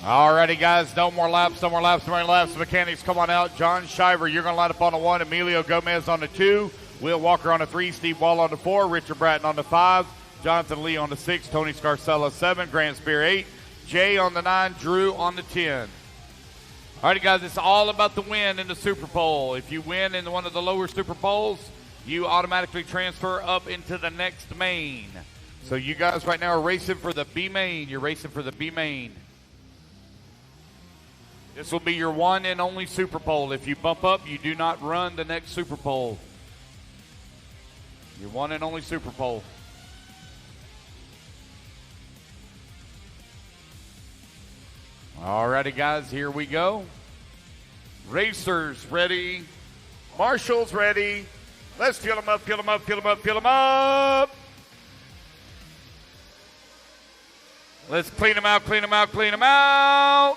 Alrighty, guys, no more laps. Mechanics, come on out. John Shiver, you're going to line up on the 1. Emilio Gomez on the 2. Will Walker on the 3. Steve Wall on the 4. Richard Bratton on the 5. Jonathan Lee on the 6. Tony Scarcella 7. Grant Spear 8. Jay on the 9. Drew on the 10. Alrighty, guys, it's all about the win in the Super Bowl. If you win in one of the lower Super Bowls, you automatically transfer up into the next main. So you guys right now are racing for the B main. You're racing for the B main. This will be your one and only Super Bowl. If you bump up, you do not run the next Super Bowl. Your one and only Super Bowl. Alrighty, guys, here we go. Racers ready. Marshals ready. Let's fill them up, fill them up, fill them up, fill them up. Let's clean them out, clean them out, clean them out.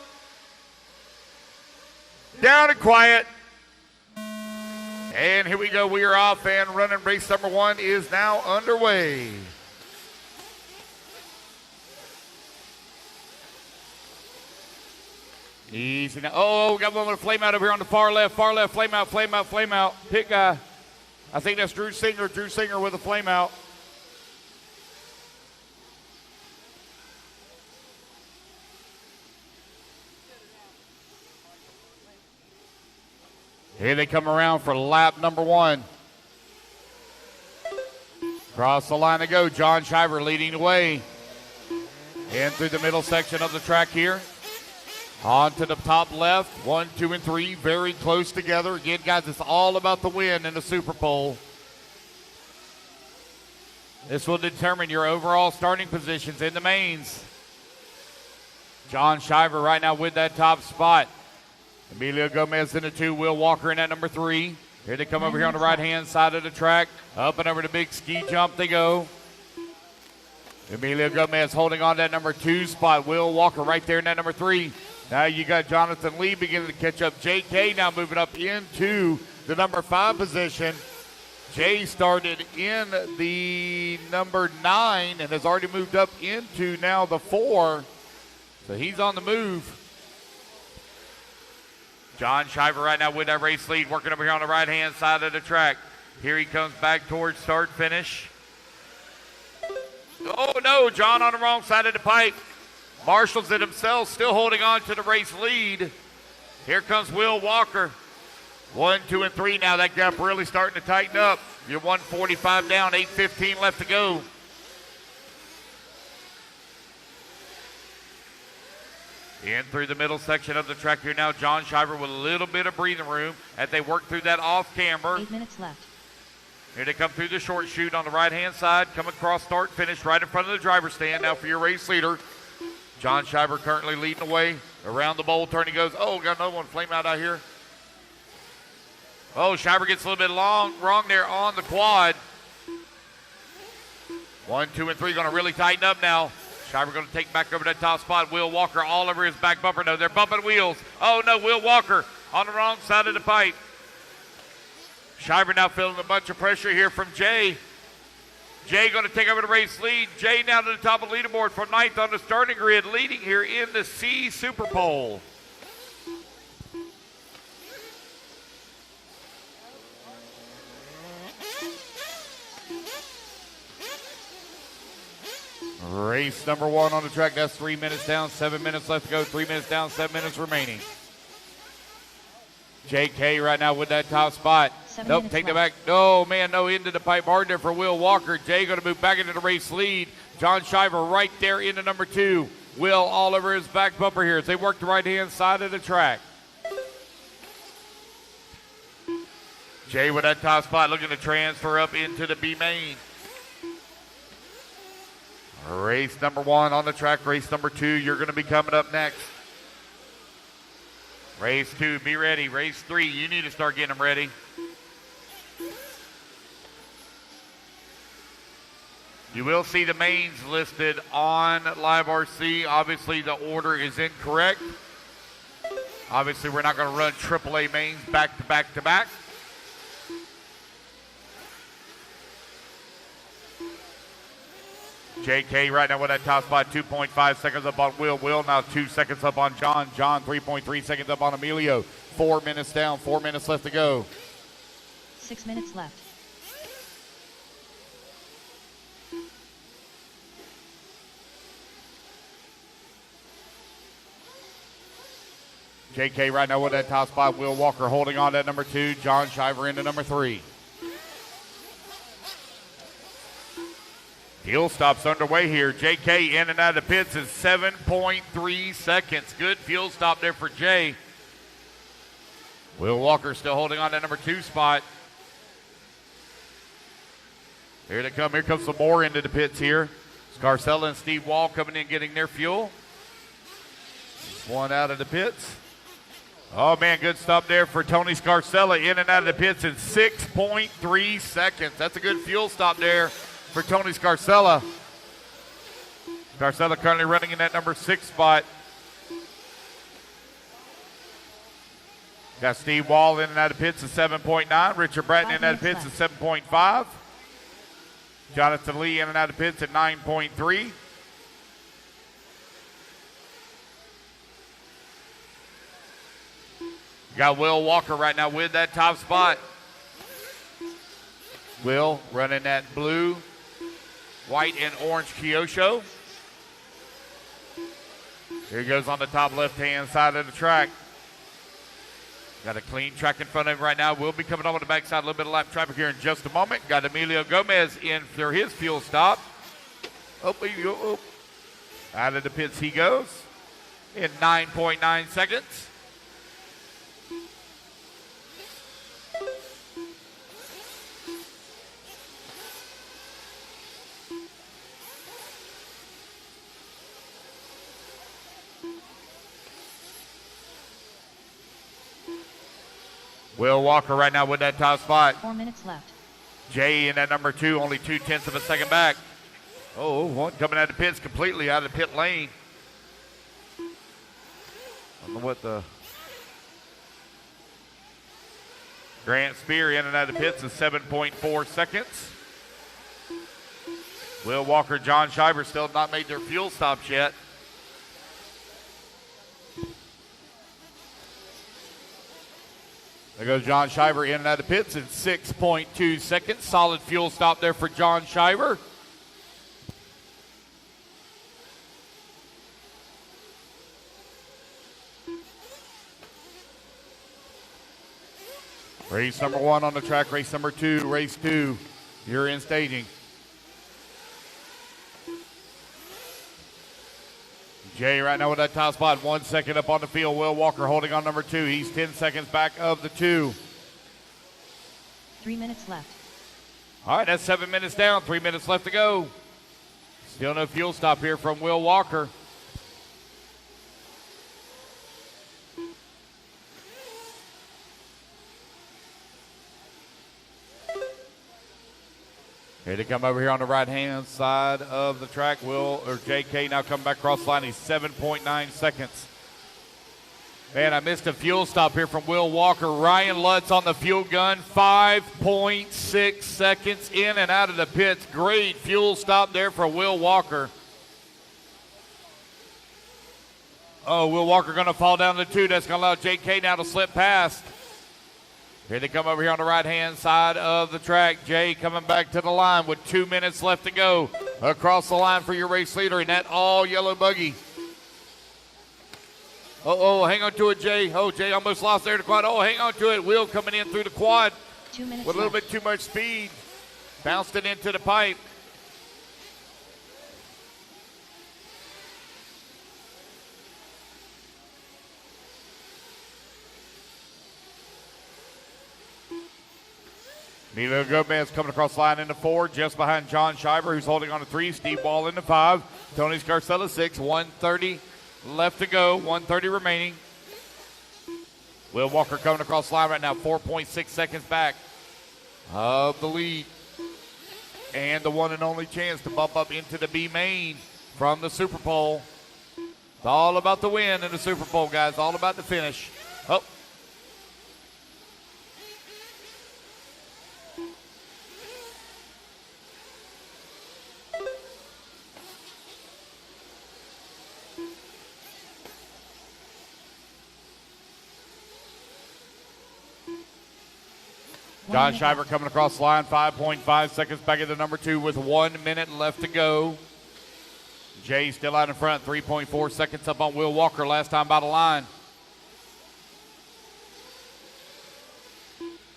Down and quiet. And here we go. We are off and running. Race number 1 is now underway. Easy now. Oh, we got one with a flame out over here on the far left, flame out, flame out, flame out. Pit guy. I think that's Drew Singer with a flame out. Here they come around for lap number 1. Across the line they go. John Shiver leading the way. In through the middle section of the track here. On to the top left. 1, 2, and 3. Very close together. Again, guys, it's all about the win in the Super Bowl. This will determine your overall starting positions in the mains. John Shiver right now with that top spot. Emilio Gomez in the 2, Will Walker in at number 3. Here they come over here on the right-hand side of the track. Up and over the big ski jump they go. Emilio Gomez holding on to that number 2 spot. Will Walker right there in that number 3. Now you got Jonathan Lee beginning to catch up. JK now moving up into the number 5 position. Jay started in the number 9 and has already moved up into now the 4. So he's on the move. John Shiver right now with that race lead, working over here on the right-hand side of the track. Here he comes back towards start-finish. Oh, no, John on the wrong side of the pipe. Marshals it himself, still holding on to the race lead. Here comes Will Walker. 1, 2, and 3 now. That gap really starting to tighten up. You're 145 down, 8:15 left to go. In through the middle section of the track here now, John Shiver with a little bit of breathing room as they work through that off camber. 8 minutes left. Here they come through the short chute on the right-hand side, come across start, finish right in front of the driver's stand now for your race leader. John Shiver currently leading the way. Around the bowl turn he goes. Oh, got another one flame out here. Oh, Shiver gets a little bit wrong there on the quad. 1, 2, and 3 going to really tighten up now. Shiver going to take back over that top spot. Will Walker all over his back bumper. No, they're bumping wheels. Oh, no, Will Walker on the wrong side of the pipe. Shiver now feeling a bunch of pressure here from Jay. Jay going to take over the race lead. Jay now to the top of the leaderboard from 9th on the starting grid, leading here in the C Super Bowl. Race number 1 on the track. That's 3 minutes down, 7 minutes left to go. 3 minutes down, 7 minutes remaining. JK right now with that top spot. Nope, take that back. No, man, no, into the pipe hard there for Will Walker. Jay going to move back into the race lead. John Shiver right there into number 2. Will all over his back bumper here as they work the right-hand side of the track. Jay with that top spot looking to transfer up into the B main. Race number 1 on the track. Race number 2, you're going to be coming up next. Race 2, be ready. Race 3, you need to start getting them ready. You will see the mains listed on Live RC. Obviously, the order is incorrect. Obviously, we're not going to run AAA mains back to back to back. JK right now with that top spot, 2.5 seconds up on Will. Will now 2 seconds up on John. John 3.3 seconds up on Emilio. 4 minutes down, 4 minutes left to go. 6 minutes left. JK right now with that top spot. Will Walker holding on to number 2. John Shiver into number 3. Fuel stops underway here. JK in and out of the pits is 7.3 seconds. Good fuel stop there for Jay. Will Walker still holding on to number 2 spot. Here they come. Here comes some more into the pits here. Scarcella and Steve Wall coming in getting their fuel. One out of the pits. Oh, man, good stop there for Tony Scarcella in and out of the pits in 6.3 seconds. That's a good fuel stop there for Tony Scarcella. Scarcella currently running in that number 6 spot. Got Steve Wall in and out of pits at 7.9. Richard Bratton in and out of pits at 7.5. Jonathan Lee in and out of pits at 9.3. Got Will Walker right now with that top spot. Will running that blue, white, and orange Kyosho. Here he goes on the top left-hand side of the track. Got a clean track in front of him right now. We'll be coming over the backside, a little bit of lap traffic here in just a moment. Got Emilio Gomez in for his fuel stop. Oh. Out of the pits he goes in 9.9 seconds. Will Walker right now with that top spot. 4 minutes left. Jay in that number 2, only 0.2 of a second back. Oh, one coming out of the pits completely out of the pit lane. I don't know what the... Grant Spear in and out of the pits is 7.4 seconds. Will Walker, John Shiver still not made their fuel stops yet. There goes John Shiver in and out of pits in 6.2 seconds. Solid fuel stop there for John Shiver. Race number 1 on the track. Race number 2. Race 2. You're in staging. Jay right now with that top spot. 1 second up on the field. Will Walker holding on number 2. He's 10 seconds back of the 2. 3 minutes left. All right, that's 7 minutes down. 3 minutes left to go. Still no fuel stop here from Will Walker. Here to come over here on the right-hand side of the track. JK now coming back across the line. He's 7.9 seconds. Man, I missed a fuel stop here from Will Walker. Ryan Lutz on the fuel gun. 5.6 seconds in and out of the pits. Great fuel stop there for Will Walker. Oh, Will Walker going to fall down to 2. That's going to allow JK now to slip past. Here they come over here on the right-hand side of the track. Jay coming back to the line with 2 minutes left to go. Across the line for your race leader in that all-yellow buggy. Hang on to it, Jay. Oh, Jay almost lost there to quad. Oh, hang on to it. Will coming in through the quad 2 minutes with a little left. bit too much speed. Bounced it into the pipe. Emilio Gomez coming across the line into 4, just behind John Shiver, who's holding on to 3. Steve Wall into 5. Tony Scarcella 6. 1:30 left to go. 1:30 remaining. Will Walker coming across the line right now, 4.6 seconds back of the lead. And the one and only chance to bump up into the B main from the Super Bowl. It's all about the win in the Super Bowl, guys. All about the finish. Oh. John Shiver coming across the line, 5.5 seconds back at the number 2 with 1 minute left to go. Jay still out in front, 3.4 seconds up on Will Walker, last time by the line.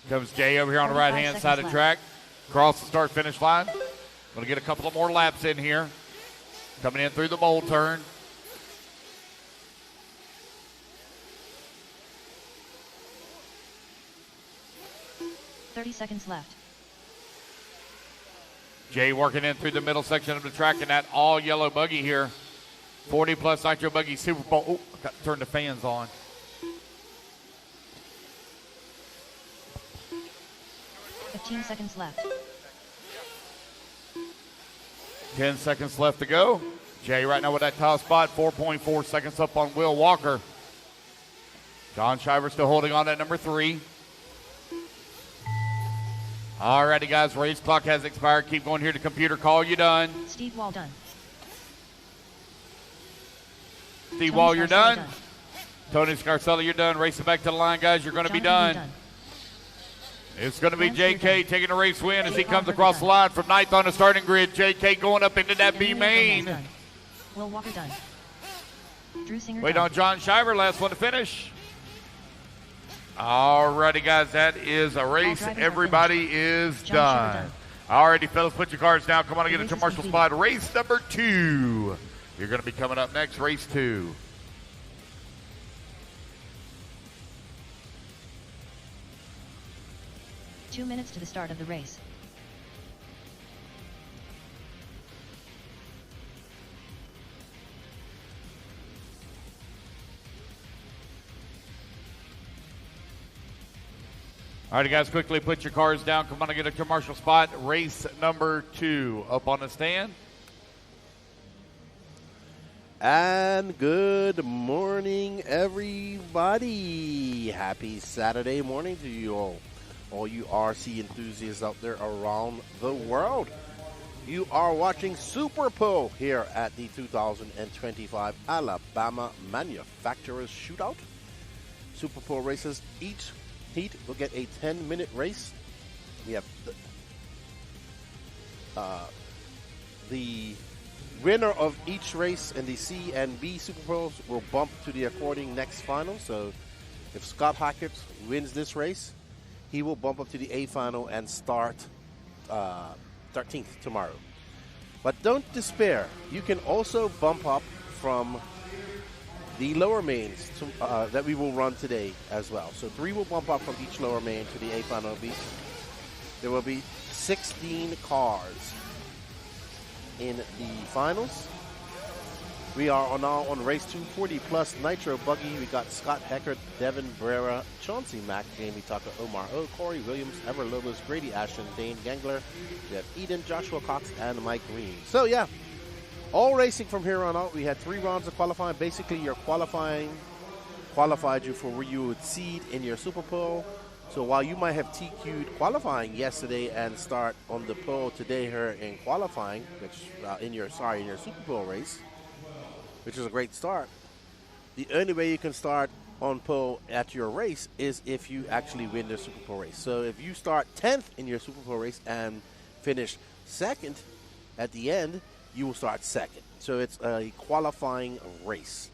Comes Jay over here on the right-hand side of the track. Across the start-finish line. Going to get a couple of more laps in here. Coming in through the bowl turn. .30 seconds left. Jay working in through the middle section of the track in that all-yellow buggy here. 40-plus nitro buggy Super Bowl. Oh, I got to turn the fans on. 15 seconds left. 10 seconds left to go. Jay right now with that top spot, 4.4 seconds up on Will Walker. John Shiver still holding on at number 3. All righty, guys, race clock has expired. Keep going here to computer. Call you done. Steve Wall done. Steve Wall, you're done. Tony Scarcella, you're done. Racing back to the line, guys. You're going to be done. It's going to be JK taking the race win as he comes across the line from 9th on the starting grid. JK going up into that B main. Will Walker done. Drew Singer Wait done. on John Shiver, last one to finish. All righty, guys, that is a race. Everybody is done. All righty, fellas, put your cards down. Come on and get into Marshall spot. Race number 2. You're going to be coming up next, race 2. Two minutes to the start of the race. All right, guys, quickly put your cards down. Come on and get a commercial spot. Race number 2 up on the stand. And good morning, everybody. Happy Saturday morning to you all you RC enthusiasts out there around the world. You are watching Super Bowl here at the 2025 Alabama Manufacturers Shootout. Super Bowl races, each heat will get a 10-minute race. We have the winner of each race in the C and B Super Bowls will bump to the according next final. So if Scott Hackett wins this race, he will bump up to the A final and start 13th tomorrow. But don't despair. You can also bump up from the lower mains that we will run today as well. So 3 will bump up from each lower main to the A final B. There will be 16 cars in the finals. We are now on race 240 plus nitro buggy. We got Scott Heckert, Devin Brera, Chauncey Mack, Jamie Tucker, Omar O, Corey Williams, Ever Lobos, Grady Ashton, Dane Gengler, Jeff Eden, Joshua Cox, and Mike Green. So yeah, all racing from here on out. We had 3 rounds of qualifying. Basically, your qualifying qualified you for where you would seed in your Super Bowl. So while you might have TQ'd qualifying yesterday and start on the pole today here in qualifying, which in your Super Bowl race, which is a great start, the only way you can start on pole at your race is if you actually win the Super Bowl race. So if you start 10th in your Super Bowl race and finish 2nd at the end, you will start 2nd. So it's a qualifying race.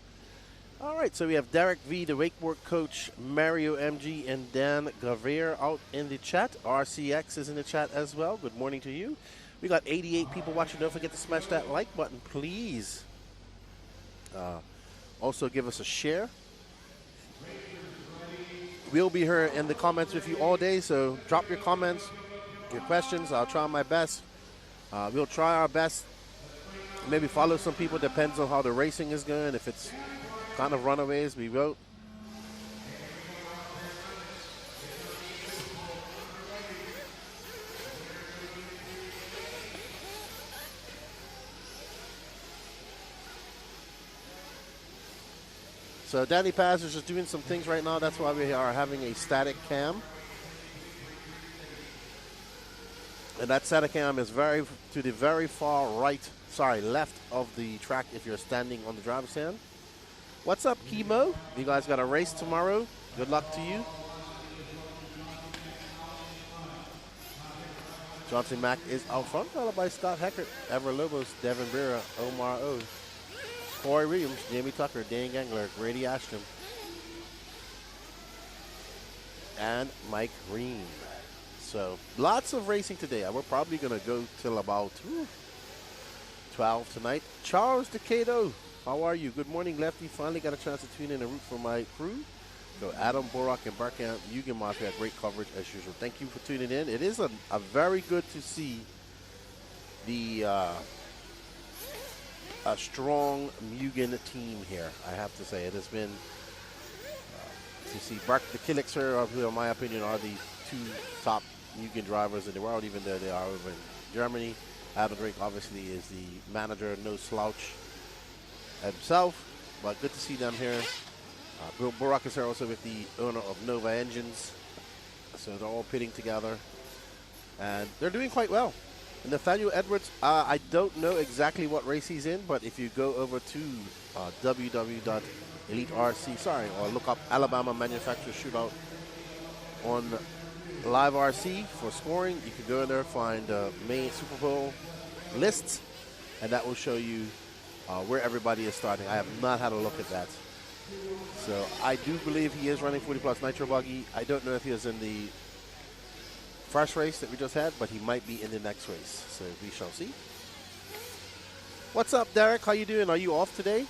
All right, so we have Derek V, the wakeboard coach, Mario MG, and Dan Gavier out in the chat. RCX is in the chat as well. Good morning to you. We got 88 people watching. Don't forget to smash that like button, please. Also give us a share. We'll be here in the comments with you all day, so drop your comments, your questions. I'll try my best. We'll try our best. Maybe follow some people, depends on how the racing is going. If it's kind of runaways, we will. So Danny Paz is just doing some things right now. That's why we are having a static cam. And that static cam is to the very far left of the track if you're standing on the driver's stand. What's up, Chemo? You guys got a race tomorrow. Good luck to you. Johnson Mack is out front, followed by Scott Heckert, Ever Lobos, Devin Vera, Omar O, Corey Williams, Jamie Tucker, Dan Gangler, Grady Ashton, and Mike Green. So lots of racing today. We're probably going to go till about 12 tonight. Charles Decato, how are you? Good morning, Lefty. Finally got a chance to tune in and root for my crew. So Adam Borak and Barkamp Mugen Mafia, great coverage as usual. Thank you for tuning in. It is a very good to see the a strong Mugen team here. I have to say it has been to see the Killixer, who in my opinion are the two top Mugen drivers in the world, even though they are over in Germany. Adam Drake obviously is the manager, no slouch himself, but good to see them here. Bill Borak is here also with the owner of Nova Engines. So they're all pitting together. And they're doing quite well. And Nathaniel Edwards, I don't know exactly what race he's in, but if you go over to www.eliterc, or look up Alabama Manufacturer Shootout on Live RC for scoring, you can go in there, find main Super Bowl lists, and that will show you where everybody is starting. I have not had a look at that. So I do believe he is running 40 plus nitro buggy. I don't know if he is in the first race that we just had, but he might be in the next race. So we shall see. What's up, Derek? How you doing? Are you off today?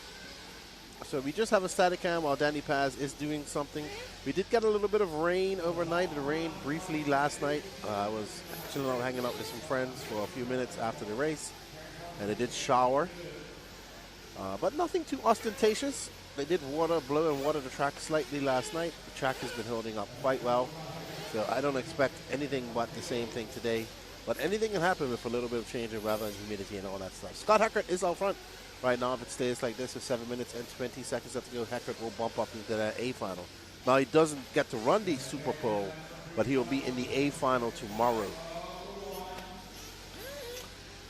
So we just have a static cam while Danny Paz is doing something. We did get a little bit of rain overnight. It rained briefly last night. I was chilling out, hanging out with some friends for a few minutes after the race, and it did shower, but nothing too ostentatious. They did blow and water the track slightly last night. The track has been holding up quite well, so I don't expect anything but the same thing today. But anything can happen with a little bit of change in weather and humidity and all that stuff. Scott Heckert is out front right now. If it stays like this with 7 minutes and 20 seconds left to go, Heckert will bump up into that A final. Now he doesn't get to run the Super Bowl, but he will be in the A final tomorrow.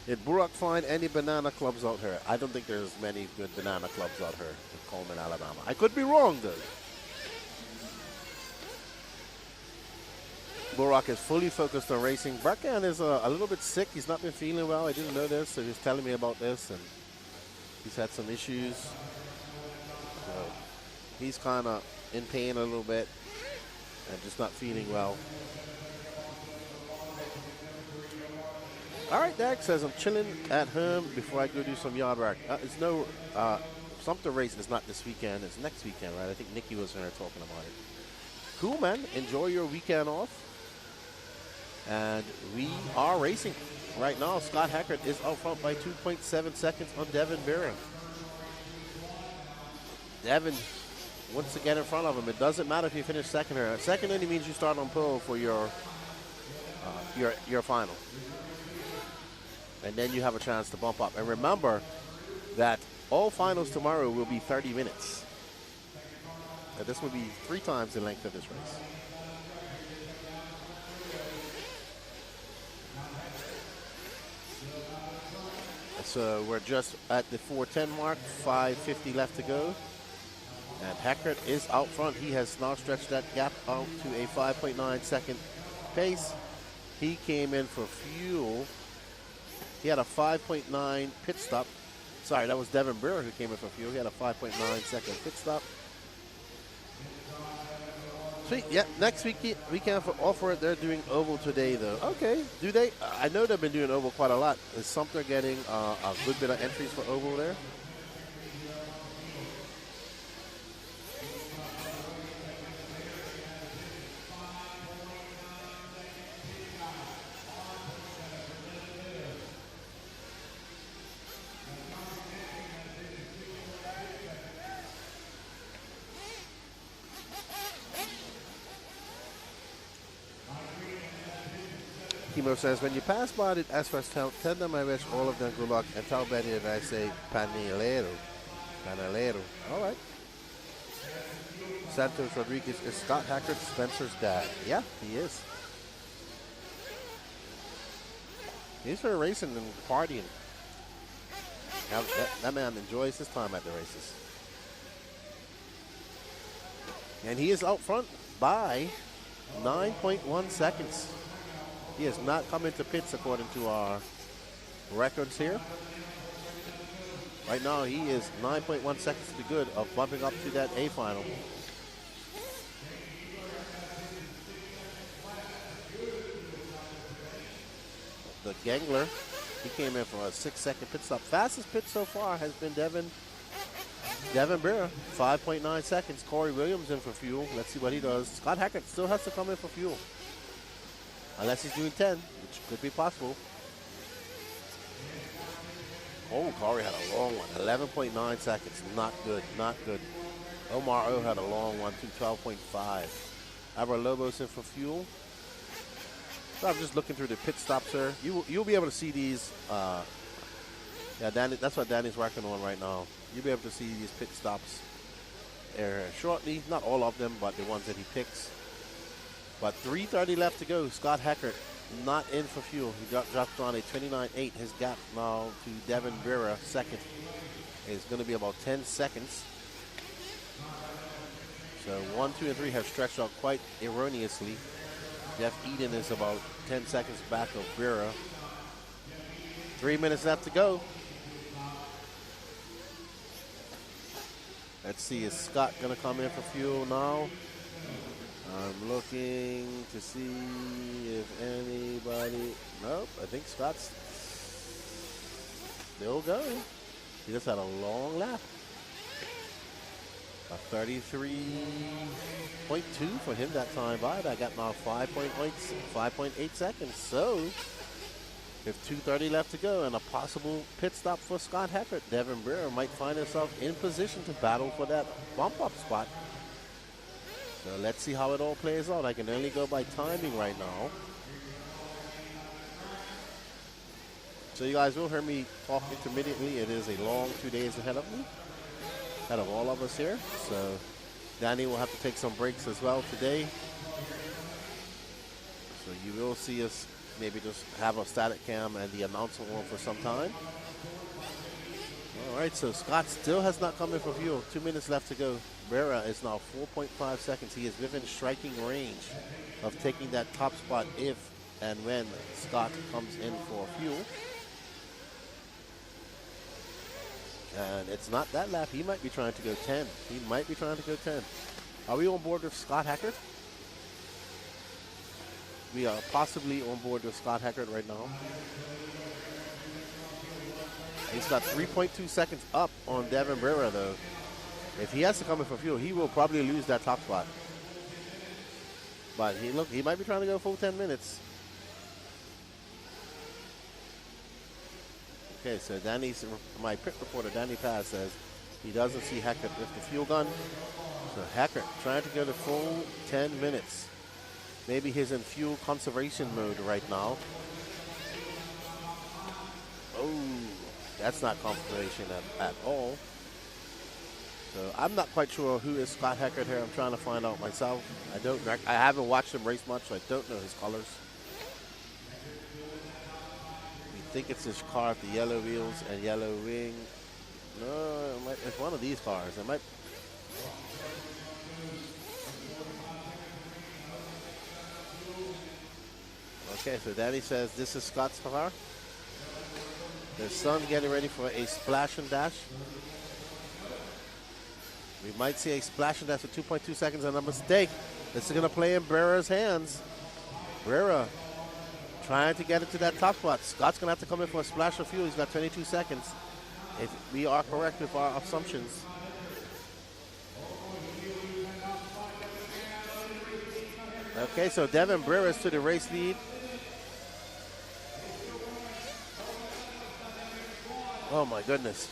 Did Burak find any banana clubs out here? I don't think there's many good banana clubs out here in Cullman, Alabama. I could be wrong, though. Burak is fully focused on racing. Barkan is a little bit sick. He's not been feeling well. I didn't know this, so he was telling me about this, and he's had some issues. So he's kind of in pain a little bit and just not feeling well. All right, Derek says, I'm chilling at home before I go do some yard work. It's no, Sumter race is not this weekend. It's next weekend, right? I think Nikki was in there talking about it. Cool, man. Enjoy your weekend off. And we are racing right now. Scott Heckert is out front by 2.7 seconds on Devin Barron. Devin, once again in front of him. It doesn't matter if you finish second here. Second only means you start on pole for your final. And then you have a chance to bump up. And remember that all finals tomorrow will be 30 minutes. Now, this will be 3 times the length of this race. So we're just at the 4:10 mark, 5:50 left to go. And Heckert is out front. He has now stretched that gap out to a 5.9 second pace. He came in for fuel. He had a 5.9 pit stop. Sorry, that was Devin Brewer who came in for fuel. He had a 5.9 second pit stop. Sweet. Yeah, next weekend for Off-Road, they're doing oval today, though. Okay. Do they? I know they've been doing oval quite a lot. Is Sumter getting a good bit of entries for oval there? Kimo says, when you pass by the S-First town, tell them I wish all of them good luck and tell Betty that I say panelero. Panelero. All right. Santos Rodriguez is Scott Heckert, Spencer's dad. Yeah, he is. He's for racing and partying. That man enjoys his time at the races. And he is out front by 9.1 seconds. He has not come into pits according to our records here. Right now, he is 9.1 seconds to the good of bumping up to that A final. The Gangler, he came in for a 6-second pit stop. Fastest pit so far has been Devin Bira, 5.9 seconds. Corey Williams in for fuel. Let's see what he does. Scott Hackett still has to come in for fuel. Unless he's doing 10, which could be possible. Oh, Corey had a long one, 11.9 seconds. Not good, not good. Omar O had a long one, too, 12.5. Abra Lobos in for fuel. So I'm just looking through the pit stops here. You'll be able to see these. Yeah, Danny, that's what Danny's working on right now. You'll be able to see these pit stops shortly. Not all of them, but the ones that he picks. But 3:30 left to go. Scott Heckert not in for fuel. He dropped on a 29.8. His gap now to Devin Vera, second, is going to be about 10 seconds. So 1, 2, and 3 have stretched out quite erroneously. Jeff Eden is about 10 seconds back of Vera. 3 minutes left to go. Let's see, is Scott going to come in for fuel now? I'm looking to see if anybody... Nope, I think Scott's still going. He just had a long lap. A 33.2 for him that time by. That got now 5.8 seconds. So, if 2:30 left to go and a possible pit stop for Scott Heckert, Devin Brewer might find himself in position to battle for that bump up spot. So let's see how it all plays out. I can only go by timing right now. So you guys will hear me talk intermittently. It is a long 2 days ahead of me, ahead of all of us here. So Danny will have to take some breaks as well today. So you will see us maybe just have a static cam and the announcer on for some time. All right, so Scott still has not come in for fuel. 2 minutes left to go. Vera is now 4.5 seconds. He is within striking range of taking that top spot if and when Scott comes in for fuel. And it's not that lap. He might be trying to go 10. He might be trying to go 10. Are we on board with Scott Hackert? We are possibly on board with Scott Hackert right now. He's got 3.2 seconds up on Devin Brewer, though. If he has to come in for fuel, he will probably lose that top spot. But he might be trying to go full 10 minutes. Okay, so my pit reporter, Danny Paz, says he doesn't see Hackett with the fuel gun. So Hackett trying to go to full 10 minutes. Maybe he's in fuel conservation mode right now. Oh, that's not conservation at all. So I'm not quite sure who is Scott Heckert here. I'm trying to find out myself. I haven't watched him race much, so I don't know his colors. We think it's his car with the yellow wheels and yellow wing. No, it's one of these cars. It might. Okay, so Danny says this is Scott's car. Their son's getting ready for a splash and dash. We might see a splash and dash with 2.2 seconds and a mistake. This is going to play in Brera's hands. Brera trying to get into that top spot. Scott's going to have to come in for a splash of fuel. He's got 22 seconds. If we are correct with our assumptions. Okay, so Devin Brera is to the race lead. Oh my goodness.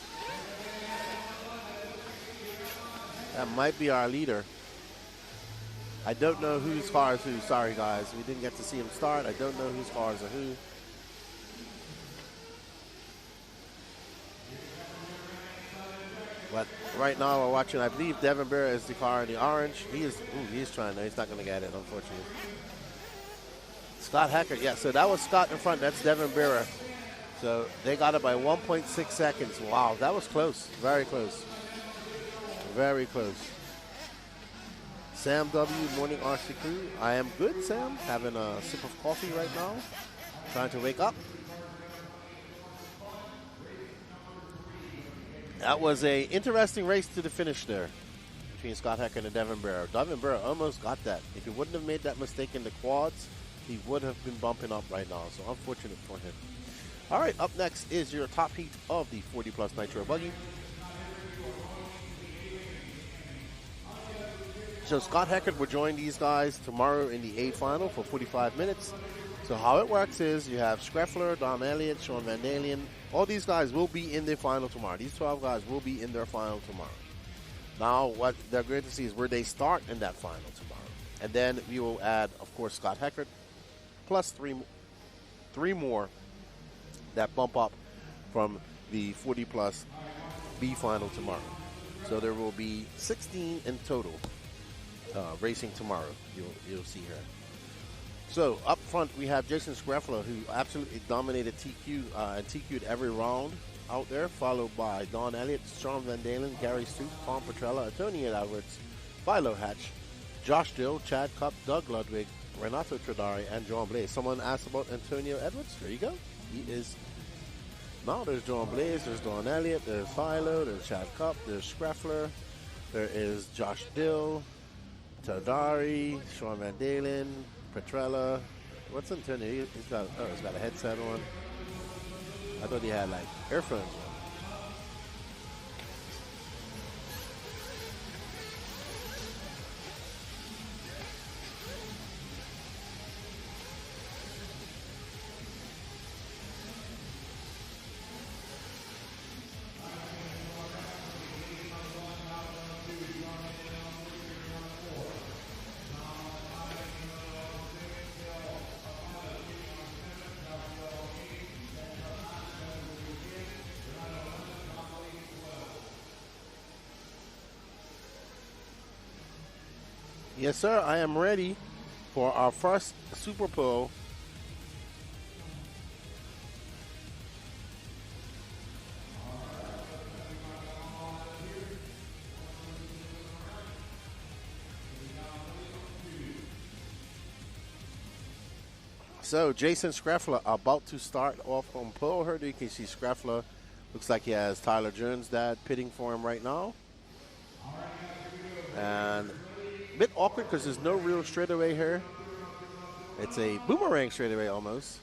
That might be our leader. I don't know whose car is who. Sorry, guys. We didn't get to see him start. I don't know whose cars are who. But right now we're watching, I believe Devin Bear is the car in the orange. He's trying. No, he's not going to get it, unfortunately. Scott Hackert, yeah. So that was Scott in front. That's Devin Bear. So they got it by 1.6 seconds. Wow, that was close. Very close. Very close. Sam W. Morning RC Crew. I am good, Sam. Having a sip of coffee right now. Trying to wake up. That was a interesting race to the finish there between Scott Hecker and Devin Barrow. Devin Barrow almost got that. If he wouldn't have made that mistake in the quads, he would have been bumping up right now. So unfortunate for him. All right, up next is your top heat of the 40 Plus Nitro Buggy. So Scott Heckert will join these guys tomorrow in the A final for 45 minutes. So how it works is you have Screffler, Don Elliott, Sean Van Dalen. All these guys will be in their final tomorrow. These 12 guys will be in their final tomorrow. Now what they're going to see is where they start in that final tomorrow. And then we will add, of course, Scott Heckert plus three more that bump up from the 40 Plus B final tomorrow. So there will be 16 in total racing tomorrow. You'll see here. So up front we have Jason Screffler, who absolutely dominated TQ and TQ'd every round out there, followed by Don Elliott, Sean Van Dalen, Gary Stoops, Tom Petrella, Antonio Edwards, Philo Hatch, Josh Dill, Chad Cupp, Doug Ludwig, Renato Tradari, and John Blaze. Someone asked about Antonio Edwards. There you go. He is. Now there's John Blaze, there's Don Elliott, there's Philo, there's Chad Cupp, there's Screffler, there is Josh Dill, Tadari, Sean Van Dalen, Petrella. What's Antonio? He's got a headset on. I thought he had like earphones on. Yes, sir. I am ready for our first Super Bowl. So Jason Screffler about to start off on pole. Here you can see Screffler. Looks like he has Tyler Jones' dad pitting for him right now. And a bit awkward because there's no real straightaway here. It's a boomerang straightaway almost.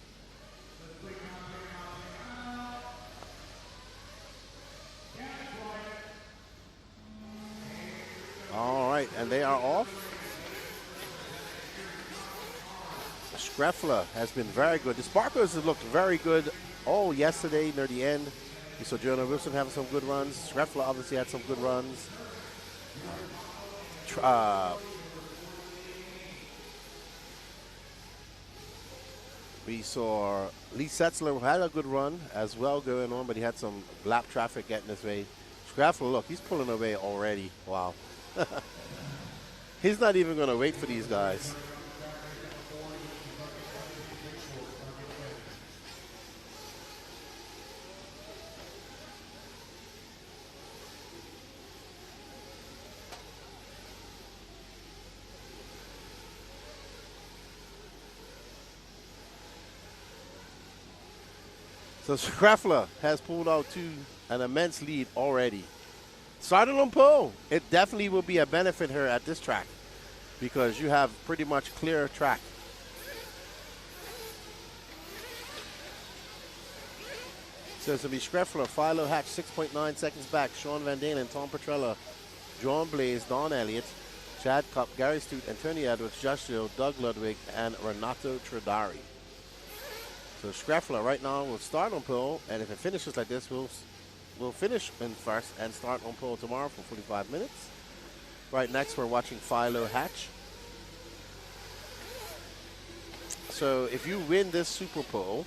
All right, and they are off. Screffler has been very good. The Sparkers have looked very good all yesterday near the end. You saw Jonah Wilson having some good runs. Screffler obviously had some good runs. We saw Lee Setzler had a good run as well going on, but he had some lap traffic getting his way. Screffler, look, he's pulling away already. Wow. He's not even going to wait for these guys. So Screffler has pulled out to an immense lead already. Started on pole. It definitely will be a benefit here at this track because you have pretty much clear track. So it's going to be Screffler, Philo Hatch, 6.9 seconds back. Sean Van Dalen, Tom Petrella, John Blaze, Don Elliott, Chad Cupp, Gary Stute, Antonio Edwards, Josh Dill, Doug Ludwig, and Renato Tradari. So Screffler right now will start on pole, and if it finishes like this, we'll finish in first and start on pole tomorrow for 45 minutes. Right next, we're watching Philo Hatch. So if you win this Super Bowl,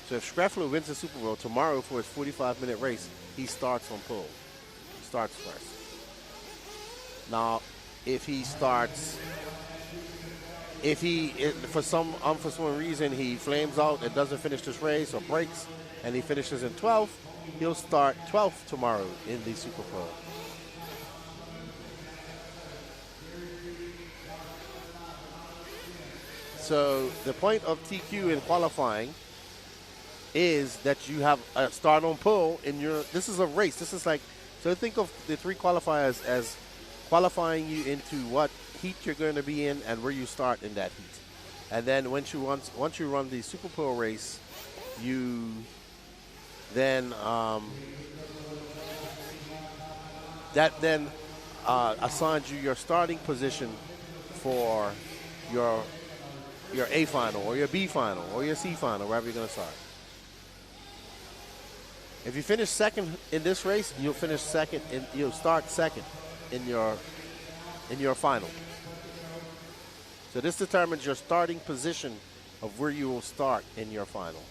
so if Screffler wins the Super Bowl tomorrow for his 45-minute race, he starts on pole. He starts first. Now, if for some unforeseen reason he flames out and doesn't finish this race or breaks and he finishes in 12th, he'll start 12th tomorrow in the Super Bowl. So the point of TQ in qualifying is that you have a start on pole in your. This is a race. This is like, so think of the 3 qualifiers as qualifying you into what heat you're going to be in and where you start in that heat. And then once you run the Super Pole race, you then that then assigns you your starting position for your A final or your B final or your C final, wherever you're going to start. If you finish second in this race, you'll start second in your final. So this determines your starting position of where you will start in your final.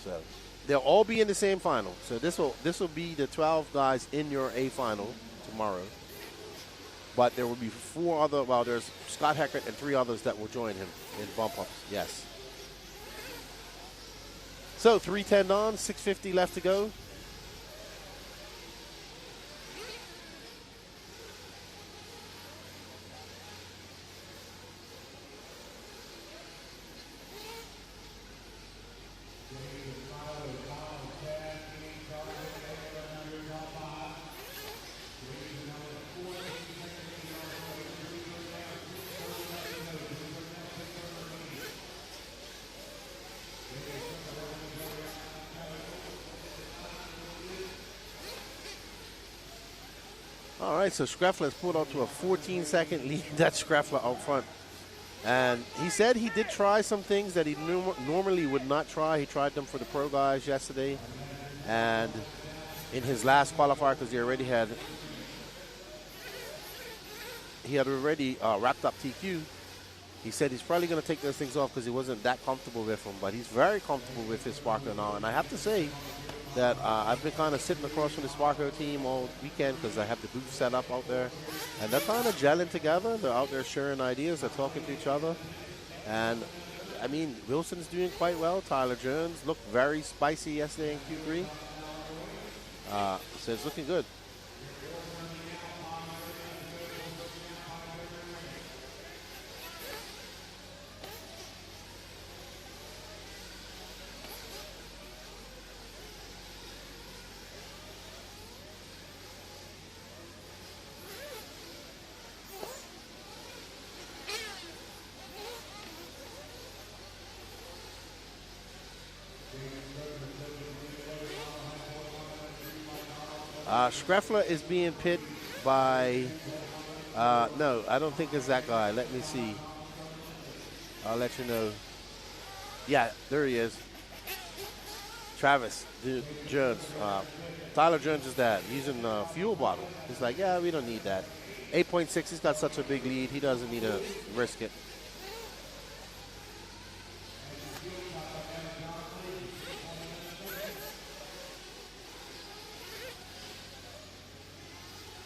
So they'll all be in the same final. So this will be the 12 guys in your A final tomorrow. But there will be 4 other. Well, there's Scott Heckert and 3 others that will join him in bump ups. Yes. So 3:10 on, 6:50 left to go. All right, so Schreffler has pulled out to a 14-second lead. That's Schreffler out front. And he said he did try some things that he normally would not try. He tried them for the pro guys yesterday. And in his last qualifier, because he already had wrapped up TQ, he said he's probably going to take those things off because he wasn't that comfortable with them. But he's very comfortable with his Sparko now. And I have to say that I've been kind of sitting across from the Sparko team all weekend because I have the booth set up out there. And they're kind of gelling together. They're out there sharing ideas. They're talking to each other. And, I mean, Wilson's doing quite well. Tyler Jones looked very spicy yesterday in Q3. So it's looking good. Schreffler is being pit by, no, I don't think it's that guy. Let me see. I'll let you know. Yeah, there he is. Travis Jones. Tyler Jones is that. Using a fuel bottle. He's like, yeah, we don't need that. 8.6, he's got such a big lead. He doesn't need to risk it.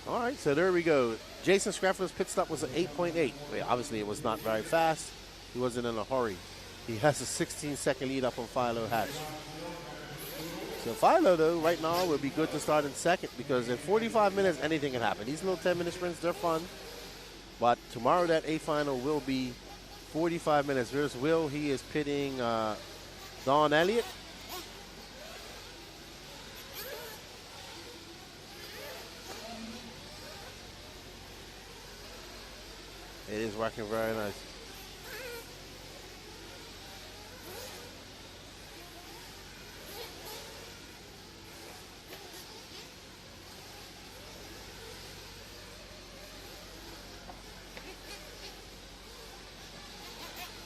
All right, so there we go. Jason Schreffler's pit stop was an 8.8. Obviously, it was not very fast. He wasn't in a hurry. He has a 16-second lead up on Philo Hatch. So Philo, though, right now would be good to start in second because in 45 minutes, anything can happen. These little 10-minute sprints, they're fun. But tomorrow, that A final will be 45 minutes. There's Will. He is pitting Don Elliott. It is working very nice.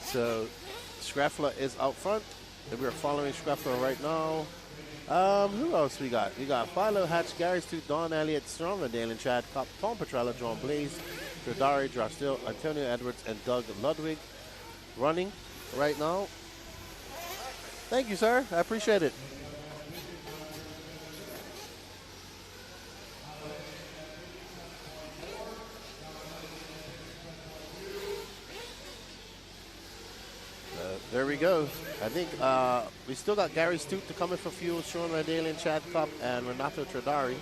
So Schreffler is out front. And we're following Schreffler right now. Who else we got? We got Philo Hatch, Gary Stute, Don Elliott, Stronger, Dalen Chad, Tom Petrella, John Blaze, Jodari, Josh Still, Antonio Edwards, and Doug Ludwig running right now. Thank you, sir. I appreciate it. There we go. I think we still got Gary Stute to come in for fuel, Sean Radalian, Chad Cup, and Renato Tradari.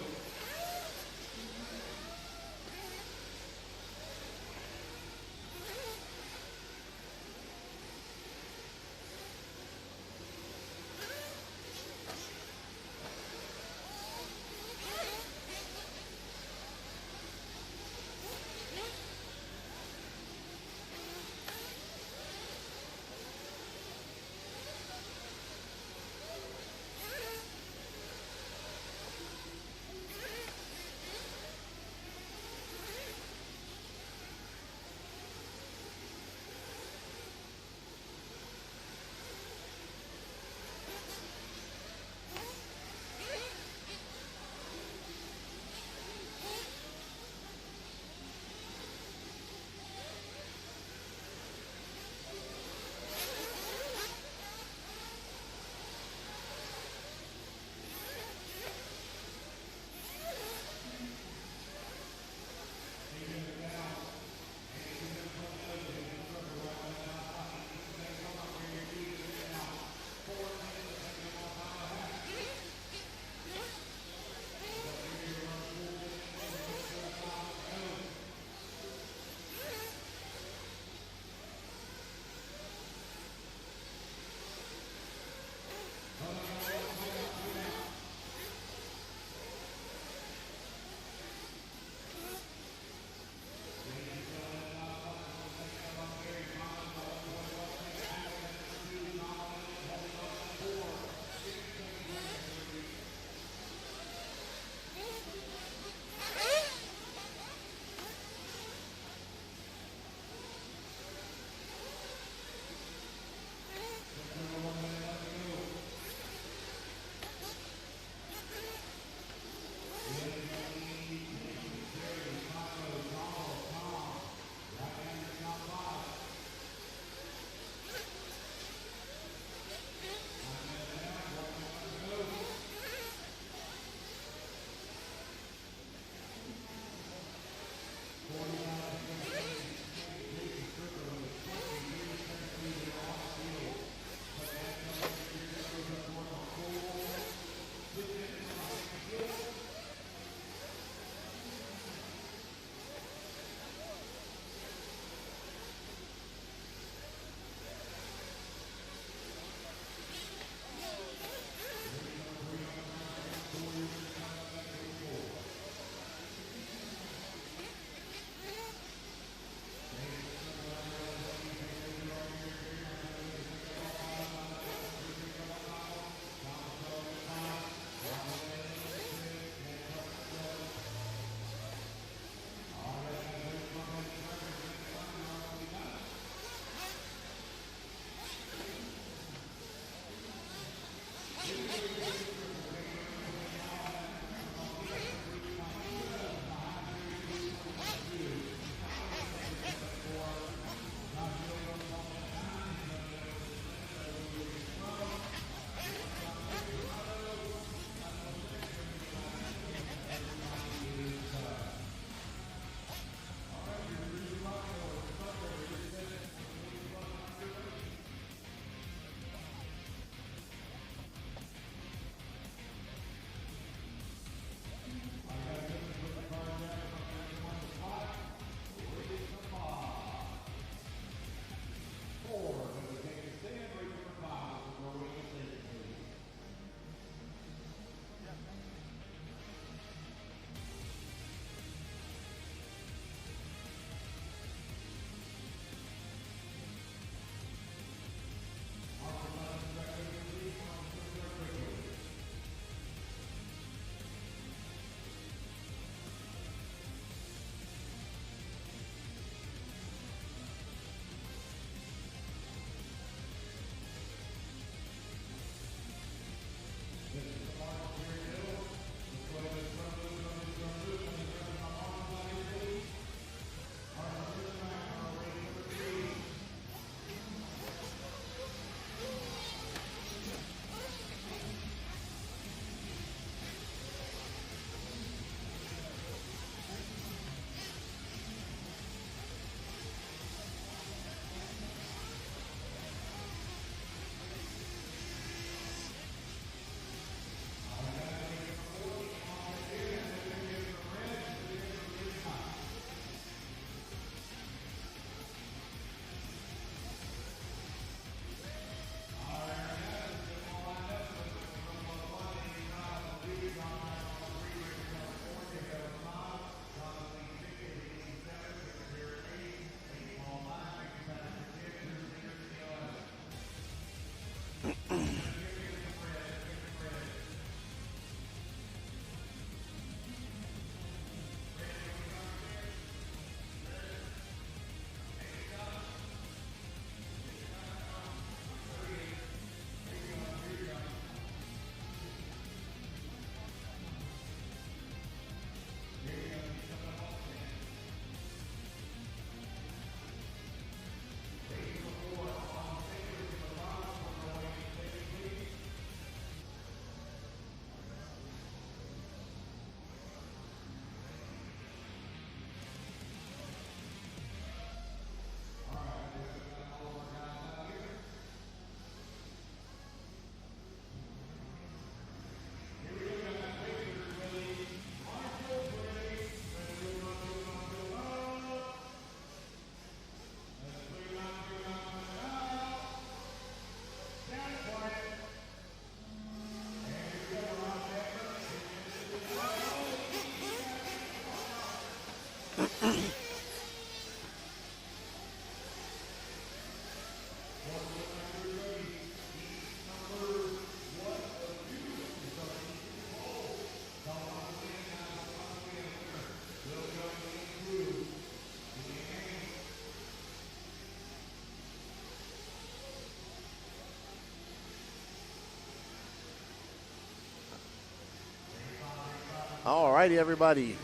righty, everybody.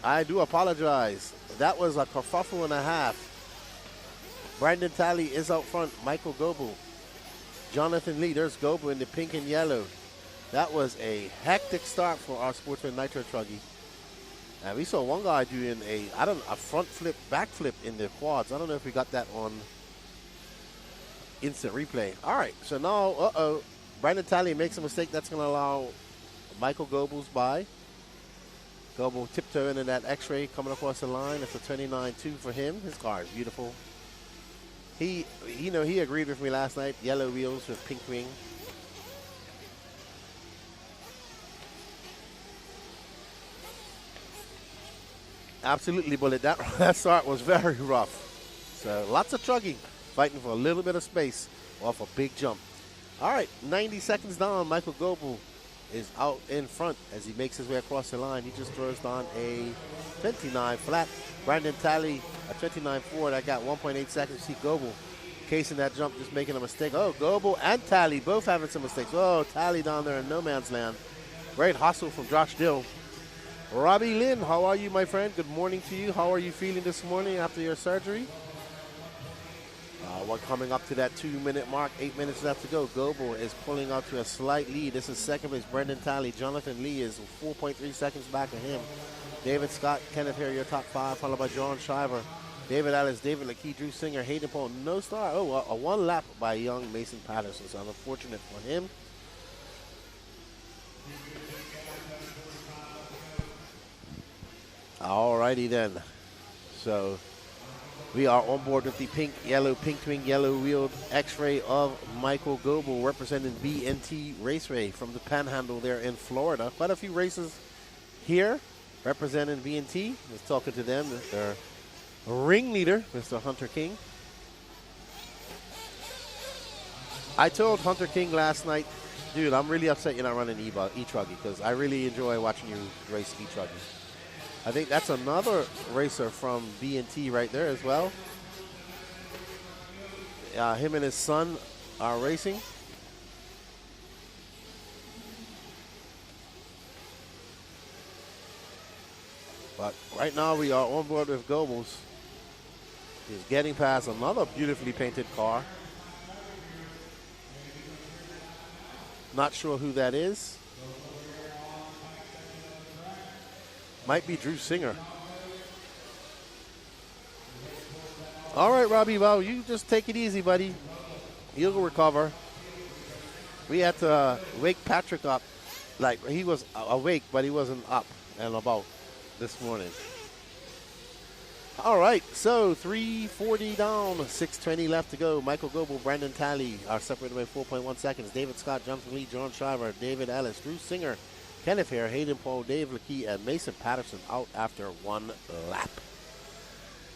I do apologize. That was a kerfuffle and a half. Brandon Talley is out front. Michael Goebel. Jonathan Lee. There's Goebel in the pink and yellow. That was a hectic start for our Sportsman Nitro truggy. And we saw one guy doing a front flip, back flip in the quads. I don't know if we got that on instant replay. All right, so now, Brandon Talley makes a mistake. That's going to allow Michael Goebel's by. Goebel tiptoeing in that X-ray coming across the line. It's a 29-2 for him. His car is beautiful. He agreed with me last night. Yellow wheels with pink wing. Absolutely, Bullet. That start was very rough. So lots of trugging, fighting for a little bit of space off a big jump. All right, 90 seconds down. Michael Goebel is out in front as he makes his way across the line. He just throws down a 29 flat. Brandon Talley, a 29.4. That got 1.8 seconds. See Goebel casing that jump, just making a mistake. Oh, Goebel and Talley both having some mistakes. Oh, Talley down there in no man's land. Great hustle from Josh Dill. Robbie Lynn, how are you, my friend? Good morning to you. How are you feeling this morning after your surgery? We're coming up to that 2-minute mark. 8 minutes left to go. Goebel is pulling out to a slight lead. This is second place, Brendan Talley. Jonathan Lee is 4.3 seconds back of him. David Scott, Kenneth Hare, your top five, followed by John Shiver. David Ellis, David Lakey, Drew Singer, Hayden Paul, no star. Oh, a one lap by young Mason Patterson. So unfortunate for him. Alrighty then. So we are on board with the pink twin, yellow wheeled X-ray of Michael Goebel representing B&T Raceway from the Panhandle there in Florida. Quite a few races here representing B&T. Let's talking to them. Their ringleader, Mr. Hunter King. I told Hunter King last night, dude, I'm really upset you're not running E-truggy because I really enjoy watching you race E-truggy. I think that's another racer from B&T right there as well. Him and his son are racing. But right now we are on board with Goebel's. He's getting past another beautifully painted car. Not sure who that is. Might be Drew Singer. All right, Robbie, well, you just take it easy, buddy. You'll recover. We had to wake Patrick up. Like, he was awake, but he wasn't up and about this morning. All right, so 3:40 down, 6:20 left to go. Michael Goebel, Brandon Talley are separated by 4.1 seconds. David Scott, Jonathan Lee, John Shiver, David Ellis, Drew Singer, Kenneth Hare, Hayden Paul, Dave Lakey, and Mason Patterson out after one lap.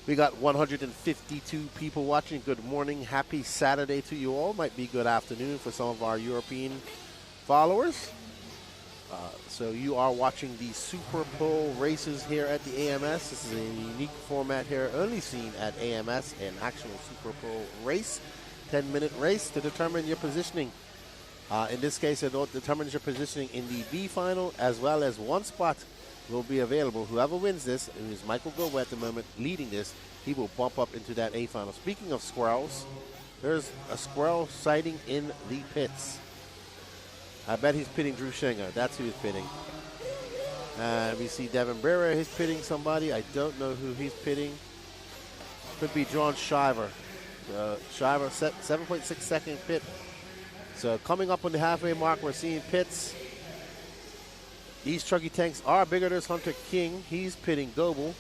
We got 152 people watching. Good morning. Happy Saturday to you all. Might be good afternoon for some of our European followers. So you are watching the Super Bowl races here at the AMS. This is a unique format here, only seen at AMS, an actual Super Bowl race, 10-minute race to determine your positioning. In this case, it determines your positioning in the B final, as well as one spot will be available. Whoever wins this, who is Michael Goebel at the moment leading this, he will bump up into that A final. Speaking of squirrels, there's a squirrel sighting in the pits. I bet he's pitting Drew Singer. That's who he's pitting. And we see Devin Brewer. He's pitting somebody. I don't know who he's pitting. Could be John Shiver. Shiver, 7.6 second pit. So coming up on the halfway mark, we're seeing pits. These truggy tanks are bigger. There's Hunter King. He's pitting Goebel.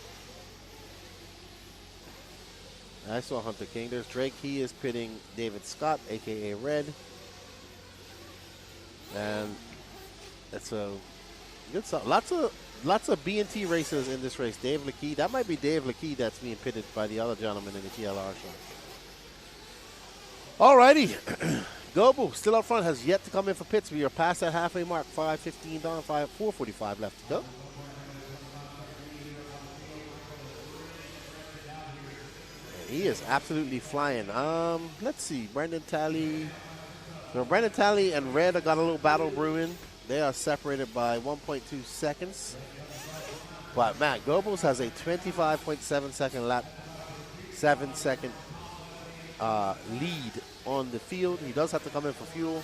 I saw Hunter King. There's Drake. He is pitting David Scott, a.k.a. Red. And it's a good song. Lots of B&T racers in this race. Dave Lakey. That might be Dave Lakey that's being pitted by the other gentleman in the TLR show. All righty. Goebel, still up front, has yet to come in for pits. We are past that halfway mark. 5:15 down, 4:45 left to go. And he is absolutely flying. Let's see. Brandon Talley. No, Brandon Talley and Red have got a little battle brewing. They are separated by 1.2 seconds. But man, Goebbels has a 25.7 second lap, 7-second lead on the field. He does have to come in for fuel.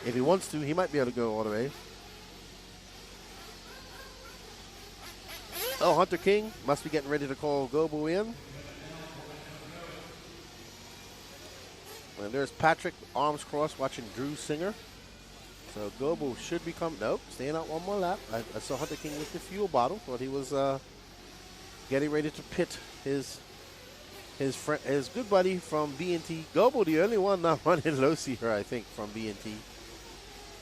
If he wants to, he might be able to go all the way. Oh, Hunter King must be getting ready to call Goebel in. And there's Patrick, arms crossed, watching Drew Singer. So Goebel should become, nope, staying out one more lap. I saw Hunter King with the fuel bottle. Thought he was getting ready to pit his good buddy from B&T. Goebel, the only one not running low here, I think, from B&T.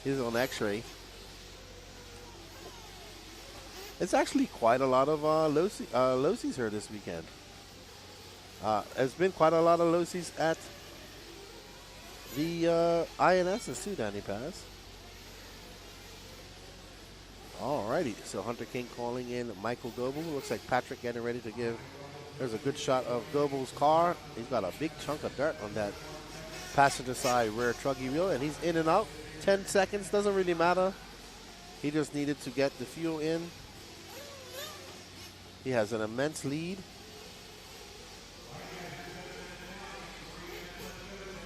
He's on X-ray. It's actually quite a lot of low-seas here this weekend. There's been quite a lot of low-seas at the INSs too, Danny Paz. Alrighty, so Hunter King calling in Michael Goebel. Looks like Patrick getting ready to give. There's a good shot of Goebel's car. He's got a big chunk of dirt on that passenger side rear truggy wheel, and he's in and out. 10 seconds, doesn't really matter. He just needed to get the fuel in. He has an immense lead.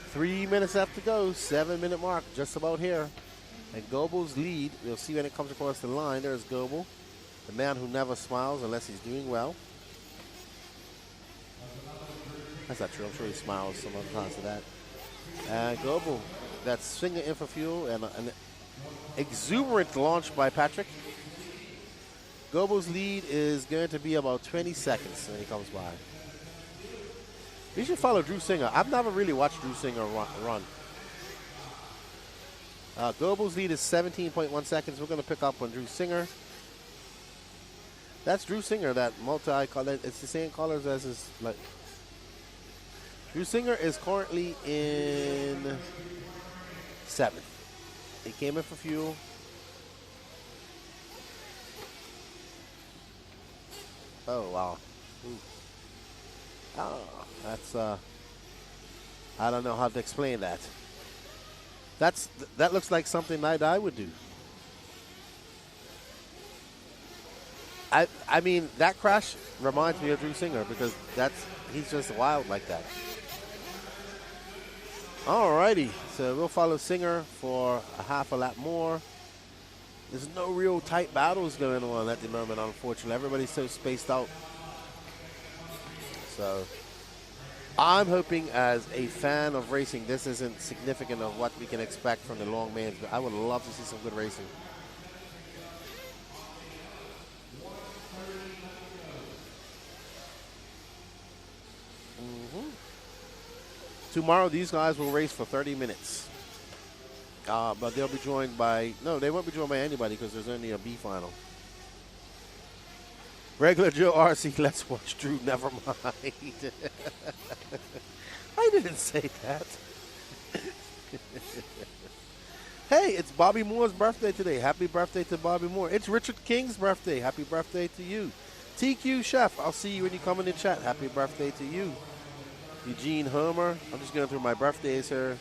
3 minutes left to go, 7-minute mark, just about here. And Goebel's lead, you'll see when it comes across the line, there's Goebel, the man who never smiles unless he's doing well. That's not true, I'm sure he smiles some other times to that. And Goebel, that's swinging in for fuel, and an exuberant launch by Patrick. Goebel's lead is going to be about 20 seconds when he comes by. You should follow Drew Singer. I've never really watched Drew Singer run. Goebel's lead is 17.1 seconds. We're going to pick up on Drew Singer. That's Drew Singer, that multi-color. It's the same colors as his. Like, Drew Singer is currently in 7th. He came in for fuel. Oh, wow. Ooh. Oh, that's, I don't know how to explain that. That looks like something I would do. I mean, that crash reminds me of Drew Singer because he's just wild like that. Alrighty, so we'll follow Singer for a half a lap more. There's no real tight battles going on at the moment, unfortunately. Everybody's so spaced out. So I'm hoping, as a fan of racing, this isn't significant of what we can expect from the long mains, but I would love to see some good racing. Tomorrow, these guys will race for 30 minutes. But they'll be joined by, no, they won't be joined by anybody because there's only a B final. Regular Joe RC, let's watch Drew, never mind. I didn't say that. Hey, it's Bobby Moore's birthday today. Happy birthday to Bobby Moore. It's Richard King's birthday. Happy birthday to you. TQ Chef, I'll see you when you come in the chat. Happy birthday to you. Eugene Homer, I'm just going through my birthdays here.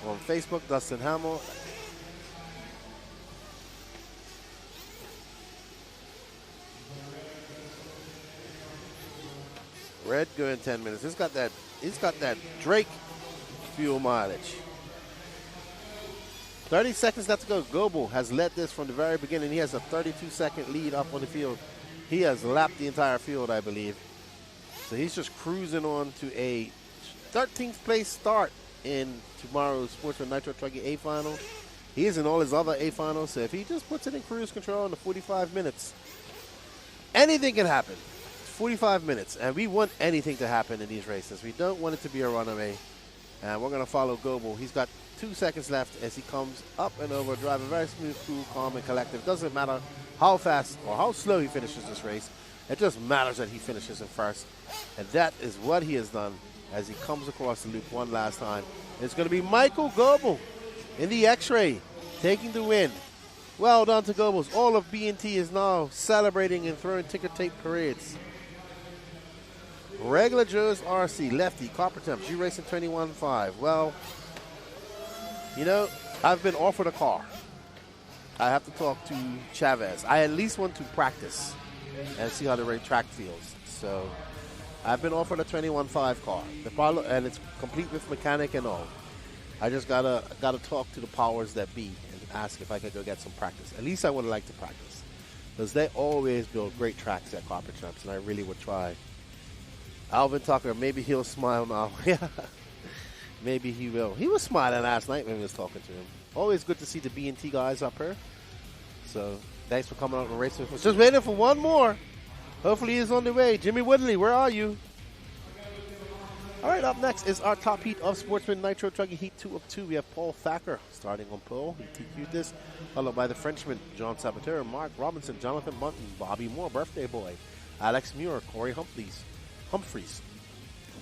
On Facebook, Dustin Hamill. Red going 10 minutes. He's got that Drake fuel mileage. 30 seconds left to go. Goebel has led this from the very beginning. He has a 32-second lead up on the field. He has lapped the entire field, I believe. So he's just cruising on to a 13th place start in tomorrow's Sportsman Nitro Truggy A final. He is in all his other A finals, so if he just puts it in cruise control in the 45 minutes, anything can happen. 45 minutes, and we want anything to happen in these races. We don't want it to be a runaway, and we're going to follow Goebel. He's got 2 seconds left as he comes up and over, driving very smooth, cool, calm, and collective. Doesn't matter how fast or how slow he finishes this race. It just matters that he finishes in first, and that is what he has done as he comes across the loop one last time. It's going to be Michael Goebel in the X-Ray, taking the win. Well done to Goebels. All of B&T is now celebrating and throwing ticker tape parades. Regular Joe's RC, lefty, copper temps, G-Racing 21.5. Well, you know, I've been offered a car, I have to talk to Chavez. I at least want to practice and see how the track feels. So I've been offered a 21.5 car. The problem, and it's complete with mechanic and all. I just gotta talk to the powers that be and ask if I could go get some practice. At least I would like to practice, because they always build great tracks at Carpet Champs, and I really would try. Alvin Tucker, maybe he'll smile now. Yeah, maybe he will. He was smiling last night when we was talking to him. Always good to see the B&T guys up here. So thanks for coming out and racing. Just waiting for one more. Hopefully he's on the way. Jimmy Woodley, where are you? All right, up next is our top heat of Sportsman Nitro Truggy Heat 2 of 2. We have Paul Thacker starting on pole. He TQ'd this, followed by the Frenchman, John Saboteur, Mark Robinson, Jonathan Bunton, Bobby Moore, Birthday Boy, Alex Muir, Corey Humphreys,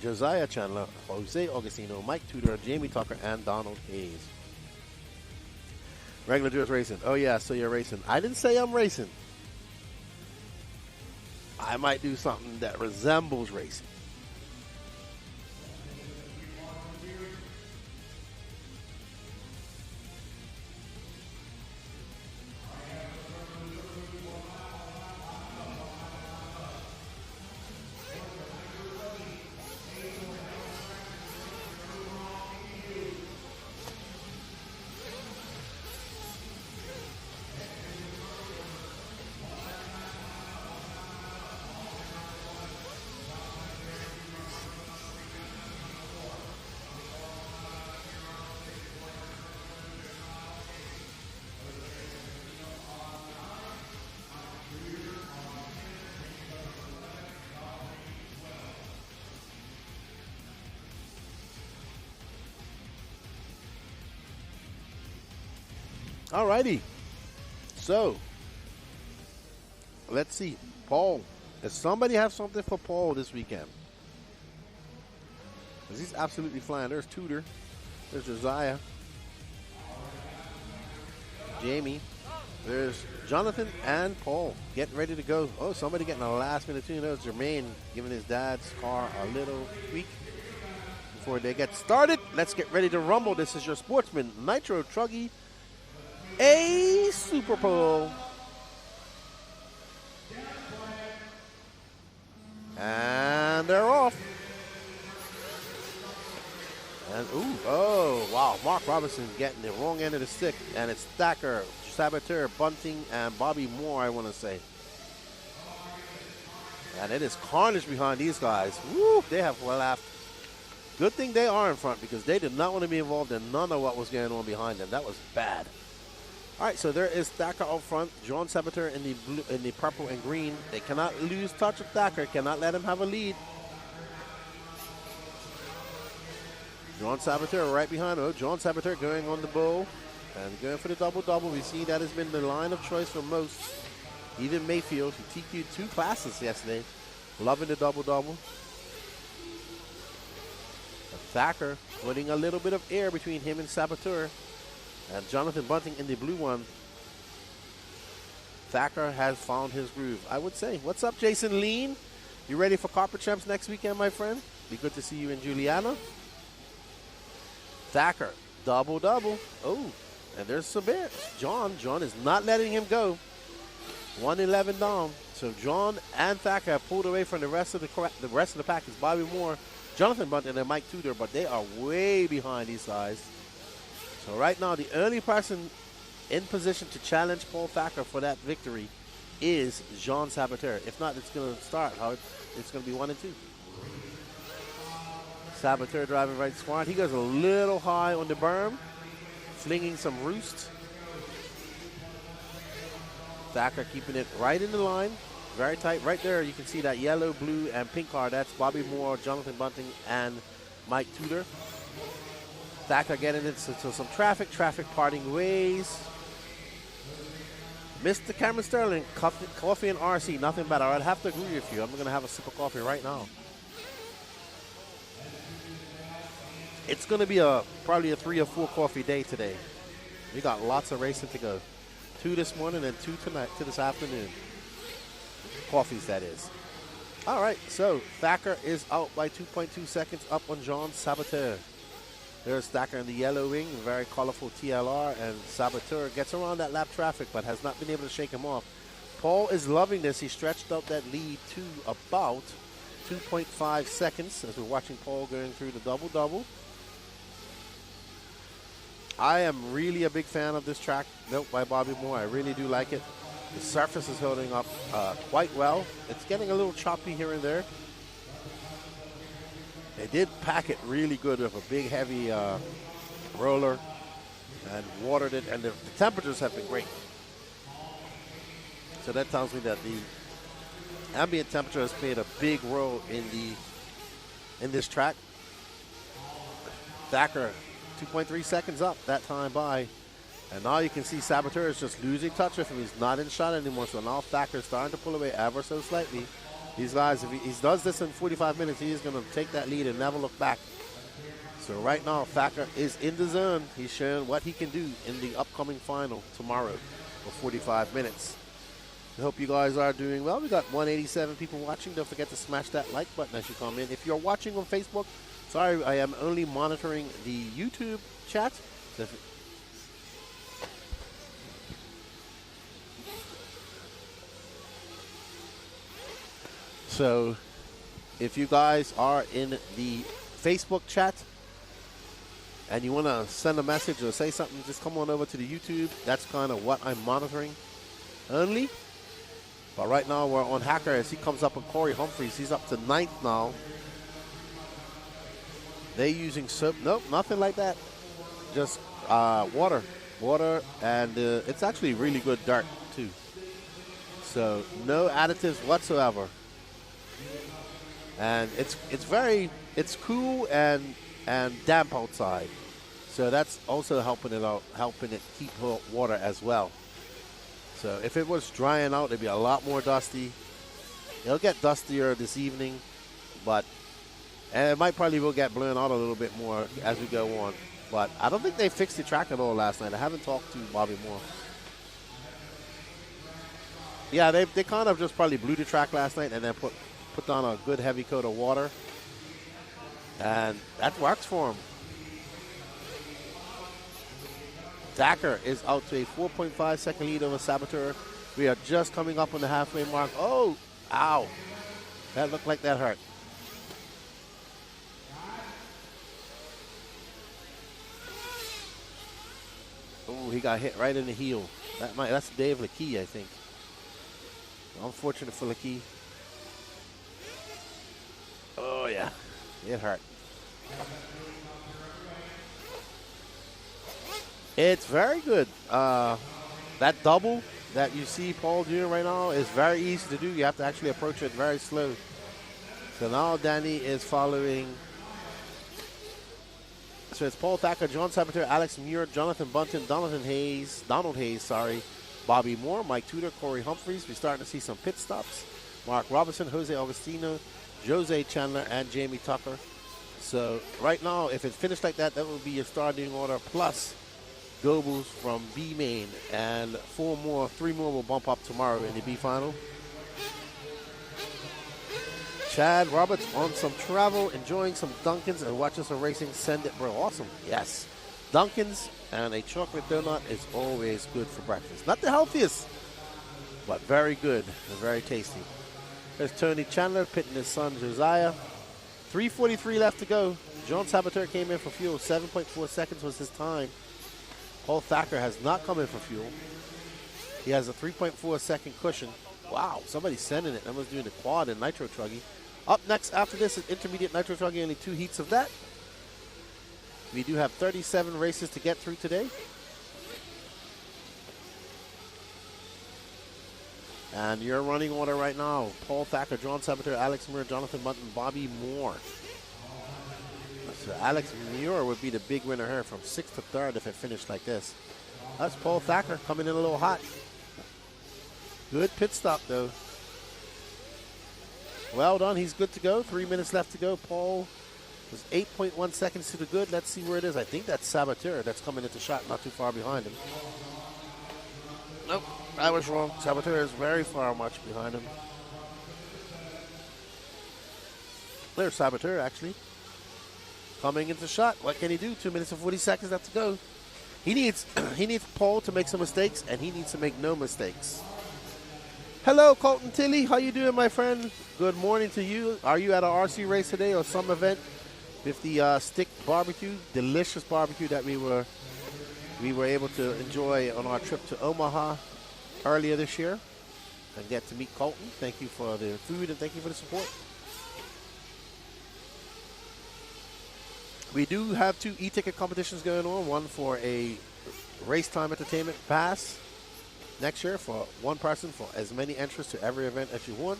Josiah Chandler, Jose Augustino, Mike Tudor, Jamie Tucker, and Donald Hayes. Regular Drew's racing. Oh, yeah, so you're racing. I didn't say I'm racing. I might do something that resembles racing. Alrighty, so let's see. Paul, does somebody have something for Paul this weekend? Because he's absolutely flying. There's Tudor, there's Josiah, Jamie, there's Jonathan and Paul getting ready to go. Oh, somebody getting a last minute tune. There's Jermaine giving his dad's car a little tweak before they get started. Let's get ready to rumble. This is your Sportsman Nitro Truggy A Super Pole. And they're off. And oh, wow. Mark Robinson getting the wrong end of the stick. And it's Thacker, Saboteur, Bunting, and Bobby Moore, I want to say. And it is carnage behind these guys. Woo, they have laughed. Good thing they are in front, because they did not want to be involved in none of what was going on behind them. That was bad. All right, so there is Thacker up front. John Saboteur in the blue, in the purple and green. They cannot lose touch of Thacker. Cannot let him have a lead. John Saboteur right behind him. Oh, John Saboteur going on the bull and going for the double-double. We see that has been the line of choice for most. Even Mayfield, who TQ'd 2 classes yesterday, loving the double-double. Thacker putting a little bit of air between him and Saboteur. And Jonathan Bunting in the blue one. Thacker has found his groove, I would say. What's up, Jason Lean? You ready for Carpet Champs next weekend, my friend? Be good to see you in Juliana. Thacker, double-double. Oh, and there's Sabir. John is not letting him go. 111 down. So John and Thacker have pulled away from the rest of the pack. Is Bobby Moore, Jonathan Bunting, and Mike Tudor, but they are way behind these guys. So right now, the only person in position to challenge Paul Thacker for that victory is Jean Saboteur. If not, it's going to start. It's going to be 1 and 2. Saboteur driving right smart. He goes a little high on the berm, flinging some roost. Thacker keeping it right in the line, very tight. Right there, you can see that yellow, blue, and pink car. That's Bobby Moore, Jonathan Bunting, and Mike Tudor. Thacker getting into some traffic parting ways. Mr. Cameron Sterling, coffee and RC, nothing better. I'd have to agree with you. I'm going to have a sip of coffee right now. It's going to be probably a 3 or 4 coffee day today. We got lots of racing to go. 2 this morning and 2 tonight, to this afternoon. Coffees, that is. All right, so Thacker is out by 2.2 seconds up on Jean Saboteur. There's Thacker in the yellow wing, very colorful TLR, and Saboteur gets around that lap traffic but has not been able to shake him off. Paul is loving this. He stretched out that lead to about 2.5 seconds as we're watching Paul going through the double-double. I am really a big fan of this track built by Bobby Moore. I really do like it. The surface is holding up quite well. It's getting a little choppy here and there. They did pack it really good with a big, heavy roller and watered it, and the temperatures have been great. So that tells me that the ambient temperature has played a big role in this track. Thacker, 2.3 seconds up that time by. And now you can see Saboteur is just losing touch with him. He's not in shot anymore. So now Thacker is starting to pull away ever so slightly. These guys, if he does this in 45 minutes, he is going to take that lead and never look back. So right now, Thacker is in the zone. He's showing what he can do in the upcoming final tomorrow for 45 minutes. I hope you guys are doing well. We got 187 people watching. Don't forget to smash that like button as you come in. If you're watching on Facebook, sorry, I am only monitoring the YouTube chat. So if you guys are in the Facebook chat and you want to send a message or say something, just come on over to the YouTube. That's kind of what I'm monitoring only. But right now we're on Hacker as he comes up with Corey Humphreys. He's up to 9th now. They using soap. Nope, nothing like that. Just water. Water, and it's actually really good dirt too. So no additives whatsoever. And it's cool and damp outside. So that's also helping it keep water as well. So if it was drying out, it'd be a lot more dusty. It'll get dustier this evening, and it might probably will get blown out a little bit more as we go on. But I don't think they fixed the track at all last night. I haven't talked to Bobby Moore. Yeah, they kind of just probably blew the track last night and then put down a good heavy coat of water. And that works for him. Thacker is out to a 4.5 second lead over Saboteur. We are just coming up on the halfway mark. Oh, ow. That looked like that hurt. Oh, he got hit right in the heel. That's Dave Leakey, I think. Unfortunate for Leakey. Oh, yeah. It hurt. It's very good. That double that you see Paul doing right now is very easy to do. You have to actually approach it very slow. So now Danny is following. So it's Paul Thacker, John Saboteur, Alex Muir, Jonathan Bunton, Donald Hayes, Bobby Moore, Mike Tudor, Corey Humphreys. We're starting to see some pit stops. Mark Robinson, Jose Augustino, Jose Chandler, and Jamie Tucker. So right now, if it finished like that, that would be your starting order plus Goebbels from B main, and three more will bump up tomorrow in the B final. Chad Roberts on some travel, enjoying some Dunkins and watching some racing. Send it, bro. Awesome. Yes. Dunkins and a chocolate donut is always good for breakfast. Not the healthiest, but very good and very tasty. There's Tony Chandler pitting his son Josiah. 3:43 left to go. John Saboteur came in for fuel. 7.4 seconds was his time. Paul Thacker has not come in for fuel. He has a 3.4 second cushion. Wow, somebody's sending it. That was doing the quad and nitro truggy. Up next after this is intermediate nitro truggy, only 2 heats of that. We do have 37 races to get through today. And your running order right now, Paul Thacker, John Saboteur, Alex Muir, Jonathan Bunton, Bobby Moore. So Alex Muir would be the big winner here from 6th to 3rd if it finished like this. That's Paul Thacker coming in a little hot. Good pit stop, though. Well done. He's good to go. 3 minutes left to go. Paul was 8.1 seconds to the good. Let's see where it is. I think that's Saboteur that's coming into shot not too far behind him. Nope, I was wrong. Saboteur is very far much behind him. There's Saboteur, actually. coming into shot. What can he do? 2 minutes and 40 seconds left to go. He needs Paul to make some mistakes, and he needs to make no mistakes. Hello, Colton Tilley. How you doing, my friend? Good morning to you. Are you at an RC race today or some event with the stick barbecue? Delicious barbecue that we were able to enjoy on our trip to Omaha earlier this year. And get to meet Colton. Thank you for the food and thank you for the support. We do have 2 e-ticket competitions going on. One for a RaceTime Entertainment pass next year for one person for as many entries to every event as you want.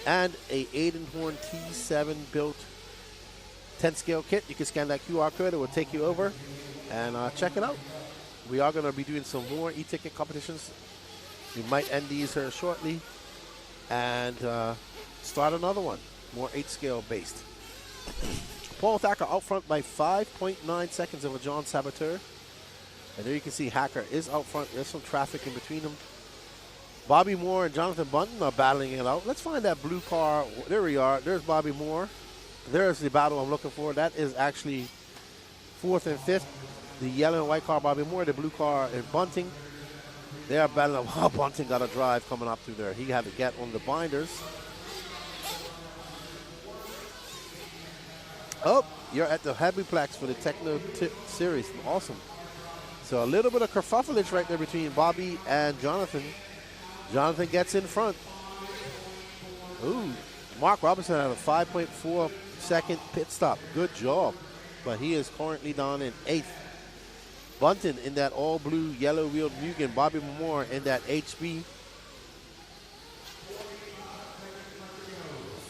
And a Aidenhorn T7 built 10 scale kit. You can scan that QR code. It will take you over and check it out. We are going to be doing some more e-ticket competitions. We might end these here shortly and start another one, more 8 scale based. Paul Thacker out front by 5.9 seconds over John Saboteur. And there you can see Hacker is out front. There's some traffic in between them. Bobby Moore and Jonathan Bunton are battling it out. Let's find that blue car. There we are. There's Bobby Moore. There's the battle I'm looking for. That is actually 4th and 5th. The yellow and white car, Bobby Moore. The blue car is Bunting. They are battling. Wow, Bunting got a drive coming up through there. He had to get on the binders. Oh, you're at the Habiplex for the Techno Series. Awesome. So a little bit of kerfuffleage right there between Bobby and Jonathan. Jonathan gets in front. Ooh, Mark Robinson had a 5.4 second pit stop. Good job. But he is currently down in 8th. Bunton in that all blue, yellow wheeled Mugen. Bobby Moore in that HB.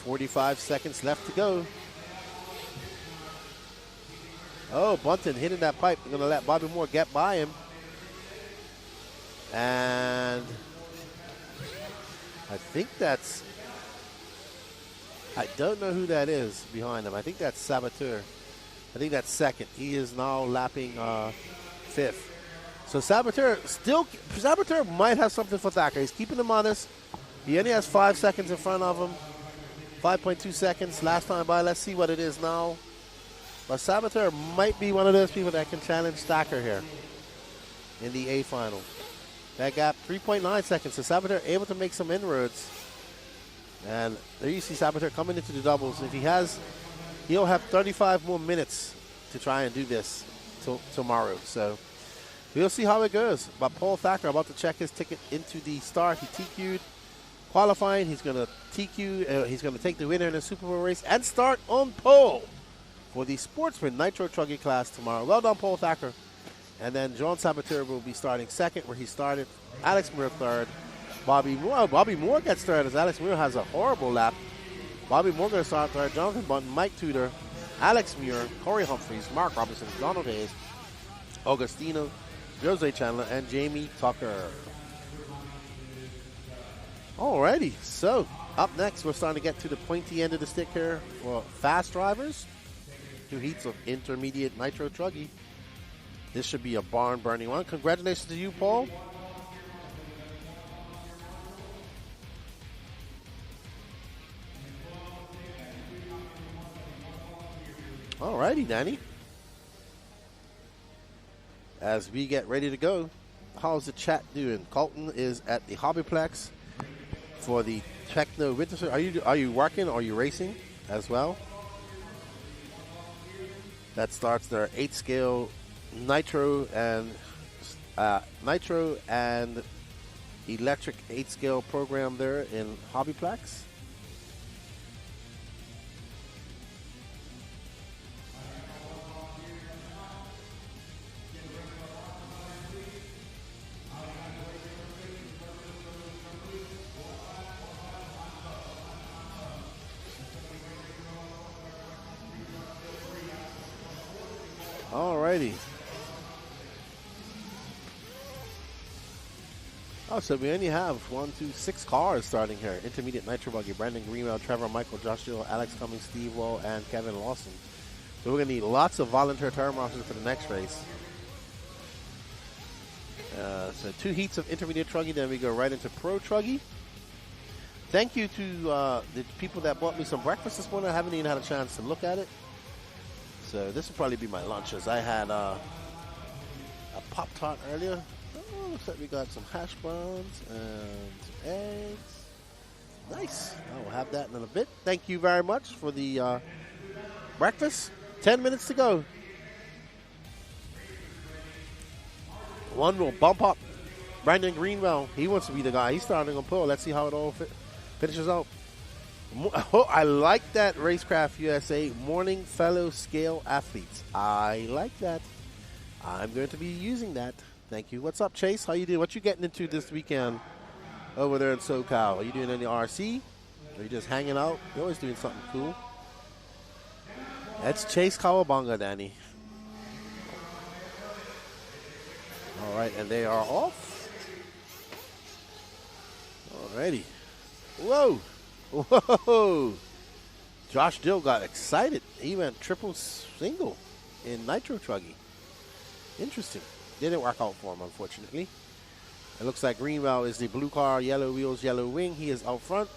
45 seconds left to go. Oh, Bunton hitting that pipe. They're going to let Bobby Moore get by him. And I think that's, I don't know who that is behind him. I think that's Saboteur. I think that's 2nd. He is now lapping 5th. So Saboteur might have something for Thacker. He's keeping him honest. He only has 5 seconds in front of him. 5.2 seconds last time by. Let's see what it is now. But Saboteur might be one of those people that can challenge Thacker here in the A final. That gap, 3.9 seconds. So Saboteur able to make some inroads. And there you see Saboteur coming into the doubles. If he'll have 35 more minutes to try and do this tomorrow. So we'll see how it goes. But Paul Thacker about to check his ticket into the start. He TQ'd qualifying. He's going to TQ. He's going to take the winner in the Super Bowl race and start on pole for the Sportsman Nitro Truggy class tomorrow. Well done, Paul Thacker. And then John Saboteur will be starting 2nd, where he started. Alex Muir 3rd. Bobby Moore gets 3rd as Alex Muir has a horrible lap. Bobby Moore going to start 3rd. Jonathan Bunton, Mike Tudor, Alex Muir, Corey Humphreys, Mark Robinson, Donald Hayes, Augustino, Jose Chandler, and Jamie Tucker. Alrighty, so up next, we're starting to get to the pointy end of the stick here for fast drivers. 2 heats of intermediate nitro truggy. This should be a barn-burning one. Congratulations to you, Paul. Alrighty, Danny. As we get ready to go, how's the chat doing? Colton is at the Hobbyplex for the Techno Winter Series. Are you working or are you racing as well? That starts their 8 scale nitro and electric 8 scale program there in Hobbyplex. Alrighty. Oh, so we only have 6 cars starting here. Intermediate Nitro Buggy, Brandon Greenwell, Trevor Michael, Joshua, Alex Cummings, Steve Wall, and Kevin Lawson. So we're going to need lots of volunteer term officers for the next race. So 2 heats of Intermediate Truggy, then we go right into Pro Truggy. Thank you to the people that bought me some breakfast this morning. I haven't even had a chance to look at it. So this will probably be my lunch, as I had a Pop-Tart earlier. Oh, looks like we got some hash browns and some eggs. Nice. I will have that in a bit. Thank you very much for the breakfast. 10 minutes to go. One will bump up. Brandon Greenwell, he wants to be the guy. He's starting on pole. Let's see how it all finishes out. Oh, I like that Racecraft USA morning fellow scale athletes. I like that. I'm going to be using that. Thank you. What's up, Chase? How you doing? What you getting into this weekend over there in SoCal? Are you doing any RC? Are you just hanging out? You're always doing something cool. That's Chase Kawabanga, Danny. All right, and they are off. Alrighty. Whoa. Whoa. Josh Dill got excited. He went triple single in nitro truggy. Interesting. Didn't work out for him, unfortunately. It looks like Greenwell is the blue car, yellow wheels, yellow wing. He is out front.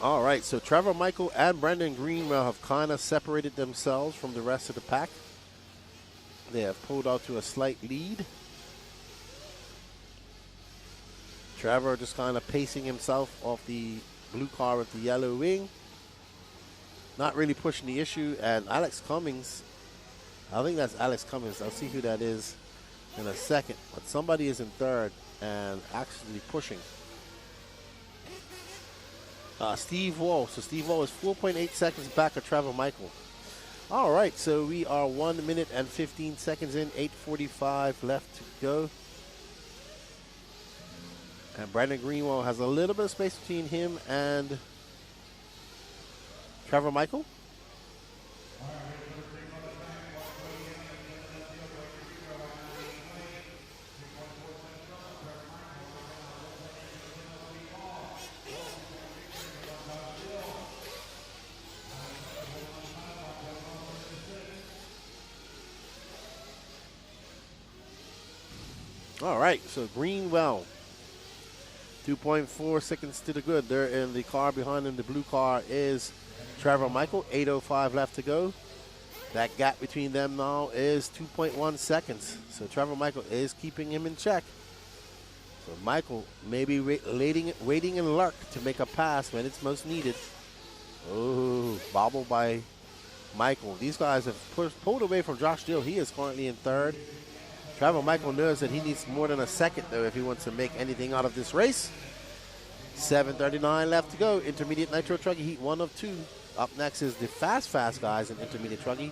All right, so Trevor Michael and Brandon Greenwell have kind of separated themselves from the rest of the pack. They have pulled out to a slight lead. Trevor just kind of pacing himself off the blue car with the yellow wing. Not really pushing the issue. And Alex Cummings, I think that's Alex Cummings. I'll see who that is in a second. But somebody is in third and actually pushing. Steve Wall. So Steve Wall is 4.8 seconds back of Trevor Michael. All right, so we are 1 minute and 15 seconds in, 8:45 left to go. And Brandon Greenwell has a little bit of space between him and Trevor Michael. All right, so Greenwell, 2.4 seconds to the good. They're in the car behind him. The blue car is Trevor Michael, 8:05 left to go. That gap between them now is 2.1 seconds. So Trevor Michael is keeping him in check. So Michael may be waiting in lurk to make a pass when it's most needed. Oh, bobble by Michael. These guys have pulled away from Josh Dill. He is currently in third. Trevor Michael knows that he needs more than a second, though, if he wants to make anything out of this race. 7:39 left to go. Intermediate Nitro Truggy Heat 1 of 2. Up next is the fast guys in Intermediate Truggy.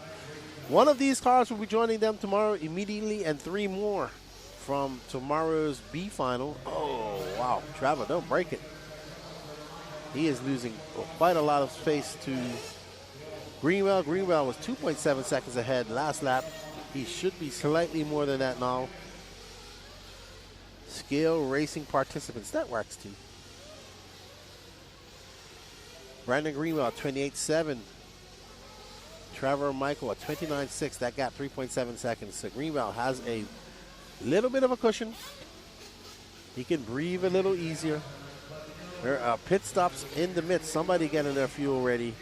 One of these cars will be joining them tomorrow immediately, and 3 more from tomorrow's B final. Oh, wow. Trevor, don't break it. He is losing quite a lot of space to Greenwell. Greenwell was 2.7 seconds ahead last lap. He should be slightly more than that now. Scale racing participants. That works too. Brandon Greenwell at 28.7. Trevor Michael at 29.6. That gap 3.7 seconds. So Greenwell has a little bit of a cushion. He can breathe a little easier. There are pit stops in the midst. Somebody getting their fuel ready.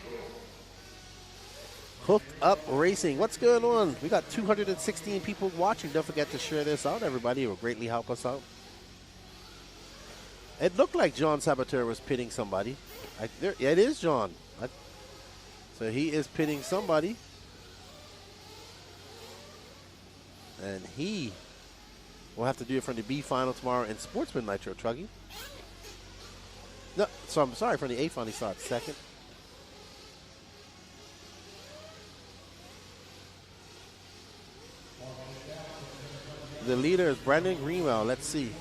Hooked Up Racing. What's going on? We got 216 people watching. Don't forget to share this out, everybody. It will greatly help us out. It looked like John Saboteur was pitting somebody. Yeah, it is John. So he is pitting somebody. And he will have to do it from the B final tomorrow in Sportsman Nitro Truggy. No, so I'm sorry, from the A final he starts second. The leader is Brandon Greenwell. Let's see.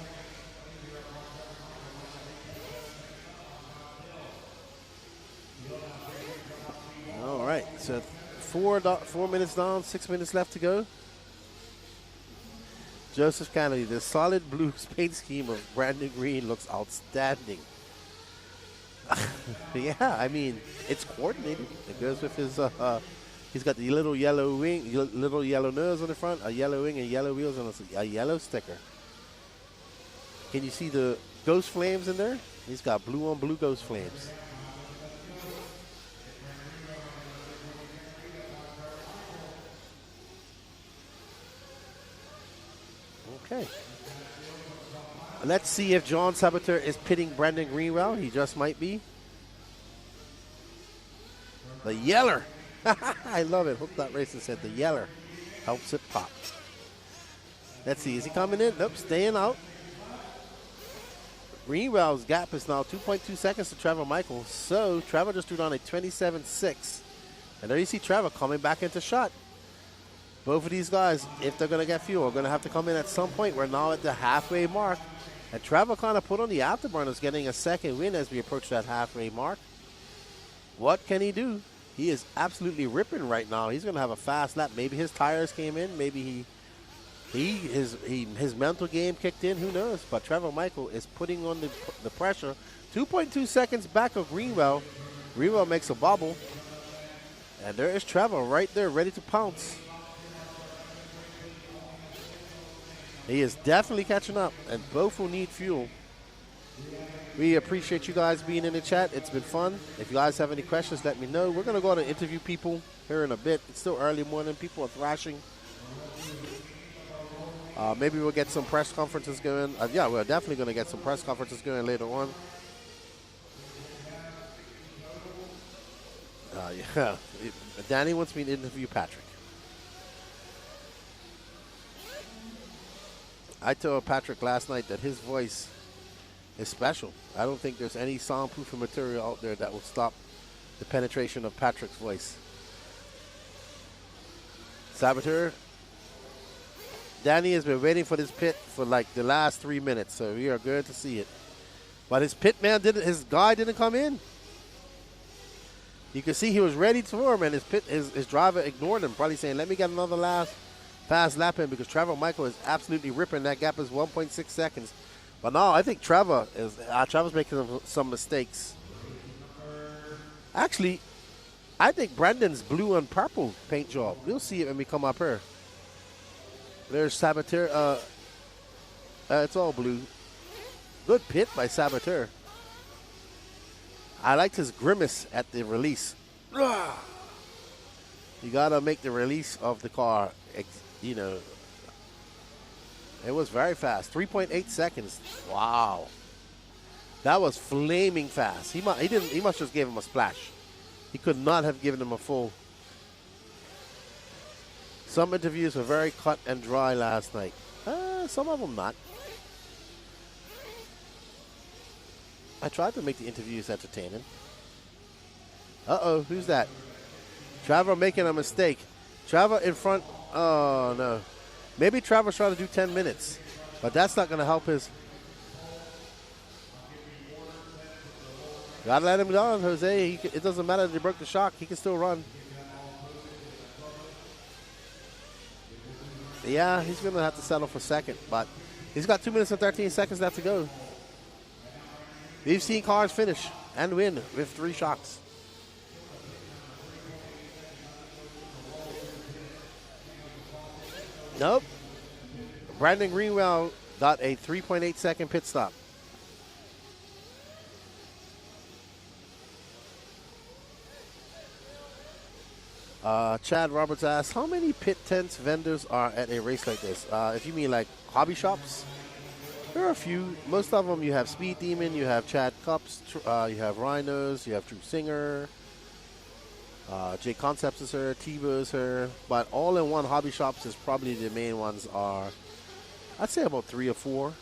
All right, so 4 minutes down, 6 minutes left to go. Joseph Kennedy, the solid blue paint scheme of Brandon Green looks outstanding. Yeah, I mean, it's coordinated. It goes with his He's got the little yellow wing, little yellow nose on the front, a yellow wing, and yellow wheels, and a yellow sticker. Can you see the ghost flames in there? He's got blue on blue ghost flames. Okay. Let's see if John Saboteur is pitting Brandon Greenwell. He just might be. The yeller. I love it. Hope that racer said the yeller helps it pop. Let's see. Is he coming in? Nope, staying out. Greenwell's gap is now 2.2 seconds to Trevor Michael. So Trevor just threw down a 27.6. And there you see Trevor coming back into shot. Both of these guys, if they're going to get fuel, are going to have to come in at some point. We're now at the halfway mark. And Trevor kind of put on the afterburners, getting a second win as we approach that halfway mark. What can he do? He is absolutely ripping right now. He's going to have a fast lap. Maybe his tires came in. Maybe his mental game kicked in. Who knows? But Trevor Michael is putting on the pressure. 2.2 seconds back of Greenwell. Greenwell makes a bobble. And there is Trevor right there, ready to pounce. He is definitely catching up, and both will need fuel. We appreciate you guys being in the chat. It's been fun. If you guys have any questions, let me know. We're going to go to interview people here in a bit. It's still early morning. People are thrashing. Maybe we'll get some press conferences going. Yeah, we're definitely going to get some press conferences going later on. Yeah, Danny wants me to interview Patrick. I told Patrick last night that his voice is special. I don't think there's any soundproofing material out there that will stop the penetration of Patrick's voice. Saboteur. Danny has been waiting for this pit for like the last 3 minutes, so we are good to see it. But his pit man his guy didn't come in. You can see he was ready for him, and his driver ignored him, probably saying, let me get another last fast lap in, because Trevor Michael is absolutely ripping. That gap is 1.6 seconds. But no, I think Trevor's making some mistakes. Actually, I think Brandon's blue and purple paint job. We'll see it when we come up here. There's Saboteur. It's all blue. Good pit by Saboteur. I liked his grimace at the release. You gotta make the release of the car, you know. It was very fast. 3.8 seconds. Wow. That was flaming fast. He must just give him a splash. He could not have given him a full. Some interviews were very cut and dry last night. Some of them not. I tried to make the interviews entertaining. Uh-oh, who's that? Trevor making a mistake. Trevor in front. Oh, no. Maybe Trevor's trying to do 10 minutes, but that's not going to help his. Got to let him down, Jose. It doesn't matter if he broke the shock. He can still run. Yeah, he's going to have to settle for second, but he's got 2 minutes and 13 seconds left to go. We've seen cars finish and win with 3 shocks. Nope. Brandon Greenwell got a 3.8 second pit stop. Chad Roberts asks, how many pit tents vendors are at a race like this? If you mean like hobby shops, there are a few. Most of them, you have Speed Demon, you have Chad Cups, you have Rhinos, you have True Singer, J Concepts is here, Tebow is here, but all in one hobby shops is probably the main ones are, I'd say about 3 or 4.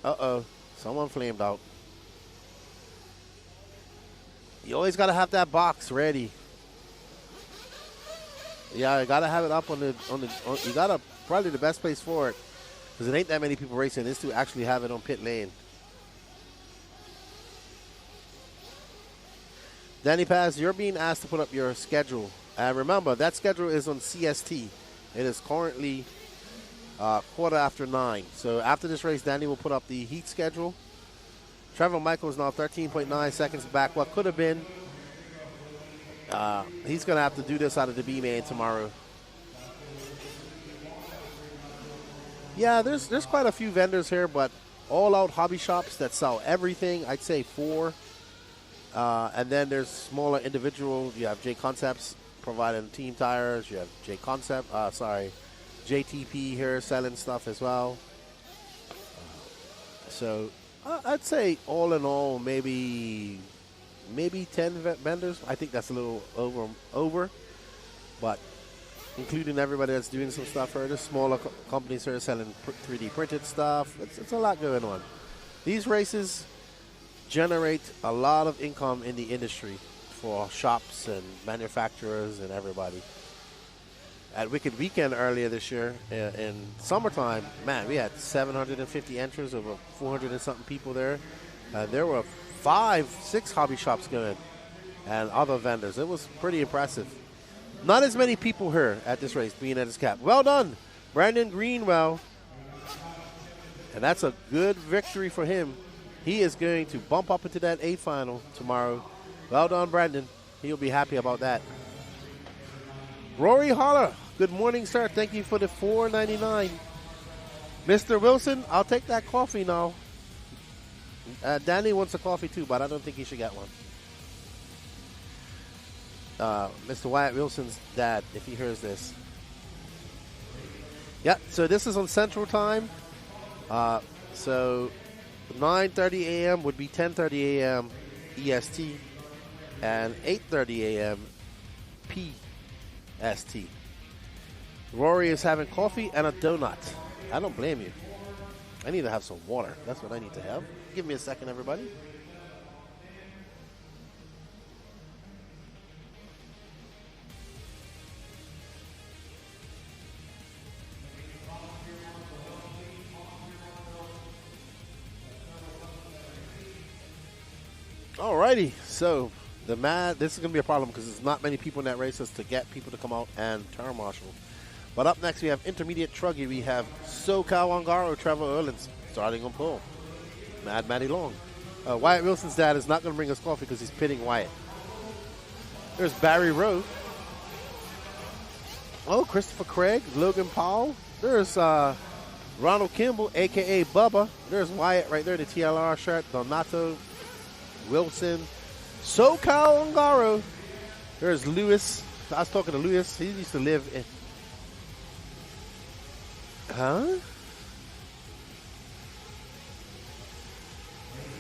Uh-oh, someone flamed out. You always got to have that box ready. Yeah, you got to have it up you got to, probably the best place for it, because it ain't that many people racing, is to actually have it on pit lane. Danny Paz, you're being asked to put up your schedule. And remember, that schedule is on CST. It is currently 9:15. So after this race, Danny will put up the heat schedule. Trevor Michael is now 13.9 seconds back. What could have been He's going to have to do this out of the B-main tomorrow. Yeah, there's quite a few vendors here, but all-out hobby shops that sell everything. I'd say 4. And then there's smaller individual. You have J Concepts providing team tires. You have JTP here selling stuff as well. So I'd say all in all, maybe 10 vendors. I think that's a little over, but including everybody that's doing some stuff here. There's smaller companies here selling 3D printed stuff. It's a lot going on. These races generate a lot of income in the industry for shops and manufacturers and everybody. At Wicked Weekend earlier this year, in summertime, man, we had 750 entries, over 400 and something people there. There were 5-6 hobby shops going and other vendors. It was pretty impressive. Not as many people here at this race being at his cap. Well done, Brandon Greenwell. And that's a good victory for him. He is going to bump up into that A final tomorrow. Well done, Brandon. He'll be happy about that. Rory Holler, good morning, sir. Thank you for the $4.99. Mr. Wilson, I'll take that coffee now. Danny wants a coffee too, but I don't think he should get one. Mr. Wyatt Wilson's dad, if he hears this. Yeah, so this is on Central Time. So 9:30 a.m. would be 10:30 a.m. EST and 8:30 a.m. PST. Rory is having coffee and a donut. I don't blame you. I need to have some water. That's what I need to have. Give me a second, everybody. Alrighty, so this is going to be a problem because there's not many people in that race to get people to come out and turn marshal. But up next we have intermediate truggy. We have SoCal Ongaro, Trevor Erlins starting on pole. Mad Matty Long. Wyatt Wilson's dad is not going to bring us coffee because he's pitting Wyatt. There's Barry Rowe. Oh, Christopher Craig, Logan Powell. There's Ronald Kimball, a.k.a. Bubba. There's Wyatt right there, the TLR shirt. Donato Wilson. SoCal Ongaro. There's Lewis. I was talking to Lewis. He used to live in... Huh?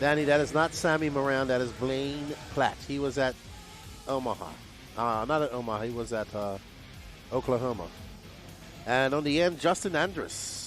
Danny, that is not Sammy Moran. That is Blaine Platt. He was at Omaha. Not at Omaha. He was at Oklahoma. And on the end, Justin Andrus.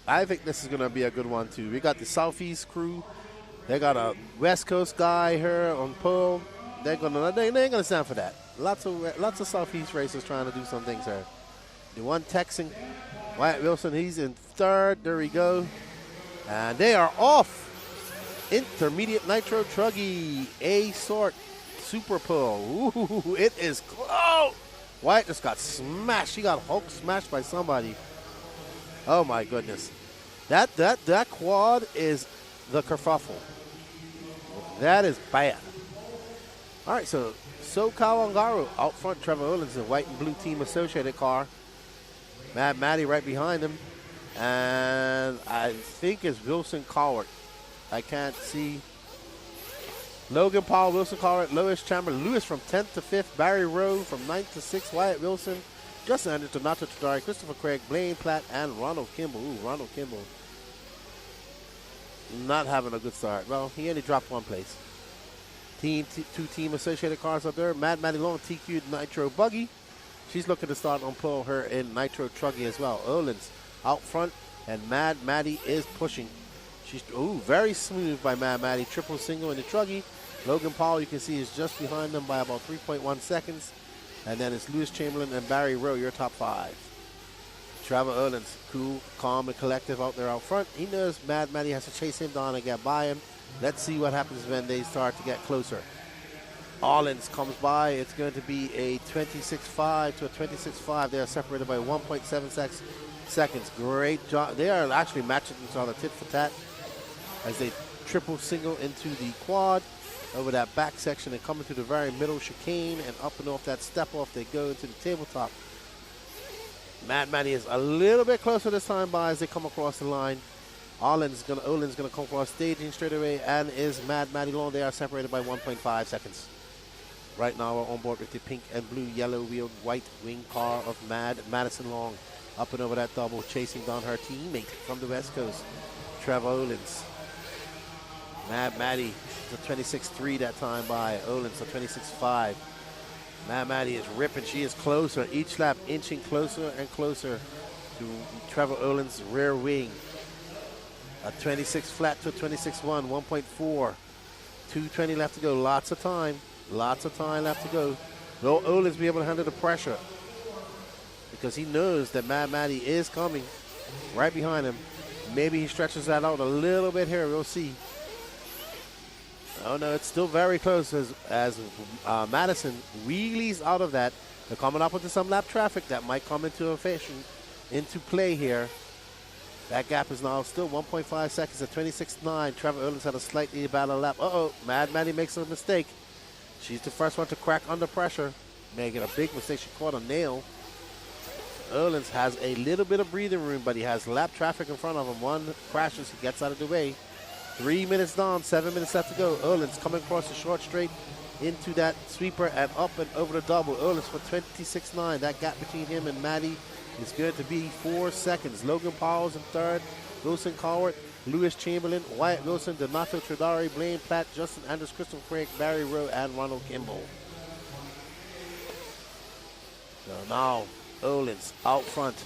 I think this is going to be a good one, too. We got the Southeast crew. They got a West Coast guy here on pole. They ain't going to stand for that. Lots of Southeast racers trying to do some things here. The one Texan, Wyatt Wilson, he's in third. There we go. And they are off. Intermediate Nitro Truggy, A sort, Super Pole. Ooh, it is close. Wyatt just got smashed. He got Hulk smashed by somebody. Oh my goodness. That quad is the kerfuffle. That is bad. All right, so SoCal Ongaro out front. Trevor Owens, a white and blue team associated car. Mad Matty right behind him. And I think it's Wilson Cowart. I can't see. Logan Paul, Wilson Cowart, Lois Chamberlain. Lewis from 10th to 5th. Barry Rowe from 9th to 6th. Wyatt Wilson. Justin Anderson, Donato Tadari, Christopher Craig, Blaine Platt, and Ronald Kimball. Ooh, Ronald Kimball not having a good start. Well, he only dropped one place. Two team associated cars up there. Mad Matty Long, TQ Nitro Buggy. She's looking to start on pole her in Nitro Truggy as well. Erlins out front, and Mad Matty is pushing. She's very smooth by Mad Matty. Triple single in the Truggy. Logan Paul, you can see, is just behind them by about 3.1 seconds. And then it's Lewis Chamberlain and Barry Rowe, your top 5. Trevor Erlins, cool, calm, and collective out there out front. He knows Mad Matty has to chase him down and get by him. Let's see what happens when they start to get closer. Allens comes by. It's going to be a 26.5 to a 26.5. They are separated by 1.7 seconds. Great job. They are actually matching each other tit for tat as they triple single into the quad over that back section and come into the very middle chicane, and up and off that step off they go into the tabletop. Mad Matty is a little bit closer this time by as they come across the line. Olin's gonna come across staging straight away, and is Mad Matty Long. They are separated by 1.5 seconds. Right now we're on board with the pink and blue, yellow wheeled, white wing car of Madison Long. Up and over that double, chasing down her teammate from the West Coast, Trevor Olins. Mad Matty to 26.3 that time by. Olins to 26.5. Mad Matty is ripping. She is closer. Each lap inching closer and closer to Trevor Olins' rear wing. A 26 flat to a 26.1, 1.4. 2:20 left to go. Lots of time. Lots of time left to go. Will Olins be able to handle the pressure? Because he knows that Mad Matty is coming right behind him. Maybe he stretches that out a little bit here. We'll see. Oh no, it's still very close as Madison wheelies out of that. They're coming up into some lap traffic that might come into play here. That gap is now still 1.5 seconds at 26.9. Trevor Olins had a slightly better lap. Mad Matty makes a mistake. She's the first one to crack under pressure, making a big mistake. She caught a nail. Olins has a little bit of breathing room, but he has lap traffic in front of him. One crashes, he gets out of the way. 3 minutes down, 7 minutes left to go. Olins coming across the short straight into that sweeper and up and over the double. Olins for 26.9. That gap between him and Matty is going to be 4 seconds. Logan Powell's in third. Wilson Cowart, Lewis Chamberlain, Wyatt Wilson, Donato Tradari, Blaine Platt, Justin Anders, Christopher Craig, Barry Rowe, and Ronald Kimball. So now Olins out front.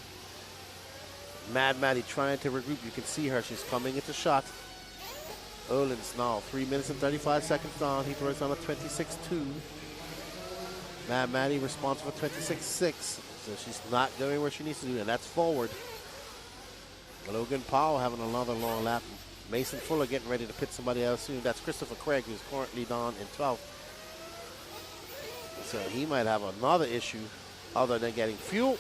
Mad Matty trying to regroup. You can see her. She's coming into shot. Olins now 3 minutes and 35 seconds down. He throws on a 26.2. Mad Matty responsible for 26.6. So she's not going where she needs to do, and that's forward. Logan Powell having another long lap. Mason Fuller getting ready to pit somebody else soon. That's Christopher Craig, who's currently down in 12th. So he might have another issue other than getting fuel.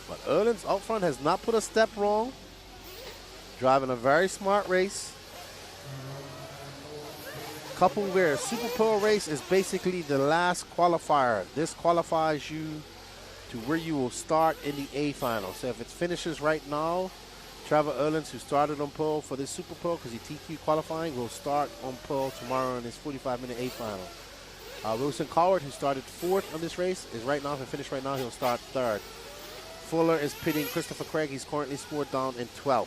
But Olins out front has not put a step wrong. Driving a very smart race. Couple where Super Pro race is basically the last qualifier. This qualifies you to where you will start in the A final. So if it finishes right now, Trevor Olins, who started on pole for this Super Pro because he TQ qualifying, will start on pole tomorrow in his 45-minute A final. Wilson Cowart, who started fourth on this race, is right now, if it finishes right now, he'll start third. Fuller is pitting Christopher Craig. He's currently scored down in 12th.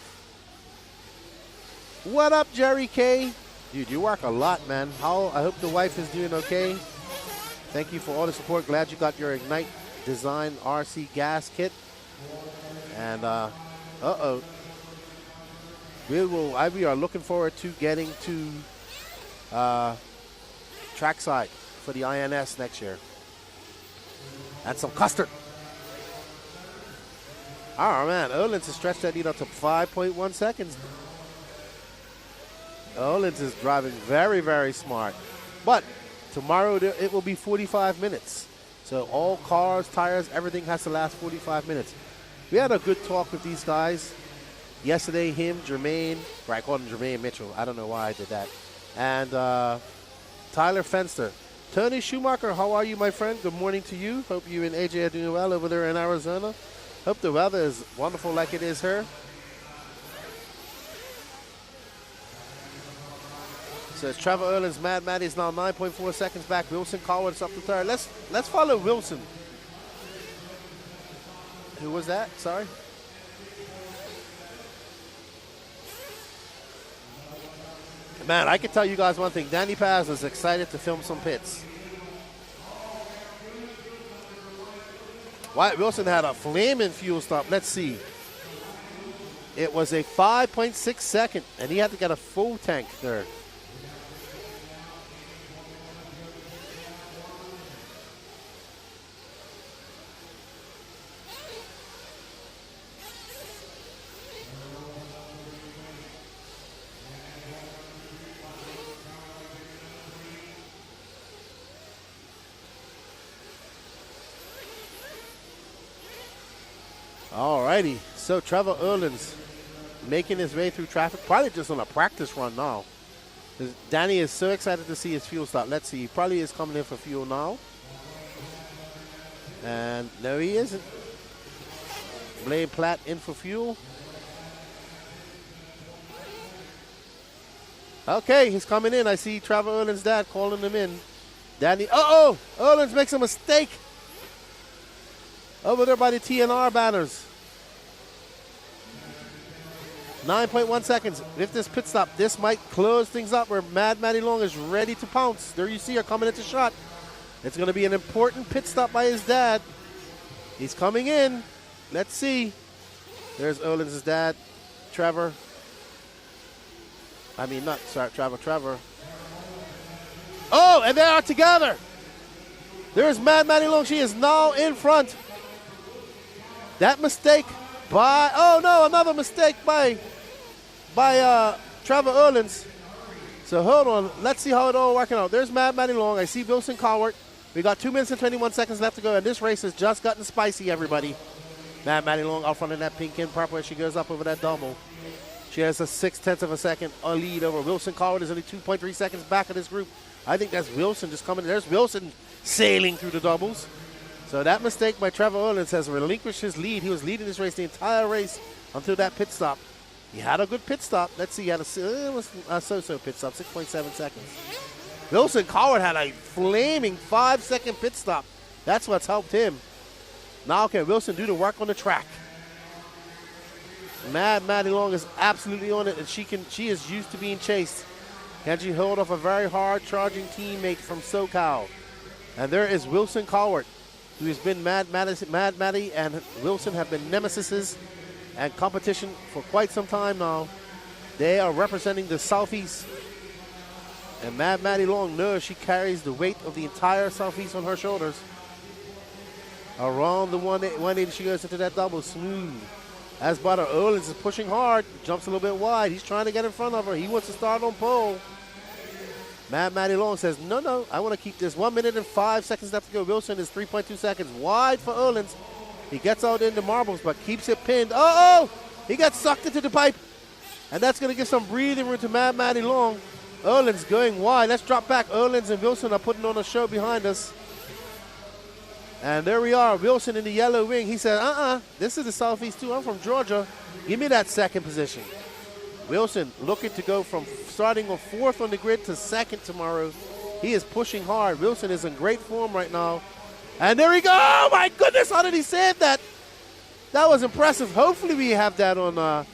What up, Jerry K? Dude, you work a lot, man. I hope the wife is doing okay. Thank you for all the support. Glad you got your Ignite Design RC gas kit. And, we are looking forward to getting to trackside for the INS next year. And some custard. Oh, man. Olins has stretched that lead up to 5.1 seconds. Olins is driving very, very smart. But tomorrow it will be 45 minutes. So all cars, tires, everything has to last 45 minutes. We had a good talk with these guys. Yesterday, him, Jermaine, I called him Jermaine Mitchell. I don't know why I did that. And Tyler Fenster. Tony Schumacher, how are you, my friend? Good morning to you. Hope you and AJ are doing well over there in Arizona. Hope the weather is wonderful like it is here. So it's Trevor Olins. Mad Matty is now 9.4 seconds back. Wilson Cowart is up to third. Let's follow Wilson. Who was that? Sorry. Man, I can tell you guys one thing. Danny Paz is excited to film some pits. Wyatt Wilson had a flaming fuel stop. Let's see. It was a 5.6 second, and he had to get a full tank there. Alrighty, so Trevor Erlin's making his way through traffic, probably just on a practice run now. Danny is so excited to see his fuel stop. Let's see, he probably is coming in for fuel now. And no, he isn't. Blaine Platt in for fuel. Okay, he's coming in. I see Trevor Erlin's dad calling him in. Danny, Erlin's makes a mistake. Over there by the TNR banners. 9.1 seconds. With this pit stop, this might close things up where Mad Matty Long is ready to pounce. There you see her coming into shot. It's going to be an important pit stop by his dad. He's coming in. Let's see. There's Erlin's dad, Trevor. I mean, not sorry, Trevor. Oh, and they are together. There's Mad Matty Long. She is now in front. That mistake by, another mistake by Trevor Erlins. So hold on. Let's see how it all working out. There's Mad Matty Long. I see Wilson Cowart. We got 2 minutes and 21 seconds left to go, and this race has just gotten spicy, everybody. Mad Matty Long out front of that pink in purple as she goes up over that double. She has a 0.6 of a second lead over Wilson Cowart. Is only 2.3 seconds back of this group. I think that's Wilson just coming. There's Wilson sailing through the doubles. So that mistake by Trevor Erlins has relinquished his lead. He was leading this race the entire race until that pit stop. He had a good pit stop. Let's see, he had a so-so pit stop, 6.7 seconds. Wilson Cowart had a flaming 5-second pit stop. That's what's helped him. Now can Wilson do the work on the track? Mad Matty Long is absolutely on it, and she is used to being chased. Can she hold off a very hard charging teammate from SoCal? And there is Wilson Cowart, who has been Mad Matty and Wilson have been nemesises and competition for quite some time now. They are representing the Southeast. And Mad Matty Long knows she carries the weight of the entire Southeast on her shoulders. Around the 180, she goes into that double smooth. As Butter Erlins is pushing hard, jumps a little bit wide. He's trying to get in front of her. He wants to start on pole. Mad Matty Long says, no, I want to keep this. 1 minute and 5 seconds left to go. Wilson is 3.2 seconds wide for Erlins. He gets out into marbles, but keeps it pinned. He got sucked into the pipe. And that's going to give some breathing room to Mad Matty Long. Erlins going wide. Let's drop back. Erlins and Wilson are putting on a show behind us. And there we are. Wilson in the yellow wing. He said, this is the Southeast too. I'm from Georgia. Give me that second position. Wilson looking to go from starting on 4th on the grid to 2nd tomorrow. He is pushing hard. Wilson is in great form right now. And there we go. Oh, my goodness. How did he save that? That was impressive. Hopefully we have that on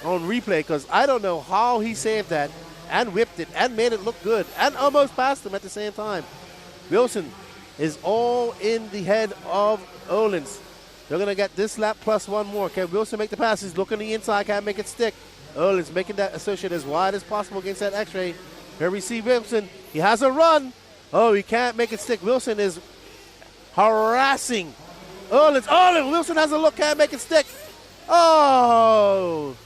replay, because I don't know how he saved that and whipped it and made it look good and almost passed him at the same time. Wilson is all in the head of Erlins. They're going to get this lap plus one more. Can Wilson make the pass? He's looking the inside. Can't make it stick. Erlins making that associate as wide as possible against that X-ray. Here we see Wilson. He has a run. Oh, he can't make it stick. Wilson is harassing Erlins. Wilson has a look. Can't make it stick. Oh,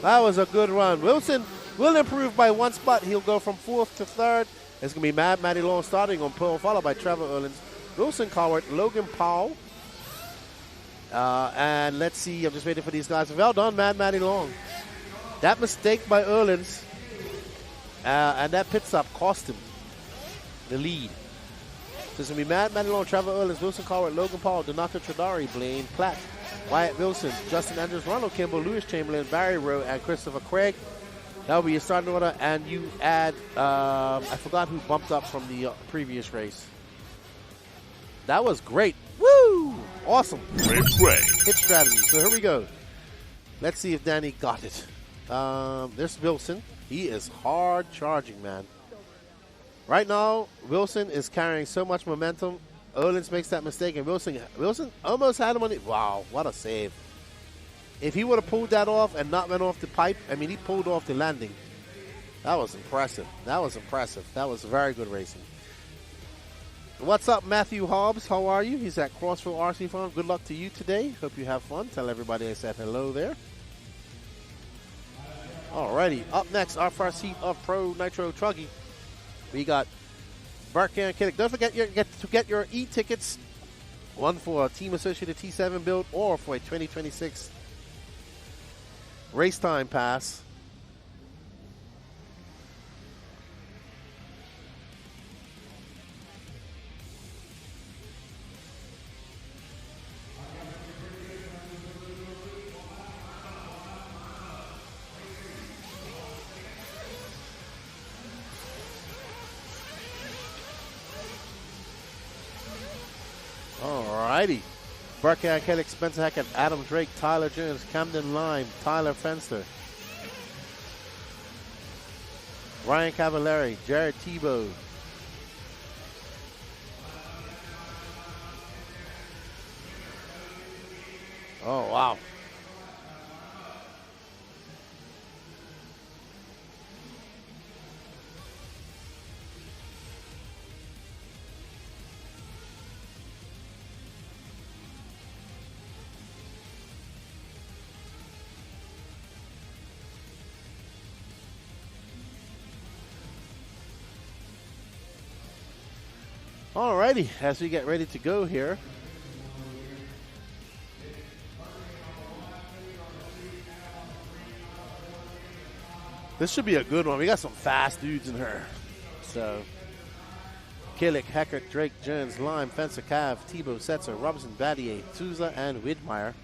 that was a good run. Wilson will improve by 1 spot. He'll go from 4th to 3rd. It's going to be Mad Matty Long starting on pole, followed by Trevor Erlins, Wilson Cowart, Logan Powell. And let's see, I'm just waiting for these guys. Well done, Mad Matty Long. That mistake by Erlins and that pit stop cost him the lead. So it's going to be Mad Matty Long, Trevor Erlins, Wilson Cowart, Logan Powell, Donato Tradari, Blaine Platt, Wyatt Wilson, Justin Andrews, Ronald Kimball, Lewis Chamberlain, Barry Rowe, and Christopher Craig. That will be your starting order, and you add, I forgot who bumped up from the previous race. That was great. Woo! Awesome. Hit strategy. So here we go. Let's see if Danny got it. There's Wilson. He is hard charging, man. Right now, Wilson is carrying so much momentum. Erlins makes that mistake, and Wilson almost had him on it. Wow, what a save. If he would have pulled that off and not went off the pipe, he pulled off the landing. That was impressive. That was very good racing. What's up, Matthew Hobbs? How are you? He's at Crossville RC Farm. Good luck to you today. Hope you have fun. Tell everybody I said hello there. Alrighty. Up next, our first heat of Pro Nitro Truggy. We got Burke and Kiddick. Don't forget to get your e-tickets One for a Team Associated T7 build or for a 2026 RaceTime pass. Alrighty. Burkhead, Kelly, Spencer Hackett, Adam Drake, Tyler Jones, Camden Lime, Tyler Fenster, Ryan Cavallari, Jared Tebow, oh, wow. Alrighty, as we get ready to go here. This should be a good one. We got some fast dudes in here. So, Killick, Hackert, Drake, Jones, Lime, Fencer, Cav, Tebow, Setzer, Robinson, Battier, Souza, and Widmeyer.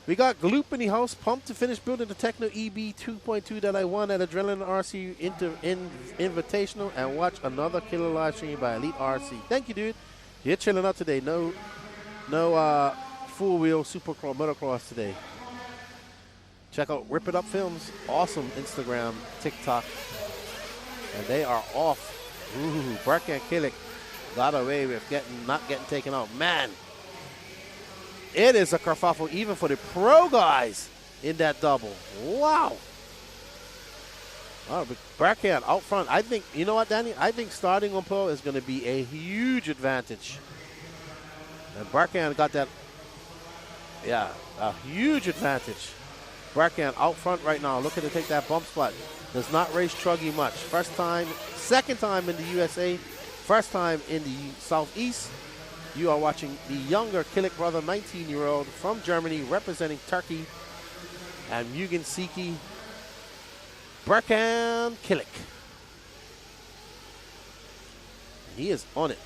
We got Gloop in the house, pumped to finish building the Techno EB 2.2 that I won at Adrenaline RC Invitational, and watch another killer live stream by Elite RC. Thank you, dude. You're chilling out today. No full wheel supercross motocross today. Check out Rip It Up Films, awesome Instagram, TikTok, and they are off. Ooh, Burke and Killick got away with not getting taken out. Man. It is a kerfuffle even for the pro guys in that double. Wow. Oh, but Brackhand out front. I think, you know what, Danny? I think starting on pole is going to be a huge advantage. And Brackhand got that, yeah, a huge advantage. Brackhand out front right now, looking to take that bump spot. Does not race Truggy much. First time, second time in the USA, first time in the Southeast. You are watching the younger Killick brother, 19-year-old from Germany, representing Turkey, and Mugen Siki, Burkan Killick. He is on it.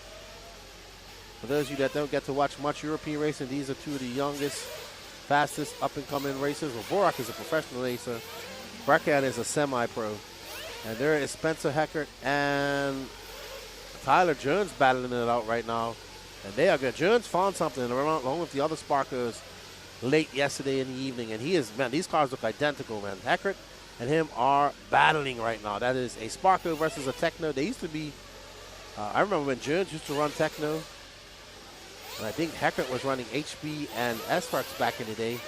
For those of you that don't get to watch much European racing, these are two of the youngest, fastest up-and-coming racers. Well, Borak is a professional racer. Burkan is a semi-pro. And there is Spencer Heckert and Tyler Jones battling it out right now. And they are good. Jones found something along with the other Sparkers late yesterday in the evening. And he is, man, these cars look identical, man. Heckert and him are battling right now. That is a Sparker versus a Techno. They used to be, I remember when Jones used to run Techno. And I think Heckert was running HB and S-Works back in the day.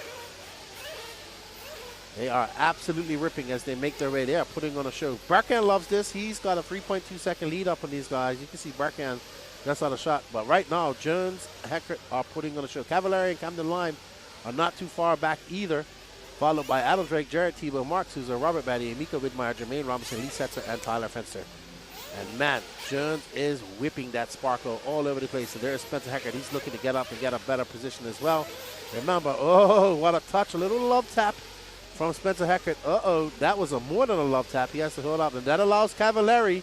They are absolutely ripping as they make their way. They are putting on a show. Barkan loves this. He's got a 3.2 second lead up on these guys. You can see Barkan. That's not a shot. But right now, Jones, Heckert are putting on a show. Cavallari and Camden Lime are not too far back either. Followed by Adam Drake, Jared Tebow, Mark Souza, Robert Batty, Miko Widmeyer, Jermaine Robinson, Lee Setzer, and Tyler Fenster. And man, Jones is whipping that Sparkle all over the place. And there's Spencer Heckert. He's looking to get up and get a better position as well. Remember, oh, what a touch. A little love tap from Spencer Heckert. Uh-oh, that was more than a love tap. He has to hold up. And that allows Cavallari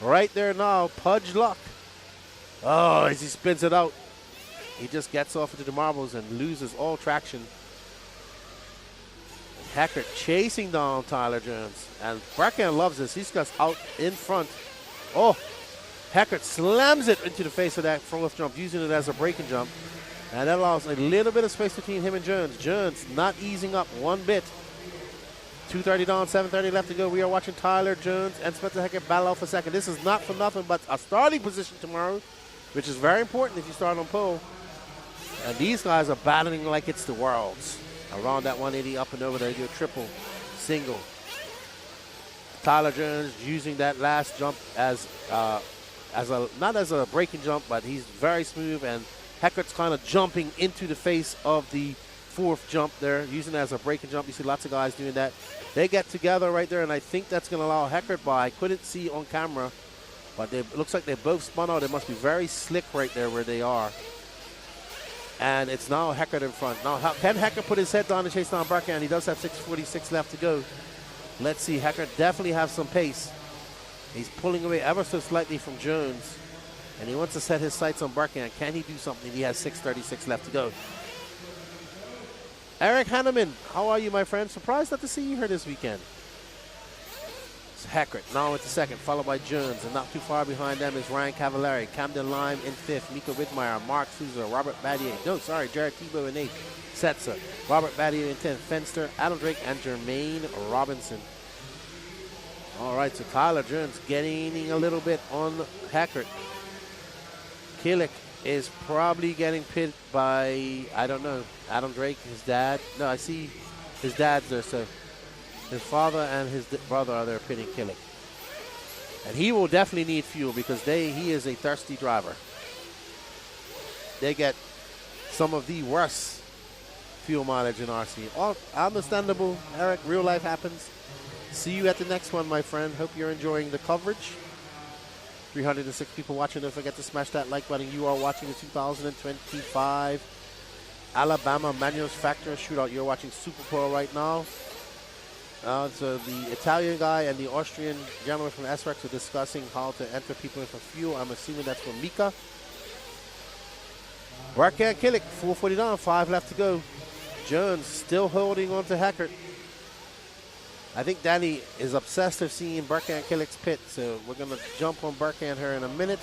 right there now, Pudge Luck. Oh, as he spins it out, he just gets off into the marbles and loses all traction. Heckert chasing down Tyler Jones. And Bracken loves this. He's just out in front. Oh, Heckert slams it into the face of that fourth jump, using it as a braking jump. And that allows a little bit of space between him and Jones. Jones not easing up one bit. 2:30 down, 7:30 left to go. We are watching Tyler Jones and Spencer Heckert battle out for second. This is not for nothing but a starting position tomorrow, which is very important if you start on pole. And these guys are battling like it's the Worlds. Around that 180 up and over, they do a triple, single. Tyler Jones using that last jump as not as a braking jump, but he's very smooth, and Heckert's kind of jumping into the face of the fourth jump there, using it as a braking jump. You see lots of guys doing that. They get together right there, and I think that's going to allow Heckert by. I couldn't see on camera, but it looks like they both spun out. It must be very slick right there where they are. And it's now Heckert in front. Now, can Heckert put his head down and chase down Berkan? He does have 6:46 left to go. Let's see. Heckert definitely has some pace. He's pulling away ever so slightly from Jones, and he wants to set his sights on Berkan. Can he do something? He has 6:36 left to go. Eric Hanneman, how are you, my friend? Surprised not to see you here this weekend. It's Heckert now into second, followed by Jones, and not too far behind them is Ryan Cavallari, Camden Lime in fifth, Mika Widmeyer, Mark Souza, Robert Battier, Jared Tebow in eighth, Setzer, Robert Battier in 10th, Fenster, Adam Drake, and Jermaine Robinson. All right, so Tyler Jones gaining a little bit on Heckert. Killick is probably getting pitted by, I don't know, Adam Drake, his dad. No, I see his dad's there, so his father and his brother are there pitting Killick. And he will definitely need fuel because he is a thirsty driver. They get some of the worst fuel mileage in RC. All understandable, Eric, real life happens. See you at the next one, my friend. Hope you're enjoying the coverage. 306 people watching. Don't forget to smash that like button. You are watching the 2025 Alabama Manufacturer Shootout. You're watching Super Pro right now. So the Italian guy and the Austrian gentleman from SREX are discussing how to enter people in for fuel. I'm assuming that's for Mika. Berkan Killick, 440 down, 5 left to go. Jones still holding on to Heckert. I think Danny is obsessed with seeing Berkan Killick's pit, so we're going to jump on Berkan here in a minute.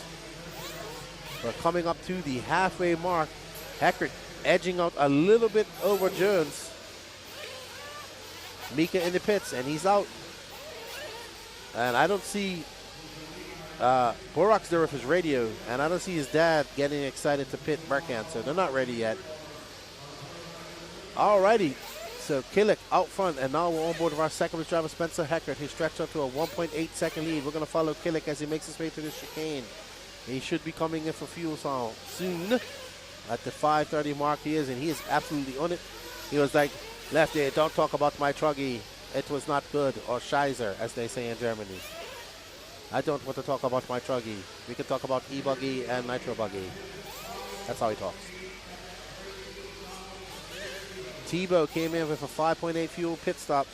We're coming up to the halfway mark. Heckert edging out a little bit over Jones. Mika in the pits, and he's out. And I don't see Borak's there with his radio, and I don't see his dad getting excited to pit Berkan, so they're not ready yet. Alrighty. So Killick out front, and now we're on board with our second race driver, Spencer Heckert. He stretched up to a 1.8 second lead. We're going to follow Killick as he makes his way to the chicane. He should be coming in for fuel soon. At the 5:30 mark he is, and he is absolutely on it. He was like, Lefty, don't talk about my truggy. It was not good, or Scheiße, as they say in Germany. I don't want to talk about my truggy. We can talk about E-buggy and nitro buggy. That's how he talks. Tebow came in with a 5.8 fuel pit stop.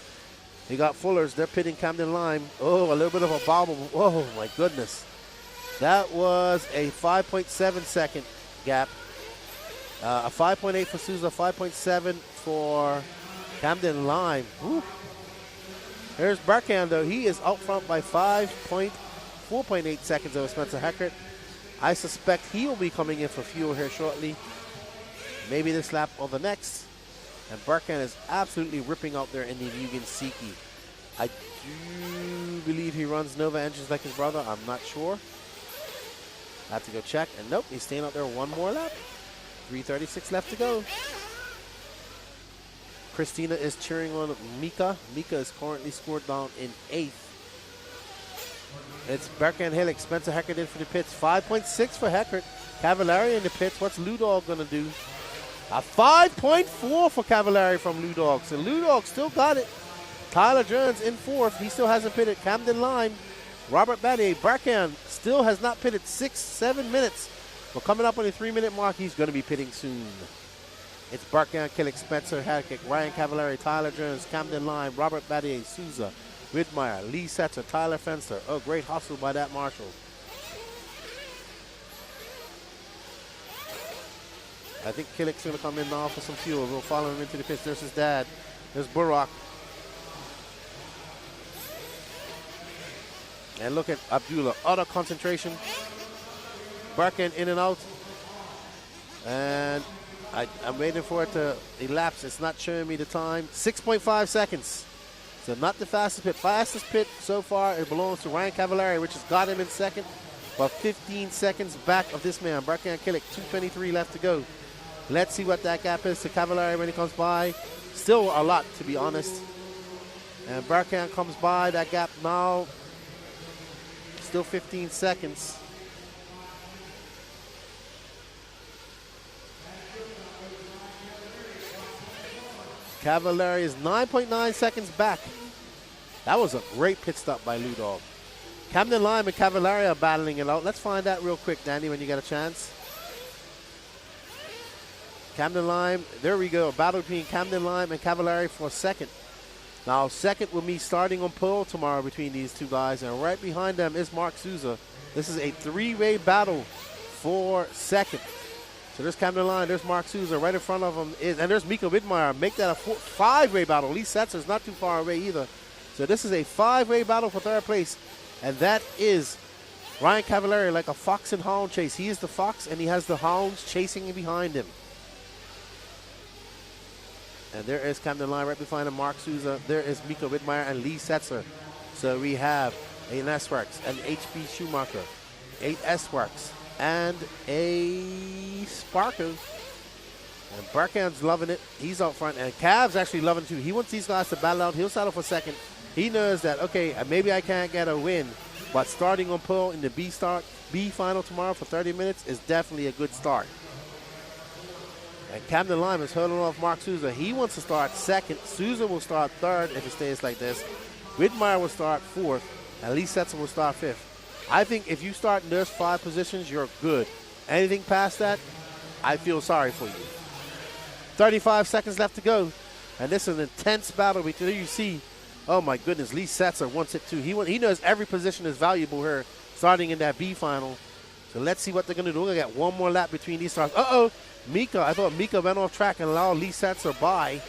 He got Fuller's. They're pitting Camden Lime. Oh, a little bit of a bobble. Oh, my goodness. That was a 5.7 second gap. A 5.8 for Souza, 5.7 for Camden Lime. There's Berkan, though. He is out front by 4.8 seconds over Spencer Heckert. I suspect he will be coming in for fuel here shortly. Maybe this lap or the next. And Berkan is absolutely ripping out there in the Mugen Siki. I do believe he runs Nova engines like his brother. I'm not sure. I have to go check. And nope, he's staying out there one more lap. 3:36 left to go. Christina is cheering on Mika. Mika is currently scored down in 8th. It's Berkan Hillick. Spencer Heckert in for the pits. 5.6 for Heckert. Cavallari in the pits. What's Ludog going to do? A 5.4 for Cavallari from Ludog. So Ludog still got it. Tyler Jones in 4th. He still hasn't pitted. Camden Lime. Robert Battier. Berkan still has not pitted 6-7 minutes. We're coming up on the 3-minute mark. He's going to be pitting soon. It's Berkan, Killick, Spencer Heckert, Ryan Cavallari, Tyler Jones, Camden Lime, Robert Battier, Souza, Widmeyer, Lee Setzer, Tyler Fenster. Oh, great hustle by that marshal. I think Killick's going to come in now for some fuel. We'll follow him into the pits. There's his dad. There's Burak. And look at Abdullah. Utter concentration. Berkan in and out. And I'm waiting for it to elapse. It's not showing me the time. 6.5 seconds. So not the fastest pit. Fastest pit so far, it belongs to Ryan Cavallari, which has got him in second. But 15 seconds back of this man. Berkan Killick, 2:23 left to go. Let's see what that gap is to Cavallari when he comes by. Still a lot, to be honest. And Berkan comes by. That gap now, still 15 seconds. Cavallari is 9.9 seconds back. That was a great pit stop by Lou Dog. Camden Lime and Cavallari are battling it out. Let's find that real quick, Danny, when you get a chance. Camden Lime, there we go. A battle between Camden Lime and Cavallari for second. Now, second will be starting on pole tomorrow between these two guys, and right behind them is Mark Souza. This is a three-way battle for second. So there's Camden Lime, there's Mark Souza. Right in front of him and there's Miko Widmeyer. Make that a five-way battle. Lee Setzer's not too far away either. So this is a five-way battle for third place. And that is Ryan Cavallari, like a fox and hound chase. He is the fox, and he has the hounds chasing behind him. And there is Camden Lime right behind him, Mark Souza. There is Miko Widmeyer and Lee Setzer. So we have an S-Works, an HP Schumacher, 8 S-Works, and a Sparko. And Barkan's loving it. He's out front. And Cav's actually loving it too. He wants these guys to battle out. He'll settle for second. He knows that, okay, maybe I can't get a win, but starting on pole in the B final tomorrow for 30 minutes is definitely a good start. And Camden Lime is holding off Mark Souza. He wants to start second. Souza will start third if it stays like this. Widmeyer will start fourth, and Lee Setzer will start fifth. I think if you start in those 5 positions, you're good. Anything past that, I feel sorry for you. 35 seconds left to go, and this is an intense battle between you see. Oh my goodness, Lee Setzer wants it too. He knows every position is valuable here, starting in that B final. So let's see what they're going to do. We're going to get one more lap between these stars. Uh-oh, Mika. I thought Mika went off track and allowed Lee Setzer by.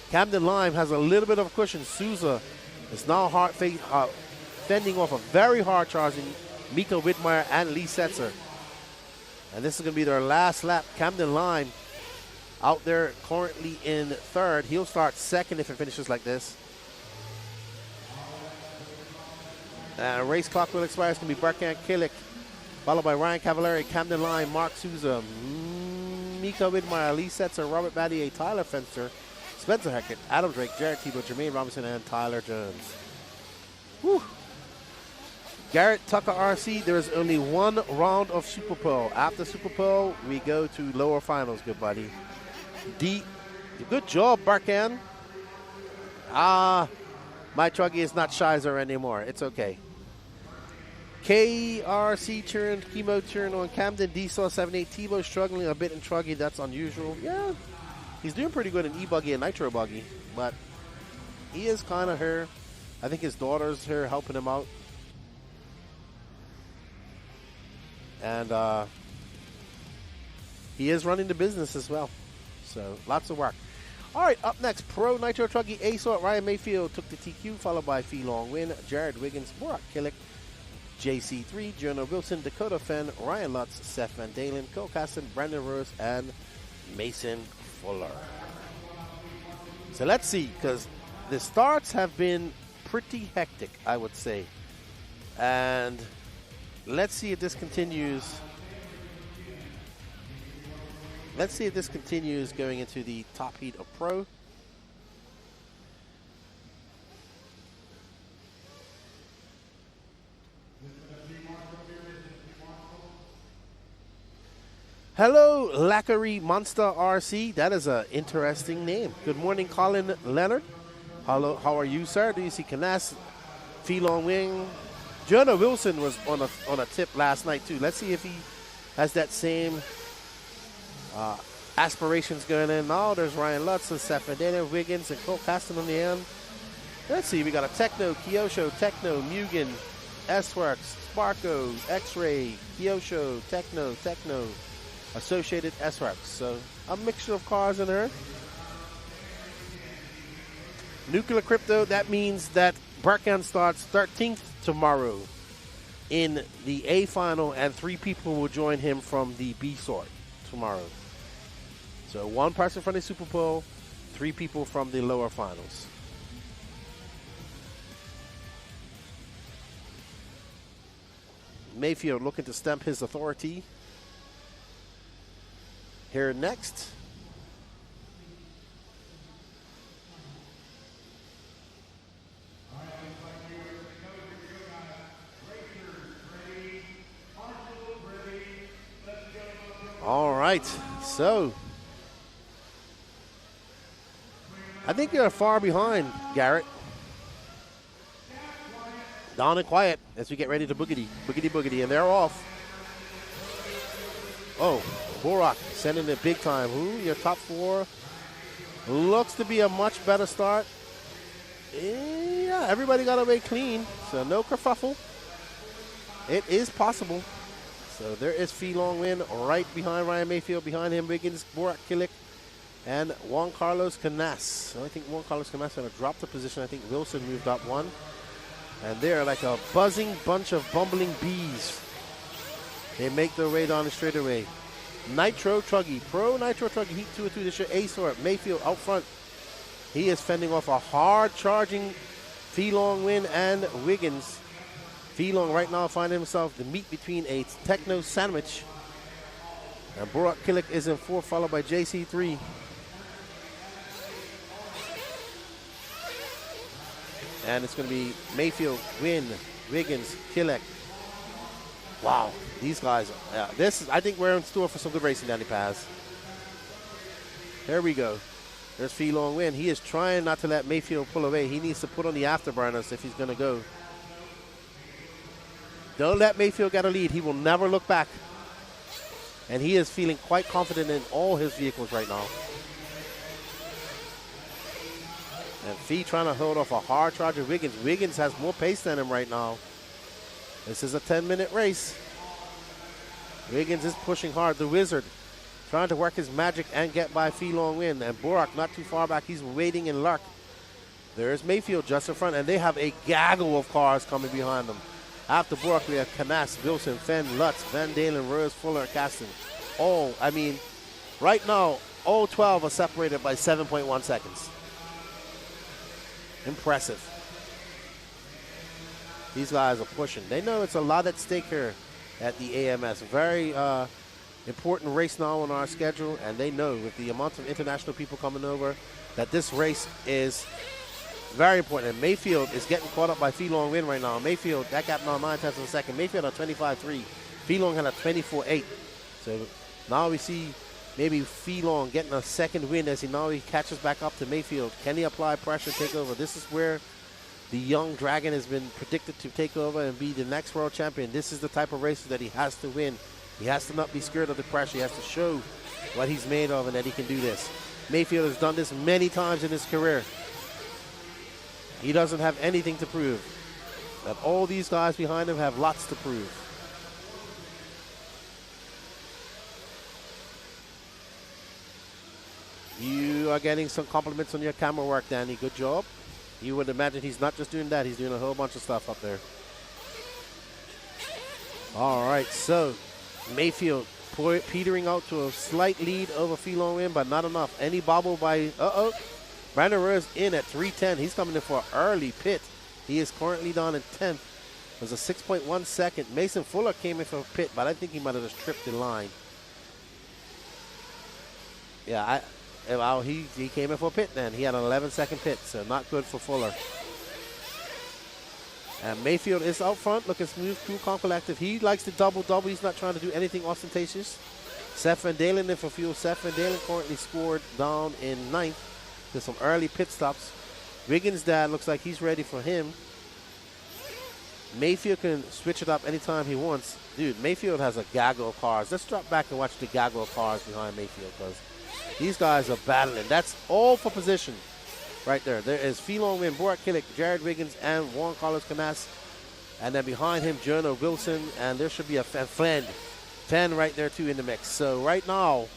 Camden Lime has a little bit of a cushion. Souza is now fending off a very hard charging Mika Widmeyer and Lee Setzer. And this is going to be their last lap. Camden Lime out there currently in third. He'll start second if it finishes like this. Race clock will expire. It's going to be Barkan Killick, followed by Ryan Cavallari, Camden Lime, Mark Souza, Mika Widmeyer, Lee Setzer, Robert Battier, Tyler Fenster, Spencer Hackett, Adam Drake, Jared Tebow, Jermaine Robinson, and Tyler Jones. Whew. Garrett Tucker RC, there is only one round of Super Bowl. After Super Bowl, we go to lower finals, good buddy. Good job, Barkan. My truggy is not Shizer anymore. It's okay. KRC turn, Chemo turn on Camden, D-Saw 78, Tebow struggling a bit in truggy. That's unusual. Yeah, he's doing pretty good in E-buggy and nitro buggy, but he is kind of here. I think his daughter's here helping him out. And he is running the business as well. So lots of work. All right, up next, Pro Nitro Truggy A-Sort. Ryan Mayfield took the TQ, followed by Fee Long Win, Jared Wiggins, Borak Killick, JC3, Jonah Wilson, Dakota Fenn, Ryan Lutz, Seth Van Dalen, Cole Caston, Brandon Rose, and Mason Fuller. So let's see, because the starts have been pretty hectic, I would say. And let's see if this continues. Let's see if this continues going into the top heat of Pro. Hello, Lackery Monster RC. That is an interesting name. Good morning, Colin Leonard. Hello, how are you, sir? Do you see Canas, Phelon Wing? Jonah Wilson was on a tip last night, too. Let's see if he has that same aspirations going in. Now there's Ryan Lutz, Seth Medina, Wiggins, and Cole Caston on the end. Let's see, we got a Techno, Kyosho, Techno, Mugen, S-Works, Sparko, X-Ray, Kyosho, Techno, Associated S-Works. So a mixture of cars in there. Nuclear Crypto, that means that Barkan starts 13th tomorrow in the A final, and 3 people will join him from the B sort tomorrow. So 1 person from the Super Bowl, 3 people from the lower finals. Mayfield looking to stamp his authority. Here next. All right, so I think you're far behind, Garrett. Down and quiet as we get ready to boogity, and they're off. Oh, Borak sending it big time. Ooh, your top 4 looks to be a much better start. Yeah, everybody got away clean, so no kerfuffle. It is possible. So there is Fee Long Win right behind Ryan Mayfield. Behind him, Wiggins, Borak Killick, and Juan Carlos Canas. So I think Juan Carlos Canas going to drop the position. I think Wilson moved up 1. And they're like a buzzing bunch of bumbling bees. They make their way down the straightaway. Nitro Truggy, Pro Nitro Truggy, Heat 2 or 3. This year, A-Sort, Mayfield out front. He is fending off a hard-charging Fee Long Win and Wiggins. Fee Long right now finding himself the meat between a techno sandwich. And Borak Killick is in 4th, followed by JC3. And it's going to be Mayfield, Win, Wiggins, Killick. Wow, these guys. I think we're in store for some good racing, Danny Paz. There we go. There's Fee Long Win. He is trying not to let Mayfield pull away. He needs to put on the afterburners if he's going to go. Don't let Mayfield get a lead. He will never look back. And he is feeling quite confident in all his vehicles right now. And Fee trying to hold off a hard charger Wiggins. Wiggins has more pace than him right now. This is a 10-minute race. Wiggins is pushing hard. The Wizard trying to work his magic and get by Fee Long Win. And Borak not too far back. He's waiting in luck. There's Mayfield just in front. And they have a gaggle of cars coming behind them. After Borak, we have Canas, Wilson, Fenn, Lutz, Van Dalen, Rose, Fuller, Kasten. Right now, all 12 are separated by 7.1 seconds. Impressive. These guys are pushing. They know it's a lot at stake here at the AMS. Very important race now on our schedule, and they know with the amount of international people coming over that this race is very important. And Mayfield is getting caught up by Fee Long Win right now. Mayfield, that gap now 9 tenths of a second. Mayfield at 25.3. Fee Long had a 24.8. So now we see maybe Fee Long getting a second win as he catches back up to Mayfield. Can he apply pressure, take over? This is where the young Dragon has been predicted to take over and be the next world champion. This is the type of races that he has to win. He has to not be scared of the pressure. He has to show what he's made of and that he can do this. Mayfield has done this many times in his career. He doesn't have anything to prove. But all these guys behind him have lots to prove. You are getting some compliments on your camera work, Danny. Good job. You would imagine he's not just doing that. He's doing a whole bunch of stuff up there. All right, so Mayfield petering out to a slight lead over Fee Long Win, but not enough. Any bobble by, Brandon Rose in at 3:10. He's coming in for an early pit. He is currently down in 10th. It was a 6.1 second. Mason Fuller came in for a pit, but I think he might have just tripped the line. Yeah, he came in for a pit then. He had an 11-second pit, so not good for Fuller. And Mayfield is out front, looking smooth, cool, calm, collective. He likes to double-double. He's not trying to do anything ostentatious. Seth Van Dalen in for fuel. Seth Van Dalen currently scored down in 9th. There's some early pit stops. Wiggins' dad looks like he's ready for him. Mayfield can switch it up anytime he wants. Dude, Mayfield has a gaggle of cars. Let's drop back and watch the gaggle of cars behind Mayfield, because these guys are battling. That's all for position right there. There is Fee Long Win, Borak Killick, Jared Wiggins, and Juan Carlos Canas. And then behind him, Jono Wilson, and there should be a Fenn right there too in the mix. So right now,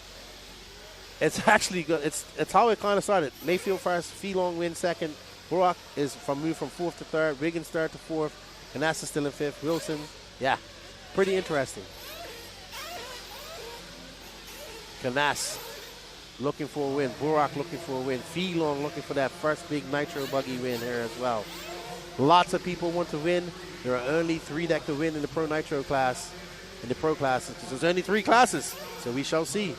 it's actually good. It's how it kind of started. Mayfield first, Fee Long Win second. Borak is moved from 4th to 3rd. Wiggins 3rd to 4th. Canas is still in 5th. Wilson, yeah, pretty interesting. Canas looking for a win. Borak looking for a win. Fee Long looking for that first big nitro buggy win here as well. Lots of people want to win. There are only 3 that can win in the Pro Nitro class, in the Pro classes, because there's only 3 classes. So we shall see.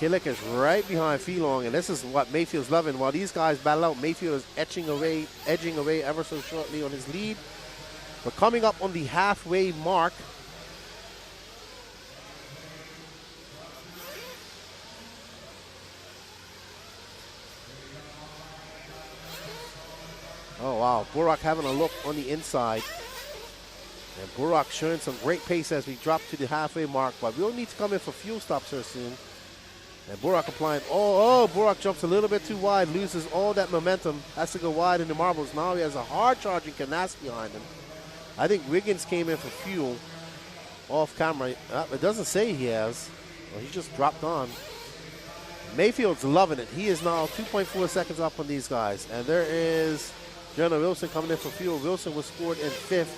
Killick is right behind Fee Long, and this is what Mayfield's loving. While these guys battle out, Mayfield is edging away ever so shortly on his lead. We're coming up on the halfway mark. Oh, wow. Burak having a look on the inside. And Burak showing some great pace as we drop to the halfway mark. But we'll need to come in for fuel stops here soon. And Burak applying. Oh, Burak jumps a little bit too wide. Loses all that momentum. Has to go wide in the marbles. Now he has a hard charging Canas behind him. I think Wiggins came in for fuel off camera. It doesn't say he has. Well, he just dropped on. Mayfield's loving it. He is now 2.4 seconds up on these guys. And there is Jonah Wilson coming in for fuel. Wilson was scored in 5th.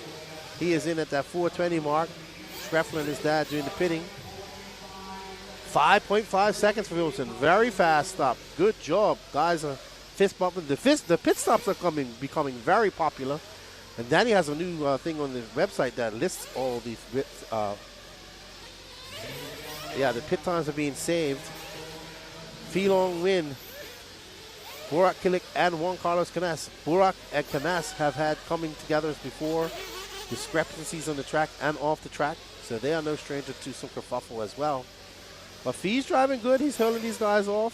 He is in at that 4:20 mark. Schreffler and his dad doing the pitting. 5.5 seconds for Wilson. Very fast stop. Good job. Guys are fist bumping. The pit stops are becoming very popular. And Danny has a new thing on the website that lists all these the pit times are being saved. Feelong win. Burak Kilik and Juan Carlos Canas. Burak and Canas have had coming together before. Discrepancies on the track and off the track. So they are no stranger to some kerfuffle as well. But Fee's driving good. He's hurling these guys off.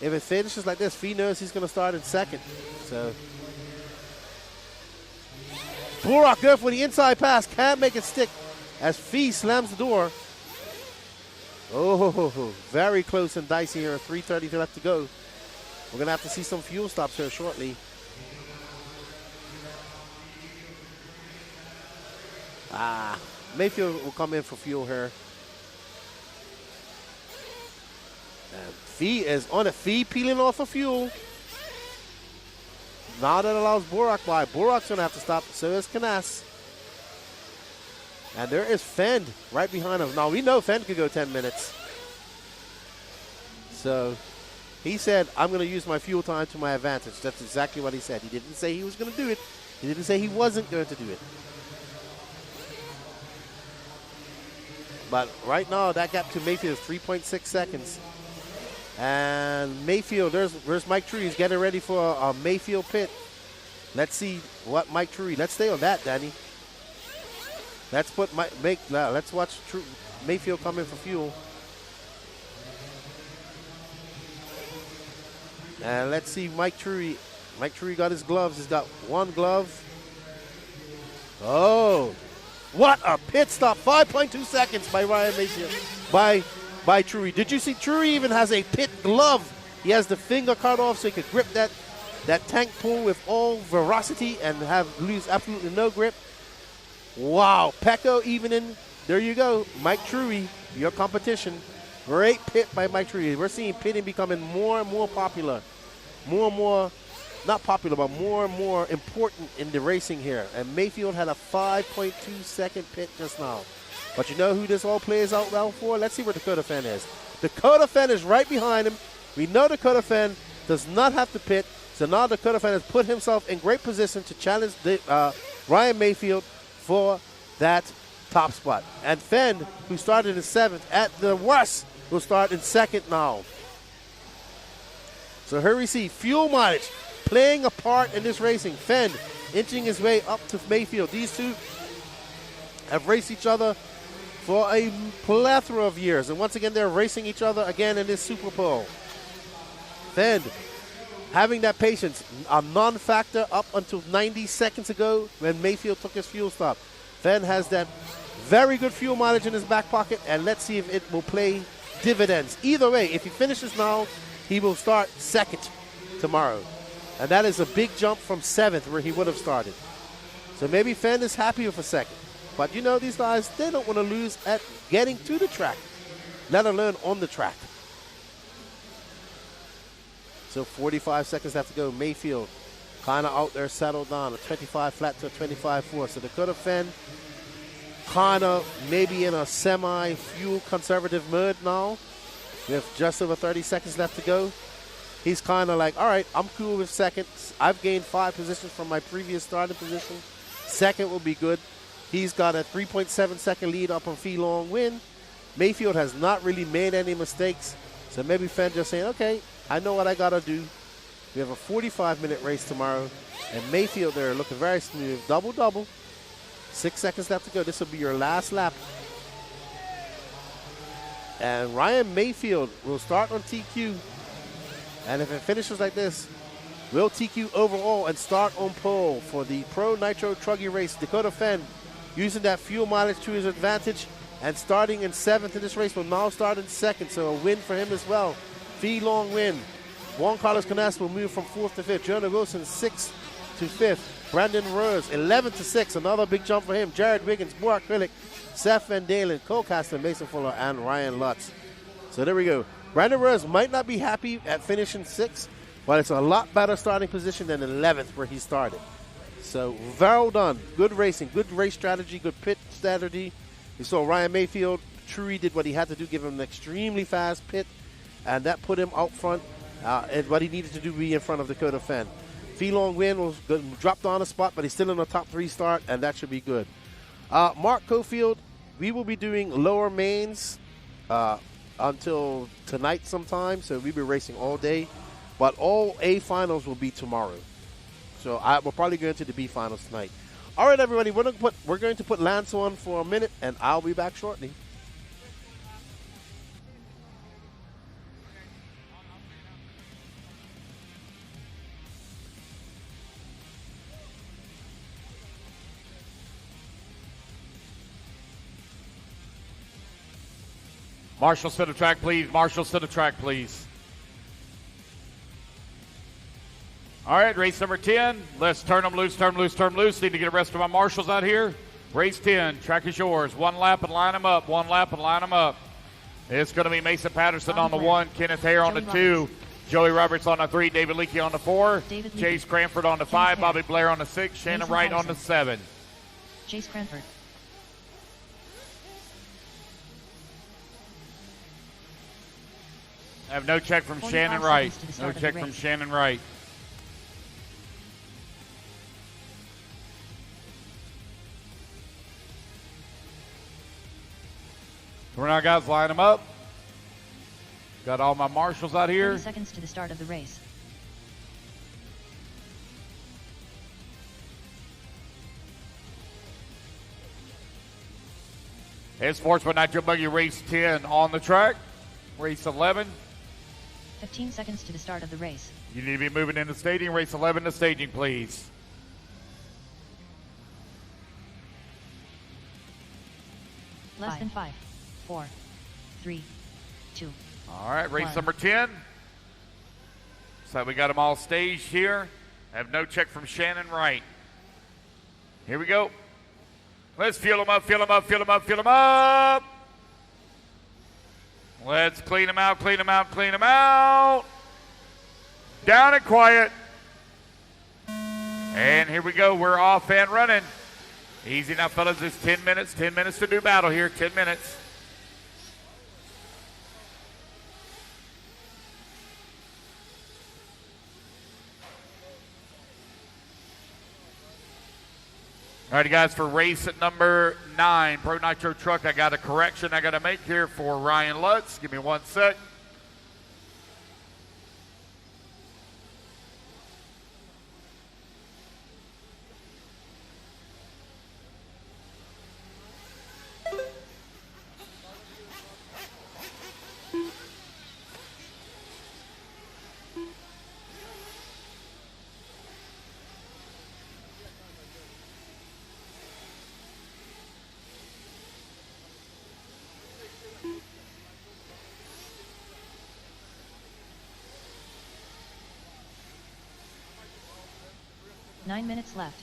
If it finishes like this, Fee knows he's going to start in 2nd. So Burak good for the inside pass. Can't make it stick as Fee slams the door. Oh, very close and dicey here. 3:30 left to go. We're going to have to see some fuel stops here shortly. Mayfield will come in for fuel here. And Fee is on it. Fee peeling off of fuel. Now that allows Burak by. Burak's going to have to stop. So is Canas. And there is Fend right behind him. Now we know Fend could go 10 minutes. So he said, I'm going to use my fuel time to my advantage. That's exactly what he said. He didn't say he was going to do it. He didn't say he wasn't going to do it. But right now, that gap to Mayfield is 3.6 seconds. And Mayfield, there's Mike Tree. He's getting ready for a Mayfield pit. Let's see what Mike Tree. Let's stay on that, Danny. Let's watch Mayfield come in for fuel. And let's see Mike Tree. Mike Tree got his gloves. He's got one glove. Oh. What a pit stop. 5.2 seconds by Ryan Mayfield. By Truey. Did you see Truey even has a pit glove? He has the finger cut off so he could grip that tank pull with all veracity and lose absolutely no grip. Wow. Pecco evening. There you go. Mike Truey, your competition. Great pit by Mike Truey. We're seeing pitting becoming more and more popular. More and more, not popular, but more and more important in the racing here. And Mayfield had a 5.2 second pit just now. But you know who this all plays out well for? Let's see where Dakota Fenn is. Dakota Fenn is right behind him. We know Dakota Fenn does not have to pit. So now Dakota Fenn has put himself in great position to challenge Ryan Mayfield for that top spot. And Fenn, who started in 7th, at the worst, will start in 2nd now. So here we see fuel mileage playing a part in this racing. Fenn inching his way up to Mayfield. These two have raced each other for a plethora of years. And once again, they're racing each other again in this Super Bowl. Fenn having that patience, a non-factor up until 90 seconds ago when Mayfield took his fuel stop. Fenn has that very good fuel mileage in his back pocket, and let's see if it will play dividends. Either way, if he finishes now, he will start 2nd tomorrow. And that is a big jump from 7th where he would have started. So maybe Fenn is happy with a 2nd. But you know, these guys, they don't want to lose at getting to the track, let alone on the track. So 45 seconds have to go. Mayfield kind of out there, settled down. A 25 flat to a 25-4. So Dakota Fenn kind of maybe in a semi-fuel conservative mode now. With just over 30 seconds left to go. He's kind of like, all right, I'm cool with 2nd. I've gained 5 positions from my previous starting position. 2nd will be good. He's got a 3.7 second lead up on Fee Long Win. Mayfield has not really made any mistakes. So maybe Fenn just saying, okay, I know what I got to do. We have a 45-minute race tomorrow. And Mayfield there looking very smooth. Double-double. 6 seconds left to go. This will be your last lap. And Ryan Mayfield will start on TQ. And if it finishes like this, will TQ overall and start on pole for the Pro Nitro Truggy race. Dakota Fenn using that fuel mileage to his advantage and starting in 7th in this race, will now start in 2nd, so a win for him as well. Fee Long win. Juan Carlos Canas will move from 4th to 5th. Jonah Wilson 6th to 5th. Brandon Rose 11th to 6th, another big jump for him. Jared Wiggins, Boar Acrylic, Seth Van Dalen, Cole Caston, Mason Fuller, and Ryan Lutz. So there we go. Brandon Rose might not be happy at finishing 6th, but it's a lot better starting position than 11th where he started. So well done. Good racing, good race strategy, good pit strategy. You saw Ryan Mayfield, truly did what he had to do, give him an extremely fast pit, and that put him out front. And what he needed to do be in front of Dakota Fenn. Fee Long win was dropped on a spot, but he's still in the top 3 start, and that should be good. Mark Cofield, we will be doing lower mains until tonight sometime, so we'll be racing all day. But all A finals will be tomorrow. So we're probably going to the B finals tonight. All right, everybody, we're going to put Lance on for a minute, and I'll be back shortly. Marshall, to the track, please. Marshall, to the track, please. All right, race number 10. Let's turn them loose, turn them loose, turn them loose. Need to get the rest of my marshals out here. Race 10, track is yours. 1 lap and line them up, 1 lap and line them up. It's going to be Mason Patterson on the 1, Kenneth Hare on the 2, Joey Roberts on the 3, David Leakey on the 4, Chase Cranford on the 5, Bobby Blair on the 6, Shannon Wright on the 7. Chase Cranford. I have no check from Shannon Wright. No check from Shannon Wright. We're now, guys, line them up. Got all my marshals out here. 30 seconds to the start of the race. It's Sportsman E-buggy race 10 on the track. Race 11. 15 seconds to the start of the race. You need to be moving into staging. Race 11 to staging, please. Less than 5, 4, 3, 2. All right, race 1. number 10. So we got them all staged here. I have no check from Shannon Wright. Here we go. Let's fuel them up, fuel them up, fuel them up, fuel them up. Let's clean them out, clean them out, clean them out. Down and quiet. And here we go. We're off and running. Easy now, fellas. It's 10 minutes. 10 minutes to do battle here. 10 minutes. All right, guys, for race at number 9, Pro Nitro Truck, I got a correction I got to make here for Ryan Lutz. Give me 1 sec. Nine minutes left.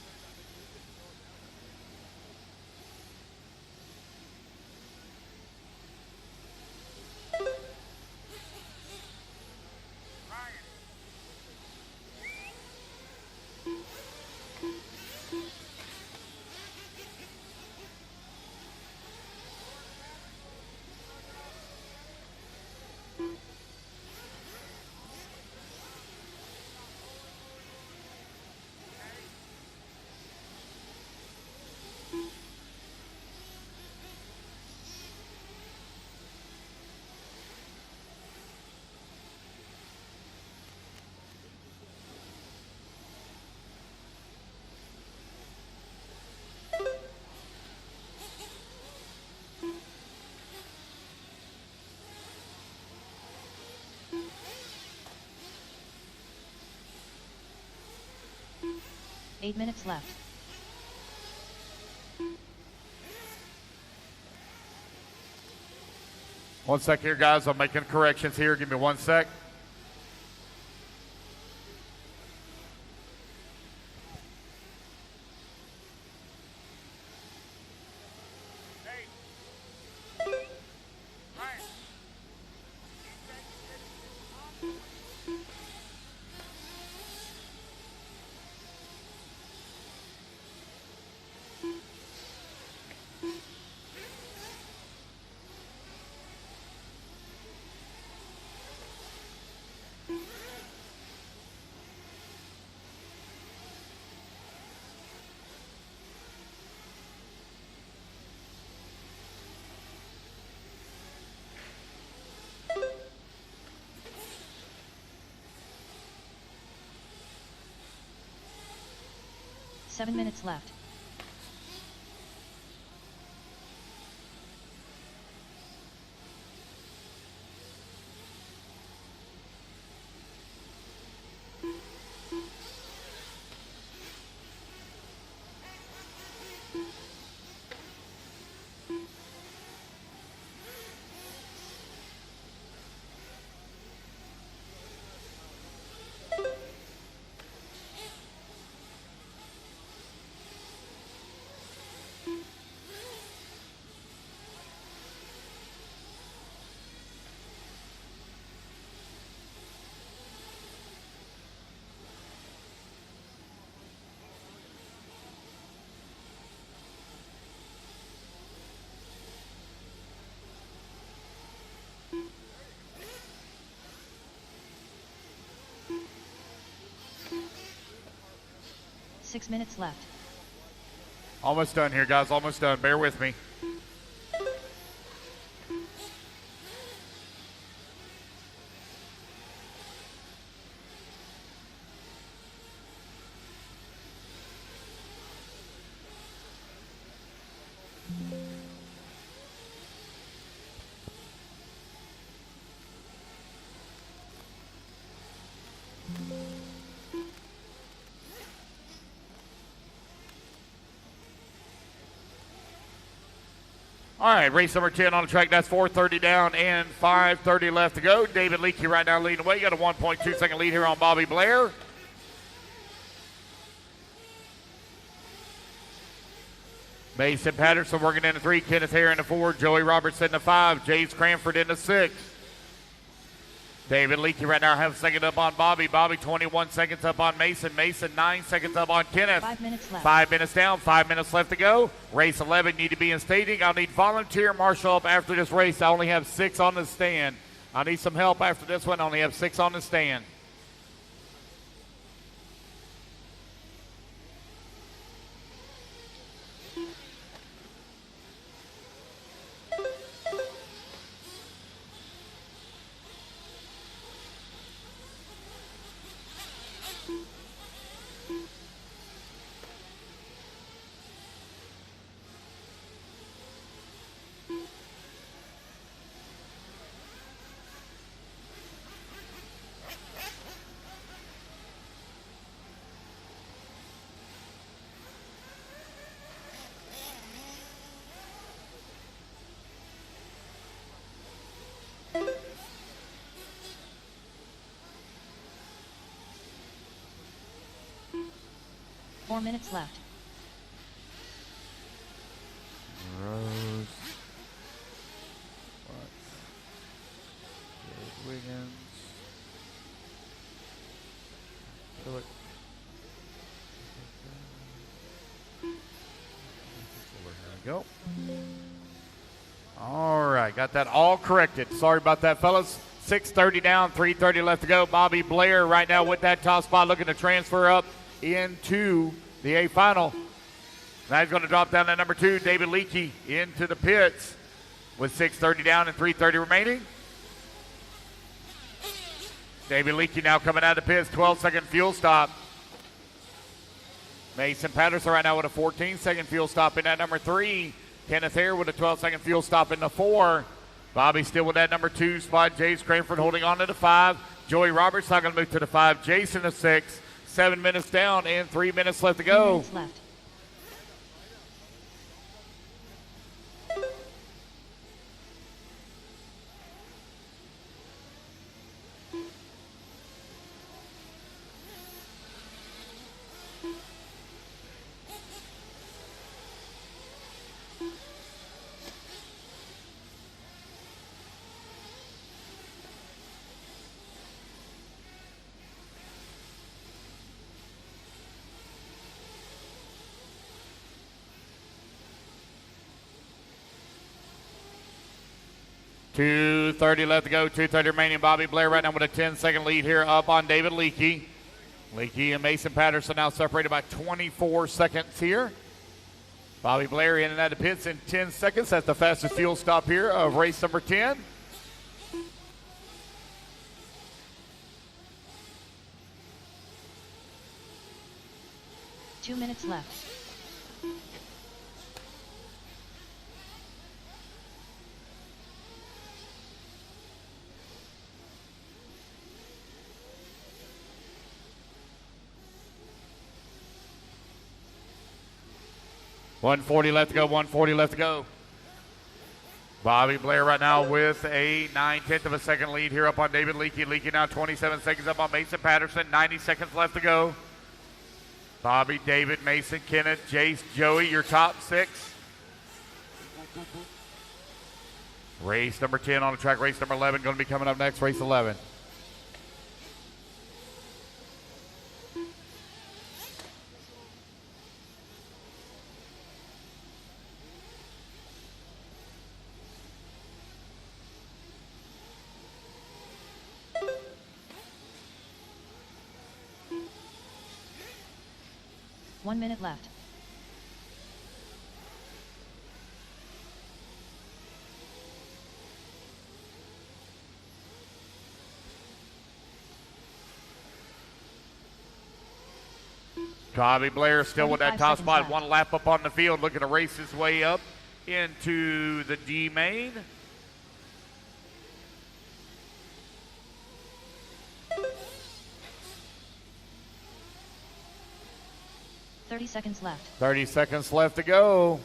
8 minutes left. One sec here, guys. I'm making corrections here. Give me 1 sec. Seven minutes left. Six minutes left. Almost done here, guys. Almost done. Bear with me. All right, race number 10 on the track. That's 4:30 down and 5:30 left to go. David Leakey right now leading away. You got a 1.2 second lead here on Bobby Blair. Mason Patterson working in the 3. Kenneth Hare in the 4. Joey Robertson in the 5. James Cranford in the 6. David Leakey right now have a second up on Bobby. Bobby 21 seconds up on Mason. Mason 9 seconds up on Kenneth. 5 minutes left. 5 minutes down, 5 minutes left to go. Race 11 need to be in staging. I'll need volunteer marshal up after this race. I only have 6 on the stand. I need some help after this one. I only have 6 on the stand. Four minutes left. Rose. Wiggins. There we go. All right, got that all corrected. Sorry about that, fellas. 6:30 down, 3:30 left to go. Bobby Blair right now with that top spot looking to transfer up into the A final. Now he's going to drop down to number 2, David Leakey, into the pits with 6:30 down and 3:30 remaining. David Leakey now coming out of the pits, 12-second fuel stop. Mason Patterson right now with a 14-second fuel stop in that number 3. Kenneth Hare with a 12-second fuel stop in the 4. Bobby still with that number 2 spot. James Cranford holding on to the 5. Joey Roberts not going to move to the 5. Jason the 6. 7 minutes down and 3 minutes left to 3 go. minutes left. .230 left to go, 2:30 remaining. Bobby Blair right now with a 10-second lead here up on David Leakey. Leakey and Mason Patterson now separated by 24 seconds here. Bobby Blair in and out of pits in 10 seconds. That's the fastest fuel stop here of race number 10. Two minutes left. .140 left to go, 140 left to go. Bobby Blair right now with a 9/10 of a second lead here up on David Leakey. Leakey now 27 seconds up on Mason Patterson, 90 seconds left to go. Bobby, David, Mason, Kenneth, Jace, Joey, your top 6. Race number 10 on the track. Race number 11 going to be coming up next, race 11. One minute left. Bobby Blair still with that 45 top seconds spot. left. One lap up on the field, looking to race his way up into the D main. .30 seconds left. 30 seconds left to go.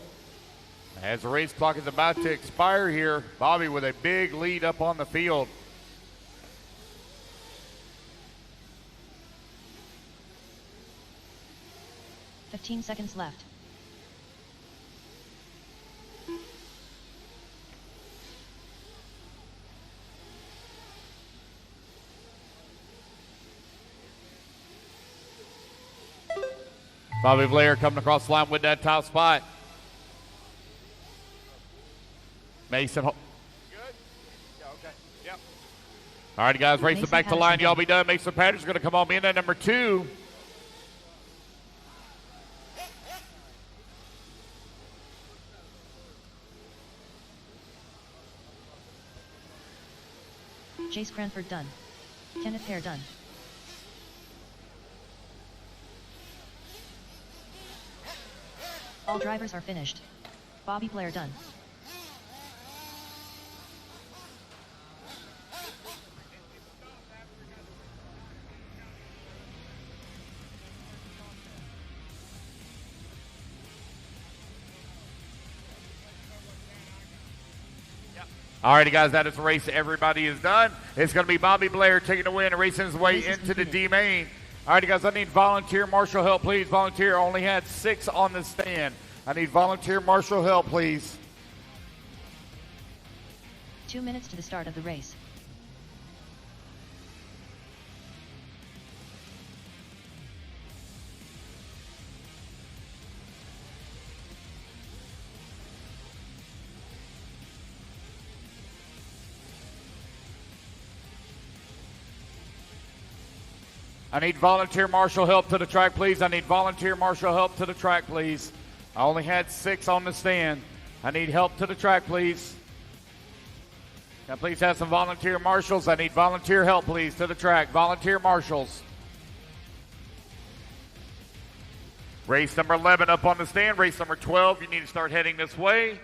As the race clock is about to expire here, Bobby with a big lead up on the field. .15 seconds left. Bobby Blair coming across the line with that top spot. Mason. Good? Yeah, okay. Yep. All right, guys, racing Mason back to line. Patterson. Y'all be done. Mason Patterson's going to come on in at number 2. Jace Cranford done. Kenneth Hare done. All drivers are finished. Bobby Blair done. All righty, guys, that is the race. Everybody is done. It's going to be Bobby Blair taking the win and racing his way Race is into the completed. D main. All righty, guys, I need volunteer marshal help, please. Volunteer only had 6 on the stand. I need volunteer marshal help, please. 2 minutes to the start of the race. I need volunteer marshal help to the track, please. I need volunteer marshal help to the track, please. I only had 6 on the stand. I need help to the track, please. Can I please have some volunteer marshals? I need volunteer help, please, to the track. Volunteer marshals. Race number 11 up on the stand. Race number 12, you need to start heading this way.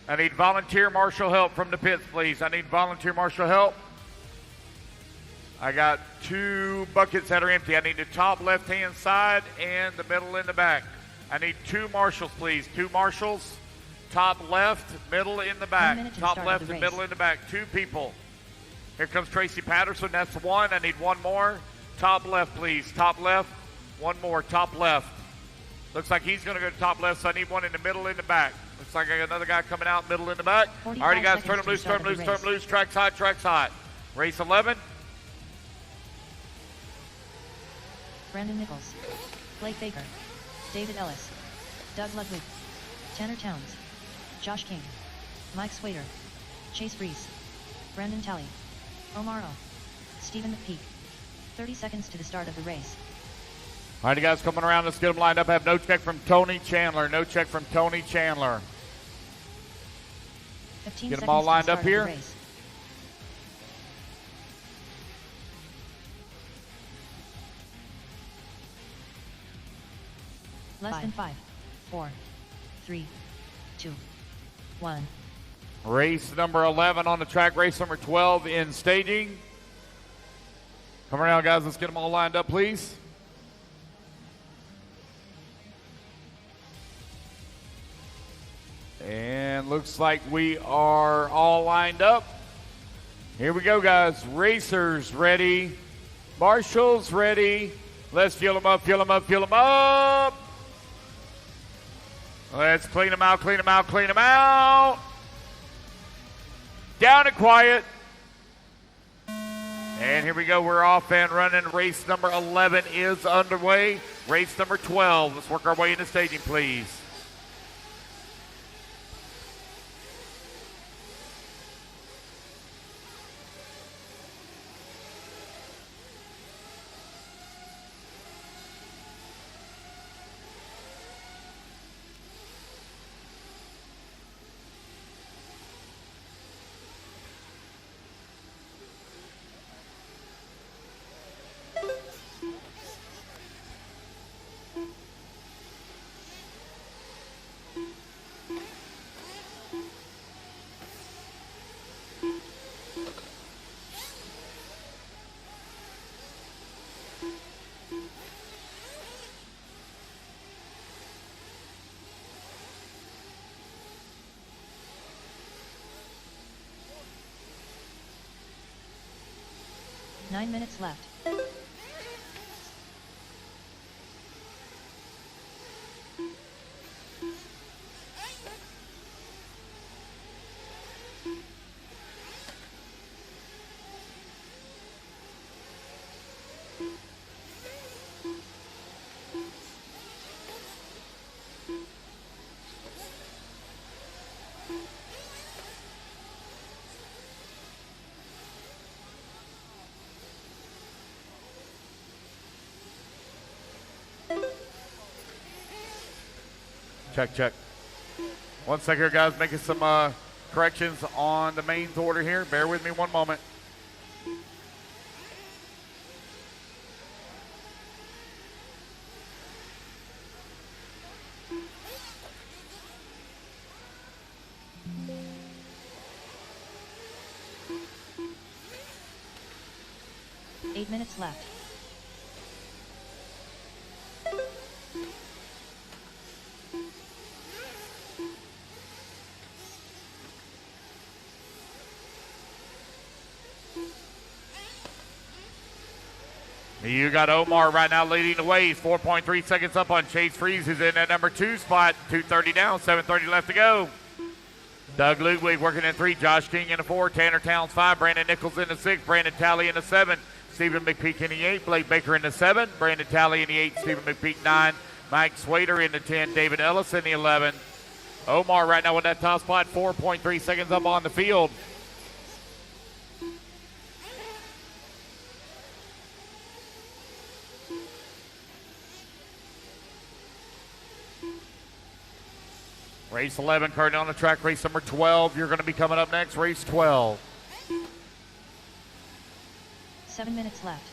I need volunteer marshal help from the pits, please. I need volunteer marshal help. I got 2 buckets that are empty. I need the top left-hand side and the middle and the back. I need 2 marshals, please. 2 marshals. Top left, middle in the back. Top left and middle in the back. 2 people. Here comes Tracy Patterson. That's 1. I need 1 more. Top left, please. Top left. 1 more. Top left. Looks like he's going to go to top left, so I need 1 in the middle and the back. Looks like I got another guy coming out, middle in the back. All right, you guys, turn them loose, turn them loose, turn them loose. Track's hot, track's hot. Race 11. Brandon Nichols, Blake Baker, David Ellis, Doug Ludwig, Tanner Towns, Josh King, Mike Swader, Chase Freeze, Brandon Talley, Omar O, Stephen McPeak. 30 seconds to the start of the race. All right, you guys coming around. Let's get them lined up. I have no check from Tony Chandler. No check from Tony Chandler. 15 get them all lined up here. Less than 5, 4, 3, 2, 1. Race number 11 on the track. Race number 12 in staging. Come around, guys. Let's get them all lined up, please. And looks like we are all lined up. Here we go, guys. Racers ready. Marshals ready. Let's fuel them up, fuel them up, fuel them up. Let's clean them out, clean them out, clean them out. Down and quiet. And here we go. We're off and running. Race number 11 is underway. Race number 12. Let's work our way into staging, please. Nine minutes left. Check, check. 1 second here, guys. Making some corrections on the mains order here. Bear with me 1 moment. Eight minutes left. You got Omar right now leading the way. He's 4.3 seconds up on Chase Freeze, who's in that number 2 spot. 2:30 down, 7:30 left to go. Doug Ludwig working in 3. Josh King in the 4. Tanner Towns 5. Brandon Nichols in the 6. Brandon Talley in the 7. Stephen McPeak in the 8. Blake Baker in the 7. Brandon Talley in the 8. Stephen McPeak 9. Mike Swader in the 10. David Ellis in the 11. Omar right now with that top spot. 4.3 seconds up on the field. Race 11 currently on the track. Race number 12. You're going to be coming up next. Race 12. 7 minutes left.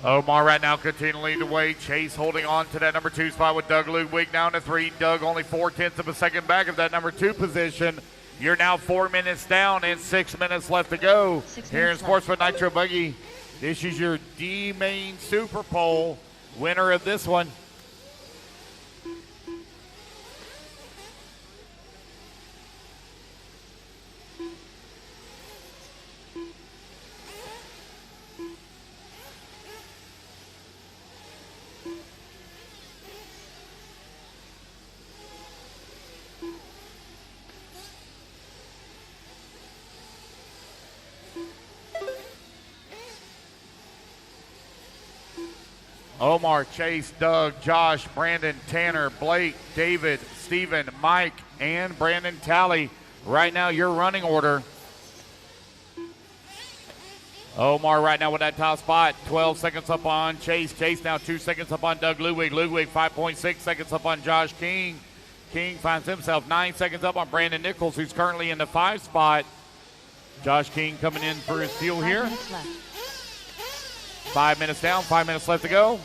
Omar right now continuing to lead the way. Chase holding on to that number 2 spot with Doug Ludwig down to 3. Doug only 0.4 of a second back of that number 2 position. You're now 4 minutes down and 6 minutes left to go. Here in Sportsman Nitro Buggy, this is your D-Main Super Pole winner of this one. Omar, Chase, Doug, Josh, Brandon, Tanner, Blake, David, Steven, Mike, and Brandon Talley. Right now, your running order. Omar right now with that top spot. 12 seconds up on Chase. Chase now 2 seconds up on Doug Ludwig. Ludwig 5.6 seconds up on Josh King. King finds himself 9 seconds up on Brandon Nichols, who's currently in the 5 spot. Josh King coming in for his fuel here. 5 minutes down, 5 minutes left to go.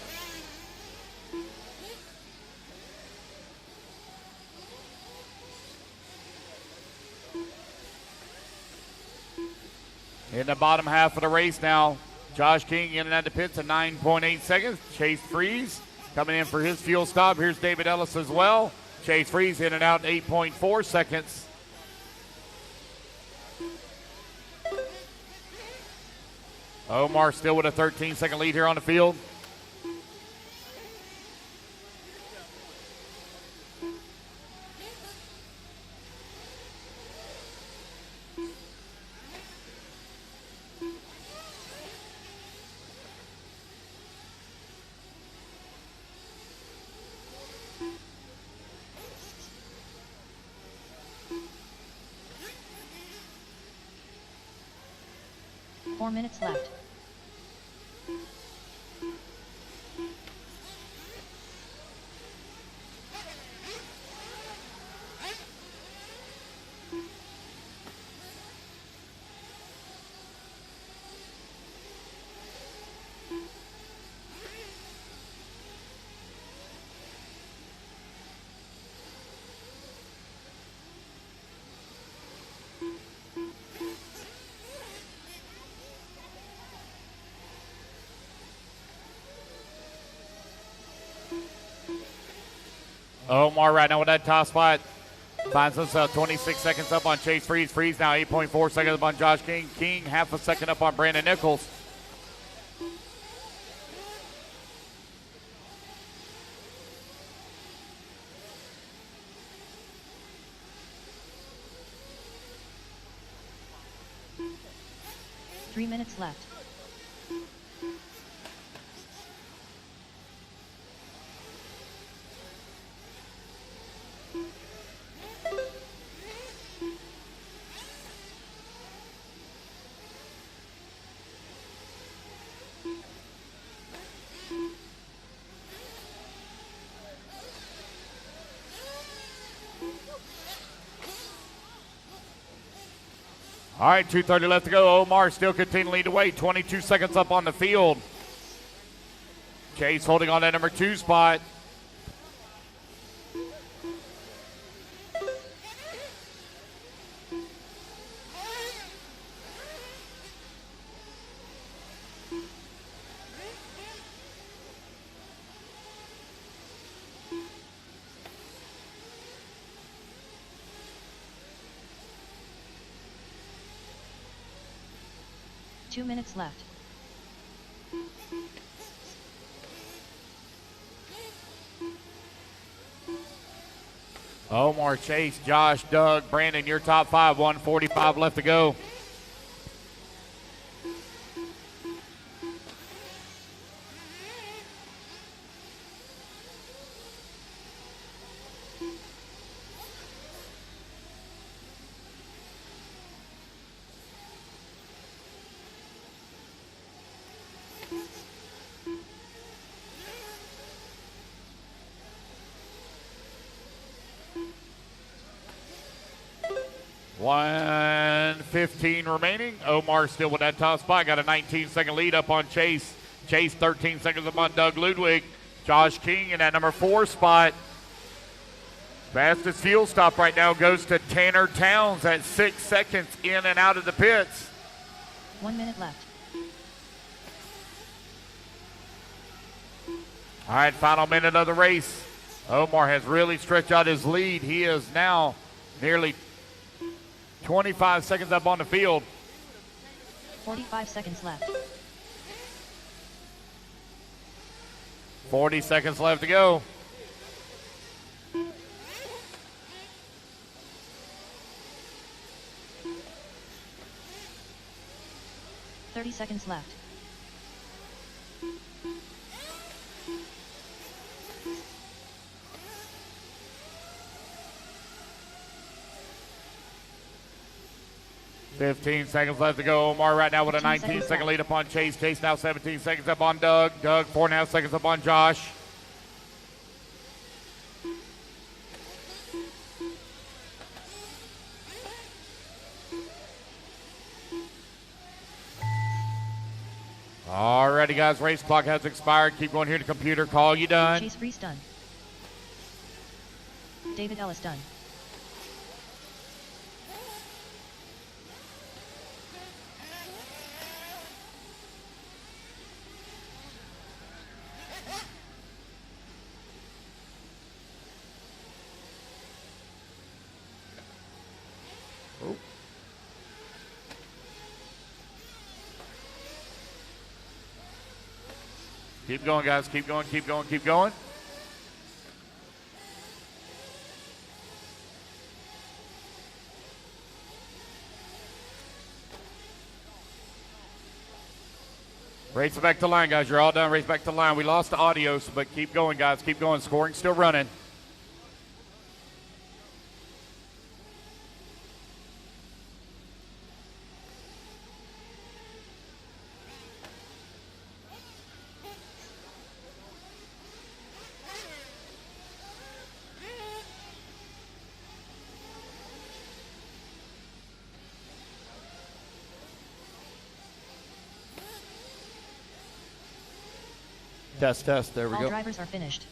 In the bottom half of the race now, Josh King in and out the pits at 9.8 seconds. Chase Freeze coming in for his fuel stop. Here's David Ellis as well. Chase Freeze in and out 8.4 seconds. Omar still with a 13-second lead here on the field. Four minutes left. Omar right now with that top spot. Finds himself 26 seconds up on Chase Freeze. Freeze now 8.4 seconds up on Josh King. King half a second up on Brandon Nichols. Three minutes left. All right, 2:30 left to go. Omar still continuing to lead the way. 22 seconds up on the field. Chase holding on that number 2 spot. Two minutes left. Omar, Chase, Josh, Doug, Brandon, your top 5. 1:45 left to go. $1:15 remaining. Omar still with that top spot. Got a 19-second lead up on Chase. Chase 13 seconds up on Doug Ludwig. Josh King in that number 4 spot. Fastest fuel stop right now goes to Tanner Towns at 6 seconds in and out of the pits. 1 minute left. All right, final minute of the race. Omar has really stretched out his lead. He is now nearly 25 seconds up on the field. 45 seconds left. 40 seconds left to go. $30 seconds left. $15 seconds left to go. Omar right now with a 19-second lead up on Chase. Chase now 17 seconds up on Doug. Doug 4.5 seconds up on Josh. Alrighty, guys, race clock has expired. Keep going here to computer. Call you done. Chase Reese done. David Ellis done. Keep going, guys. Keep going, keep going, keep going. Race it back to line, guys. You're all done. Race back to line. We lost the audio, but keep going, guys. Keep going. Scoring still running. Test, test. There we All go. drivers are finished.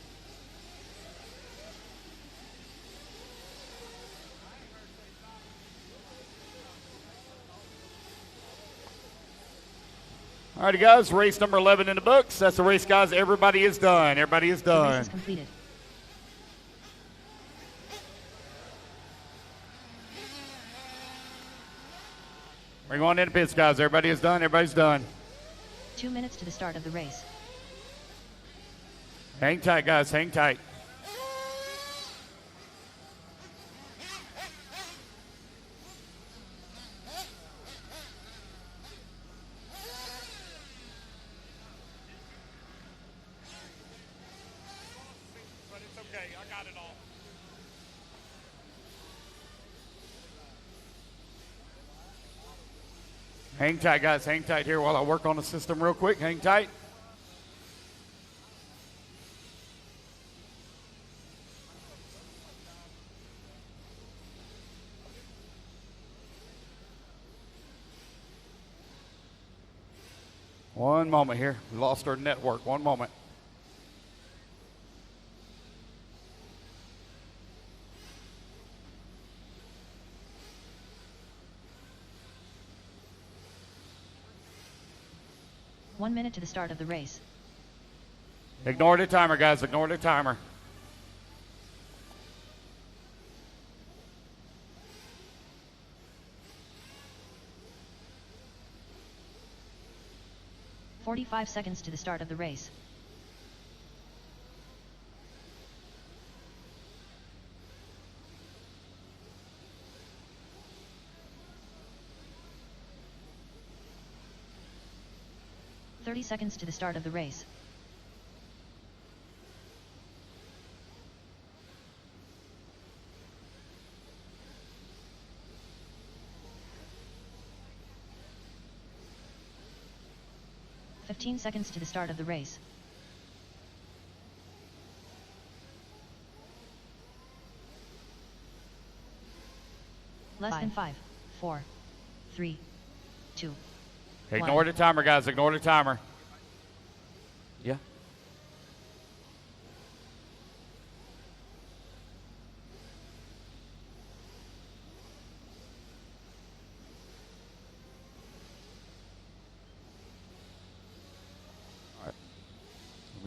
All righty, guys. Race number 11 in the books. That's the race, guys. Everybody is done. Everybody is The race done. is completed. We're going into pits, guys. Everybody is done. Everybody's done. 2 minutes to the start of the race. Hang tight, guys. Hang tight. But it's okay. I got it all. Hang tight, guys. Hang tight here while I work on the system real quick. Hang tight. One moment here. We lost our network. One moment. One minute to the start of the race. Ignore the timer, guys. Ignore the timer. $45 seconds to the start of the race. $30 seconds to the start of the race. $15 seconds to the start of the race. Less than 5, 4, 3, 2. Ignore the timer, guys. Ignore the timer.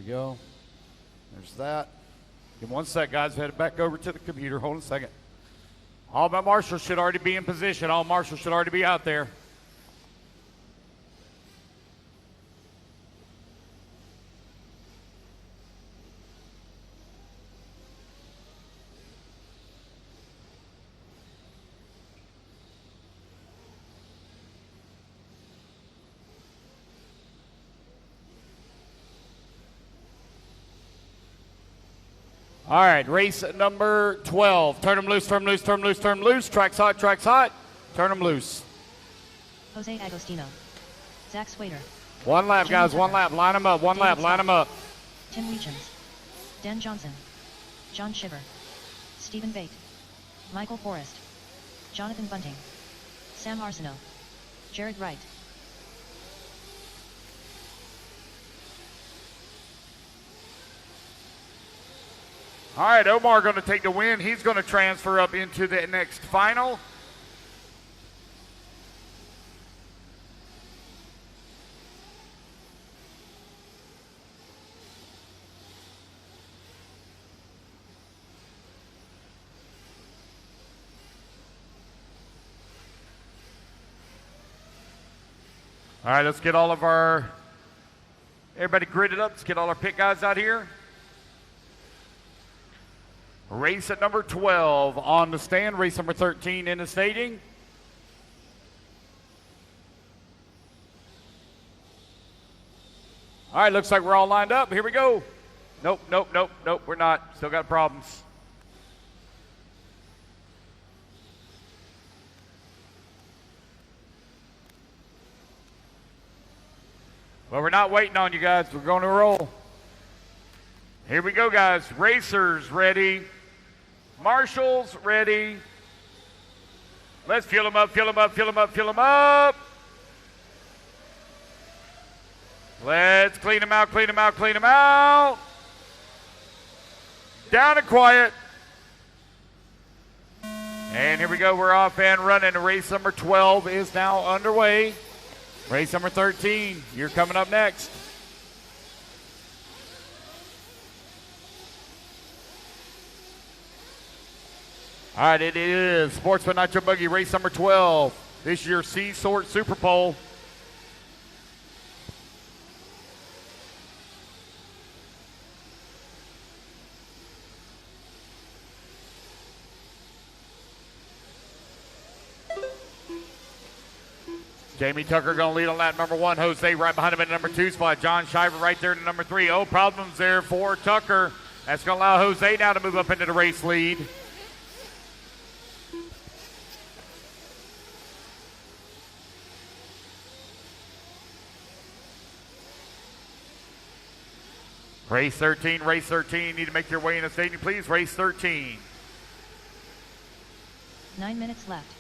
we go. There's that. Give me 1 sec, guys. Head back over to the computer. Hold on a second. All my marshals should already be in position. All marshals should already be out there. All right, race number 12. Turn them loose, turn them loose, turn them loose, turn them loose. Track's hot, track's hot. Turn them loose. Jose Agostino. Zach Swader. 1 lap, Jimmy guys, 1 Tucker. lap. Line them up, 1 David lap, line Scott. them up. Tim Weechins. Dan Johnson. John Shiver. Stephen Bate. Michael Forrest. Jonathan Bunting. Sam Arsenault. Jared Wright. All right, Omar going to take the win. He's going to transfer up into the next final. All right, let's get all of everybody gridded up. Let's get all our pit guys out here. Race at number 12 on the stand. Race number 13 in the staging. All right, looks like we're all lined up. Here we go. Nope, nope, nope, nope, we're not. Still got problems. Well, we're not waiting on you guys. We're going to roll. Here we go, guys. Racers ready. Marshals ready. Let's fuel them up, fuel them up, fuel them up, fuel them up. Let's clean them out, clean them out, clean them out. Down and quiet. And here we go. We're off and running. Race number 12 is now underway. Race number 13, you're coming up next. All right, it is Sportsman E-buggy race number 12. This is your C-Sort Super Pole. Jamie Tucker going to lead on lap number 1. Jose right behind him in the number 2 spot. John Shiver right there in the number 3. Oh, problems there for Tucker. That's going to allow Jose now to move up into the race lead. Race 13, race 13. Need to make your way in the stadium, please. Race 13. 9 minutes left.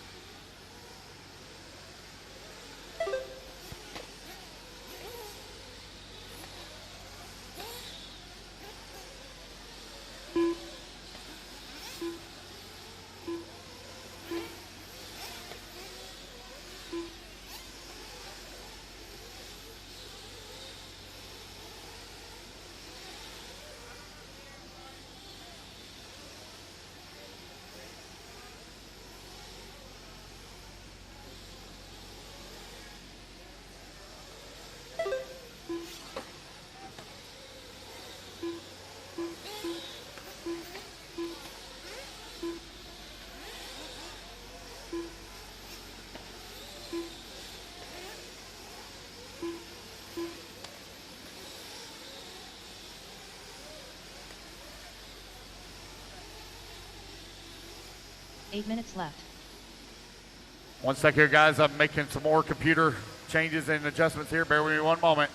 Eight minutes left. 1 sec here, guys. I'm making some more computer changes and adjustments here. Bear with me 1 moment.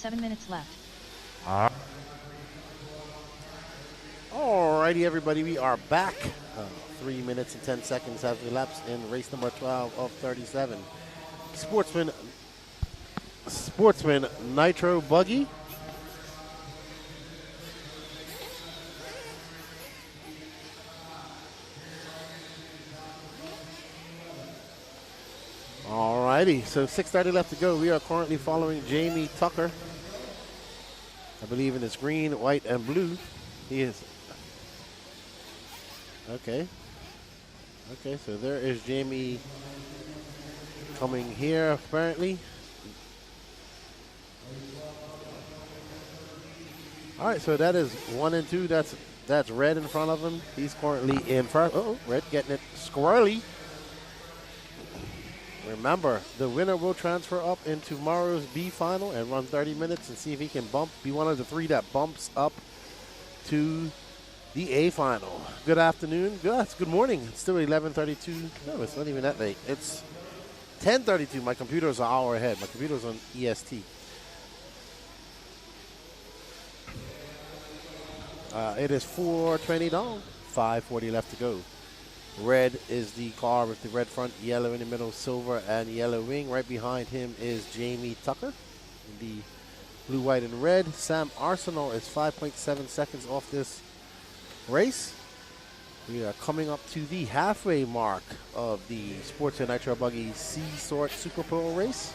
7 minutes left. Alrighty, everybody, we are back. 3 minutes and 10 seconds have elapsed in race number 12 of 37. Sportsman Nitro Buggy. Alrighty, so 6:30 left to go. We are currently following Jamie Tucker. I believe in his green, white, and blue. He is. Okay. Okay, so there is Jamie coming here, apparently. All right, so that is 1 and 2. That's Red in front of him. He's currently in front. Oh, Red getting it squirrely. Remember, the winner will transfer up in tomorrow's B final and run 30 minutes and see if he can be one of the 3 that bumps up to the A final. Good afternoon. Good morning. It's still 11:32. No, it's not even that late. It's 10:32. My computer is an hour ahead. My computer's on EST. It is 4:20 down. 5:40 left to go. Red is the car with the red front, yellow in the middle, silver and yellow wing. Right behind him is Jamie Tucker in the blue, white, and red. Sam Arsenal is 5.7 seconds off this race. We are coming up to the halfway mark of the Sportsman Nitro Buggy C-Sort Super Pro race.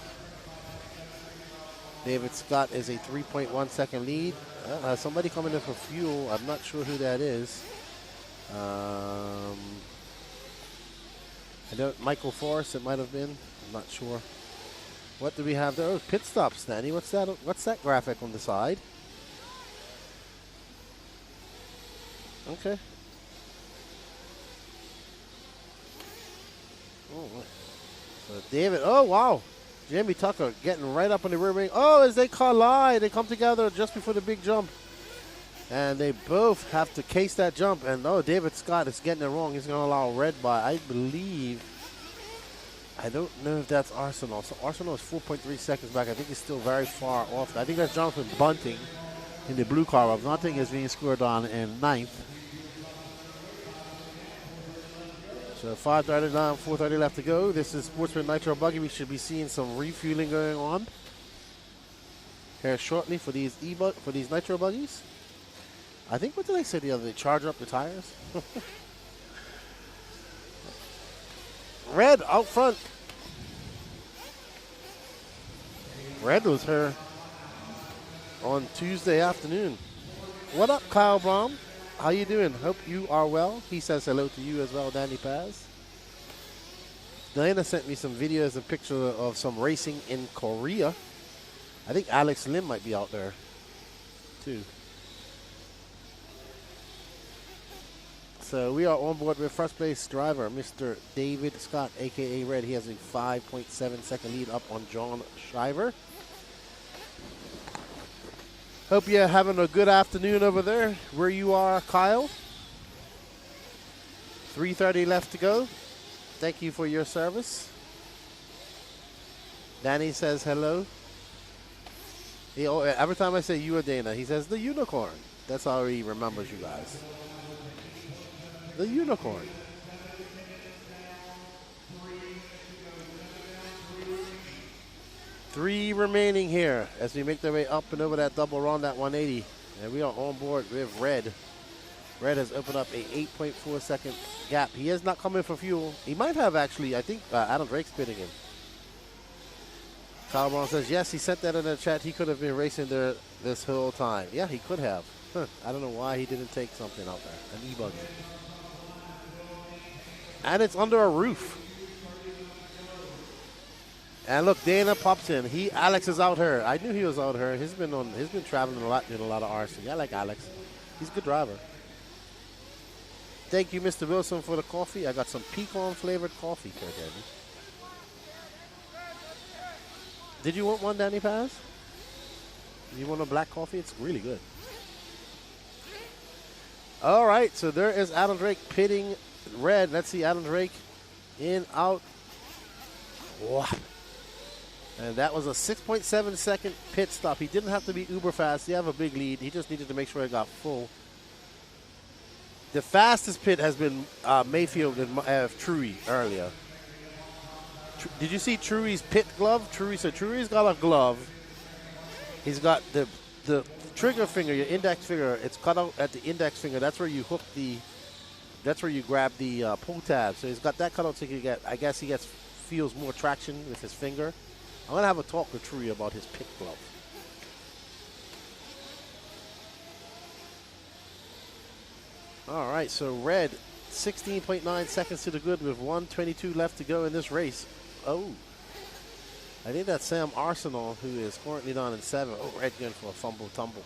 David Scott is a 3.1 second lead. Somebody coming in for fuel. I'm not sure who that is. Michael Forrest, it might have been. I'm not sure. What do we have there? Oh, pit stop, Stanley. What's that graphic on the side? Okay. Oh, so David, oh wow. Jamie Tucker getting right up on the rear wing. Oh, as they collide, they come together just before the big jump. And they both have to case that jump. And oh, David Scott is getting it wrong. He's going to allow Red by, I believe, I don't know if that's Arsenal. So Arsenal is 4.3 seconds back. I think he's still very far off. I think that's Jonathan Bunting in the blue car. Bunting is being scored on in 9th. So 5:30 down, 4:30 left to go. This is Sportsman Nitro Buggy. We should be seeing some refueling going on here shortly for these Nitro Buggies. I think, what did I say the other day? Charge up the tires? Red out front. Red was here on Tuesday afternoon. What up, Kyle Braum? How you doing? Hope you are well. He says hello to you as well, Danny Paz. Diana sent me some videos and pictures of some racing in Korea. I think Alex Lim might be out there, too. So we are on board with first place driver, Mr. David Scott, a.k.a. Red. He has a 5.7 second lead up on John Shiver. Hope you're having a good afternoon over there where you are, Kyle. 3:30 left to go. Thank you for your service. Danny says hello. Every time I say you or Dana, he says the unicorn. That's how he remembers you guys. The unicorn. Three remaining here as we make their way up and over that double round at 180. And we are on board with Red. Red has opened up a 8.4 second gap. He is not coming for fuel. He might have actually, I think Adam Drake's pitting him. Kyle Brown says, yes, he sent that in the chat. He could have been racing there this whole time. Yeah, he could have. I don't know why he didn't take something out there, an e-buggy. And it's under a roof. And look, Dana pops in. Alex is out here. I knew he was out here. He's been traveling a lot, doing a lot of RC. I like Alex. He's a good driver. Thank you, Mr. Wilson, for the coffee. I got some pecan flavored coffee for Danny. Did you want one, Danny Paz? You want a black coffee? It's really good. All right, so there is Adam Drake pitting Red. Let's see Adam Drake in, out. Wow. And that was a 6.7 second pit stop. He didn't have to be uber fast. He have a big lead. He just needed to make sure it got full. The fastest pit has been Mayfield and Truey earlier. Did you see Truey's pit glove? Truey's got a glove. He's got the trigger finger, your index finger. It's cut out at the index finger. That's where you hook the. That's where you grab the pull tab. So he's got that cut out so he can get. I guess he feels more traction with his finger. I'm gonna have a talk with Truey about his pit glove. All right, so red, 16.9 seconds to the good with 1:22 left to go in this race. Oh, I think that's Sam Arsenal, who is currently down in 7th. Oh, red going for a fumble tumble.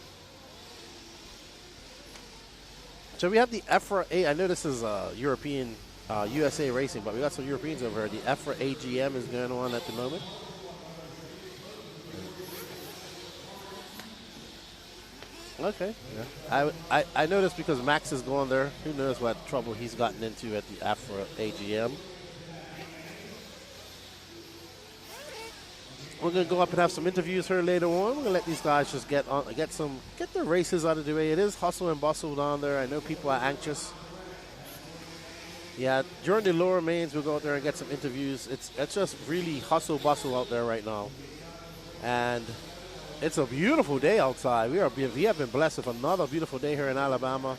So we have the EFRA A. I know this is European, USA racing, but we got some Europeans over here. The EFRA AGM is going on at the moment. Okay. Yeah. I noticed because Max is going there. Who knows what trouble he's gotten into at the EFRA AGM. We're going to go up and have some interviews here later on. We're going to let these guys just get their races out of the way. It is hustle and bustle down there. I know people are anxious. Yeah, during the lower mains, we'll go out there and get some interviews. It's just really hustle bustle out there right now. And it's a beautiful day outside. We have been blessed with another beautiful day here in Alabama.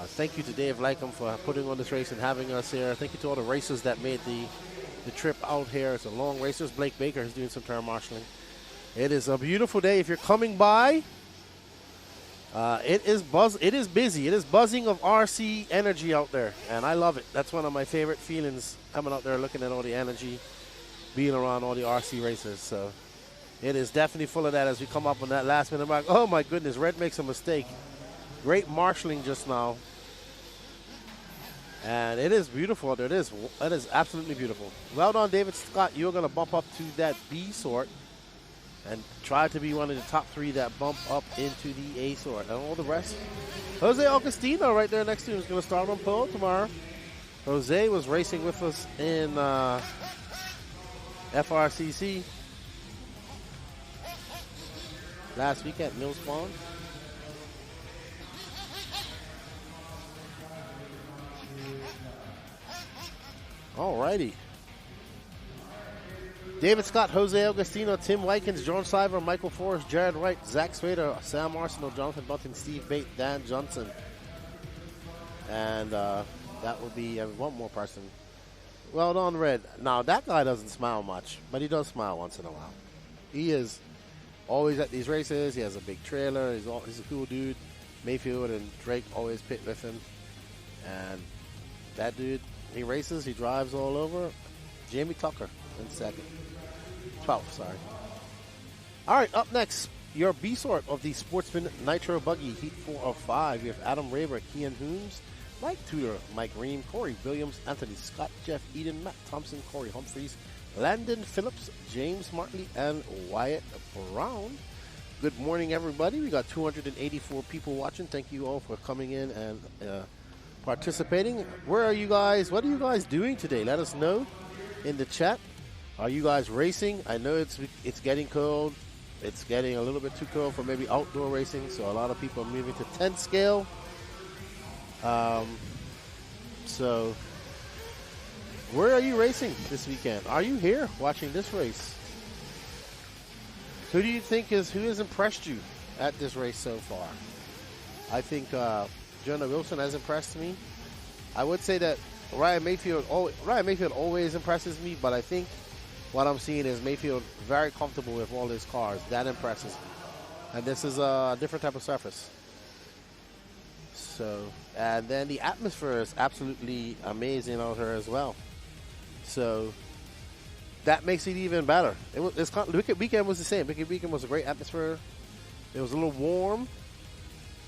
Thank you to Dave Lycum for putting on this race and having us here. Thank you to all the racers that made the trip out here. It's a long race. There's Blake Baker is doing some turn marshaling. It is a beautiful day. If you're coming by, it is busy. It is buzzing of RC energy out there, and I love it. That's one of my favorite feelings, coming out there looking at all the energy, being around all the RC racers. So it is definitely full of that as we come up on that last minute mark. Oh my goodness, Red makes a mistake. Great marshaling just now. And it is beautiful out there. It is absolutely beautiful. Well done, David Scott. You're going to bump up to that B sort and try to be one of the top 3 that bump up into the A sort. And all the rest. Jose Augustino right there next to him is going to start on pole tomorrow. Jose was racing with us in FRCC last week at Mills Pond. Alrighty. David Scott, Jose Augustino, Tim Wykins, John Siver, Michael Forrest, Jared Wright, Zach Swader, Sam Arsenal, Jonathan Button, Steve Bate, Dan Johnson. And that will be one more person. Well done, Red. Now, that guy doesn't smile much, but he does smile once in a while. He is always at these races. He has a big trailer. He's a cool dude. Mayfield and Drake always pit with him. And that dude, he races, he drives all over. Jamie Tucker in 2nd. 12th, sorry. All right, up next, your B sort of the Sportsman Nitro Buggy, Heat 4 of 5. You have Adam Raber, Kian Hooms, Mike Tudor, Mike Ream, Corey Williams, Anthony Scott, Jeff Eden, Matt Thompson, Corey Humphreys, Landon Phillips, James Martley, and Wyatt Brown. Good morning, everybody. We got 284 people watching. Thank you all for coming in and participating. Where are you guys? What are you guys doing today? Let us know in the chat. Are you guys racing? I know it's getting cold. It's getting a little bit too cold for maybe outdoor racing, so a lot of people are moving to 10 scale. So where are you racing this weekend? Are you here watching this race? Who do you think who has impressed you at this race so far? I think Jonah Wilson has impressed me. I would say that Ryan Mayfield always impresses me, but I think what I'm seeing is Mayfield very comfortable with all his cars. That impresses me. And this is a different type of surface. So, and then the atmosphere is absolutely amazing out here as well. So that makes it even better. Wicked Weekend was the same. Wicked Weekend was a great atmosphere. It was a little warm.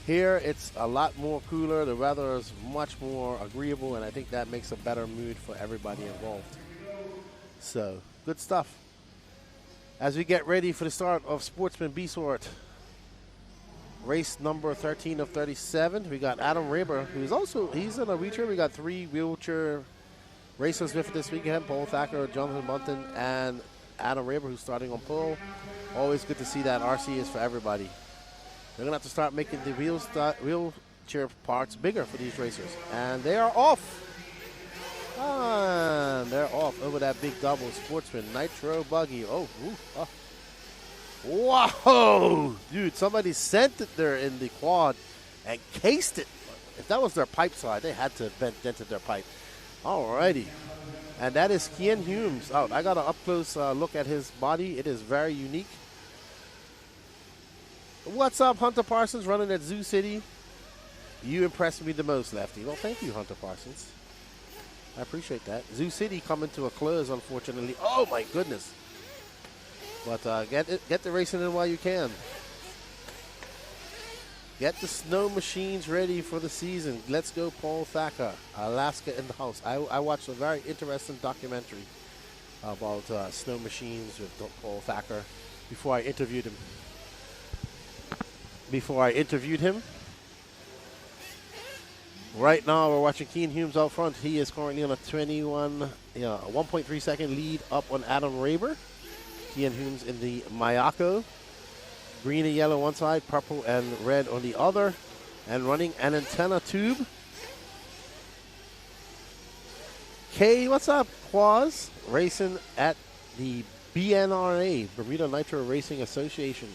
Here, it's a lot more cooler. The weather is much more agreeable, and I think that makes a better mood for everybody involved. So, good stuff. As we get ready for the start of Sportsman B Sort, race number 13 of 37, we got Adam Raber, he's in a wheelchair. We got 3 wheelchair racers with this weekend, Paul Thacker, Jonathan Bunton, and Adam Raber, who's starting on pole. Always good to see that RC is for everybody. They're going to have to start making the wheelchair parts bigger for these racers. And they are off. And they're off over that big double. Sportsman Nitro Buggy. Oh, Whoa! Dude, somebody sent it there in the quad and cased it. If that was their pipe side, they had to have dented their pipe. Alrighty. And that is Kian Humes out. I got an up-close look at his body. It is very unique. What's up, Hunter Parsons, running at Zoo City? You impressed me the most, Lefty. Well, thank you, Hunter Parsons. I appreciate that. Zoo City coming to a close, unfortunately. Oh, my goodness. But get the racing in while you can. Get the snow machines ready for the season. Let's go, Paul Thacker. Alaska in the house. I watched a very interesting documentary about snow machines with Paul Thacker before I interviewed him. Right now, we're watching Keen Humes out front. He is currently on a 1.3 second lead up on Adam Raber. Keen Humes in the Mayako. Green and yellow one side, purple and red on the other. And running an antenna tube. Kay, what's up, Quaz? Racing at the BNRA, Bermuda Nitro Racing Association.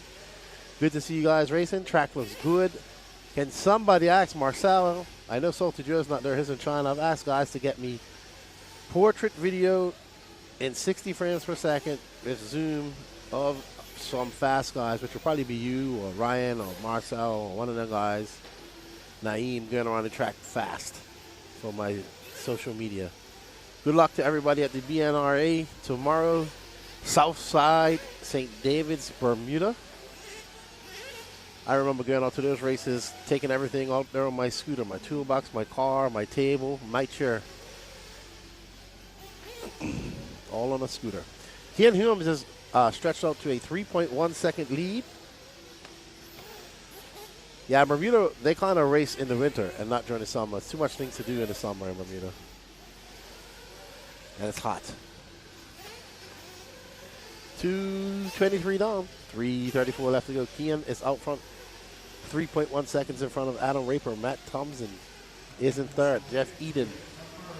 Good to see you guys racing. Track looks good. Can somebody ask Marcelo? I know Salty Joe's not there. He's in China. I've asked guys to get me portrait video in 60 frames per second with zoom of some fast guys, which will probably be you or Ryan or Marcel or one of them guys. Naeem going around the track fast for my social media. Good luck to everybody at the BNRA tomorrow. Southside, St. David's, Bermuda. I remember going out to those races, taking everything out there on my scooter, my toolbox, my car, my table, my chair. All on a scooter. Kian Humes is stretched out to a 3.1 second lead. Yeah, Bermuda, they kind of race in the winter and not during the summer. It's too much things to do in the summer in Bermuda. And it's hot. 2:23 down, 3:34 left to go. Kian is out front, 3.1 seconds in front of Adam Raper. Matt Thompson is in third. Jeff Eden,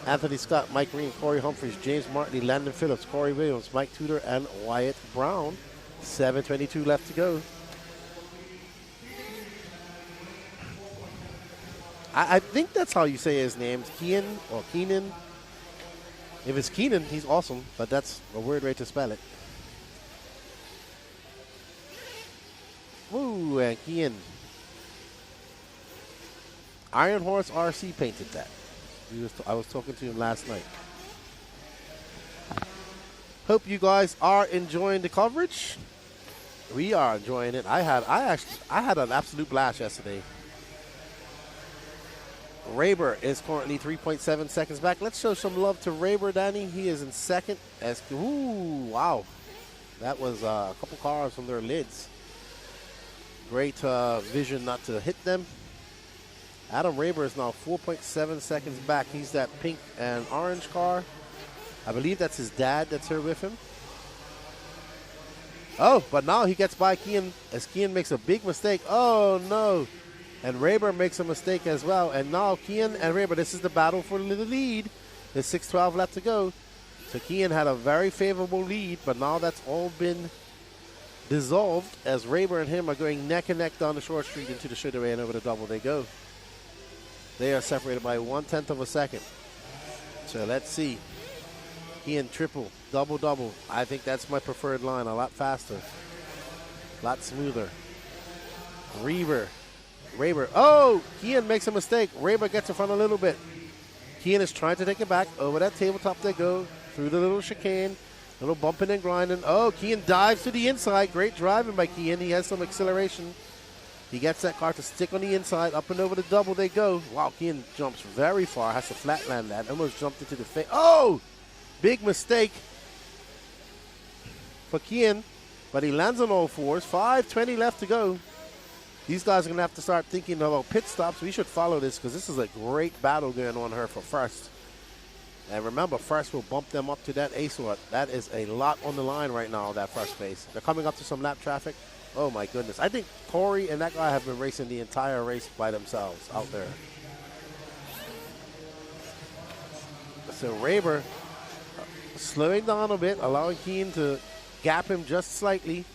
Anthony Scott, Mike Green, Corey Humphreys, James Martley, Landon Phillips, Corey Williams, Mike Tudor, and Wyatt Brown. 7:22 left to go. I think that's how you say his name, Kian or Keenan. If it's Keenan, he's awesome, but that's a weird way to spell it. Woo, and Kian. Iron Horse RC painted that. I was talking to him last night. Hope you guys are enjoying the coverage. We are enjoying it. I had an absolute blast yesterday. Raber is currently 3.7 seconds back. Let's show some love to Raber, Danny. He is in second. Ooh, wow. That was a couple cars from their lids. Great vision not to hit them. Adam Raber is now 4.7 seconds back. He's that pink and orange car. I believe that's his dad that's here with him. Oh, but now he gets by Kian as Kian makes a big mistake. Oh, no. And Raber makes a mistake as well. And now Kian and Raber, this is the battle for the lead. There's 6:12 left to go. So Kian had a very favorable lead, but now that's all been dissolved as Raber and him are going neck and neck down the short street into the straightaway, and over the double they go. They are separated by 1/10 of a second. So let's see. Kian triple, double, double. I think that's my preferred line. A lot faster, a lot smoother. Raber. Oh, Kian makes a mistake. Raber gets in front a little bit. Kian is trying to take it back. Over that tabletop they go. Through the little chicane. Little bumping and grinding. Oh, Kian dives to the inside. Great driving by Kian. He has some acceleration. He gets that car to stick on the inside. Up and over the double they go. Wow, Kian jumps very far. Has to flatland that. Almost jumped into the face. Oh! Big mistake for Kian. But he lands on all fours. 5:20 left to go. These guys are going to have to start thinking about pit stops. We should follow this because this is a great battle going on here for first. And remember, first will bump them up to that A-sort. That is a lot on the line right now, that first base. They're coming up to some lap traffic. Oh, my goodness. I think Corey and that guy have been racing the entire race by themselves out there. So Raber slowing down a bit, allowing Keen to gap him just slightly.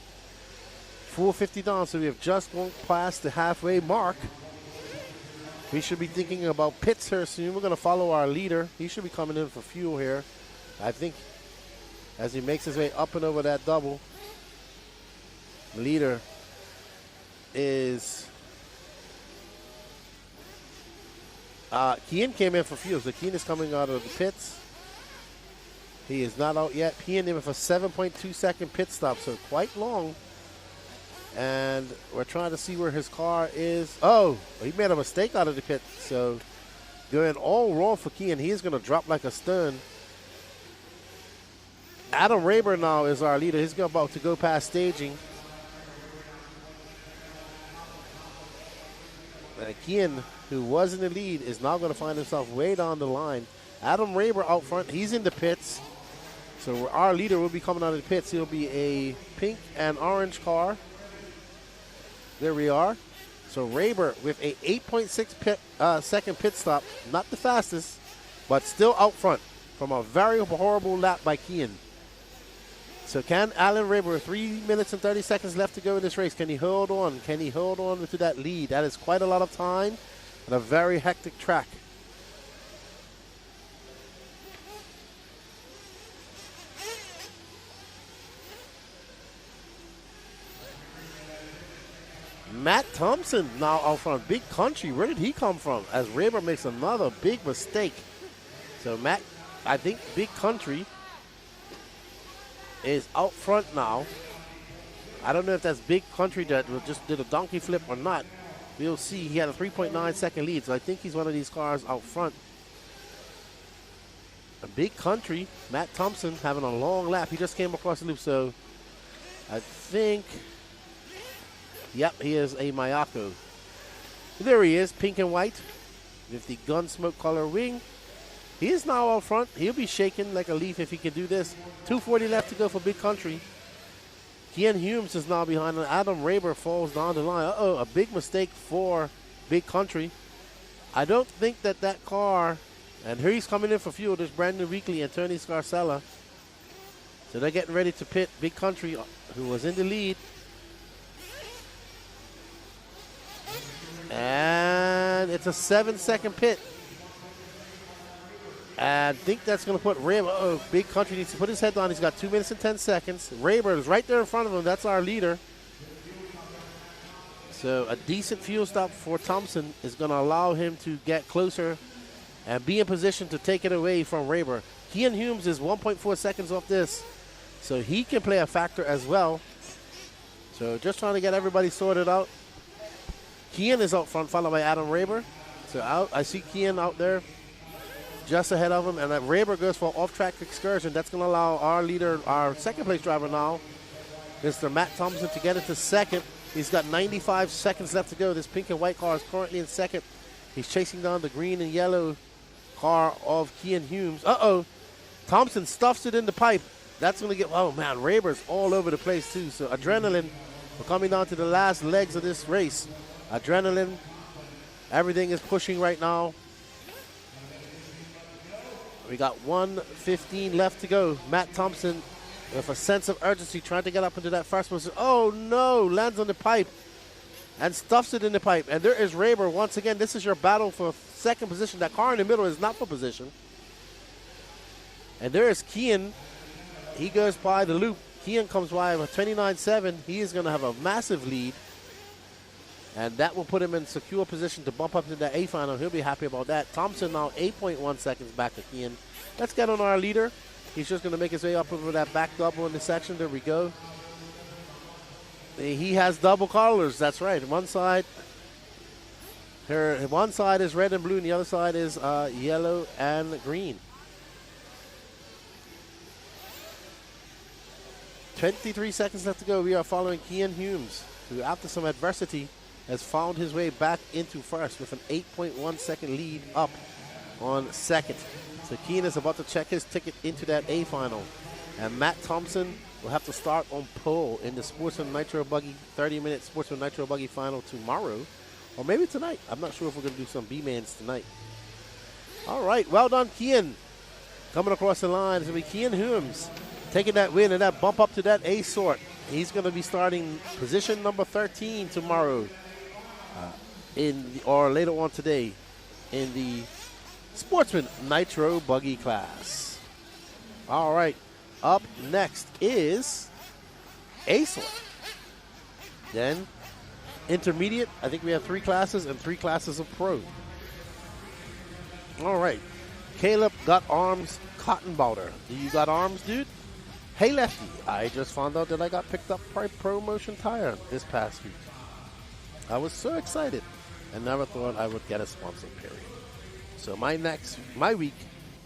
Full 50 down, so we have just gone past the halfway mark. We should be thinking about pits here soon. We're going to follow our leader. He should be coming in for fuel here, I think, as he makes his way up and over that double. The leader is Keen came in for fuel, so Keen is coming out of the pits. He is not out yet. Keen in for 7.2 second pit stop, so quite long. And we're trying to see where his car is. Oh, he made a mistake out of the pit. So doing all wrong for Keen. He is going to drop like a stone. Adam Raber now is our leader. He's about to go past staging. And Keen, who was in the lead, is now going to find himself way down the line. Adam Raber out front. He's in the pits. So our leader will be coming out of the pits. He'll be a pink and orange car. There we are. So Raber with a 8.6 second pit stop. Not the fastest, but still out front from a very horrible lap by Kian. So can Alan Raber, 3 minutes and 30 seconds left to go in this race. Can he hold on? Can he hold on to that lead? That is quite a lot of time and a very hectic track. Matt Thompson now out front. Big Country, where did he come from? As Raber makes another big mistake. So Matt, I think Big Country is out front now. I don't know if that's Big Country that just did a donkey flip or not. We'll see. He had a 3.9 second lead, so I think he's one of these cars out front. A Big Country, Matt Thompson having a long lap. He just came across the loop, so I think... Yep, he is a Mayako. There he is, pink and white, with the Gunsmoke color wing. He is now out front. He'll be shaking like a leaf if he can do this. 2:40 left to go for Big Country. Kian Humes is now behind him. Adam Raber falls down the line. Uh-oh, a big mistake for Big Country. I don't think that car, and here he's coming in for fuel. There's Brandon Weekly and Tony Scarcella. So they're getting ready to pit Big Country, who was in the lead. And it's a 7-second pit. I think that's going to put Raber. Oh, Big Country needs to put his head down. He's got 2 minutes and 10 seconds. Raber is right there in front of him. That's our leader. So a decent fuel stop for Thompson is going to allow him to get closer and be in position to take it away from Raber. Kian Humes is 1.4 seconds off this, so he can play a factor as well. So just trying to get everybody sorted out. Kian is out front, followed by Adam Raber. So I see Kian out there just ahead of him, and Raber goes for an off-track excursion. That's going to allow our leader, our second-place driver now, Mr. Matt Thompson, to get into second. He's got 95 seconds left to go. This pink and white car is currently in second. He's chasing down the green and yellow car of Kian Humes. Uh-oh. Thompson stuffs it in the pipe. That's going to get, oh, man, Raber's all over the place, too. So adrenaline, we're coming down to the last legs of this race. Adrenaline, everything is pushing right now. We got 1:15 left to go. Matt Thompson with a sense of urgency trying to get up into that first position. Oh no, lands on the pipe and stuffs it in the pipe. And there is Raber once again. This is your battle for second position. That car in the middle is not for position. And there is Kian. He goes by the loop. Kian comes by with 29.7. He is going to have a massive lead. And that will put him in secure position to bump up to the A final. He'll be happy about that. Thompson now 8.1 seconds back to Kian. Let's get on our leader. He's just going to make his way up over that back double in the section. There we go. He has double colors. That's right. One side is red and blue, and the other side is yellow and green. 23 seconds left to go. We are following Kian Humes, who after some adversity has found his way back into first with an 8.1 second lead up on second. So Keane is about to check his ticket into that A final. And Matt Thompson will have to start on pole in the Sportsman Nitro Buggy, 30-minute Sportsman Nitro Buggy final tomorrow. Or maybe tonight. I'm not sure if we're going to do some B-mans tonight. All right, well done, Keane. Coming across the line is going to be Keane Humes, taking that win and that bump up to that A sort. He's going to be starting position number 13 tomorrow, or later on today, in the Sportsman Nitro Buggy class. All right, up next is A sort. Then intermediate. I think we have 3 classes and 3 classes of pro. All right, Caleb got arms cotton bowder. Do you got arms, dude? Hey, Lefty, I just found out that I got picked up by Promotion Tire this past week. I was so excited and never thought I would get a sponsor, period. So my week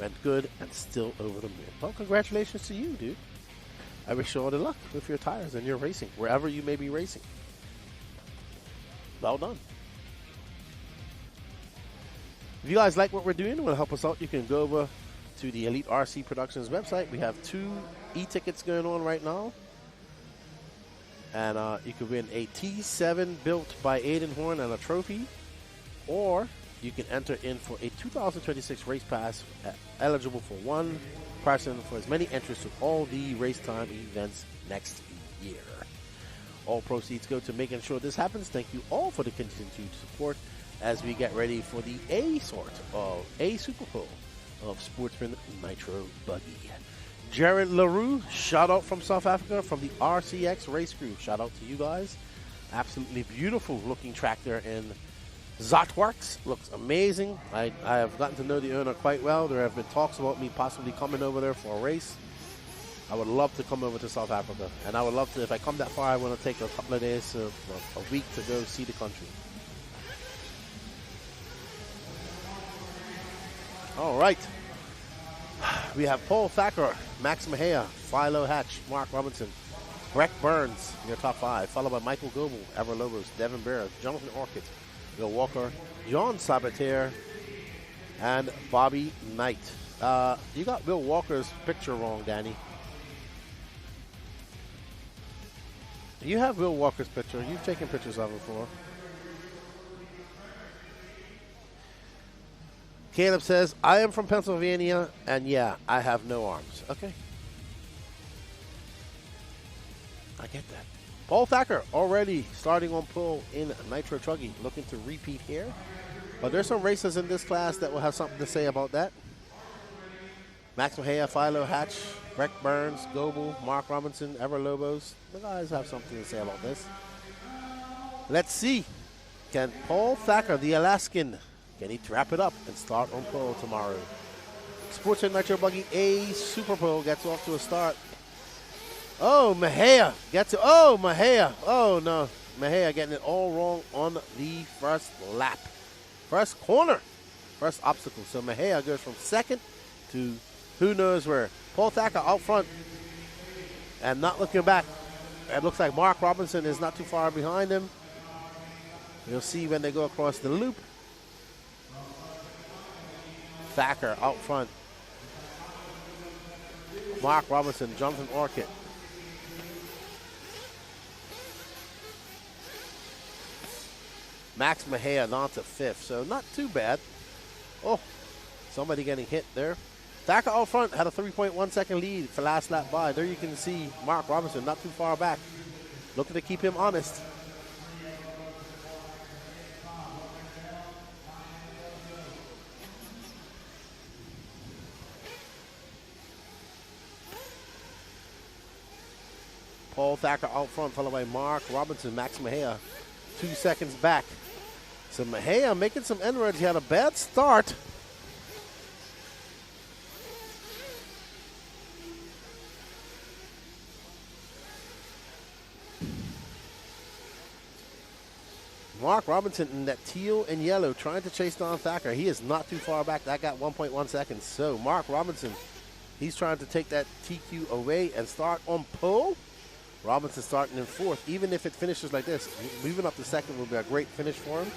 went good and still over the moon. Well, congratulations to you, dude. I wish you all the luck with your tires and your racing, wherever you may be racing. Well done. If you guys like what we're doing and want to help us out, you can go over to the Elite RC Productions website. We have 2 e-tickets going on right now. And you can win a T7 built by Aiden Horn and a trophy. Or you can enter in for a 2026 race pass eligible for 1 person for as many entries to all the RaceTime events next year. All proceeds go to making sure this happens. Thank you all for the continued support as we get ready for the A sort of A Super Bowl of Sportsman Nitro Buggy. Jared LaRue, shout out from South Africa from the RCX race crew. Shout out to you guys. Absolutely beautiful looking tractor in Zotworks. Looks amazing. I have gotten to know the owner quite well. There have been talks about me possibly coming over there for a race. I would love to come over to South Africa. And I would love to, if I come that far, I want to take a couple of days, a week to go see the country. All right. We have Paul Thacker, Max Mejia, Philo Hatch, Mark Robinson, Breck Burns in your top 5, followed by Michael Goebel, Ever Lobos, Devin Bear, Jonathan Orchid, Bill Walker, John Sabatier, and Bobby Knight. You got Bill Walker's picture wrong, Danny. You have Bill Walker's picture. You've taken pictures of him before. Caleb says, I am from Pennsylvania, and yeah, I have no arms. Okay. I get that. Paul Thacker already starting on pole in Nitro Truggy, looking to repeat here. But there's some racers in this class that will have something to say about that. Max Mejia, Philo Hatch, Breck Burns, Goebel, Mark Robinson, Ever Lobos. The guys have something to say about this. Let's see. Can Paul Thacker, the Alaskan, can he wrap it up and start on pole tomorrow? Sportsman Nitro Buggy A Super Pole gets off to a start. Oh, Mejia gets it. Oh, Mejia. Oh, no. Mejia getting it all wrong on the first lap. First corner. First obstacle. So Mejia goes from second to who knows where. Paul Thacker out front and not looking back. It looks like Mark Robinson is not too far behind him. You'll see when they go across the loop. Thacker out front. Mark Robinson, Jonathan Orchid. Max Mejia on to 5th, so not too bad. Oh, somebody getting hit there. Thacker out front had a 3.1 second lead for last lap by. There you can see Mark Robinson not too far back. Looking to keep him honest. Paul Thacker out front, followed by Mark Robinson, Max Mejia, 2 seconds back. So Mejia making some inroads. He had a bad start. Mark Robinson in that teal and yellow trying to chase down Thacker. He is not too far back. That got 1.1 seconds. So Mark Robinson, he's trying to take that TQ away and start on pole. Robinson starting in 4th. Even if it finishes like this, moving up to 2nd will be a great finish for him.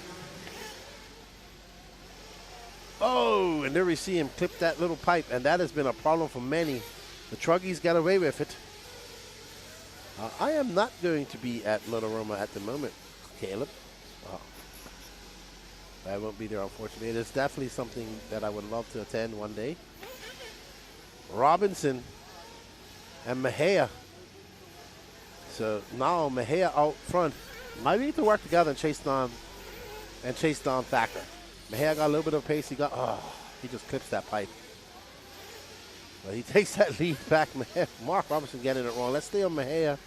Oh, and there we see him clip that little pipe, and that has been a problem for many. The Truggies got away with it. I am not going to be at Little Roma at the moment, Caleb. I won't be there, unfortunately. It is definitely something that I would love to attend one day. Robinson and Mejia. So now Mejia out front. Might need to work together and chase down Thacker. Mejia got a little bit of pace. He just clips that pipe. But he takes that lead back. Mark Robinson getting it wrong. Let's stay on Mejia.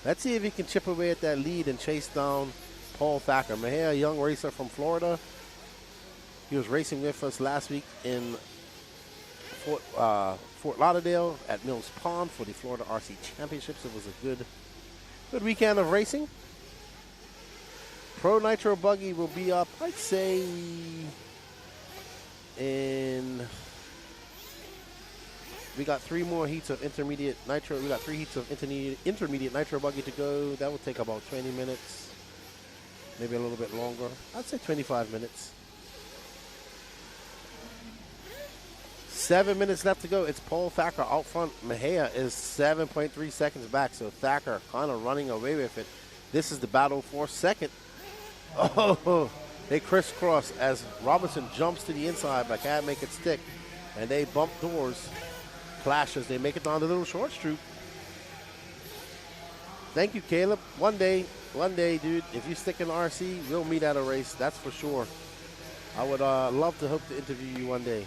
Let's see if he can chip away at that lead and chase down Paul Thacker. Mejia, a young racer from Florida. He was racing with us last week in Fort Lauderdale at Mills Pond for the Florida RC Championships. It was a good weekend of racing. Pro Nitro Buggy will be up, I'd say, we got 3 more heats of intermediate nitro. We got 3 heats of intermediate nitro buggy to go. That will take about 20 minutes, maybe a little bit longer. I'd say 25 minutes. 7 minutes left to go. It's Paul Thacker out front. Mejia is 7.3 seconds back, so Thacker kind of running away with it. This is the battle for second. Oh, they crisscross as Robinson jumps to the inside but can't make it stick. And they bump doors. Clashes. They make it down the little short street. Thank you, Caleb. One day, dude, if you stick in RC, we'll meet at a race. That's for sure. I would love to hope to interview you one day.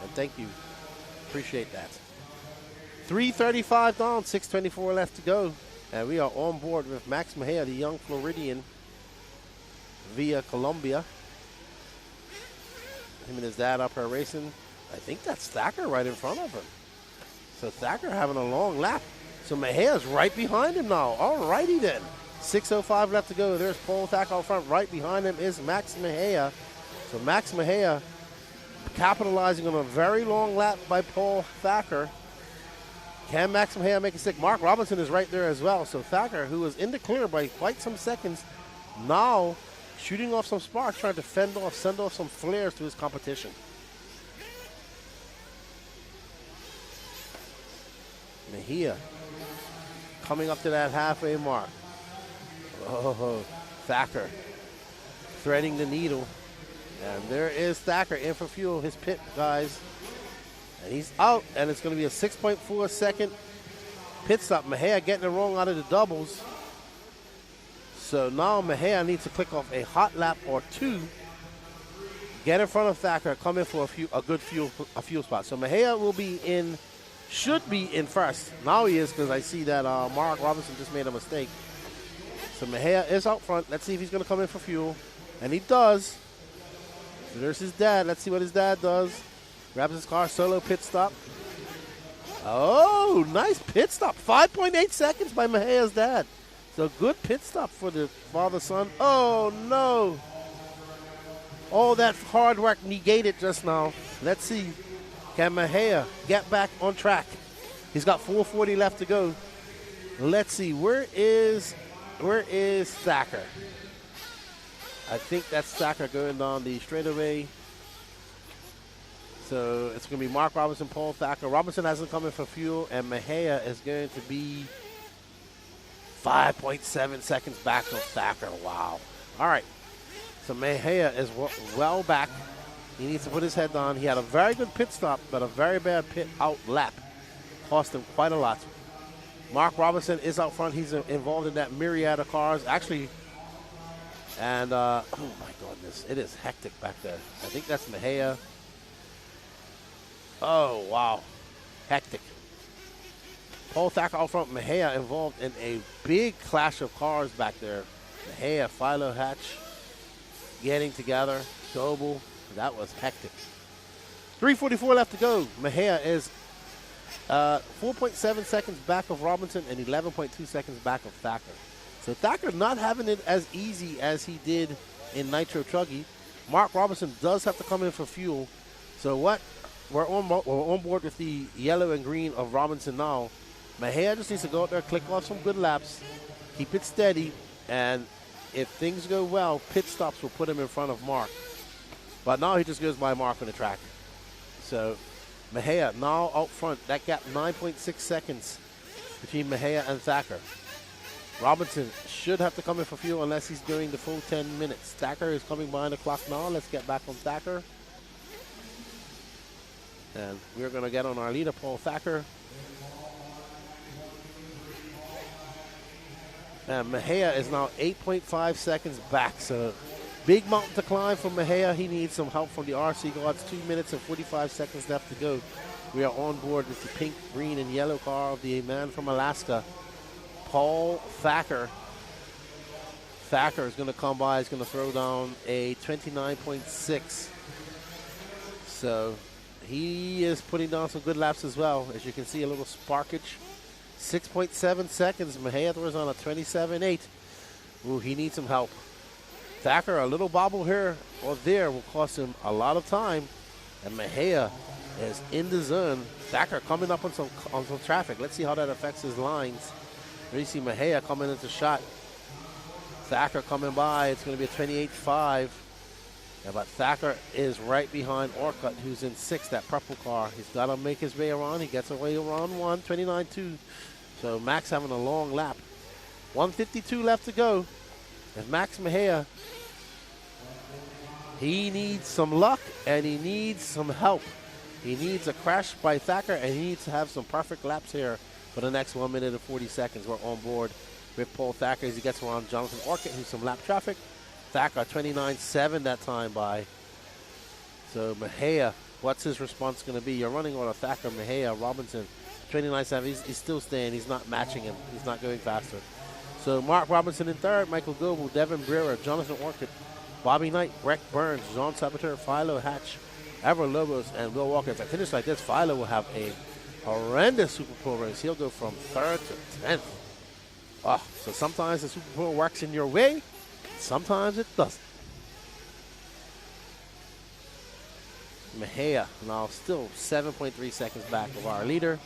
And thank you. Appreciate that. 3:35 down, 6:24 left to go. And we are on board with Max Mejia, the young Floridian, via Colombia. Him and his dad up here racing. I think that's Thacker right in front of him. So Thacker having a long lap. So Mejia's right behind him now. All righty then. 6:05 left to go. There's Paul Thacker out front. Right behind him is Max Mejia. So Max Mejia capitalizing on a very long lap by Paul Thacker. Can Max Mejia make a stick? Mark Robinson is right there as well. So Thacker, who was in the clear by quite some seconds, now shooting off some sparks, trying to send off some flares to his competition. Mejia coming up to that halfway mark. Oh, Thacker threading the needle. And there is Thacker in for fuel, his pit, guys. And he's out, and it's going to be a 6.4 second pit stop. Mejia getting it wrong out of the doubles. So now Mejia needs to click off a hot lap or 2. Get in front of Thacker, come in for a good fuel spot. So Mejia should be in first. Now he is, because I see that Mark Robinson just made a mistake. So Mejia is out front. Let's see if he's going to come in for fuel. And he does. So there's his dad. Let's see what his dad does. Grabs his car, solo pit stop. Oh, nice pit stop. 5.8 seconds by Mejia's dad. So good pit stop for the father-son. Oh, no. All that hard work negated just now. Let's see. Can Mejia get back on track? He's got 4:40 left to go. Let's see. Where is Thacker? I think that's Thacker going down the straightaway. So it's going to be Mark Robinson, Paul Thacker. Robinson hasn't come in for fuel, and Mejia is going to be 5.7 seconds back of Thacker. Wow. All right. So Mejia is well back. He needs to put his head down. He had a very good pit stop, but a very bad pit out lap. Cost him quite a lot. Mark Robinson is out front. He's involved in that myriad of cars. Actually, and oh my goodness, it is hectic back there. I think that's Mejia. Oh, wow. Hectic. Paul Thacker out front. Mejia involved in a big clash of cars back there. Mejia, Philo Hatch getting together. Doble. That was hectic. 3:44 left to go. Mejia is 4.7 seconds back of Robinson and 11.2 seconds back of Thacker. So Thacker not having it as easy as he did in Nitro Truggy. Mark Robinson does have to come in for fuel. So what? We're on board with the yellow and green of Robinson now. Mejia just needs to go out there, click off some good laps, keep it steady, and if things go well, pit stops will put him in front of Mark. But now he just goes by Mark on the track. So Mejia now out front. That gap 9.6 seconds between Mejia and Thacker. Robinson should have to come in for fuel unless he's doing the full 10 minutes. Thacker is coming behind the clock now. Let's get back on Thacker. And we're going to get on our leader, Paul Thacker. And Mejia is now 8.5 seconds back. So big mountain to climb for Mejia. He needs some help from the RC guards. 2 minutes and 45 seconds left to go. We are on board with the pink, green, and yellow car of the man from Alaska, Paul Thacker. Thacker is going to come by. He's going to throw down a 29.6. So he is putting down some good laps as well. As you can see, a little sparkage. 6.7 seconds. Mejia throws on a 27.8. Ooh, he needs some help. Thacker, a little bobble here or there will cost him a lot of time. And Mejia is in the zone. Thacker coming up on some traffic. Let's see how that affects his lines. Here you see Mejia coming into shot. Thacker coming by. It's going to be a 28.5. Yeah, but Thacker is right behind Orcutt, who's in 6th, that purple car. He's got to make his way around. He gets away around 1, 29.2. So Max having a long lap. 1:52 left to go. And Max Mejia, he needs some luck and he needs some help. He needs a crash by Thacker and he needs to have some perfect laps here for the next 1 minute and 40 seconds. We're on board with Paul Thacker as he gets around Jonathan Orcutt, who's some lap traffic. Thacker 29.7 that time by. So Mejia, what's his response going to be? You're running on a Thacker, Mejia, Robinson, 29.7. He's still staying. He's not matching him. He's not going faster. So Mark Robinson in 3rd, Michael Goebel, Devin Brewer, Jonathan Orcutt, Bobby Knight, Breck Burns, Jean Saboteur, Philo Hatch, Ever Lobos, and Will Walker. If I finish like this, Philo will have a horrendous Super Pro race. He'll go from 3rd to 10th. Oh, so sometimes the Super Pro works in your way. Sometimes it doesn't. Mejia now still 7.3 seconds back of our leader.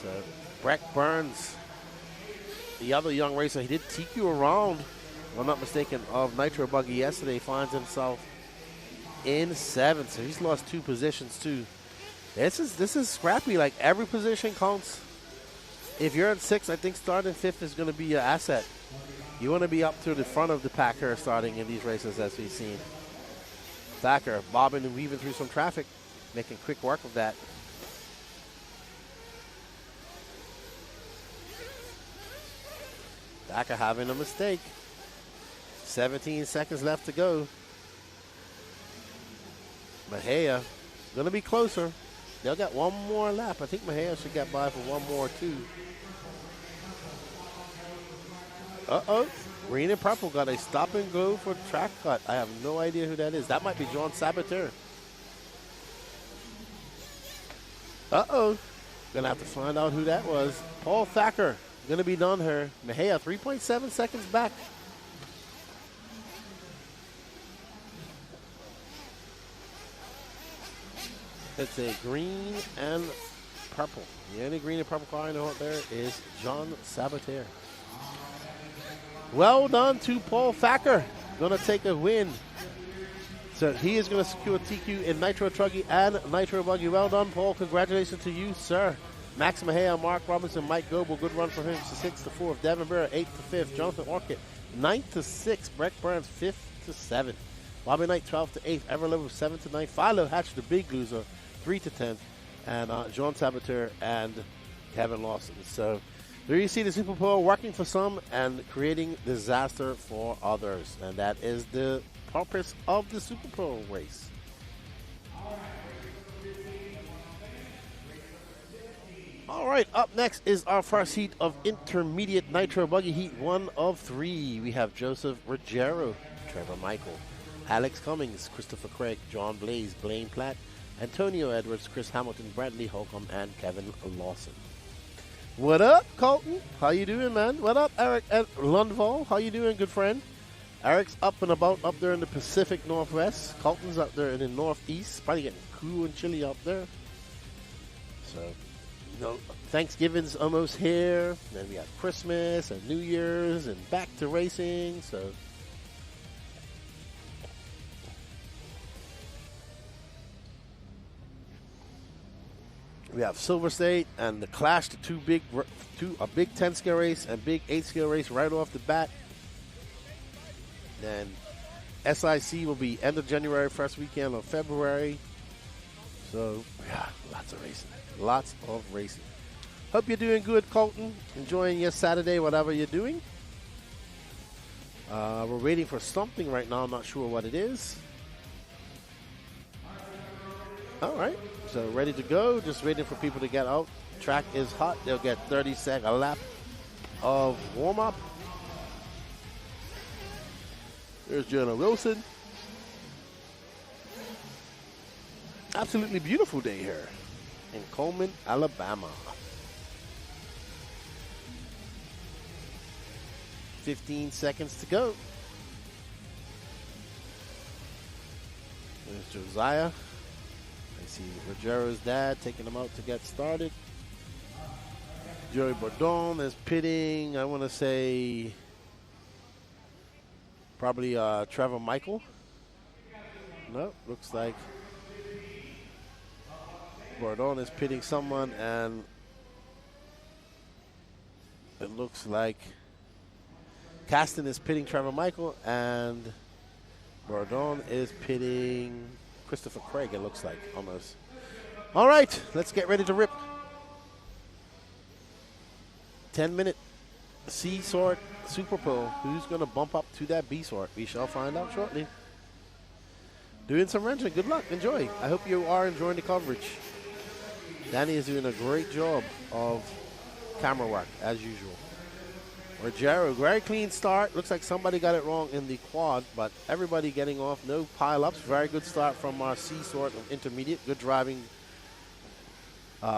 So Breck Burns, the other young racer, he did TQ around, if I'm not mistaken, of Nitro Buggy yesterday, finds himself in 7th. So he's lost 2 positions too. This is scrappy. Like every position counts. If you're in 6th, I think starting 5th is going to be your asset. You want to be up to the front of the pack here starting in these races as we've seen. Thacker bobbing and weaving through some traffic, making quick work of that. Thacker having a mistake. 17 seconds left to go. Mejia going to be closer. They'll get one more lap. I think Mejia should get by for one more too. Uh-oh. Green and purple got a stop and go for track cut. I have no idea who that is. That might be John Saboteur. Uh-oh. Gonna have to find out who that was. Paul Thacker gonna be done here. Mejia 3.7 seconds back. It's a green and purple. The only green and purple car I know out there is John Saboteur. Well done to Paul Thacker. Going to take a win. So he is going to secure TQ in Nitro Truggy and Nitro Buggy. Well done, Paul. Congratulations to you, sir. Max Mejia, Mark Robinson, Mike Goebel. Good run for him. 6th to 4th. Devin Burr, 8th to 5th. Jonathan Orcutt, 9th to 6th. Breck Burns, 5th to 7th. Bobby Knight, 12th to 8th. Everlevel, 7th to 9th. Philo Hatch, the big loser, 3 to 10th. And Jean Saboteur and Kevin Lawson. So there you see the Super Pro working for some and creating disaster for others. And that is the purpose of the Super Pro race. All right, up next is our first heat of intermediate Nitro Buggy Heat 1 of 3. We have Joseph Ruggiero, Trevor Michael, Alex Cummings, Christopher Craig, John Blaze, Blaine Platt, Antonio Edwards, Chris Hamilton, Bradley Holcomb, and Kevin Lawson. What up, Colton? How you doing, man? What up, Eric at Lundvall? How you doing, good friend? Eric's up and about up there in the Pacific Northwest. Colton's up there in the Northeast. Probably getting cool and chilly up there. So, you know, Thanksgiving's almost here. Then we have Christmas and New Year's and back to racing. So, We have Silver State and the clash, a big 10 scale race and big 8 scale race right off the bat. Then SIC will be end of January, first weekend of February. So, yeah, lots of racing. Lots of racing. Hope you're doing good, Colton. Enjoying your Saturday, whatever you're doing. We're waiting for something right now. I'm not sure what it is. All right. So, ready to go. Just waiting for people to get out. Track is hot. They'll get 30-second a lap of warm-up. There's Jonah Wilson. Absolutely beautiful day here in Cullman, Alabama. 15 seconds to go. There's Josiah. I see Rogero's dad taking him out to get started. Joey Bourdon is pitting, I want to say, probably Trevor Michael. No, looks like Bourdon is pitting someone, and it looks like Caston is pitting Trevor Michael, and Bourdon is pitting Christopher Craig, it looks like, almost. All right, let's get ready to rip. 10-minute C sort Super Pro. Who's going to bump up to that B sort? We shall find out shortly. Doing some wrenching. Good luck. Enjoy. I hope you are enjoying the coverage. Danny is doing a great job of camera work, as usual. Rogero, very clean start. Looks like somebody got it wrong in the quad, but everybody getting off. No pile-ups. Very good start from our C sort of intermediate. Good driving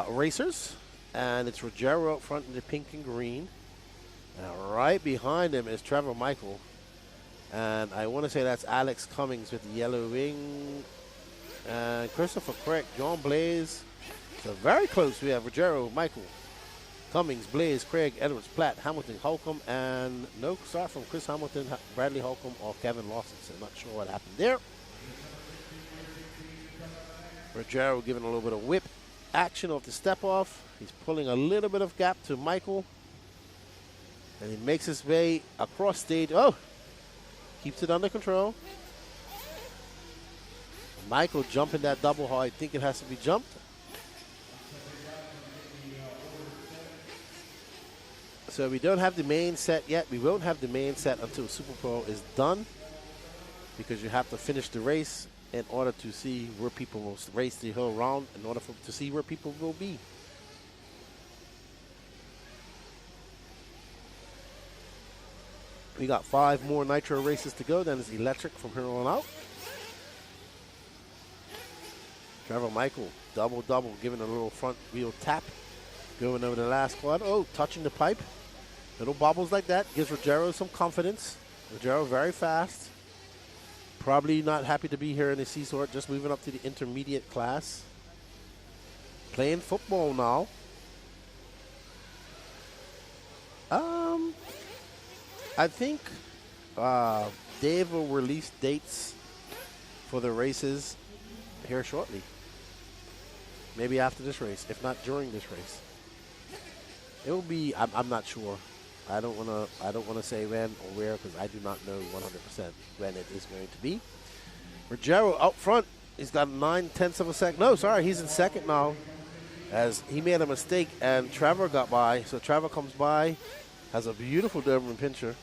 racers. And it's Rogero up front in the pink and green. And right behind him is Trevor Michael. And I want to say that's Alex Cummings with the yellow wing. And Christopher Craig, John Blaze. So very close. We have Rogero, Michael, Cummings, Blaze, Craig, Edwards, Platt, Hamilton, Holcomb. And no start from Chris Hamilton, Bradley Holcomb, or Kevin Lawson. So not sure what happened there. Rogero giving a little bit of whip action off the step off. He's pulling a little bit of gap to Michael. And he makes his way across stage. Oh! Keeps it under control. Michael jumping that double how I think it has to be jumped. So we don't have the main set yet. We won't have the main set until Super Pro is done, because you have to finish the race in order to see where people will race the whole round, in order to see where people will be. We got 5 more nitro races to go. Then it's electric from here on out. Trevor Michael, double, giving a little front wheel tap. Going over the last quad. Oh, touching the pipe. Little bobbles like that. Gives Rogero some confidence. Rogero very fast. Probably not happy to be here in the C sort. Just moving up to the intermediate class. Playing football now. I think Dave will release dates for the races here shortly. Maybe after this race, if not during this race. It will be. I'm not sure. I don't wanna say when or where, because I do not know 100% when it is going to be. Rogero out front. He's got 9/10 of a second. No, sorry, he's in second now, as he made a mistake and Trevor got by. So Trevor comes by, has a beautiful Doberman Pinscher.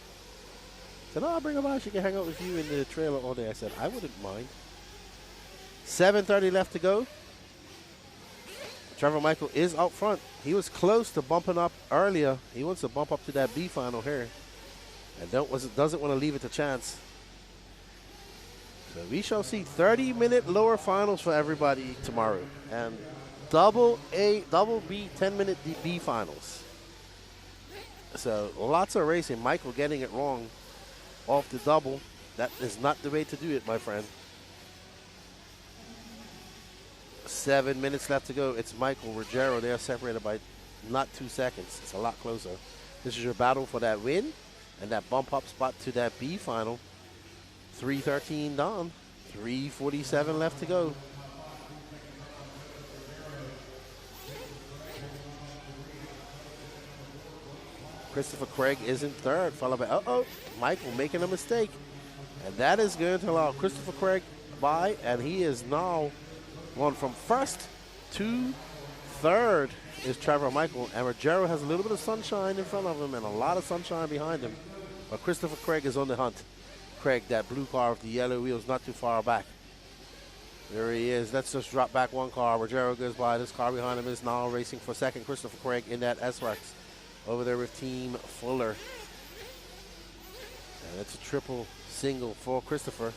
Said, "Oh, I'll bring her by. She can hang out with you in the trailer all day." I said, "I wouldn't mind." 7:30 left to go. Trevor Michael is out front. He was close to bumping up earlier. He wants to bump up to that B final here, and doesn't want to leave it to chance. So we shall see 30-minute lower finals for everybody tomorrow, and double B 10-minute B finals. So lots of racing. Michael getting it wrong off the double. That is not the way to do it, my friend. 7 minutes left to go. It's Michael, Rogero. They are separated by not 2 seconds. It's a lot closer. This is your battle for that win and that bump up spot to that B final. 3:13 down. 3:47 left to go. Christopher Craig is in third, followed by, Michael making a mistake. And that is going to allow Christopher Craig by, and he is now going from first to third is Trevor Michael. And Rogero has a little bit of sunshine in front of him and a lot of sunshine behind him. But Christopher Craig is on the hunt. Craig, that blue car with the yellow wheels, not too far back. There he is. Let's just drop back one car. Rogero goes by. This car behind him is now racing for second. Christopher Craig in that S-Rex over there with Team Fuller. And it's a triple single for Christopher.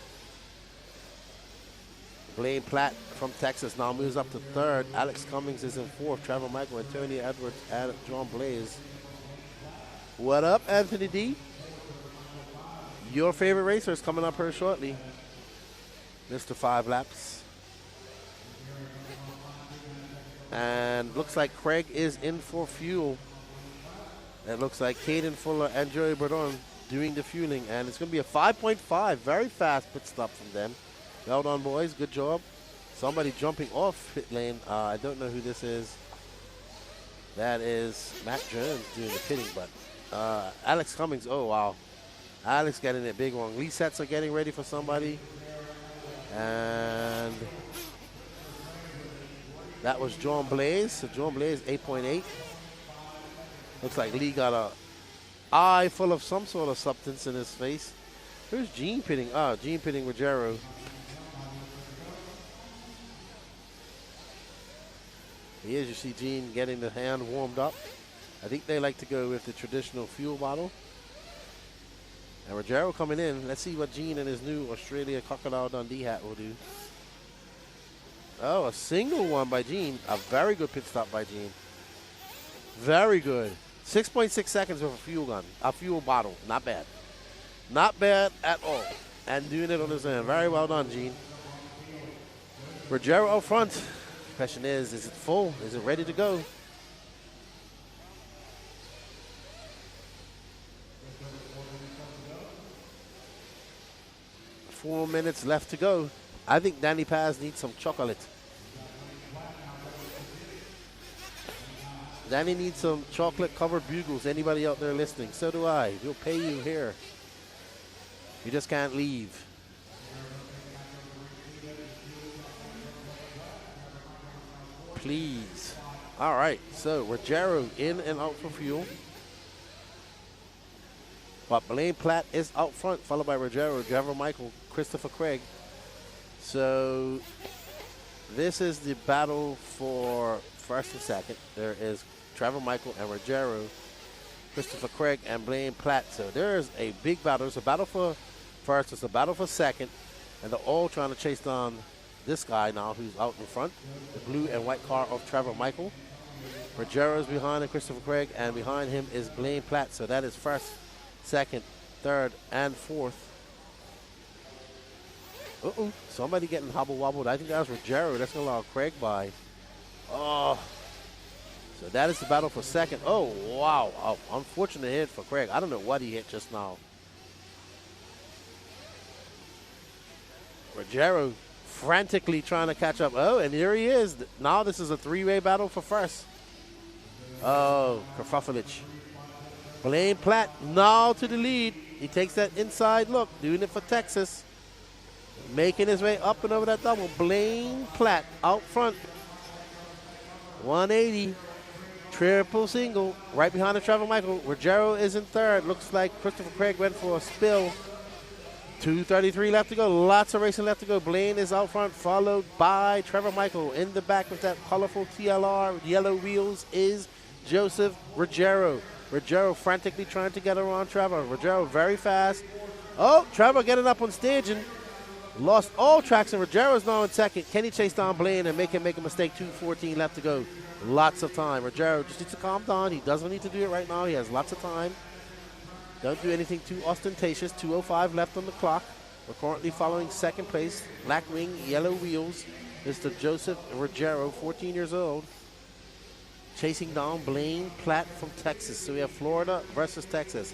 Blaine Platt from Texas now moves up to third. Alex Cummings is in fourth. Trevor Michael, Antonio Edwards, and John Blaze. What up, Anthony D? Your favorite racer is coming up here shortly. Mr. 5 Laps. And looks like Craig is in for fuel. It looks like Caden Fuller and Joey Bordon doing the fueling. And it's going to be a 5.5. Very fast pit stop from them. Well done, boys. Good job. Somebody jumping off pit lane. I don't know who this is. That is Matt Jones doing the pitting. But Alex Cummings. Oh, wow. Alex getting it big one. Lee sets are getting ready for somebody. And that was John Blaze. So John Blaze, 8.8. Looks like Lee got a eye full of some sort of substance in his face. Who's Gene pitting? Gene pitting Rogero. Here you see Gene getting the hand warmed up. I think they like to go with the traditional fuel bottle. And Rogero coming in. Let's see what Gene and his new Australia Crocodile Dundee hat will do. Oh, a single one by Gene. A very good pit stop by Gene. Very good. 6.6 seconds with a fuel bottle. Not bad. Not bad at all. And doing it on his own. Very well done, Gene. Rogero out front. Question is it full? Is it ready to go? Four minutes left to go. I think Danny Paz needs some chocolate. Danny needs some chocolate-covered bugles. Anybody out there listening? So do I. We'll pay you here. You just can't leave. Please. All right. So Rogero in and out for fuel. But Blaine Platt is out front, followed by Rogero, Trevor Michael, Christopher Craig. So this is the battle for first and second. There is Trevor Michael and Rogero, Christopher Craig, and Blaine Platt. So there is a big battle. It's a battle for first. It's a battle for second. And they're all trying to chase down this guy now who's out in front, the blue and white car of Trevor Michael. Rogero's behind him, Christopher Craig, and behind him is Blaine Platt. So that is first, second, third, and fourth. Somebody getting hobble-wobbled. I think that was Rogero. That's going to allow Craig by. Oh. So that is the battle for second. Oh, wow. Oh, unfortunate hit for Craig. I don't know what he hit just now. Rogero frantically trying to catch up. Oh, and here he is. Now this is a three-way battle for first. Oh, Kerfufflich. Blaine Platt now to the lead. He takes that inside look, doing it for Texas. Making his way up and over that double. Blaine Platt out front. 180. Triple single. Right behind the Trevor Michael. Rogero is in third. Looks like Christopher Craig went for a spill. 2:33 left to go. Lots of racing left to go. Blaine is out front, followed by Trevor Michael. In the back with that colorful TLR yellow wheels is Joseph Rogero. Rogero frantically trying to get around Trevor. Rogero very fast. Oh, Trevor getting up on stage and lost all traction. Rogero is now in second. Can he chase down Blaine and make him make a mistake? 2:14 left to go. Lots of time. Rogero just needs to calm down. He doesn't need to do it right now. He has lots of time. Don't do anything too ostentatious. 2:05 left on the clock. We're currently following second place. Black wing, yellow wheels. Mr. Joseph Rogero, 14 years old. Chasing down Blaine Platt from Texas. So we have Florida versus Texas.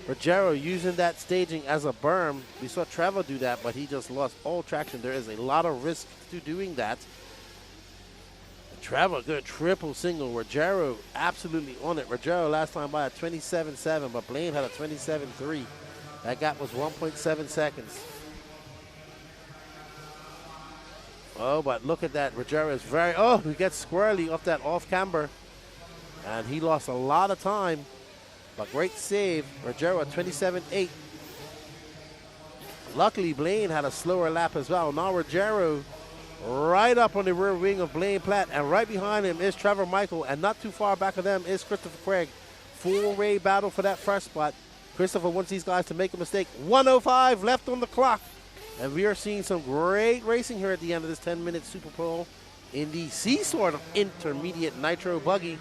Rogero using that staging as a berm. We saw Trevor do that, but he just lost all traction. There is a lot of risk to doing that. Trevor, good triple single. Rogero absolutely on it. Rogero last time by a 27.7, but Blaine had a 27.3. That gap was 1.7 seconds. Oh, but look at that. Rogero is very, he gets squirrely off that off camber. And he lost a lot of time, but great save. Rogero at 27.8. Luckily, Blaine had a slower lap as well. Now Rogero right up on the rear wing of Blaine Platt, and right behind him is Trevor Michael, and not too far back of them is Christopher Craig. Four-way battle for that first spot. Christopher wants these guys to make a mistake. 1:05 left on the clock, and we are seeing some great racing here at the end of this 10-minute Super Bowl in the C sort of intermediate nitro buggy.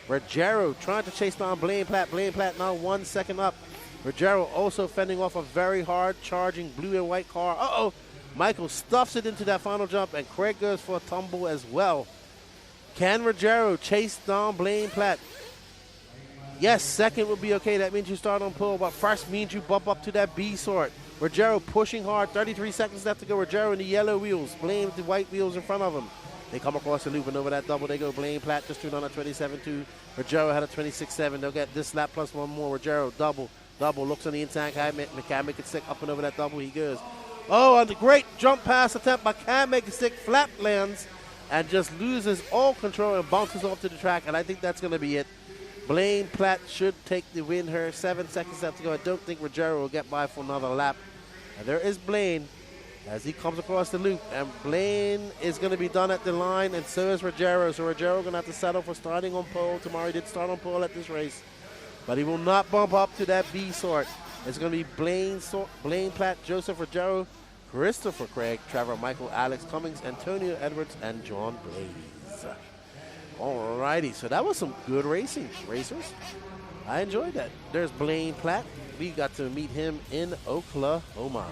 Rogero trying to chase down Blaine Platt. Blaine Platt now 1 second up. Rogero also fending off a very hard charging blue and white car. Michael stuffs it into that final jump, and Craig goes for a tumble as well. Can Rogero chase down Blaine Platt? Yes, second would be okay. That means you start on pole, but first means you bump up to that B sort. Rogero pushing hard. 33 seconds left to go. Rogero in the yellow wheels. Blaine with the white wheels in front of him. They come across the loop, and over that double they go. Blaine Platt just threw on a 27.2. Rogero had a 26.7. They'll get this lap plus one more. Rogero double. Looks on the in-tank. Can't make it stick. Up and over that double he goes. And the great jump pass attempt, but can't make it stick. Flap lands and just loses all control and bounces off to the track, and I think that's going to be it. Blaine Platt should take the win here. 7 seconds left to go. I don't think Rogero will get by for another lap. And there is Blaine as he comes across the loop, and Blaine is going to be done at the line, and so is Rogero. So Rogero going to have to settle for starting on pole tomorrow. He did start on pole at this race, but he will not bump up to that B sort. It's going to be Blaine Platt, Joseph Rogero, Christopher Craig, Trevor Michael, Alex Cummings, Antonio Edwards, and John Blaze. Alrighty, so that was some good racing, racers. I enjoyed that. There's Blaine Platt. We got to meet him in Oklahoma.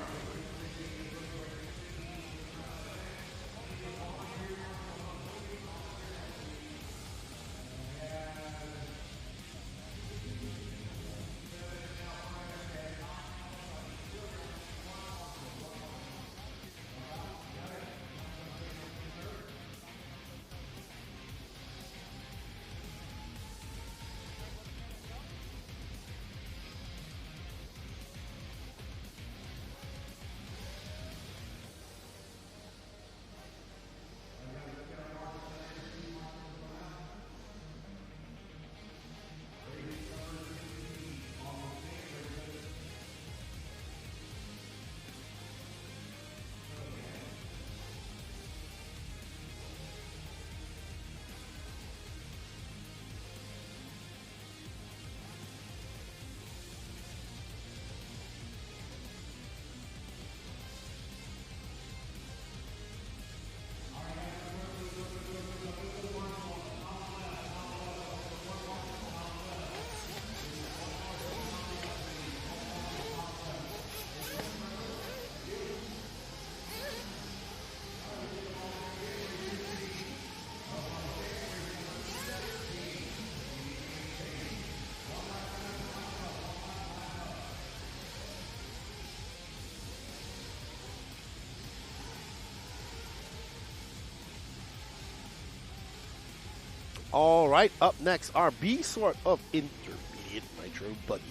All right, up next, our B sort of intermediate nitro buggy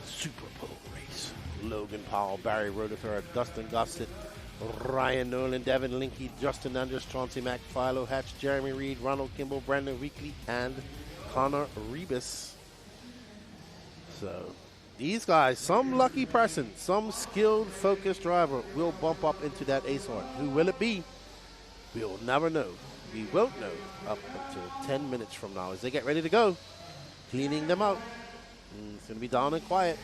Super Bowl race. Logan Powell, Barry Rutherford, Dustin Gossett, Ryan Nolan, Devin Linky, Justin Andrews, Chauncey Mack, Philo Hatch, Jeremy Reed, Ronald Kimball, Brandon Weekly, and Connor Rebus. So these guys, some lucky person, some skilled, focused driver will bump up into that A sort. Who will it be? We'll never know. We won't know up until 10 minutes from now as they get ready to go, cleaning them out. It's going to be down and quiet.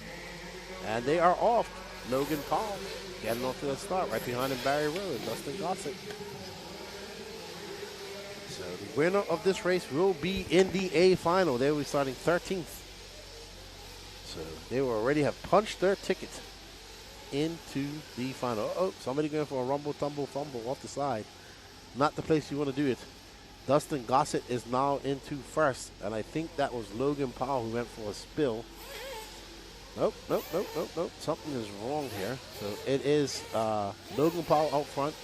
And they are off. Logan Paul getting off to the start. Right behind him, Barry Rowe and Dustin Gossett. So the winner of this race will be in the A final. They will be starting 13th. So they will already have punched their ticket into the final. Somebody going for a rumble, tumble, fumble off the side. Not the place you want to do it. Dustin Gossett is now into first, and I think that was Logan Powell who went for a spill. Nope. Something is wrong here. So it is Logan Powell out front,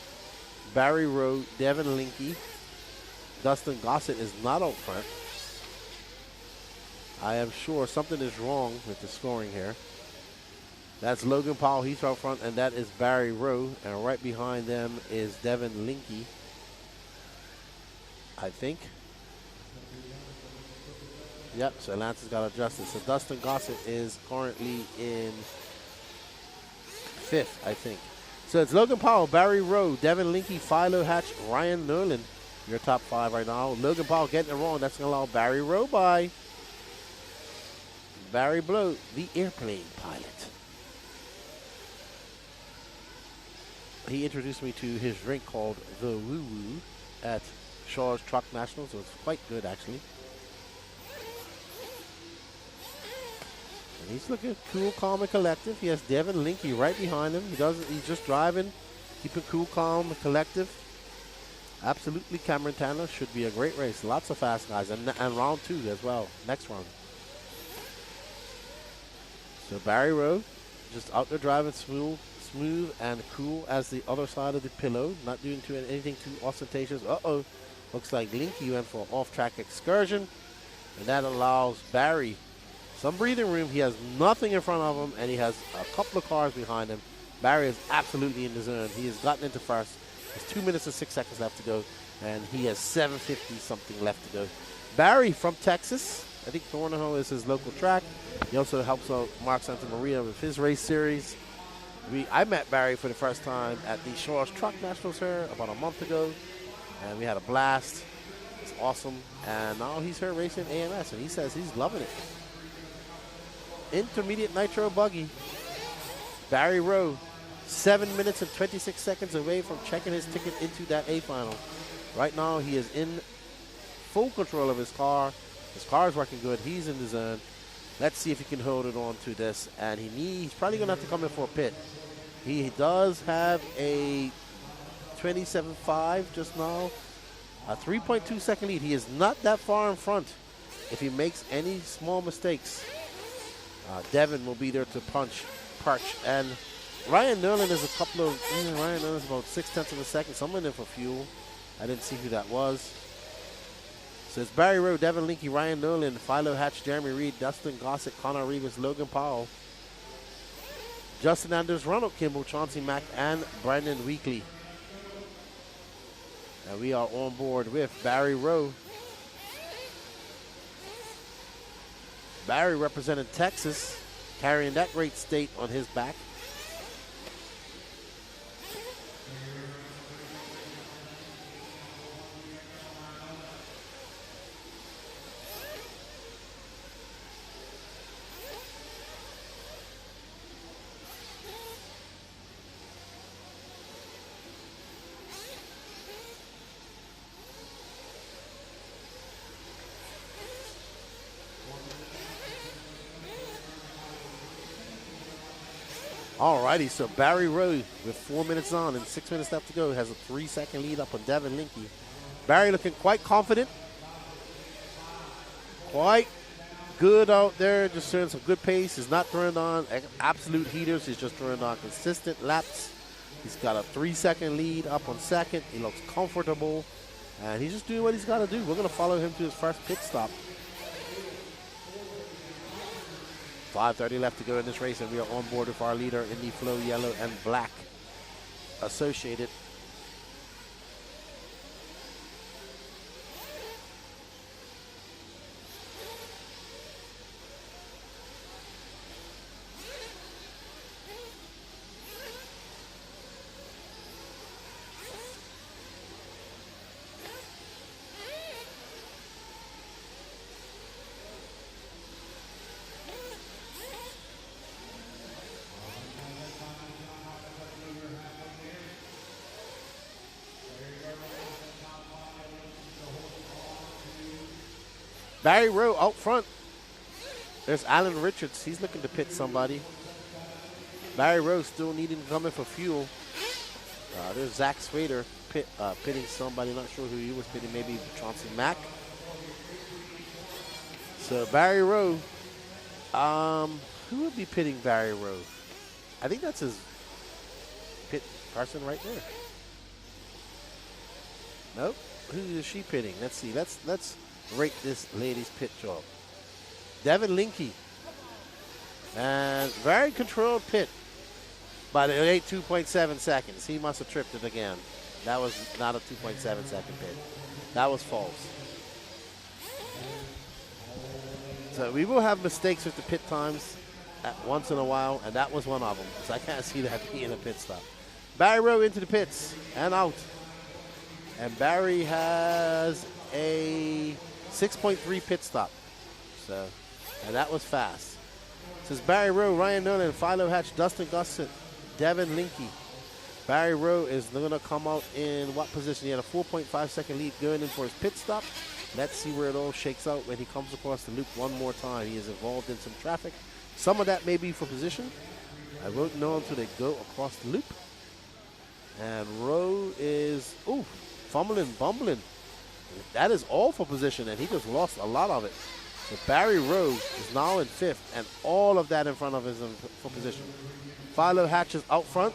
Barry Rowe, Devin Linky, Dustin Gossett is not out front. I am sure something is wrong with the scoring here. That's Logan Powell, he's out front, and that is Barry Rowe. And right behind them is Devin Linke, I think. Yep, so Lance has got adjusted. So Dustin Gossett is currently in 5th, I think. So it's Logan Powell, Barry Rowe, Devin Linke, Philo Hatch, Ryan Nerlin. Your top 5 right now. Logan Powell getting it wrong. That's going to allow Barry Rowe by. Barry Blow, the airplane pilot. He introduced me to his drink called the Woo Woo at Shaw's Truck National, so it's quite good actually. And he's looking cool, calm, and collective. He has Devin Linke right behind him. He's just driving, keeping cool, calm, and collective. Absolutely, Cameron Tanner should be a great race. Lots of fast guys, and round 2 as well. Next round. So Barry Rowe just out there driving smooth and cool as the other side of the pillow. Not doing anything too ostentatious. Uh-oh. Looks like Linke went for an off-track excursion. And that allows Barry some breathing room. He has nothing in front of him, and he has a couple of cars behind him. Barry is absolutely in the zone. He has gotten into first. There's 2 minutes and 6 seconds left to go, and he has 7:50 something left to go. Barry from Texas. I think Thornhill is his local track. He also helps out Mark Santa Maria with his race series. I met Barry for the first time at the Shaw's Truck Nationals here about a month ago, and we had a blast. It's awesome, and now he's here racing AMS, and he says he's loving it. Intermediate nitro buggy. Barry Rowe, 7 minutes and 26 seconds away from checking his ticket into that A final. Right now, he is in full control of his car. His car is working good. He's in the zone. Let's see if he can hold it on to this. And he's probably going to have to come in for a pit. He does have a 27.5 just now. A 3.2 second lead. He is not that far in front. If he makes any small mistakes, Devin will be there to perch. And Ryan Nerlin is a couple of, Ryan Nerlin is about 0.6 of a second. Someone in for fuel. I didn't see who that was. So it's Barry Rowe, Devin Linke, Ryan Nerlin, Philo Hatch, Jeremy Reed, Dustin Gossett, Connor Reeves, Logan Powell, Justin Anders, Ronald Kimball, Chauncey Mack, and Brandon Weekly. And we are on board with Barry Rowe. Barry representing Texas, carrying that great state on his back. Alrighty, so Barry Rowe with 4 minutes on and 6 minutes left to go has a 3-second lead up on Devin Linke. Barry looking quite confident, quite good out there, just showing some good pace. He's not throwing on absolute heaters, he's just throwing on consistent laps. He's got a 3-second lead up on second. He looks comfortable, and he's just doing what he's got to do. We're going to follow him to his first pit stop. 5:30 left to go in this race, and we are on board with our leader in the Flow Yellow and Black Associated. Barry Rowe out front. There's Alan Richards. He's looking to pit somebody. Barry Rowe still needing to come in for fuel. There's Zach Swader pitting somebody. Not sure who he was pitting. Maybe Chauncey Mack. So Barry Rowe. Who would be pitting Barry Rowe? I think that's his pit person right there. Nope. who is she pitting? Let's see. Let's rate this lady's pit job. Devin Linke. And very controlled pit. But it ain't 2.7 seconds. He must have tripped it again. That was not a 2.7 second pit. That was false. So we will have mistakes with the pit times once in a while, and that was one of them. So I can't see that being a pit stop. Barry Rowe into the pits and out. And Barry has a 6.3 pit stop. So, and that was fast. It says Barry Rowe, Ryan Nolan, Philo Hatch, Dustin Gossett, Devin Linke. Barry Rowe is going to come out in what position? He had a 4.5 second lead going in for his pit stop. Let's see where it all shakes out when he comes across the loop one more time. He is involved in some traffic. Some of that may be for position. I won't know until they go across the loop. And Rowe is, fumbling, bumbling. That is all for position, and he just lost a lot of it. So Barry Rowe is now in 5th, and all of that in front of him is for position. Philo Hatch is out front.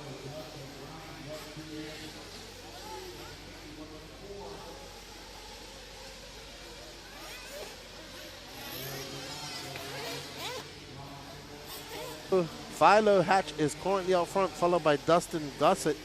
Philo Hatch is currently out front, followed by Dustin Gossett.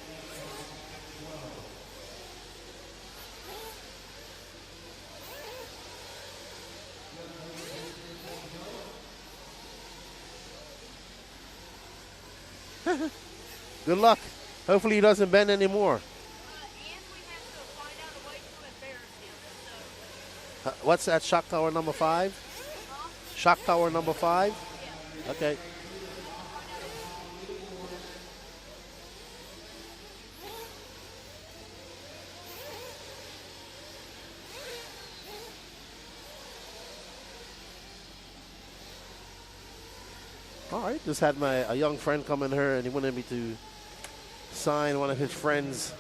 Good luck. Hopefully he doesn't bend anymore. What's that, shock tower number 5? Shock tower number 5? Okay. All right, just had a young friend come in here, and he wanted me to sign one of his friends,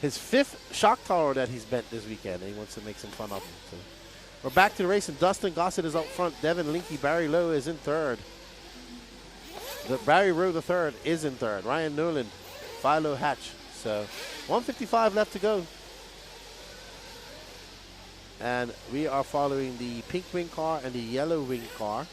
his 5th shock tower that he's bent this weekend, and he wants to make some fun of him. So we're back to the race, and Dustin Gossett is out front. Devin Linke, Barry Lowe is in 3rd. Barry Rowe the 3rd is in 3rd. Ryan Nolan, Philo Hatch. So 1:55 left to go. And we are following the pink wing car and the yellow wing car.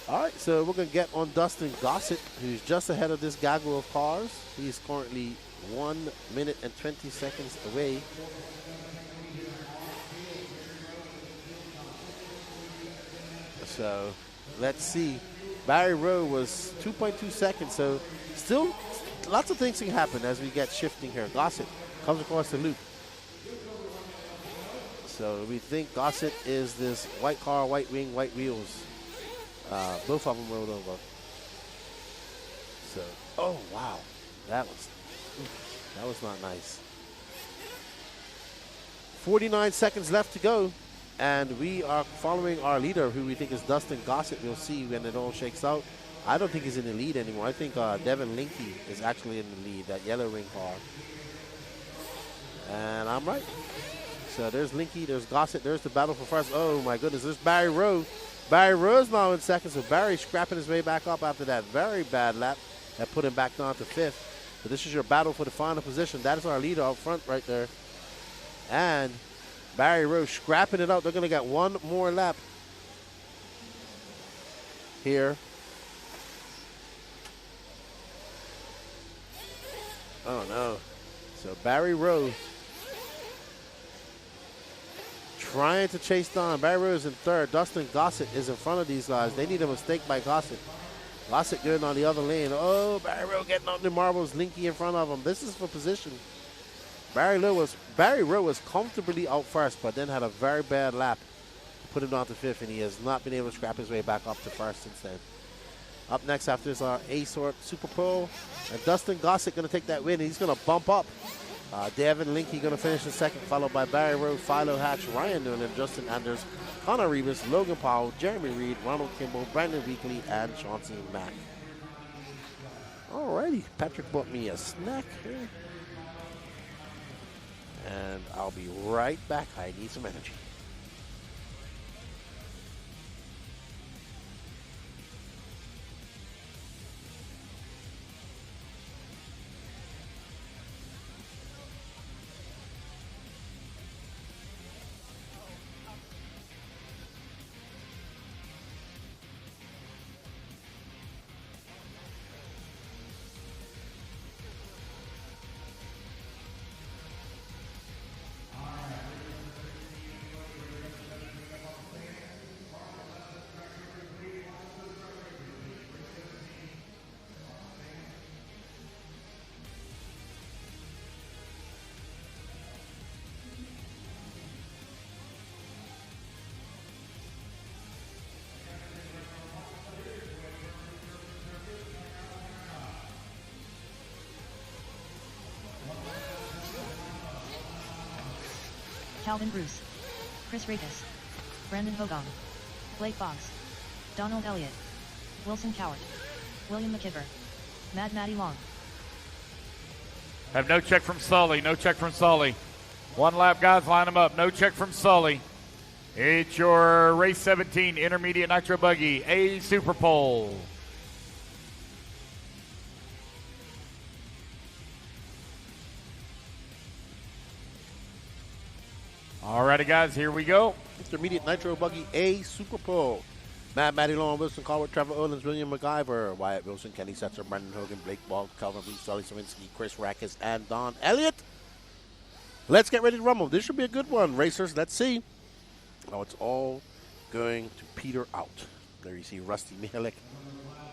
All right, so we're going to get on Dustin Gossett, who's just ahead of this gaggle of cars. He's currently 1 minute and 20 seconds away. So let's see. Barry Rowe was 2.2 seconds, so still lots of things can happen as we get shifting here. Gossett comes across the loop. So we think Gossett is this white car, white wing, white wheels. Both of them rolled over. So, oh wow, that was not nice. 49 seconds left to go, and we are following our leader, who we think is Dustin Gossett. We'll see when it all shakes out. I don't think he's in the lead anymore. I think Devin Linke is actually in the lead, that yellow wing car. And I'm right. So there's Linke, there's Gossett, there's the battle for first. Oh my goodness, there's Barry Rowe. Barry Rowe's now in 2nd, so Barry scrapping his way back up after that very bad lap that put him back down to 5th. So this is your battle for the final position. That is our leader up front right there. And Barry Rowe scrapping it out. They're going to get one more lap here. Oh no. So Barry Rowe trying to chase down. Barry Rowe is in 3rd. Dustin Gossett is in front of these guys. They need a mistake by Gossett. Gossett good on the other lane. Oh, Barry Rowe getting out the marbles. Linke in front of him. This is for position. Barry Rowe was comfortably out first, but then had a very bad lap to put him down to 5th, and he has not been able to scrap his way back up to 1st since then. Up next after is our A-Sort Super Pro. And Dustin Gossett going to take that win. He's going to bump up. Devin Linke going to finish in 2nd, followed by Barry Rowe, Philo Hatch, Ryan Noonan, Justin Anders, Connor Reeves, Logan Powell, Jeremy Reed, Ronald Kimball, Brandon Weekly, and Chauncey Mack. Alrighty, Patrick bought me a snack here. and I'll be right back. I need some energy. Calvin Bruce, Chris Rakes, Brandon Hogan, Blake Boggs, Donald Elliott, Wilson Cowart, William McKibber, Mad Matty Long. Have no check from Sully. No check from Sully. One lap, guys. Line them up. No check from Sully. It's your race 17 intermediate nitro buggy, A Super Pole. Alrighty, guys, here we go. Intermediate Nitro Buggy A Super Pole. Matt Matty Long, Wilson Cowart, Trevor Owens, William McIver, Wyatt Wilson, Kenny Setzer, Brendan Hogan, Blake Boggs, Calvin Bruce, Sully Sawinski, Chris Rakes, and Don Elliott. Let's get ready to rumble. This should be a good one, racers. Let's see how it's all going to peter out. There you see Rusty Mihalik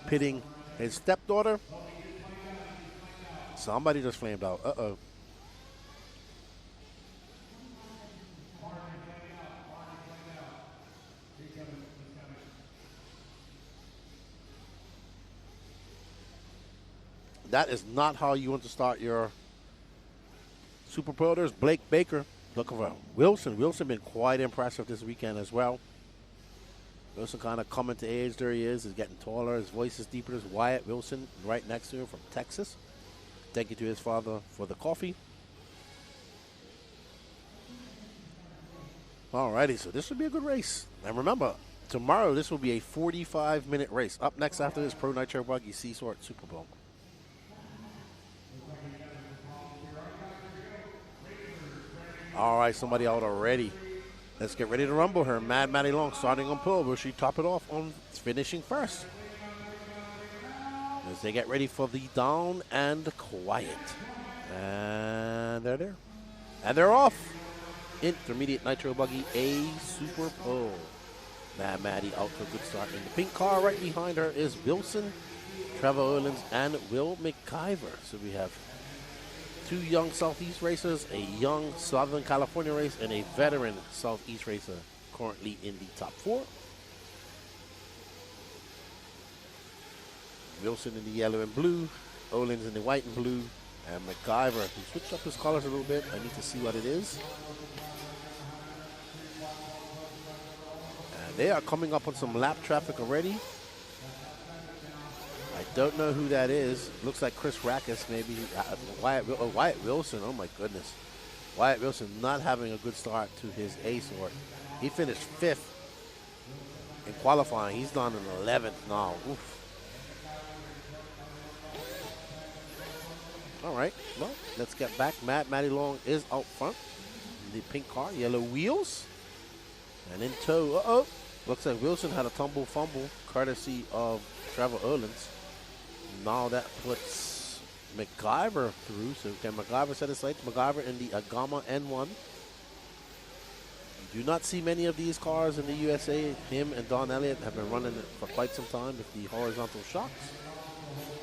pitting his stepdaughter. Somebody just flamed out. Uh-oh. That is not how you want to start your Super Bowl. There's Blake Baker looking for Wilson. Wilson been quite impressive this weekend as well. Wilson kind of coming to age. There he is. He's getting taller. His voice is deeper. There's Wyatt Wilson right next to him from Texas. Thank you to his father for the coffee. Alrighty, so this will be a good race. And remember, tomorrow this will be a 45-minute race. Up next after this, Pro Nitro Buggy C-Sort Super Bowl. All right, somebody out already. Let's get ready to rumble her. Mad Matty Long starting on pole. Will she top it off on finishing first? As they get ready for the down and quiet. And they're there. And they're off. Intermediate Nitro Buggy A Super Pole. Mad Matty out for a good start. In the pink car right behind her is Wilson, Trevor Owens, and Will McIver. So we have two young Southeast racers, a young Southern California race, and a veteran Southeast racer currently in the top four. Wilson in the yellow and blue, Owens in the white and blue, and McIver, he switched up his colors a little bit. I need to see what it is. And they are coming up on some lap traffic already. I don't know who that is. Looks like Chris Rakes, maybe. Wyatt Wilson. Oh, my goodness. Wyatt Wilson not having a good start to his A-Sort. He finished 5th in qualifying. He's down in 11th now. Oof. All right. Well, let's get back. Matty Long is out front. The pink car, yellow wheels. And in tow. Uh-oh. Looks like Wilson had a tumble fumble, courtesy of Trevor Owens. Now that puts McIver through. So can McIver set his sights? McIver in the Agama N1. You do not see many of these cars in the USA. Him and Don Elliott have been running it for quite some time with the horizontal shocks.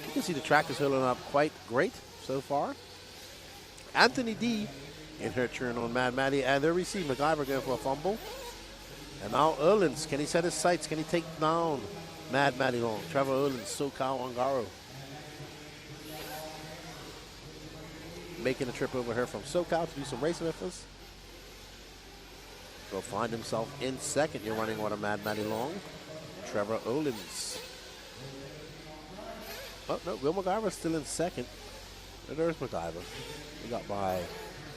You can see the track is holding up quite great so far. Anthony D in her turn on Mad Matty. And there we see McIver going for a fumble. And now Owens, can he set his sights? Can he take down Mad Matty Long? Trevor Owens, SoCal Ongaro. Making a trip over here from SoCal to do some racing with us. Will find himself in second. You're running order, Mad Matty Long. Trevor Owens. Oh, no, Will McIver still in second. And there's McIver. He got by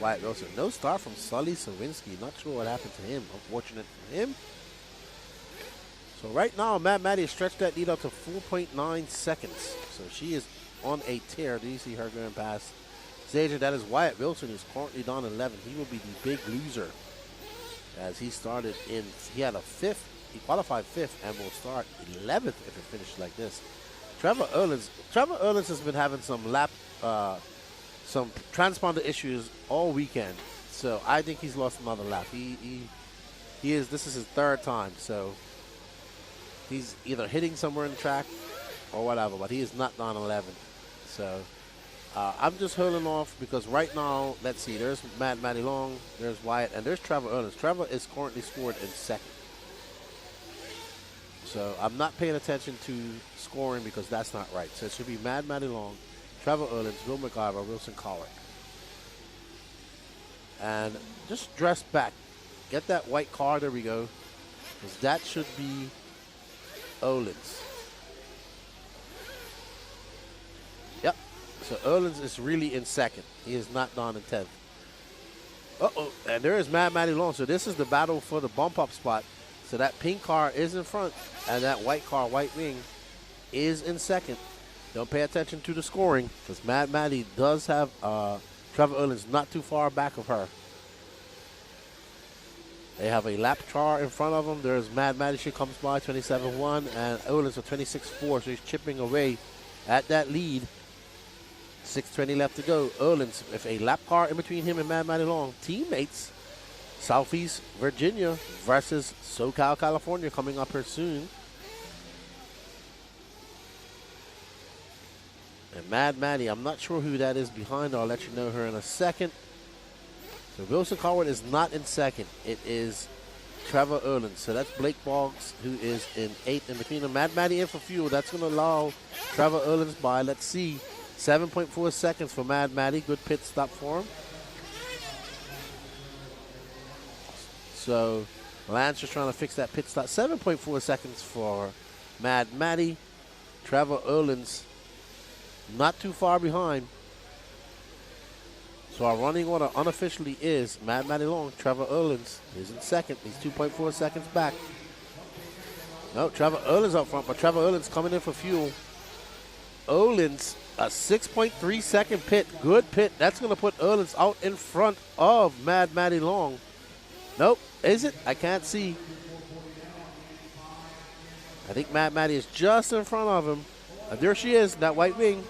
Wyatt Wilson. No start from Sully Sawinski. Not sure what happened to him. Unfortunate for him. So right now, Mad Maddie has stretched that lead up to 4.9 seconds. So she is on a tear. Do you see her going past Zaja? That is Wyatt Wilson, who's currently down 11. He will be the big loser as he started in, he had a 5th. He qualified 5th and will start 11th if it finishes like this. Trevor Erlins has been having some transponder issues all weekend. So I think he's lost another lap. This is his 3rd time. So he's either hitting somewhere in the track or whatever, but he is not down 11th. So I'm just holding off because right now, let's see, there's Maddie Long, there's Wyatt, and there's Trevor Erlins. Trevor is currently scored in 2nd. So I'm not paying attention to scoring because that's not right. So it should be Maddie Long, Trevor Erlins, Will McIver, Wilson Collard. And just dress back. Get that white car, there we go. Because that should be Erlins. Yep. So Erlins is really in 2nd. He is not down in 10th. Uh-oh. And there is Maddie Long. So this is the battle for the bump up spot. So that pink car is in front, and that white car, white wing, is in 2nd. Don't pay attention to the scoring, because Maddie does have Trevor Erlins not too far back of her. They have a lap char in front of them. There's Maddie, she comes by, 27.1, and Erlins with 26.4, so he's chipping away at that lead. 6:20 left to go. Erlins with a lap car in between him and Maddie Long. Teammates. Southeast Virginia versus SoCal, California coming up here soon. And Maddie, I'm not sure who that is behind her. I'll let you know her in a second. So Wilson Collard is not in 2nd. It is Trevor Erlins. So that's Blake Boggs, who is in 8th. In between them, Maddie in for fuel. That's going to allow Trevor Erlins by, let's see, 7.4 seconds for Maddie. Good pit stop for him. So Lance is trying to fix that pit stop. 7.4 seconds for Maddie. Trevor Erlins not too far behind. So our running order unofficially is Maddie Long. Trevor Erlins is in 2nd. He's 2.4 seconds back. No, Trevor Erlins up front, but Trevor Erlins coming in for fuel. Erlins, a 6.3 second pit. Good pit. That's going to put Erlins out in front of Maddie Long. Nope. Is it? I can't see. I think Maddie is just in front of him. And there she is, that white wing.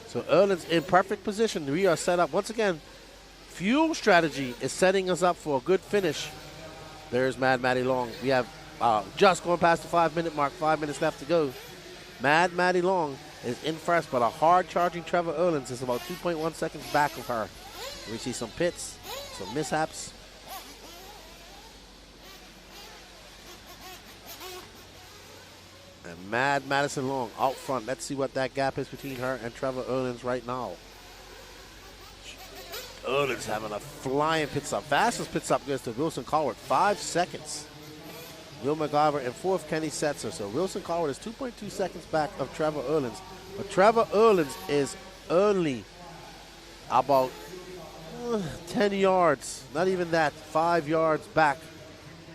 So Erlins in perfect position. We are set up. Once again, fuel strategy is setting us up for a good finish. There's Maddie Long. We have just going past the 5-minute mark. 5 minutes left to go. Maddie Long is in first, but a hard-charging Trevor Erlins is about 2.1 seconds back of her. We see some pits, some mishaps. And Madison Long out front. Let's see what that gap is between her and Trevor Erlins right now. Erlins having a flying pit stop. Fastest pit stop goes to Wilson Collard, 5 seconds. Will McIver in 4th, Kenny Setzer. So Wilson Collard is 2.2 seconds back of Trevor Erlins. But Trevor Erlins is only about 10 yards, not even that, 5 yards back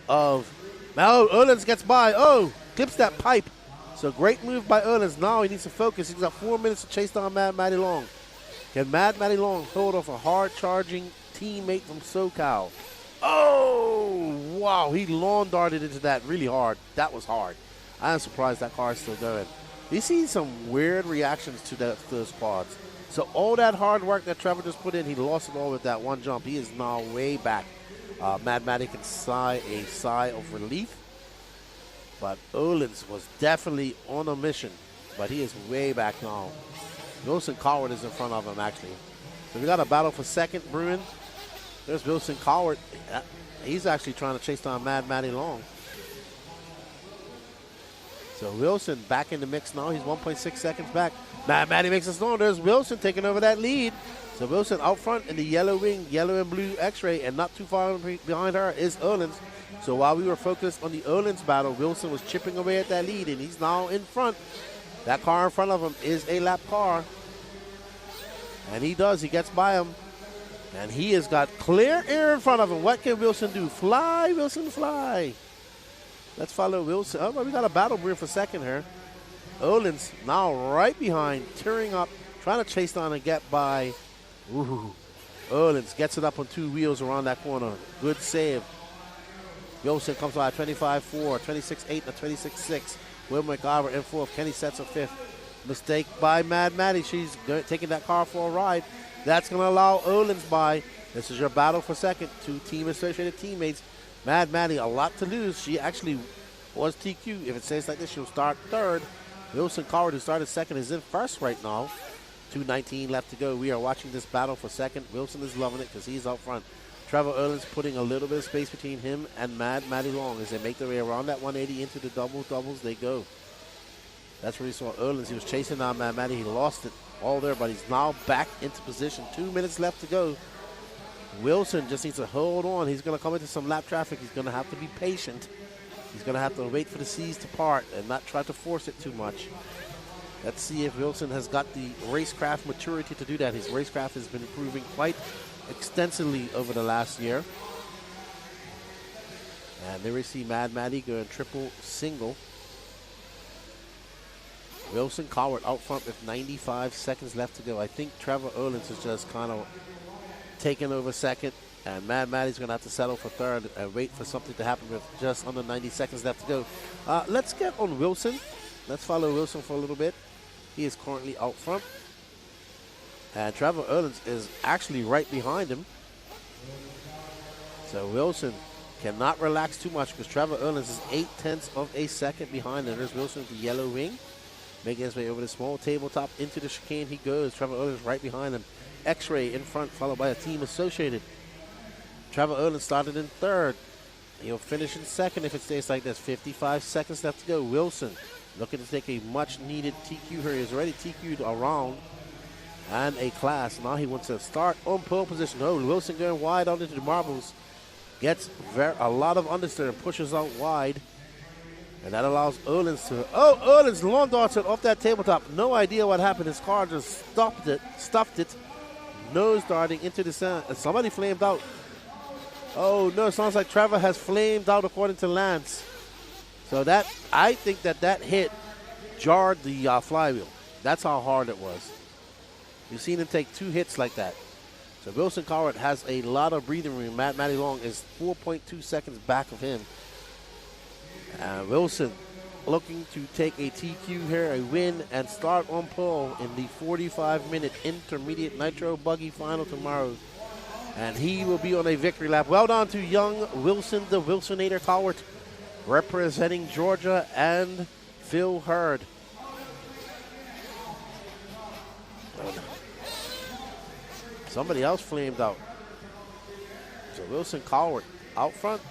of. Now Erlins gets by. Oh, clips that pipe. So great move by Erlins. Now he needs to focus. He's got 4 minutes to chase down Maddie Long. Can Maddie Long hold off a hard-charging teammate from SoCal? Oh, wow. He lawn darted into that really hard. That was hard. I'm surprised that car is still going. You see some weird reactions to those quads. So all that hard work that Trevor just put in, he lost it all with that one jump. He is now way back. Maddie can sigh a sigh of relief. But Erlins was definitely on a mission. But he is way back now. Wilson Collard is in front of him, actually. So we got a battle for 2nd brewing. There's Wilson Collard. He's actually trying to chase down Maddie Long. So Wilson back in the mix now. He's 1.6 seconds back. Maddie makes a storm. There's Wilson taking over that lead. So Wilson out front in the yellow wing, yellow and blue X-ray, and not too far behind her is Erlins. So while we were focused on the Erlins battle, Wilson was chipping away at that lead, and he's now in front. That car in front of him is a lap car. And he gets by him. And he has got clear air in front of him. What can Wilson do? Fly, Wilson, fly. Let's follow Wilson. Oh, well, we got a battle brewing for second here. Olin's now right behind, tearing up, trying to chase down and get by. Ooh. Olins gets it up on 2 wheels around that corner. Good save. Wilson comes by 25-4, 26-8, and 26-6. Will McIver in fourth. Kenny sets a fifth. Mistake by Mad Maddie. She's taking that car for a ride. That's going to allow Olins by. This is your battle for second. 2 team associated teammates. Mad Maddie, a lot to lose. She actually was TQ. If it stays like this, she'll start third. Wilson Coward, who started second, is in first right now. 2:19 left to go. We are watching this battle for second. Wilson is loving it because he's out front. Trevor Erlin's putting a little bit of space between him and Mad Maddie Long as they make their way around that 180 into the doubles. They go. That's where we saw Erlins. He was chasing down Mad Maddie. He lost it all there, but he's now back into position. 2 minutes left to go. Wilson just needs to hold on. He's going to come into some lap traffic. He's going to have to be patient. He's going to have to wait for the seas to part and not try to force it too much. Let's see if Wilson has got the racecraft maturity to do that. His racecraft has been improving quite extensively over the last year. And there we see Mad Maddie going triple single. Wilson Coward out front with 95 seconds left to go. I think Trevor Erlins is just kind of taking over second. And Mad Maddie's going to have to settle for third and wait for something to happen with just under 90 seconds left to go. Let's get on Wilson. Let's follow Wilson for a little bit. He is currently out front. And Trevor Erlins is actually right behind him. So Wilson cannot relax too much because Trevor Erlins is 0.8 of a second behind him. There's Wilson with the yellow ring. Making his way over the small tabletop into the chicane he goes. Trevor Erlins right behind him. X-Ray in front, followed by a team associated. Trevor Erlins started in third. He'll finish in second if it stays like this. 55 seconds left to go. Wilson looking to take a much-needed TQ here. He's already TQ'd a round and a class. Now he wants to start on pole position. Oh, Wilson going wide out into the marbles. Gets a lot of understeer and pushes out wide. And that allows Erlins to... Oh, Erlins lawn darts it off that tabletop. No idea what happened. His car just stuffed it. Nose darting into the center. And somebody flamed out. Oh, no, it sounds like Trevor has flamed out according to Lance. So that, I think that hit jarred the flywheel. That's how hard it was. You've seen him take 2 hits like that. So Wilson Coward has a lot of breathing room. Matty Long is 4.2 seconds back of him. Wilson looking to take a TQ here, a win, and start on pole in the 45-minute intermediate nitro buggy final tomorrow. And he will be on a victory lap. Well done to young Wilson, the Wilsonator Coward, representing Georgia and Phil Hurd. Somebody else flamed out. So Wilson Coward out front.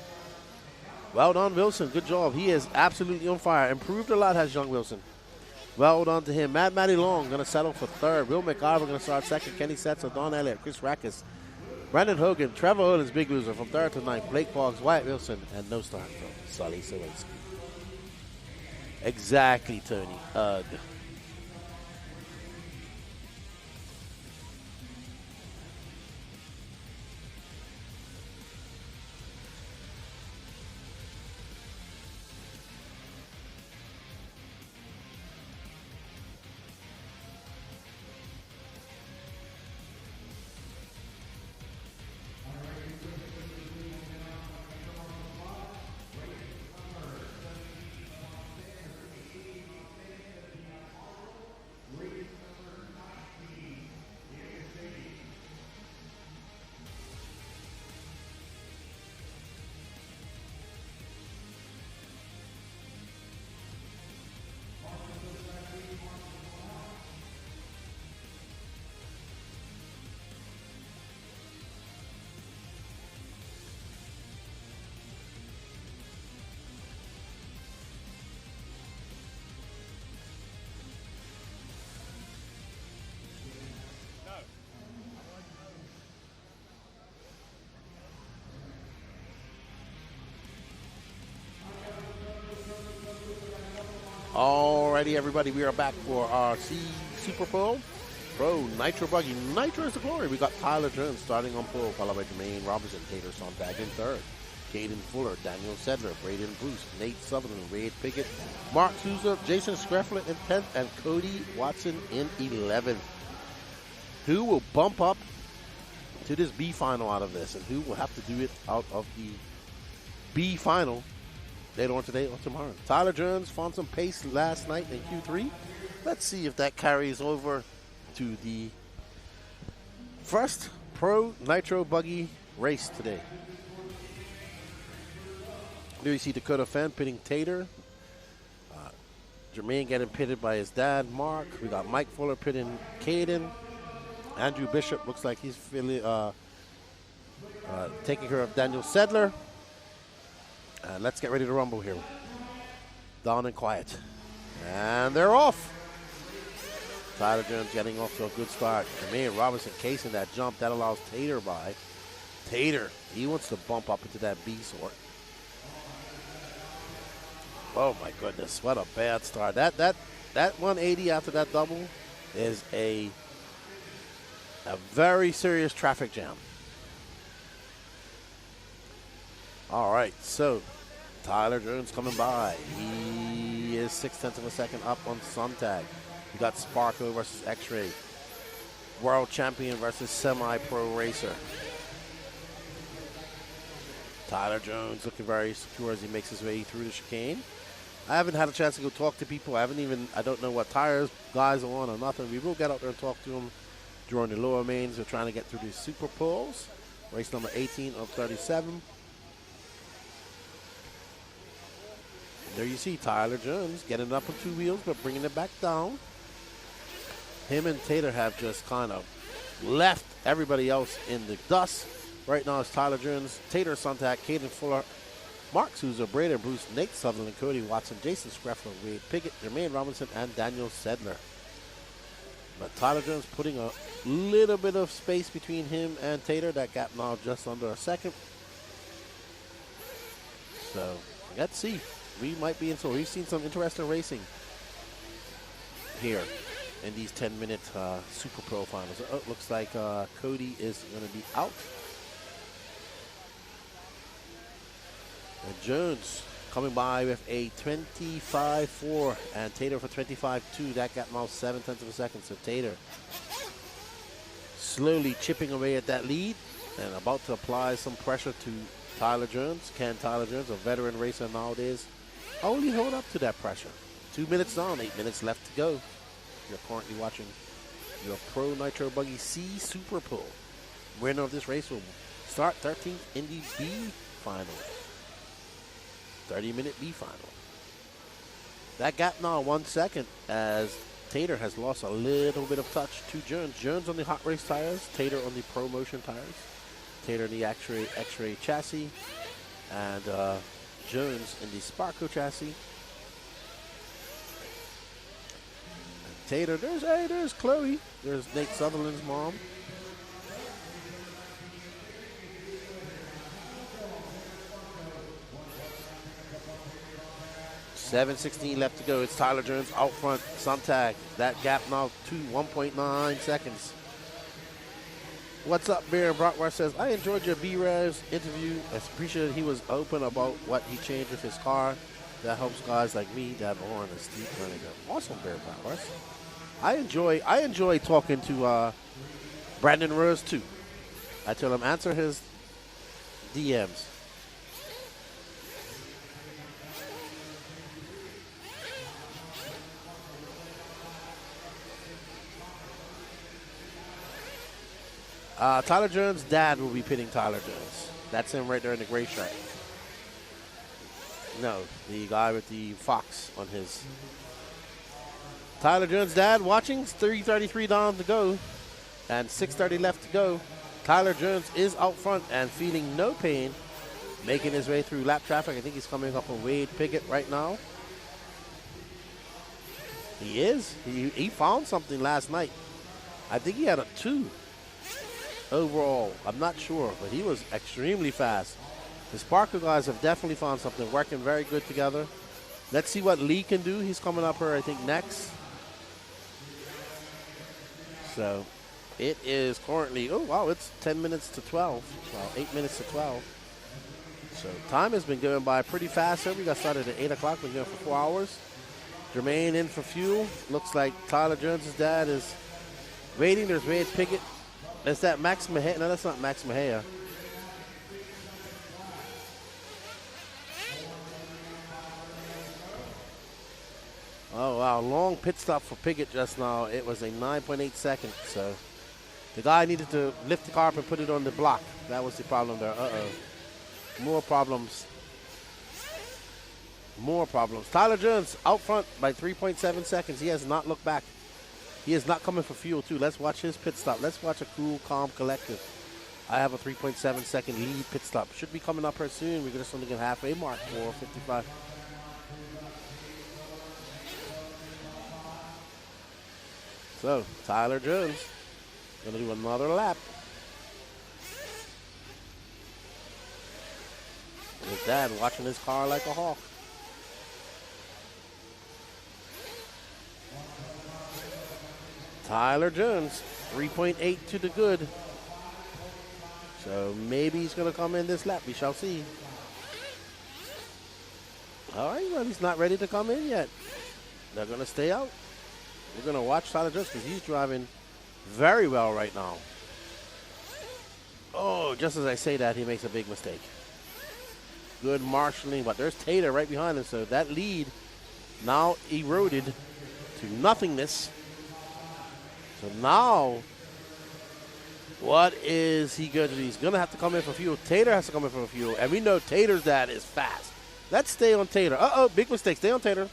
Well done, Wilson. Good job. He is absolutely on fire. Improved a lot has young Wilson. Well done to him. Matty Long going to settle for third. Will McIver going to start second. Kenny Setzer, Don Elliott, Chris Rackus, Brandon Hogan, Trevor Owens, big loser from third to ninth. Blake Boggs, Wyatt Wilson, and no start from Sully Sawinski. Exactly, Tony. Ugh. Alrighty, everybody, we are back for our C Super Bowl. Pro Nitro Buggy. Nitro is the glory. We got Tyler Jones starting on pole, followed by Jermaine Robinson, Tater Sontag in third. Caden Fuller, Daniel Sedler, Braden Bruce, Nate Sutherland, Wade Pickett, Mark Souza, Jason Screffler in 10th, and Cody Watson in 11th. Who will bump up to this B final out of this, and who will have to do it out of the B final later on today or tomorrow? Tyler Jones found some pace last night in Q3. Let's see if that carries over to the first Pro Nitro Buggy race today. Here you see Dakota Fenn pitting Tater. Jermaine getting pitted by his dad, Mark. We got Mike Fuller pitting Caden. Andrew Bishop looks like he's feeling, taking care of Daniel Sedler. Let's get ready to rumble here. Down and quiet. And they're off. Tyler Jones getting off to a good start. Jermaine Robinson casing that jump. That allows Tater by. Tater, he wants to bump up into that B sort. Oh my goodness, what a bad start. That 180 after that double is a very serious traffic jam. All right, so Tyler Jones coming by. He is 0.6 of a second up on Sontag. We got Sparko versus X-Ray. World champion versus semi-pro racer. Tyler Jones looking very secure as he makes his way through the chicane. I haven't had a chance to go talk to people. I don't know what tires guys are on or nothing. We will get out there and talk to them during the lower mains. We're trying to get through these super poles. Race number 18 of 37. There you see Tyler Jones getting it up on two wheels, but bringing it back down. Him and Tater have just kind of left everybody else in the dust. Right now it's Tyler Jones, Tater Sontag, Caden Fuller, Mark Souza, Braden Bruce, Nate Sutherland, Cody Watson, Jason Screffler, Wade Pickett, Jermaine Robinson, and Daniel Sedler. But Tyler Jones putting a little bit of space between him and Tater. That gap now just under a second. So let's see. We might be in store. We've seen some interesting racing here in these 10-minute Super Pro finals. Oh, looks like Cody is going to be out. And Jones coming by with a 25.4 and Tater for 25.2. That gap now 0.7 of a second. So Tater slowly chipping away at that lead and about to apply some pressure to Tyler Jones. Can Tyler Jones, a veteran racer nowadays, only hold up to that pressure? 2 minutes down, 8 minutes left to go. You're currently watching your Pro Nitro Buggy C Super Pull. Winner of this race will start 13th in the B final. 30-minute B final. That gap now 1 second as Tater has lost a little bit of touch to Jones. Jones on the hot race tires, Tater on the Pro Motion tires. Tater in the X-Ray chassis, and Jones in the Sparko chassis. And Tater, there's Chloe. There's Nate Sutherland's mom. .716 left to go. It's Tyler Jones out front. Sontag. That gap now to 1.9 seconds. What's up, Bear? Brockwar says, I enjoyed your B-Res interview. I appreciate he was open about what he changed with his car. That helps guys like me that are on a steep learning curve. Awesome, Bear Brockwar. I enjoy talking to Brandon Rose too. I tell him answer his DMs. Tyler Jones' dad will be pitting Tyler Jones. That's him right there in the gray stripe. No, the guy with the fox on his. Tyler Jones' dad watching. 3:33 down to go and 6:30 left to go. Tyler Jones is out front and feeling no pain, making his way through lap traffic. I think he's coming up on Wade Pickett right now. He is. He found something last night. I think he had a 2. Overall, I'm not sure, but he was extremely fast. The Sparko guys have definitely found something, working very good together. Let's see what Lee can do. He's coming up here, I think, next. So it is currently, oh, wow, it's 10 minutes to 12. Well, 8 minutes to 12. So time has been going by pretty fast here. We got started at 8 o'clock. We're going for 4 hours. Jermaine in for fuel. Looks like Tyler Jones' dad is waiting. There's Wade Pickett. Is that Max Mejia? No, that's not Max Mejia. Oh, wow. Long pit stop for Pickett just now. It was a 9.8 seconds. So the guy needed to lift the car up and put it on the block. That was the problem there. More problems. More problems. Tyler Jones out front by 3.7 seconds. He has not looked back. He is not coming for fuel, too. Let's watch his pit stop. Let's watch a cool, calm, collective. I have a 3.7 second lead pit stop. Should be coming up here soon. We're just only getting halfway mark for 55. So, Tyler Jones going to do another lap. His dad watching his car like a hawk. Tyler Jones, 3.8 to the good. So maybe he's going to come in this lap. We shall see. All right, well, he's not ready to come in yet. They're going to stay out. We're going to watch Tyler Jones because he's driving very well right now. Oh, just as I say that, he makes a big mistake. Good marshalling, but there's Tater right behind him. So that lead now eroded to nothingness. So now, what is he going to do? He's going to have to come in for fuel. Tater has to come in for fuel, and we know Tater's dad is fast. Let's stay on Tater. Uh-oh, big mistake. Stay on Tater.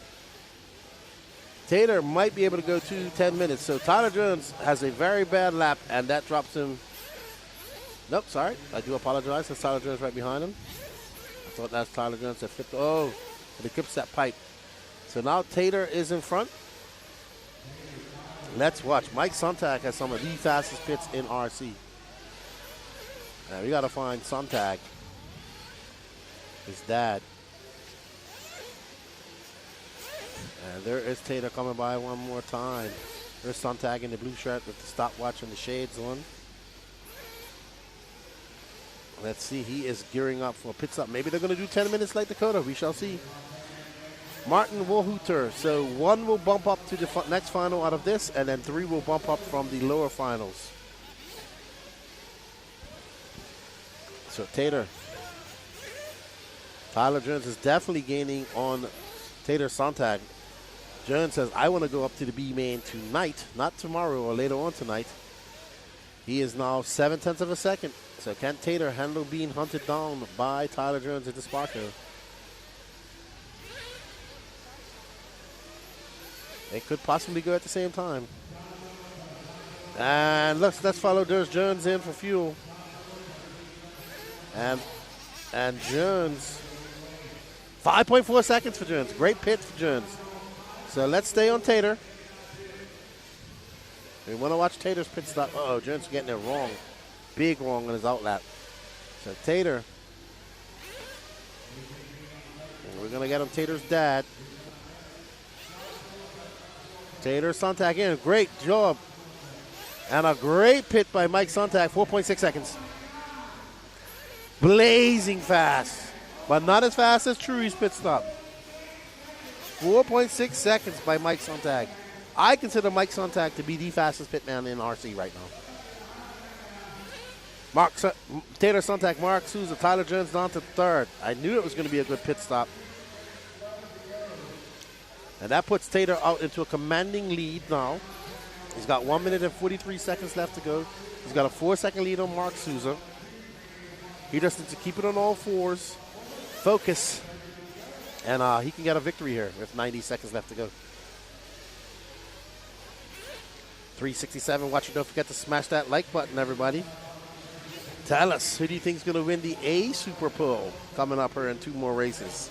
Tater might be able to go 10 minutes. So Tyler Jones has a very bad lap, and that drops him. Nope, sorry. I do apologize. That's Tyler Jones right behind him. I thought that's Tyler Jones that flipped. Oh, but he clips that pipe. So now Tater is in front. Let's watch. Mike Sontag has some of the fastest pits in RC. Now we got to find Sontag, his dad. And there is Tater coming by one more time. There's Sontag in the blue shirt with the stopwatch and the shades on. Let's see. He is gearing up for a pit stop. Maybe they're going to do 10 minutes like Dakota. We shall see. Martin Wohuter. So 1 will bump up to the next final out of this, and then 3 will bump up from the lower finals. So Tater. Tyler Jones is definitely gaining on Tater Sontag. Jones says, I want to go up to the B main tonight, not tomorrow or later on tonight. He is now 0.7 of a second. So can Tater handle being hunted down by Tyler Jones at the Sparko? They could possibly go at the same time. And let's follow Jones in for fuel. And Jones, 5.4 seconds for Jones. Great pit for Jones. So let's stay on Tater. We want to watch Tater's pit stop. Uh-oh, Jones is getting it wrong. Big wrong on his outlap. So Tater. We're going to get him Tater's dad. Tater Sontag in. Great job. And a great pit by Mike Sontag. 4.6 seconds. Blazing fast. But not as fast as Truey's pit stop. 4.6 seconds by Mike Sontag. I consider Mike Sontag to be the fastest pitman in RC right now. Tater Sontag, Mark Souza, Tyler Jones down to 3rd. I knew it was going to be a good pit stop. And that puts Tater out into a commanding lead now. He's got 1 minute and 43 seconds left to go. He's got a 4-second lead on Mark Souza. He just needs to keep it on all fours, focus, and he can get a victory here with 90 seconds left to go. 367, watch it, don't forget to smash that like button, everybody. Tell us, who do you think is going to win the A Super Bowl coming up here in 2 more races?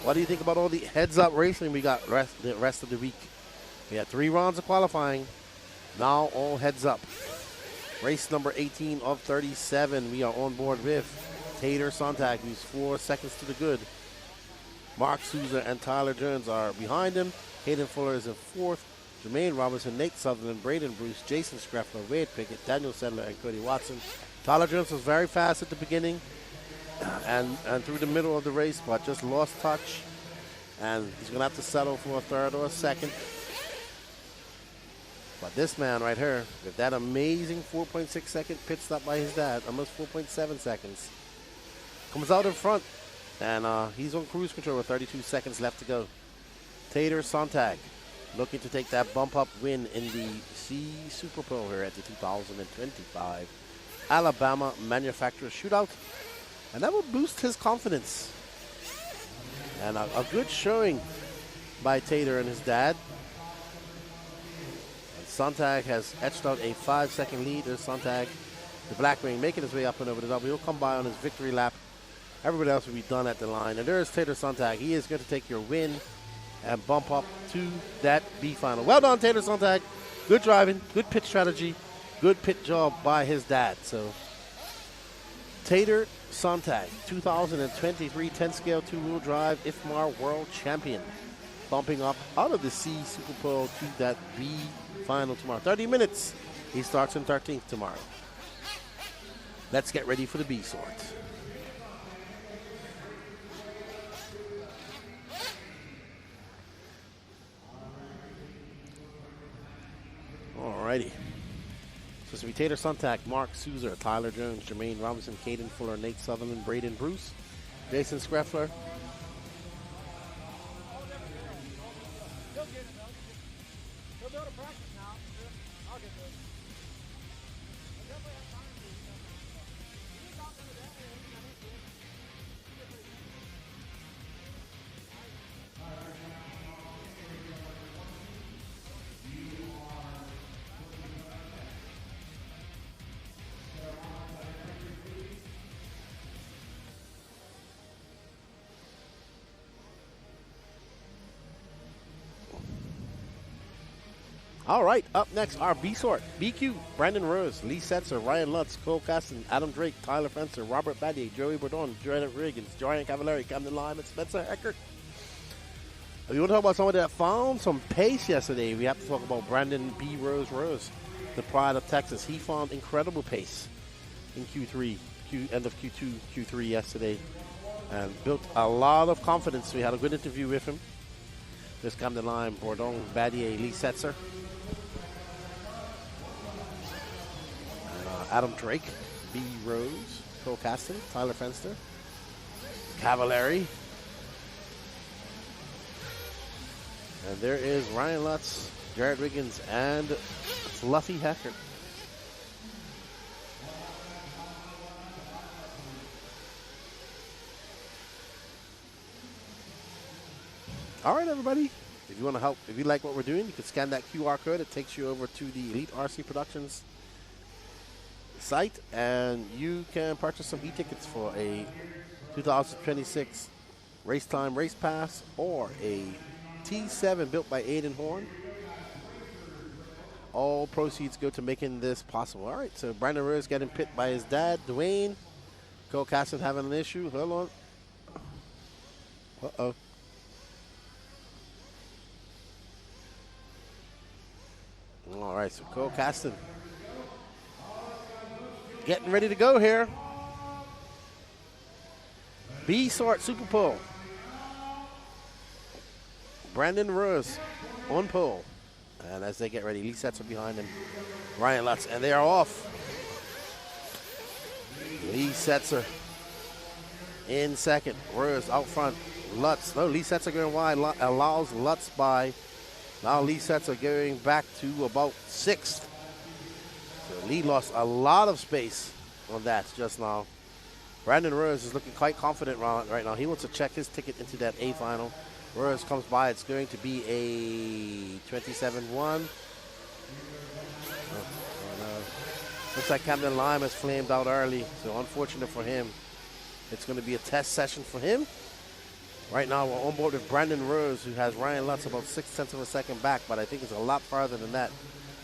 What do you think about all the heads-up racing we got the rest of the week? We had 3 rounds of qualifying. Now all heads up. Race number 18 of 37. We are on board with Tater Sontag, who's 4 seconds to the good. Mark Souza and Tyler Jones are behind him. Hayden Fuller is in 4th. Jermaine Robinson, Nate Sutherland, Braden Bruce, Jason Screffler, Wade Pickett, Daniel Sedler, and Cody Watson. Tyler Jones was very fast at the beginning and through the middle of the race, but just lost touch. And he's going to have to settle for a third or a second. But this man right here, with that amazing 4.6 second pit stop by his dad, almost 4.7 seconds, comes out in front. And he's on cruise control with 32 seconds left to go. Tater Sontag looking to take that bump-up win in the C Super Bowl here at the 2025 Alabama Manufacturers Shootout. And that will boost his confidence. And a good showing by Tater and his dad. And Sontag has etched out a 5-second lead. There's Sontag, the Blackwing, making his way up and over the double. He'll come by on his victory lap. Everybody else will be done at the line. And there's Tater Sontag. He is going to take your win and bump up to that B final. Well done, Tater Sontag. Good driving, good pit strategy, good pit job by his dad. So, Tater Sontag, 2023 10-scale two-wheel drive IFMAR World Champion, bumping up out of the C Super Bowl to that B final tomorrow. 30 minutes. He starts in 13th tomorrow. Let's get ready for the B sort. Alrighty. Supposed to be Tater Sontag, Mark Souza, Tyler Jones, Jermaine Robinson, Caden Fuller, Nate Sutherland, Braden Bruce, Jason Screffler. All right, up next, our B sort. BQ, Brandon Rose, Lee Setzer, Ryan Lutz, Cole Caston, Adam Drake, Tyler Fencer, Robert Badier, Joey Bourdon, Jordan Riggins, Jordan Cavallari, Camden Lyman, Spencer Eckert. If you want to talk about someone that found some pace yesterday, we have to talk about Brandon B. Rose, the pride of Texas. He found incredible pace in Q3, end of Q2, Q3 yesterday, and built a lot of confidence. We had a good interview with him. There's Camden Lyman, Bourdon, Badier, Lee Setzer. Adam Drake, B. Rose, Cole Caston, Tyler Fenster, Cavallari. And there is Ryan Lutz, Jared Riggins, and Fluffy Hecker. All right, everybody. If you want to help, if you like what we're doing, you can scan that QR code. It takes you over to the Elite RC Productions site, and you can purchase some e-tickets for a 2026 RaceTime Race Pass or a T7 built by Aiden Horn. All proceeds go to making this possible. All right, so Brandon Rose getting pit by his dad, Dwayne. Cole Caston having an issue. Hold on. Uh-oh. All right, so Cole Caston getting ready to go here. B sort Super Pole. Brandon Rose on pole. And as they get ready, Lee Setzer behind him. Ryan Lutz, and they are off. Lee Setzer in second. Rose out front. Lutz. No, Lee Setzer going wide. Allows Lutz by. Now Lee Setzer going back to about sixth. So Lee lost a lot of space on that just now. Brandon Rose is looking quite confident right now. He wants to check his ticket into that A final. Rose comes by. It's going to be a 27-1. Oh, no. Looks like Camden Lyman has flamed out early, so unfortunate for him. It's going to be a test session for him. Right now, we're on board with Brandon Rose, who has Ryan Lutz about 0.6 of a second back, but I think it's a lot farther than that.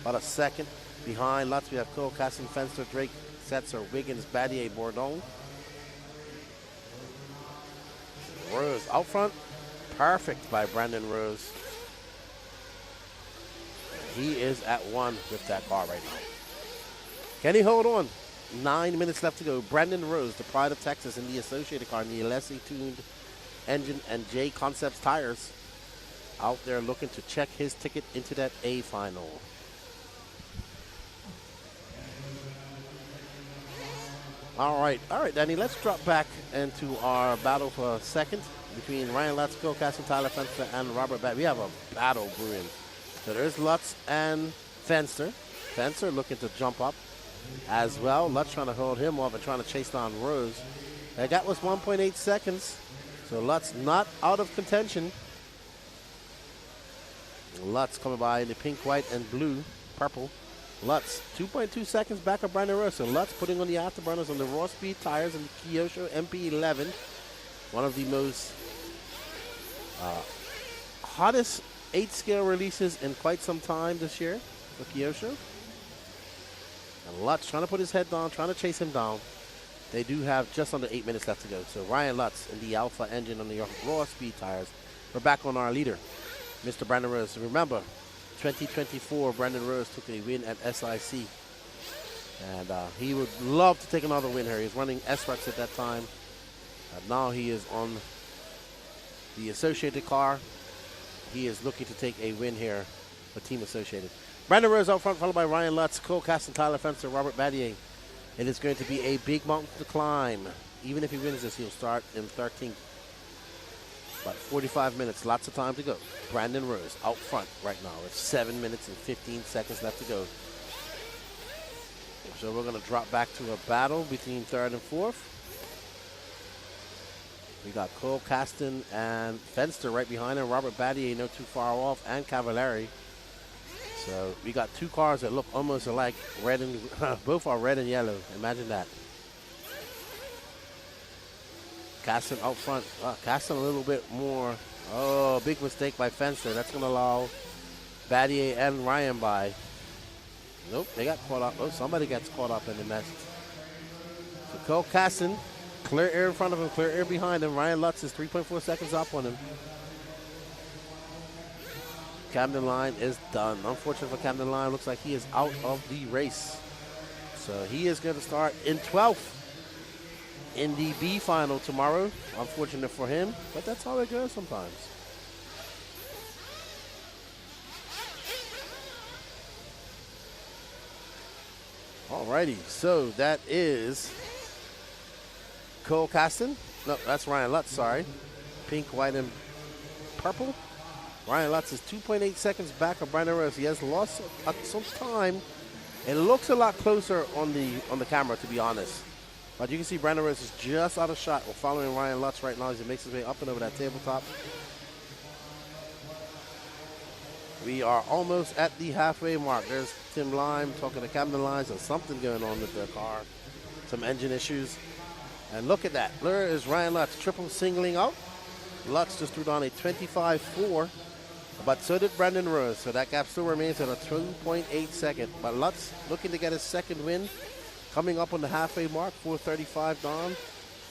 About a second behind Lutz. We have Cole, Caston, Fenster, Drake, Setzer, Wiggins, Badier, Bourdon. Rose out front. Perfect by Brandon Rose. He is at 1 with that car right now. Can he hold on? 9 minutes left to go. Brandon Rose, the pride of Texas in the Associated car, in the Alessi-tuned engine and J Concepts tires, out there looking to check his ticket into that A final. All right, Danny, let's drop back into our battle for second between Ryan Lutz, Cole Caston, Tyler Fenster, and Robert Bat. We have a battle brewing. So there's Lutz and Fenster. Fenster looking to jump up as well. Lutz trying to hold him off and trying to chase down Rose. That gap was 1.8 seconds. So Lutz not out of contention. Lutz coming by in the pink, white, and blue, purple. Lutz, 2.2 seconds back of Brandon Rose. So Lutz putting on the afterburners on the Raw Speed tires and the Kyosho MP11. One of the most hottest 8-scale releases in quite some time this year for Kyosho. And Lutz trying to put his head down, trying to chase him down. They do have just under 8 minutes left to go. So Ryan Lutz in the Alpha engine on the Raw Speed tires. We're back on our leader, Mr. Brandon Rose. Remember, 2024, Brandon Rose took a win at SIC. And he would love to take another win here. He was running SREX at that time. Now he is on the Associated car. He is looking to take a win here for Team Associated. Brandon Rose out front, followed by Ryan Lutz, Cole Caston, Tyler Fenster, Robert Battier. It is going to be a big mountain to climb. Even if he wins this, he'll start in 13th. About 45 minutes, lots of time to go. Brandon Rose out front right now. It's 7 minutes and 15 seconds left to go. So we're going to drop back to a battle between third and fourth. We got Cole Caston and Fenster right behind him. Robert Battier not too far off, and Cavallari. So we got two cars that look almost alike. Red and both are red and yellow. Imagine that. Caston out front. Caston a little bit more. Oh, big mistake by Fenster. That's going to allow Battier and Ryan by. Nope, they got caught up. Oh, somebody gets caught up in the mess. So Cole Caston, clear air in front of him, clear air behind him. Ryan Lutz is 3.4 seconds up on him. Camden Line is done. Unfortunately for Camden Line, looks like he is out of the race. So he is going to start in 12th in the B final tomorrow. Unfortunate for him, but that's how it goes sometimes. Alrighty, so that is Cole Caston. No, that's Ryan Lutz, sorry. Pink, white, and purple. Ryan Lutz is 2.8 seconds back of Brandon Rose. He has lost some time. It looks a lot closer on the camera, to be honest. But you can see Brandon Rose is just out of shot. We're following Ryan Lutz right now as he makes his way up and over that tabletop. We are almost at the halfway mark. There's Tim Lime talking to Camden Lines. There's something going on with their car. Some engine issues. And look at that. There is Ryan Lutz triple singling out. Lutz just threw down a 25.4. But so did Brandon Rose. So that gap still remains at a 2.8 second. But Lutz looking to get his second win. Coming up on the halfway mark. 4:35 down.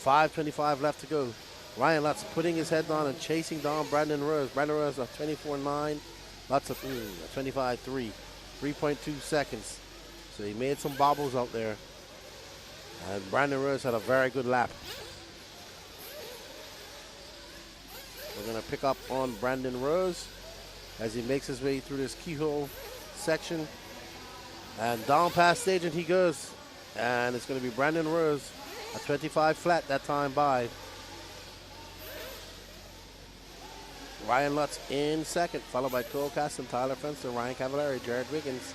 5:25 left to go. Ryan Lutz putting his head down and chasing down Brandon Rose. Brandon Rose a 24.9. Lutz a 25.3. 3.2 seconds. So he made some bobbles out there. And Brandon Rose had a very good lap. We're going to pick up on Brandon Rose as he makes his way through this keyhole section. And down past stage and he goes. And it's going to be Brandon Rose, a 25 flat that time by. Ryan Lutz in second, followed by Cole Caston, Tyler Fenster, Ryan Cavallari, Jared Wiggins,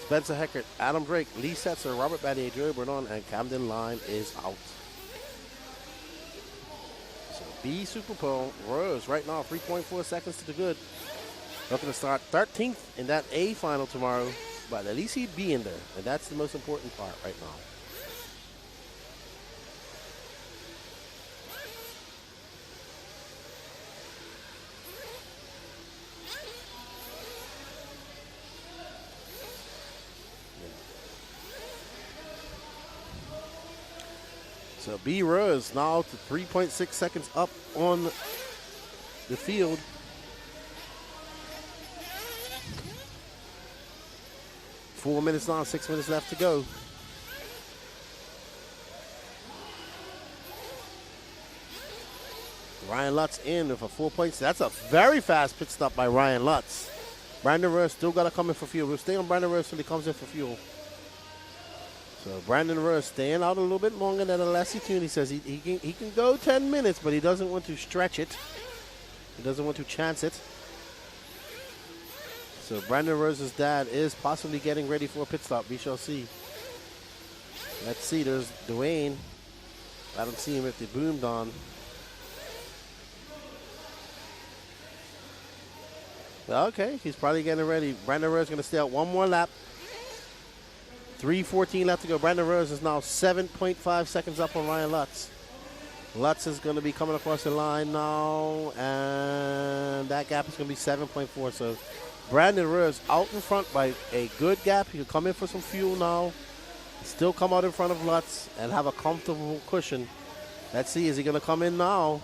Spencer Heckert, Adam Drake, Lee Setzer, Robert Battier, Joey Bernard, and Camden Line is out. So B Super Bowl, Rose right now 3.4 seconds to the good. Looking to start 13th in that A final tomorrow, but at least he'd be in there, and that's the most important part right now. So B Rose now to 3.6 seconds up on the field. 4 minutes now, 6 minutes left to go. Ryan Lutz in with a 4 points. That's a very fast pit stop by Ryan Lutz. Brandon Rose still got to come in for fuel. We'll stay on Brandon Rose until he comes in for fuel. So Brandon Rose staying out a little bit longer than Alessi Toon. He says he can go 10 minutes, but he doesn't want to stretch it. He doesn't want to chance it. So Brandon Rose's dad is possibly getting ready for a pit stop. We shall see. Let's see. There's Dwayne. I don't see him if they boomed on. Okay, he's probably getting ready. Brandon Rose is going to stay out one more lap. 3:14 left to go. Brandon Rose is now 7.5 seconds up on Ryan Lutz. Lutz is going to be coming across the line now, and that gap is going to be 7.4. So Brandon Rose out in front by a good gap. He can come in for some fuel now, still come out in front of Lutz, and have a comfortable cushion. Let's see, is he going to come in now?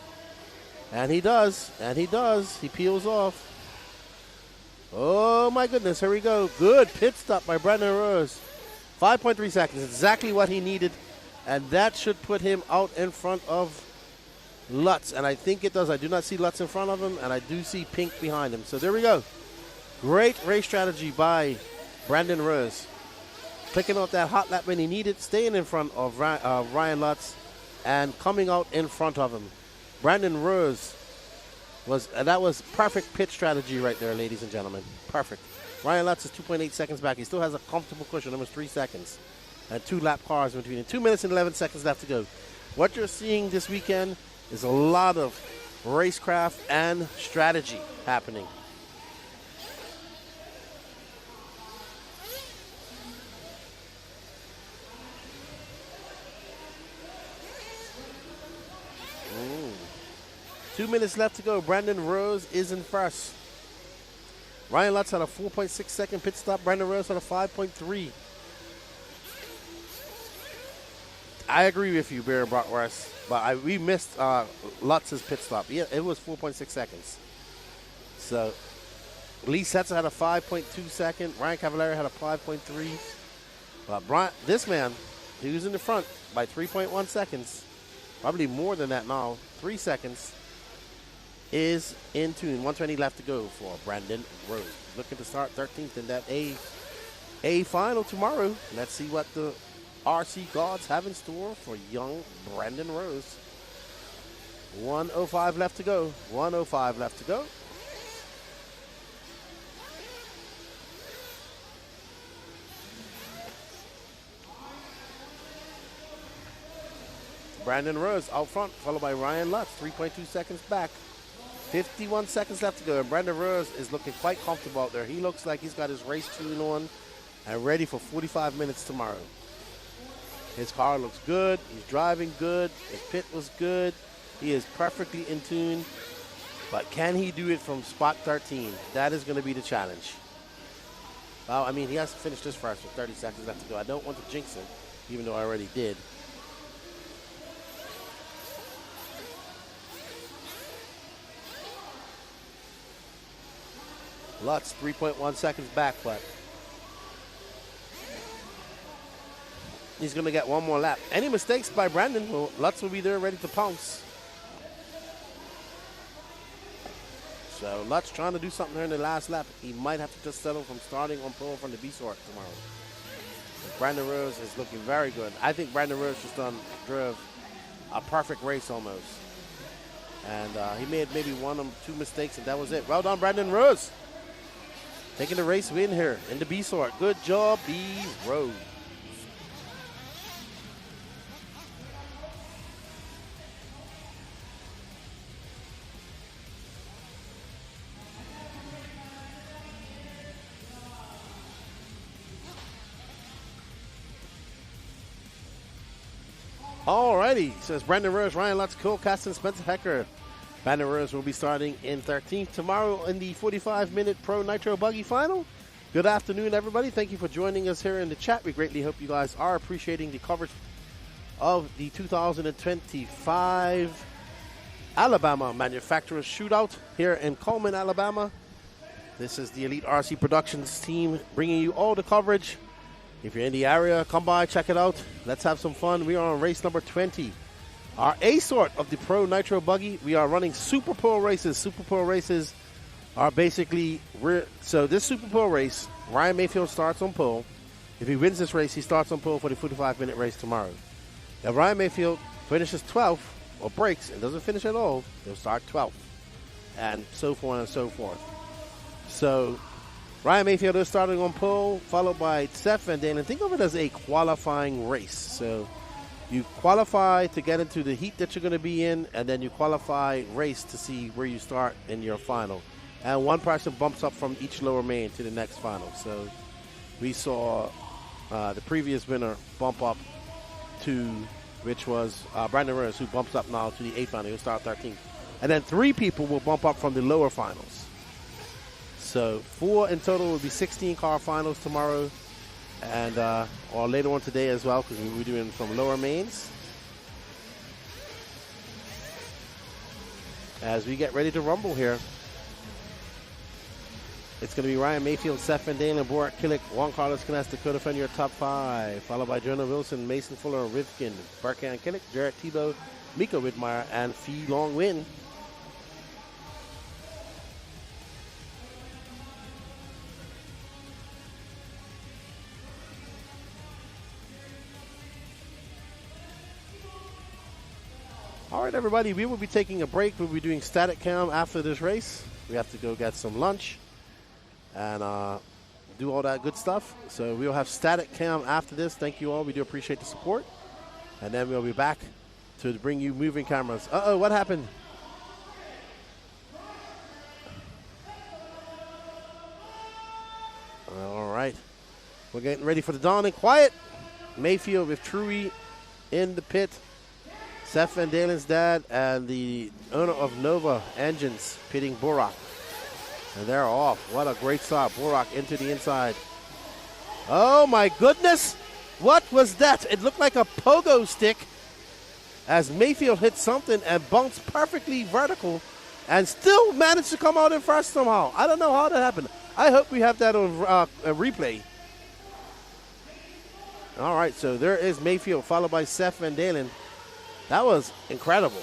And he does, and he does. He peels off. Oh, my goodness. Here we go. Good pit stop by Brandon Rose. 5.3 seconds. Exactly what he needed. And that should put him out in front of Lutz. And I think it does. I do not see Lutz in front of him. And I do see Pink behind him. So there we go. Great race strategy by Brandon Rose. Clicking out that hot lap when he needed. Staying in front of Ryan Lutz. And coming out in front of him. Brandon Rose. That was perfect pit strategy right there, ladies and gentlemen. Perfect. Ryan Lutz is 2.8 seconds back. He still has a comfortable cushion, almost 3 seconds. And 2 lap cars in between. 2 minutes and 11 seconds left to go. What you're seeing this weekend is a lot of racecraft and strategy happening. Ooh. 2 minutes left to go. Brandon Rose is in first. Ryan Lutz had a 4.6 second pit stop. Brandon Rose had a 5.3. I agree with you, Barry Bratwurst, but we missed Lutz's pit stop. Yeah, it was 4.6 seconds. So Lee Setzer had a 5.2 second. Ryan Cavallari had a 5.3. But this man, he was in the front by 3.1 seconds. Probably more than that now. 3 seconds. Is in tune. 120 left to go for Brandon Rose. Looking to start 13th in that A final tomorrow. Let's see what the RC gods have in store for young Brandon Rose. 1:05 left to go. 1:05 left to go. Brandon Rose out front, followed by Ryan Lutz, 3.2 seconds back. 51 seconds left to go, and Brandon Rose is looking quite comfortable out there. He looks like he's got his race tune on and ready for 45 minutes tomorrow. His car looks good. He's driving good. His pit was good. He is perfectly in tune. But can he do it from spot 13? That is going to be the challenge. Well, I mean, he has to finish this first with 30 seconds left to go. I don't want to jinx him, even though I already did. Lutz, 3.1 seconds back, but he's going to get one more lap. Any mistakes by Brandon, well, Lutz will be there ready to pounce. So Lutz trying to do something here in the last lap. He might have to just settle from starting on pole from the B-sort tomorrow. But Brandon Rose is looking very good. I think Brandon Rose just drove a perfect race almost. And he made maybe 1 or 2 mistakes, and that was it. Well done, Brandon Rose. Taking the race win here in the B-sort. Good job, B-Rose. Alrighty, says Brandon Rose, Ryan Lutz, Cole Caston, Spencer Hecker. Brandon Rose will be starting in 13th tomorrow in the 45-minute Pro Nitro Buggy Final. Good afternoon, everybody. Thank you for joining us here in the chat. We greatly hope you guys are appreciating the coverage of the 2025 Alabama Manufacturers Shootout here in Cullman, Alabama. This is the Elite RC Productions team bringing you all the coverage If you're in the area, come by, check it out. Let's have some fun. We are on race number 20. Our A sort of the Pro Nitro Buggy. We are running Super Pro races. Super Pro races are basically, so this Super Pro race, Ryan Mayfield starts on pole. If he wins this race, he starts on pole for the 45-minute race tomorrow. If Ryan Mayfield finishes 12th or breaks and doesn't finish at all, he'll start 12th. And so forth and so forth. So Ryan Mayfield is starting on pole, followed by Seth Van Dalen. Think of it as a qualifying race. So you qualify to get into the heat that you're going to be in, and then you qualify race to see where you start in your final. And one person bumps up from each lower main to the next final. So we saw the previous winner bump up to, which was Brandon Rose, who bumps up now to the 8th final. He'll start 13th. And then 3 people will bump up from the lower finals. So 4 in total will be 16 car finals tomorrow, and or later on today as well, because we're doing from lower mains. As we get ready to rumble here, it's going to be Ryan Mayfield, Seth Van Dalen, Borat Killick, Juan Carlos Canas, Dakota Fenn, your top 5, followed by Jonah Wilson, Mason Fuller, Rivkin, Barkan Killick, Jarrett Tebow, Mika Widmeyer, and Fee Long Win. All right, everybody, we will be taking a break. We'll be doing static cam after this race. We have to go get some lunch and do all that good stuff. So we'll have static cam after this. Thank you all. We do appreciate the support. And then we'll be back to bring you moving cameras. Uh-oh, what happened? All right. We're getting ready for the dawn and quiet. Mayfield with Truey in the pit. Seth Van Dalen's dad and the owner of Nova Engines pitting Borak. And they're off. What a great start. Borak into the inside. Oh my goodness. What was that? It looked like a pogo stick as Mayfield hit something and bounced perfectly vertical and still managed to come out in first somehow. I don't know how that happened. I hope we have that on a replay. All right, so there is Mayfield followed by Seth Van Dalen. That was incredible.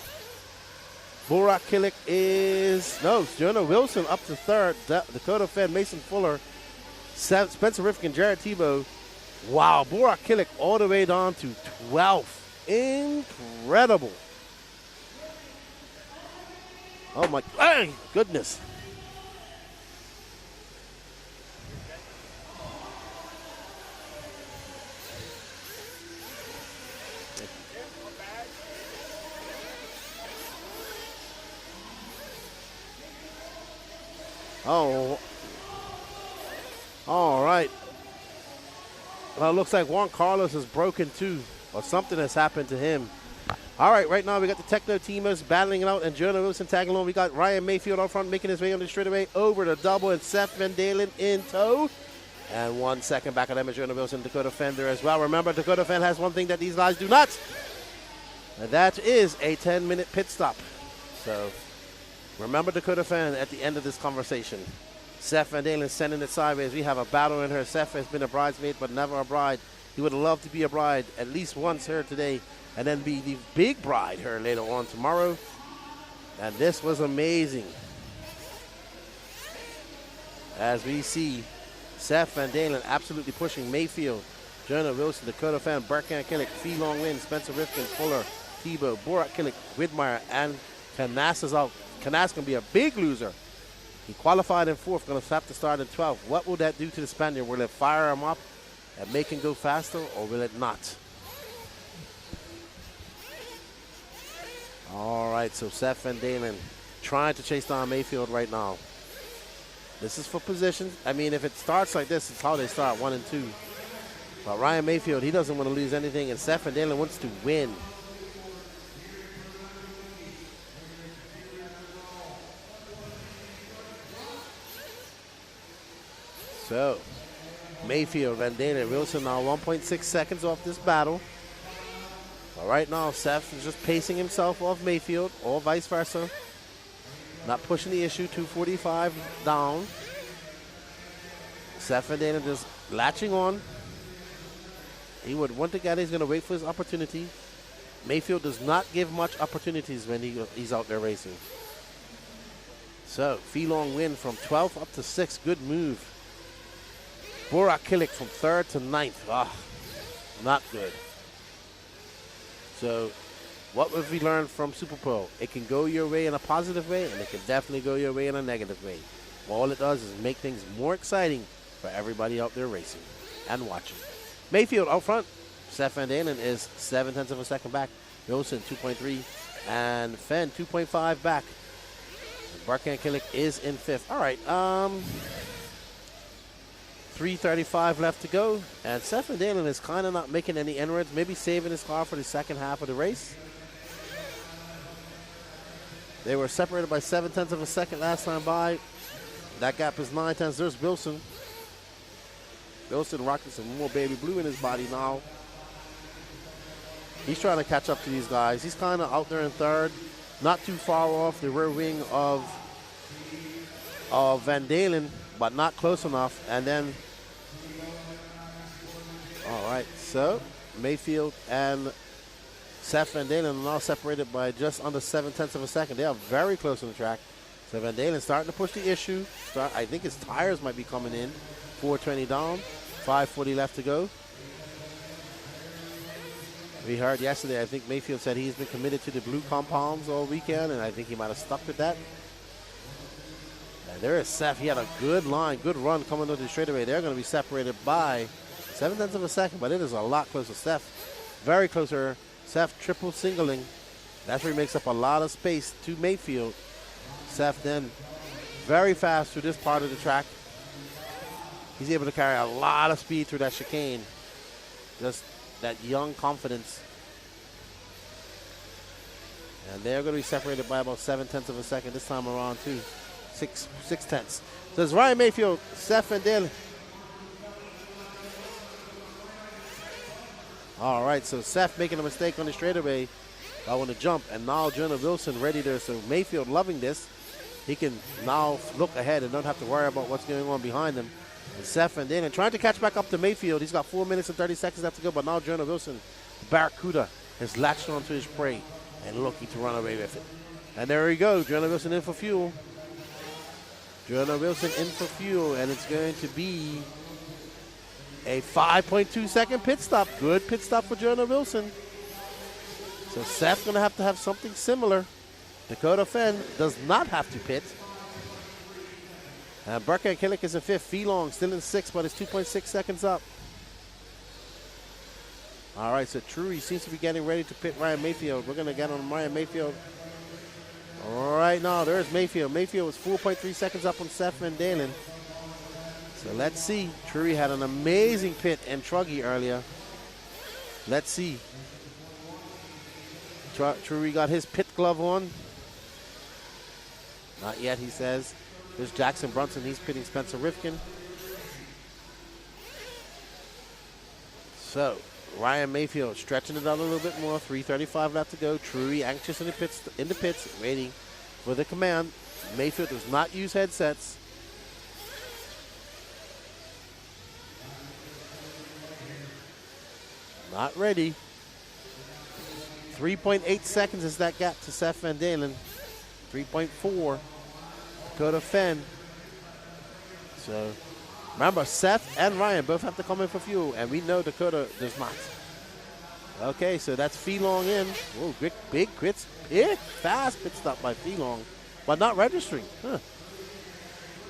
Borak Killick is, no, Jonah Wilson up to 3rd. Dakota Fenn, Mason Fuller, Spencer Rifkin, Jared Tebow. Wow, Borak Killick all the way down to 12th. Incredible. Oh my goodness. Oh, all right. Well, it looks like Juan Carlos is broken too, or something has happened to him. All right, right now we got the Techno teamers battling it out, and Jonah Wilson tagging along. We got Ryan Mayfield out front making his way on the straightaway over the double, and Seth Van Dalen in tow. And 1 second back of them is Jonah Wilson, Dakota Fender as well. Remember, Dakota Fender has one thing that these guys do not, and that is a 10-minute pit stop. So remember Dakota Fan at the end of this conversation. Seth Van Dalen sending it sideways. We have a battle in her. Seth has been a bridesmaid, but never a bride. He would have loved to be a bride at least once here today, and then be the big bride here later on tomorrow. And this was amazing. As we see Seth Van Dalen absolutely pushing Mayfield, Jonah Wilson, Dakota Fan, Burkan Killick, Fee Long Win, Spencer Rifkin, Fuller, Tebow, Borak Killick, Widmeyer, and Canas is out. Canas going to be a big loser. He qualified in 4th, going to have to start in 12th. What will that do to the Spaniard? Will it fire him up and make him go faster, or will it not? All right, so Seth Van Dalen trying to chase down Mayfield right now. This is for positions. I mean, if it starts like this, it's how they start, 1 and 2. But Ryan Mayfield, he doesn't want to lose anything, and Seth Van Dalen wants to win. So, Mayfield, Van Dalen, Wilson now 1.6 seconds off this battle. But right now, Seth is just pacing himself off Mayfield, or vice versa. Not pushing the issue, 2:45 down. Seth Van Dalen just latching on. He would want to get. He's going to wait for his opportunity. Mayfield does not give much opportunities when he's out there racing. So, Feelong win from 12th up to 6th. Good move. Borak Killick from 3rd to 9th. Ah, not good. So, what have we learned from Super Pro? It can go your way in a positive way, and it can definitely go your way in a negative way. All it does is make things more exciting for everybody out there racing and watching. Mayfield out front. Seth Van Dalen is 0.7 of a second back. Wilson 2.3 and Fenn 2.5 back. Barkan Killick is in 5th. All right, 3:35 left to go, and Seth Van Dalen is kind of not making any inroads, maybe saving his car for the second half of the race. They were separated by 0.7 of a second last time by. That gap is 0.9. There's Wilson. Wilson rocking some more baby blue in his body now. He's trying to catch up to these guys. He's kind of out there in 3rd, not too far off the rear wing of Van Dalen, but not close enough. And then, all right, so Mayfield and Seth Van Dalen are now separated by just under 0.7 of a second. They are very close on the track. So Van Dalen starting to push the issue. I think his tires might be coming in. 420 down, 540 left to go. We heard yesterday, I think Mayfield said he's been committed to the blue compounds all weekend, and I think he might have stuck with that. And there is Seth. He had a good line, good run coming into the straightaway. They're going to be separated by 0.7 of a second, but it is a lot closer. Seth, very closer. Seth triple singling. That's where he makes up a lot of space to Mayfield. Seth then very fast through this part of the track. He's able to carry a lot of speed through that chicane. Just that young confidence. And they're going to be separated by about 0.7 of a second this time around too. 6/10. So it's Ryan Mayfield, Seth Van Dalen. All right, so Seth making a mistake on the straightaway. I want to jump, and now Jonah Wilson ready there. So Mayfield loving this. He can now look ahead and don't have to worry about what's going on behind him. And Seth Van Dalen trying to catch back up to Mayfield. He's got 4 minutes and 30 seconds left to go, but now Jonah Wilson, Barracuda, has latched onto his prey and looking to run away with it. And there we go, Jonah Wilson in for fuel. Jonah Wilson in for fuel, and it's going to be a 5.2 second pit stop. Good pit stop for Jonah Wilson. So Seth's going to have something similar. Dakota Fenn does not have to pit. And Barkan Killick is in 5th. Feelong still in 6th, but it's 2.6 seconds up. All right, so Trury seems to be getting ready to pit Ryan Mayfield. We're going to get on Ryan Mayfield right now. There's Mayfield. Mayfield was 4.3 seconds up on Seth Van Dalen. So let's see. Trury had an amazing pit in Truggy earlier. Let's see. Trury got his pit glove on. Not yet, he says. There's Jackson Brunson. He's pitting Spencer Rifkin. So, Ryan Mayfield stretching it out a little bit more. 3:35 left to go. Trury anxious in the pits, waiting for the command. Mayfield does not use headsets. Not ready. 3.8 seconds is that gap to Seth Van Dalen. 3.4. Dakota Fenn. So, remember, Seth and Ryan both have to come in for fuel, and we know Dakota does not. Okay, so that's Feelong in. Oh, big quits. Fast pit stop by Feelong, but not registering. Huh.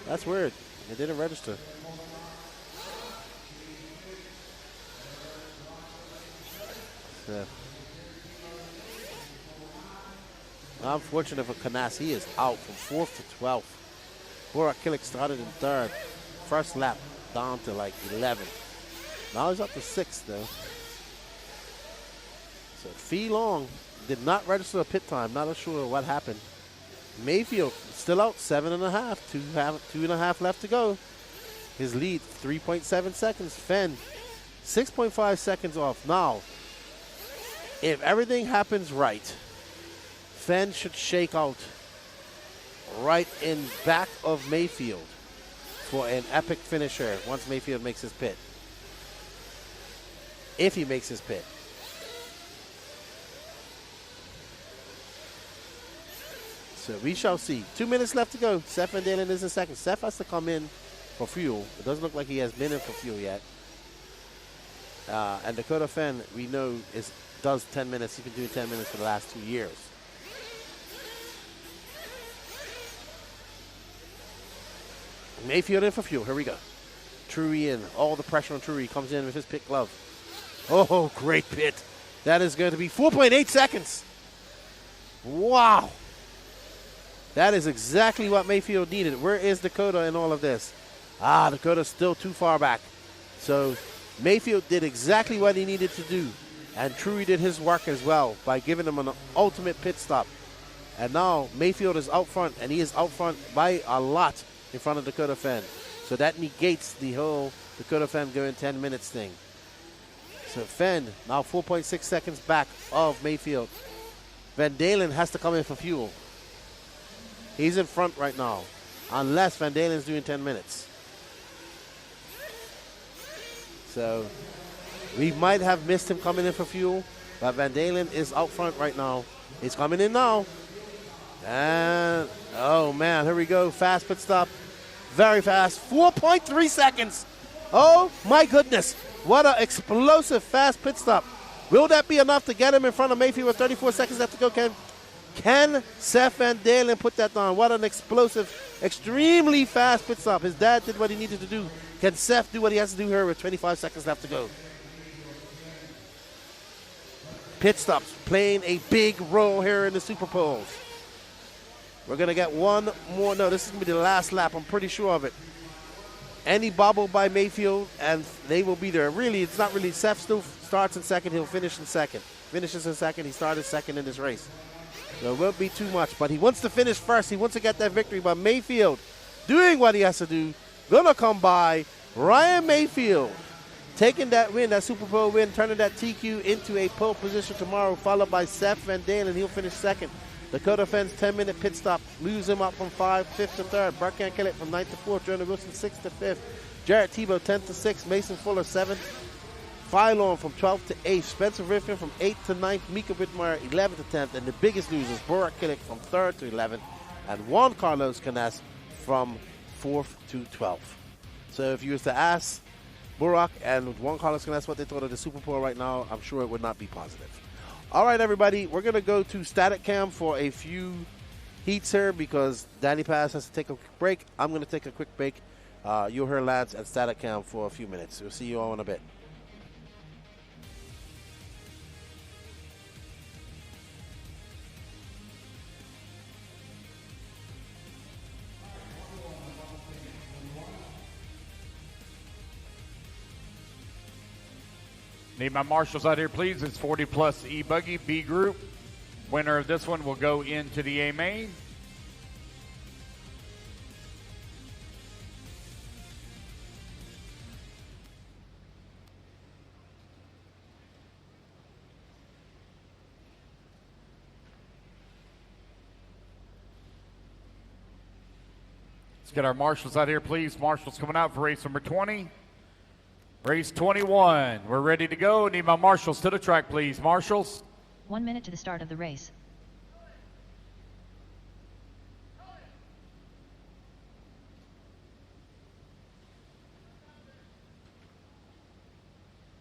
That's weird. It didn't register. So, unfortunate for Canas, he is out from 4th to 12th. Borak Killick started in 3rd. First lap down to like 11th. Now he's up to 6th though. So Feelong did not register a pit time. Not sure what happened. Mayfield still out 7.5. 2.5 left to go. His lead 3.7 seconds. Fenn 6.5 seconds off. Now, if everything happens right, Fenn should shake out right in back of Mayfield for an epic finisher once Mayfield makes his pit. if he makes his pit. So we shall see. 2 minutes left to go. Seth Van Dalen is in second. Seth has to come in for fuel. It doesn't look like he has been in for fuel yet. And Dakota Fenn, we know, does 10 minutes. He's been doing 10 minutes for the last 2 years. Mayfield in for fuel. Here we go. Truggy in. All the pressure on Truggy. Comes in with his pit glove. Oh, great pit. That is going to be 4.8 seconds. Wow. That is exactly what Mayfield needed. Where is Dakota in all of this? Dakota's still too far back. So Mayfield did exactly what he needed to do. And Truggy did his work as well by giving him an ultimate pit stop. And now Mayfield is out front, and he is out front by a lot in front of Dakota Fenn. So that negates the whole Dakota Fenn going 10 minutes thing. So Fenn now 4.6 seconds back of Mayfield. Van Dalen has to come in for fuel. He's in front right now, unless Van Dalen's doing 10 minutes. So we might have missed him coming in for fuel, but Van Dalen is out front right now. He's coming in now. And, oh man, here we go. Fast pit stop. Very fast. 4.3 seconds. Oh my goodness. What an explosive fast pit stop. Will that be enough to get him in front of Mayfield with 34 seconds left to go, Can Seth Van Dalen put that down? What an explosive, extremely fast pit stop. His dad did what he needed to do. Can Seth do what he has to do here with 25 seconds left to go? Pit stops playing a big role here in the Super Bowls. We're going to get one more. No, this is going to be the last lap. I'm pretty sure of it. Any bobble by Mayfield, and they will be there. Really, it's not really. Seth still starts in second. He'll finish in second. Finishes in second. He started second in this race. So it won't be too much, but he wants to finish first. He wants to get that victory. But Mayfield doing what he has to do. Gonna come by. Ryan Mayfield taking that win, that Super Bowl win, turning that TQ into a pole position tomorrow, followed by Seth Van Dalen. He'll finish second. Dakota Fenn's 10-minute pit stop lose him up from 5th to 3rd. Burke can't kill it from 9th to 4th. Jonah Wilson 6th to 5th. Jarrett Tebow 10th to 6th. Mason Fuller 7th. Phylon from 12th to 8th. Spencer Riffin from 8th to 9th. Mika Whitmire 11th to 10th. And the biggest losers, Burak Killick from 3rd to 11th. And Juan Carlos Canas from 4th to 12th. So if you was to ask Burak and Juan Carlos Canas what they thought of the Super Bowl right now, I'm sure it would not be positive. All right, everybody, we're going to go to Static Cam for a few heats here because Danny Paz has to take a quick break. I'm going to take a quick break. You'll hear lads at Static Cam for a few minutes. We'll see you all in a bit. Need my marshals out here, please. It's 40-plus E-buggy, B group. Winner of this one will go into the A main. Let's get our marshals out here, please. Marshals coming out for race number 20. Race 21. We're ready to go. Need my marshals to the track, please. Marshals. 1 minute to the start of the race.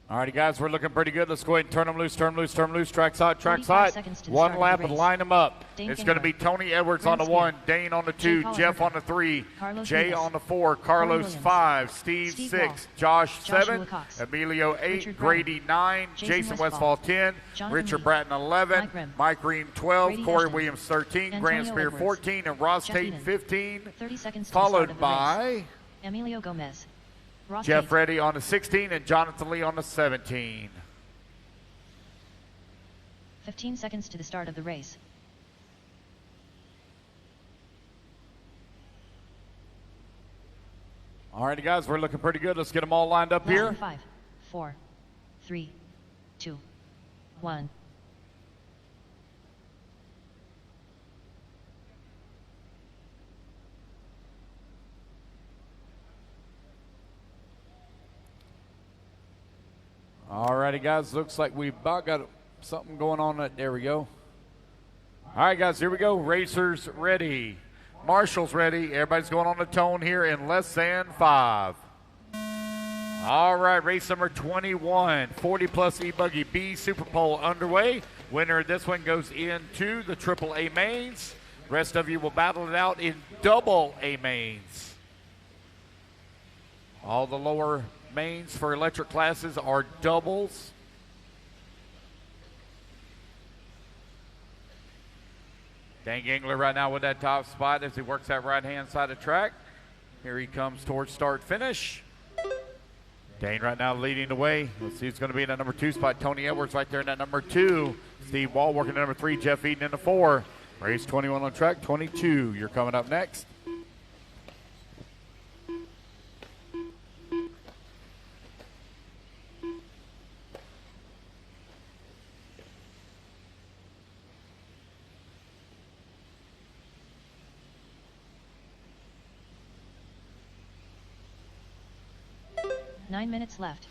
All righty, guys, we're looking pretty good. Let's go ahead and turn them loose, turn them loose, turn them loose. Track's hot, track's hot. One lap and line them up. It's going to be Tony Edwards on the 1, Dane on the 2, Jeff on the 3, Jay on the 4, Carlos 5, Steve 6, Josh 7, Emilio 8, Grady 9, Jason Westfall 10, Richard Bratton 11, Mike Ream 12, Corey Williams 13, Grant Spear 14, and Ross Tate 15, followed by Emilio Gomez. Jeff Reddy on the 16 and Jonathan Lee on the 17. 15 seconds to the start of the race. All righty, guys, we're looking pretty good. Let's get them all lined up here. 5, 4, 3, 2, 1. All righty, guys. Looks like we've about got something going on. There we go. All right, guys, here we go. Racers ready. Marshall's ready. Everybody's going on the tone here in less than 5. All right, race number 21, 40-plus E-buggy B Super Pole underway. Winner of this one goes into the AAA mains. Rest of you will battle it out in double A mains. All the lower mains for electric classes are doubles. Dan Gingler right now with that top spot as he works that right-hand side of the track. Here he comes towards start-finish. Dane right now leading the way. Let's see who's going to be in that number 2 spot. Tony Edwards right there in that number 2. Steve Wall working at number 3. Jeff Eden in the 4. Race 21 on track. 22. You're coming up next. Nine minutes left.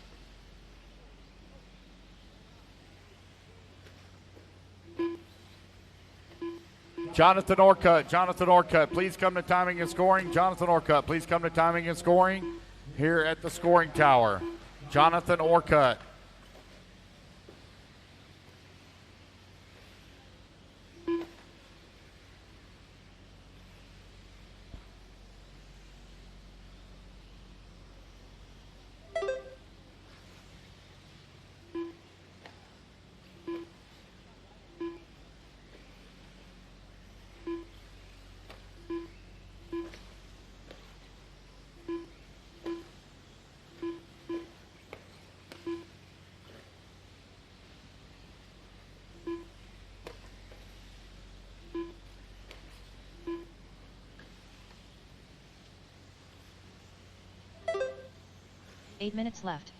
Jonathan Orcutt, please come to timing and scoring. Jonathan Orcutt, please come to timing and scoring here at the scoring tower. Jonathan Orcutt. Eight minutes left.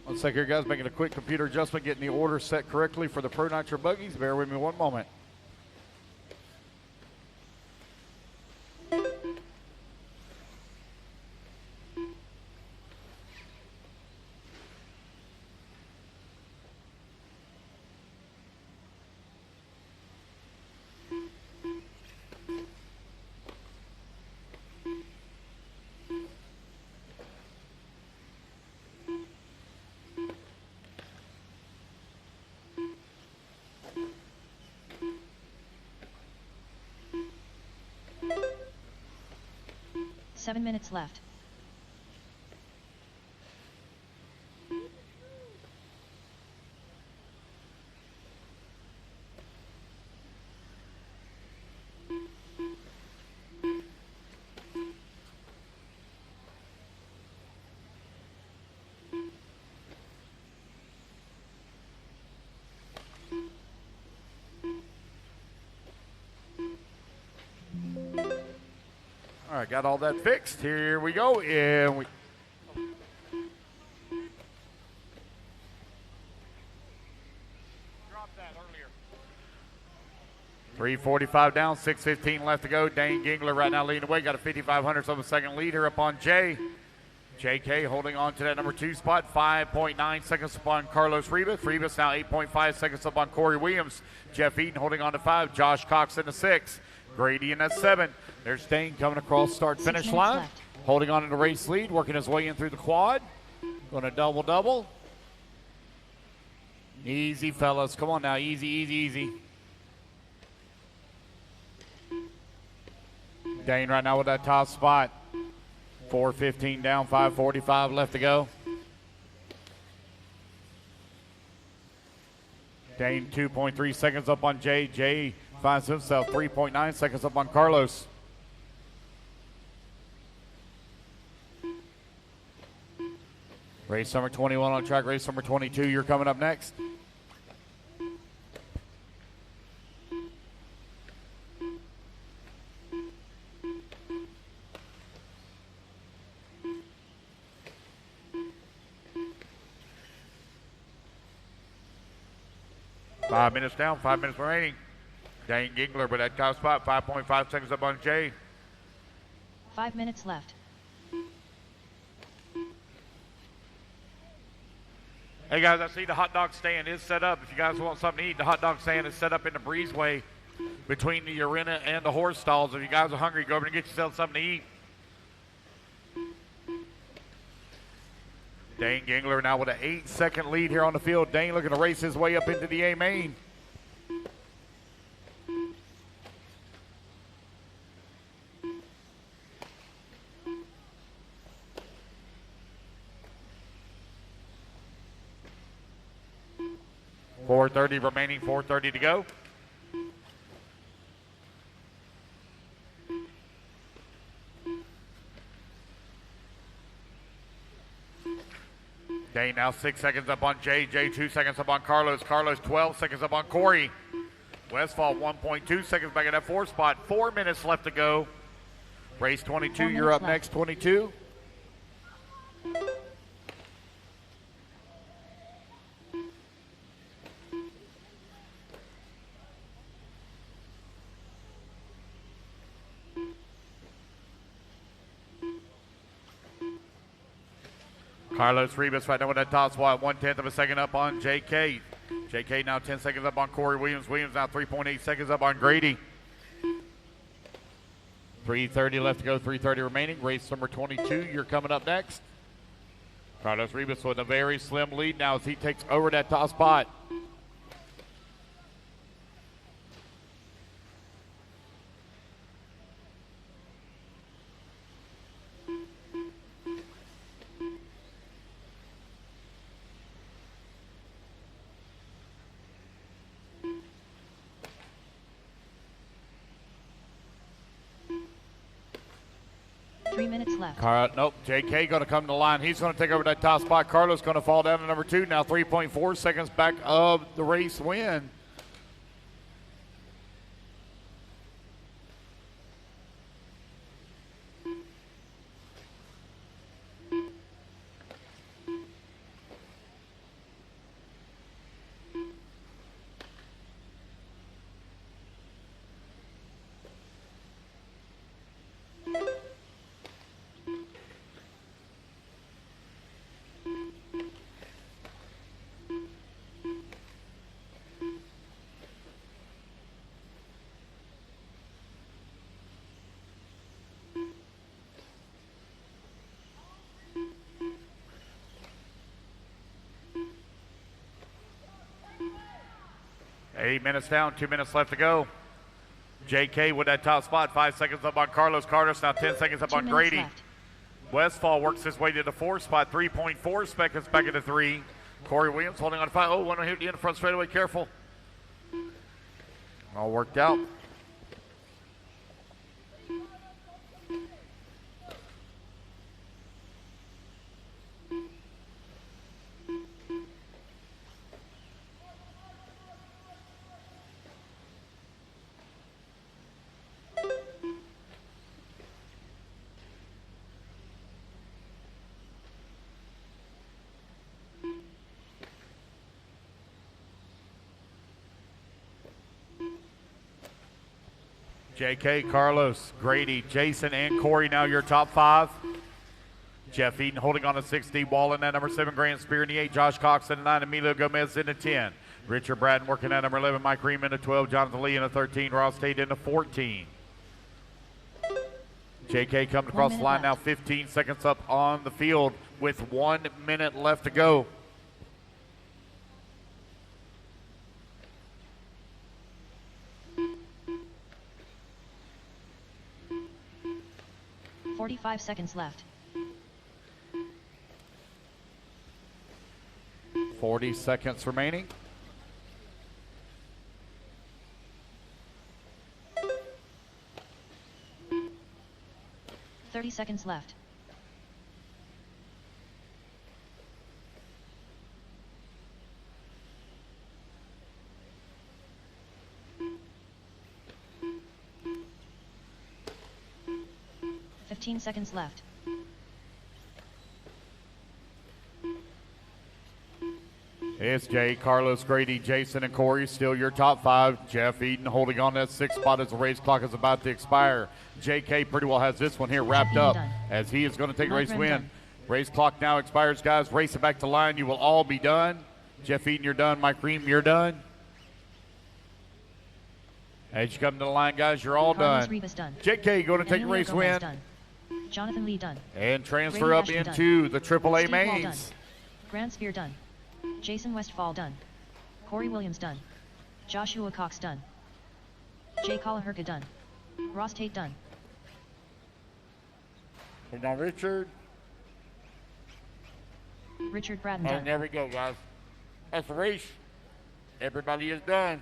Looks like here, guys, making a quick computer adjustment, getting the order set correctly for the Pro Nitro buggies. Bear with me one moment. Seven minutes left. All right, got all that fixed. Here we go. And we Dropped that earlier. 3:45 down, 6:15 left to go. Dane Gingler right now leading the way. Got a 5,500th of a second leader upon Jay. JK holding on to that number 2 spot. 5.9 seconds upon Carlos Ribas. Ribas now 8.5 seconds up on Corey Williams. Jeff Eaton holding on to 5. Josh Cox in the 6. Grady in that 7. There's Dane coming across start-finish line. Left. Holding on to the race lead. Working his way in through the quad. Going to double-double. Easy, fellas. Come on now. Easy, easy, easy. Dane right now with that top spot. 4:15 down, 5:45 left to go. Dane 2.3 seconds up on Jay. Jay finds himself 3.9 seconds up on Carlos. Race number 21 on track. Race number 22, you're coming up next. 5 minutes down, 5 minutes remaining. Dane Gingler with that top spot, 5.5 seconds up on Jay. 5 minutes left. Hey guys, I see the hot dog stand is set up. If you guys want something to eat, the hot dog stand is set up in the breezeway between the arena and the horse stalls. If you guys are hungry, go over and get yourself something to eat. Dane Gingler now with an 8-second lead here on the field. Dane looking to race his way up into the A main. .430 remaining, 4:30 to go. Dane now 6 seconds up on Jay. Jay 2 seconds up on Carlos. Carlos 12 seconds up on Corey. Westfall 1.2 seconds back at that 4 spot. 4 minutes left to go. Race 22, you're up next, 22. Carlos Rivas right now with that top spot, 1/10 of a second up on JK. JK now 10 seconds up on Corey Williams. Williams now 3.8 seconds up on Grady. 3:30 left to go, 3:30 remaining. Race number 22, you're coming up next. Carlos Rivas with a very slim lead now as he takes over that top spot. Left. Nope, JK going to come to the line. He's going to take over that top spot. Carlos going to fall down to number 2. Now 3.4 seconds back of the race win. Eight minutes down, 2 minutes left to go. JK with that top spot, 5 seconds up on Carlos. Carlos now 10 seconds up on Grady. Left. Westfall works his way to the 4 spot, 3.4 seconds back into 3. Corey Williams holding on to 5. Oh, one hit in the front straightaway, careful. All worked out. JK, Carlos, Grady, Jason, and Corey now your top 5. Jeff Eaton holding on to 6. Steve Wall in that number 7. Grant Spear in the 8. Josh Cox in the 9. Emilio Gomez in the 10. Richard Bradden working at number 11. Mike Ream in the 12. Jonathan Lee in the 13. Ross Tate in the 14. JK coming across the line now, 15 seconds up on the field with 1 minute left to go. .45 seconds left. 40 seconds remaining. .30 seconds left. .15 seconds left. It's Jay, Carlos, Grady, Jason, and Corey still your top 5. Jeff Eden holding on that 6th spot as the race clock is about to expire. JK pretty well has this one here wrapped up as he is going to take race win. Race clock now expires, guys. Race it back to line. You will all be done. Jeff Eden, you're done. Mike Ream, you're done. As you come to the line, guys, you're all done. JK going to take a race win. Jonathan Lee done. And transfer up into the AAA mains. Grant Spear done. Jason Westfall done. Corey Williams done. Joshua Cox done. Jay Colaherka done. Ross Tate done. And now Richard. Richard Braden done. And there we go, guys. That's the race. Everybody is done.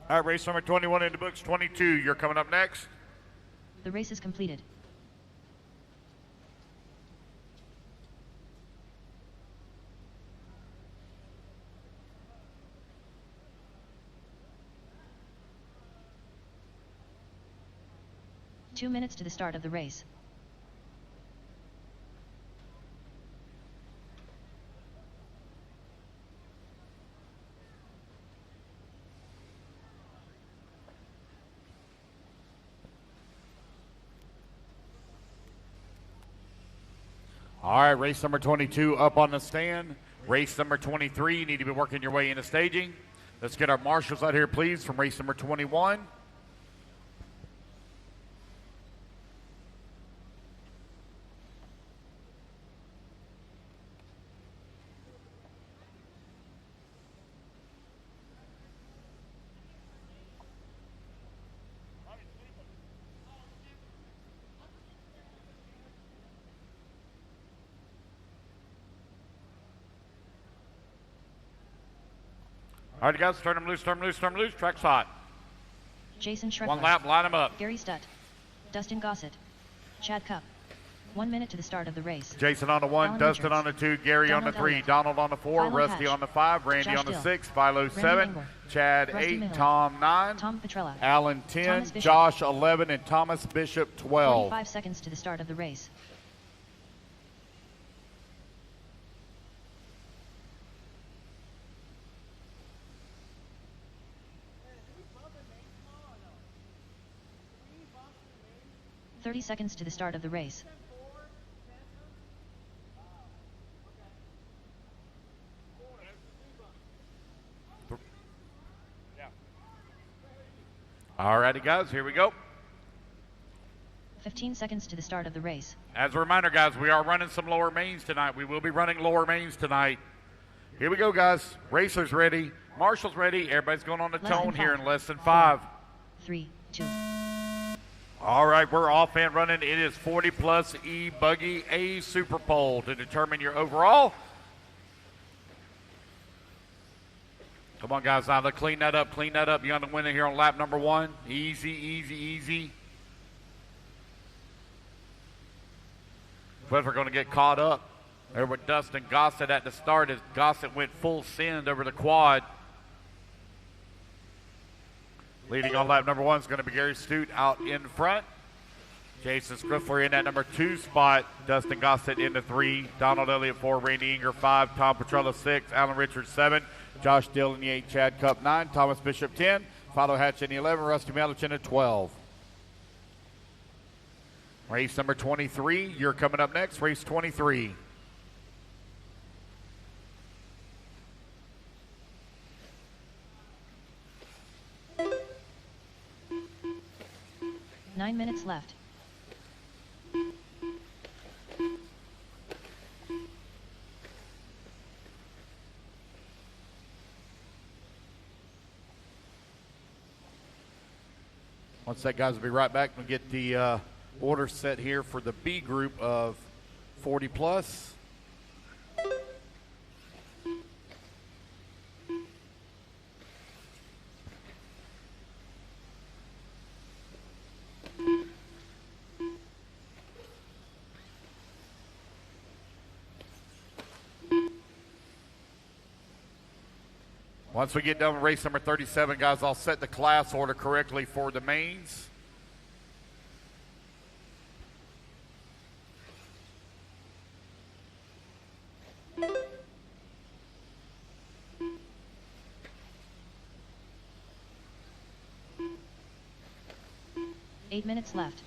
All right, race number 21 in the books, 22. You're coming up next. The race is completed. Two minutes to the start of the race. All right, race number 22 up on the stand. Race number 23, you need to be working your way into staging. Let's get our marshals out here, please, from race number 21. All right, guys, turn them loose, turn them loose, turn them loose. Track's hot. Jason Schreckler. One lap, line them up. Gary Stutt. Dustin Gossett. Chad Cup. 1 minute to the start of the race. Jason on the 1, Alan Dustin Richards. on the 2, Gary Donald on the 3, Elliott. Donald on the 4, Philo Rusty Hatch. on the 5, Randy Josh on the Dill. 6, Philo Randy 7, Engler. Chad Rusty 8, Miller. Tom 9, Tom Petrella. Alan 10, Thomas Bishop. Josh 11, and Thomas Bishop 12. 45 seconds to the start of the race. "30 seconds to the start of the race. All righty, guys, here we go. 15 seconds to the start of the race. As a reminder, guys, we are running some lower mains tonight. We will be running lower mains tonight. Here we go, guys. Racers ready. Marshall's ready. Everybody's going on the Less than tone here 5. in less than 5. 3, 2. All right, we're off and running. It is 40 plus E-buggy, a super pole to determine your overall. Come on, guys, now let's clean that up, clean that up. You're on the winner here on lap number 1. Easy, easy, easy. But we're going to get caught up there with Dustin Gossett at the start as Gossett went full send over the quad. Leading on lap number 1 is going to be Gary Stute out in front. Jason Scriffler in that number 2 spot. Dustin Gossett in the 3. Donald Elliott 4. Randy Inger 5. Tom Petrella 6. Alan Richards 7. Josh Dill in the 8. Chad Cup 9. Thomas Bishop 10. Philo Hatch in the 11. Rusty Melich in the 12. Race number 23. You're coming up next. Race 23. Nine minutes left. Once that, guys, will be right back. We'll get the order set here for the B group of 40 plus. Once we get done with race number 37, guys, I'll set the class order correctly for the mains. 8 minutes left.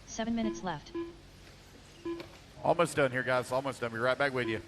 Seven minutes left. Almost done here, guys. Almost done. Be right back with you.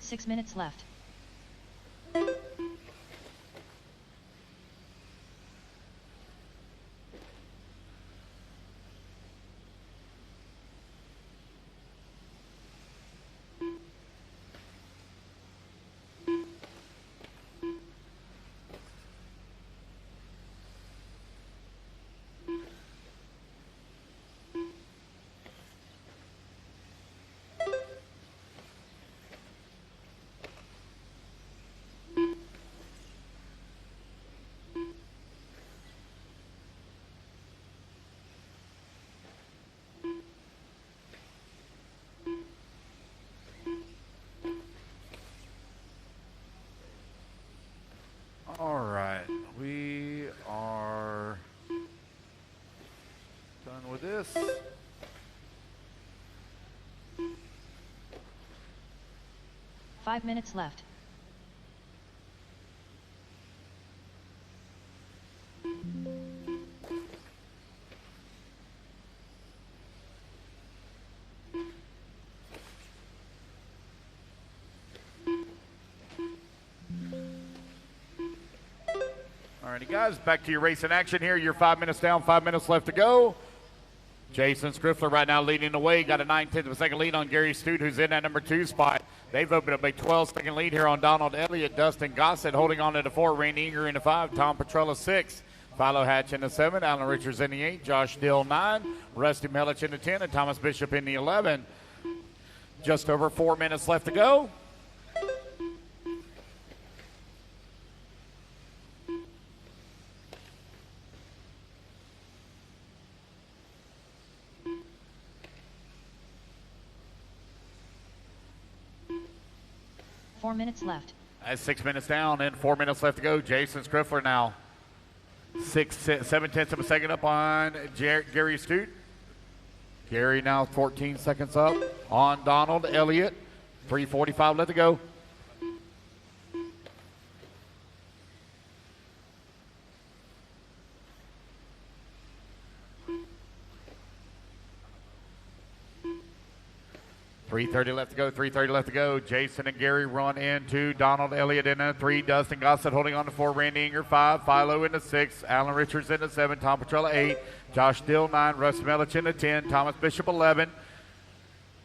Six minutes left. All right, we are done with this. Five minutes left. Alrighty, guys, back to your racing action here. You're 5 minutes down, 5 minutes left to go. Jason Scriffler right now leading the way. Got a 9/10 of a second lead on Gary Stute, who's in that number 2 spot. They've opened up a 12-second lead here on Donald Elliott. Dustin Gossett holding on to the 4. Randy Inger in the 5. Tom Petrella 6. Philo Hatch in the 7. Alan Richards in the 8. Josh Dill 9. Rusty Melich in the 10. And Thomas Bishop in the 11. Just over 4 minutes left to go. Four minutes left. That's 6 minutes down and 4 minutes left to go. Jason Scriffler now 7/10 of a second up on Gary Stute. Gary now 14 seconds up on Donald Elliott. 3:45 left to go. .330 left to go, 3:30 left to go. Jason and Gary run into Donald Elliott in a 3. Dustin Gossett holding on to 4. Randy Inger 5. Philo in the 6. Alan Richards in the 7. Tom Petrella 8. Josh Dill 9. Russ Melich in the 10. Thomas Bishop 11.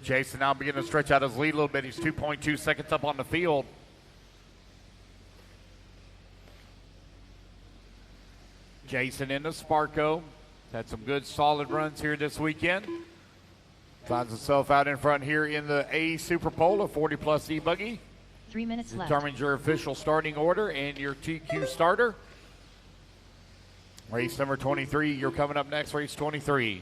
Jason now beginning to stretch out his lead a little bit. He's 2.2 seconds up on the field. Jason in the Sparko. Had some good solid runs here this weekend. Finds himself out in front here in the A Super Polo 40 Plus E-buggy. 3 minutes left. Determines your official starting order and your TQ starter. Race number 23, you're coming up next, race 23.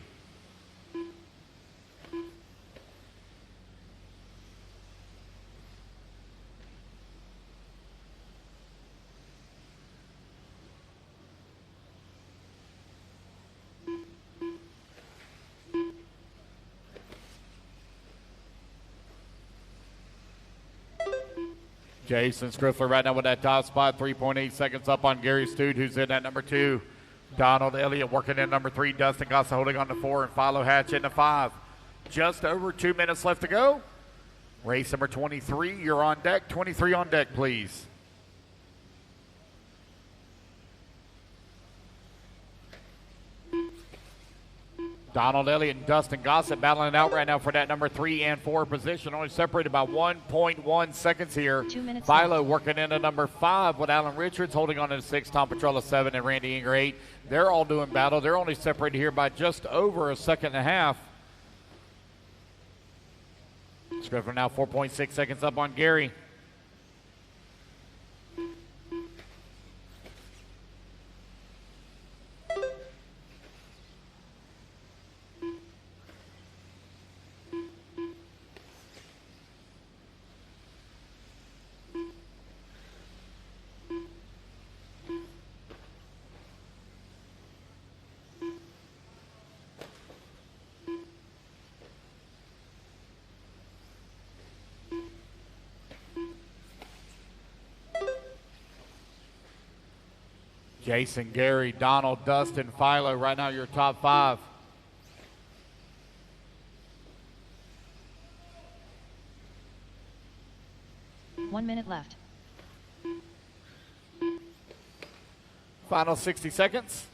Jason Skriffler right now with that top spot, 3.8 seconds up on Gary Stude, who's in at number 2. Donald Elliott working in number 3. Dustin Gossa holding on to 4, and Philo Hatch into 5. Just over 2 minutes left to go. Race number 23, you're on deck. 23 on deck, please. Donald Elliott and Dustin Gossett battling it out right now for that number 3 and 4 position. Only separated by 1.1 seconds here. 2 minutes Philo left. working into number 5 with Alan Richards holding on to 6, Tom Petrella 7, and Randy Inger 8. They're all doing battle. They're only separated here by just over a second and a half. Skriffler now 4.6 seconds up on Gary. Jason, Gary, Donald, Dustin, Philo, right now your top 5. One minute left. Final 60 seconds.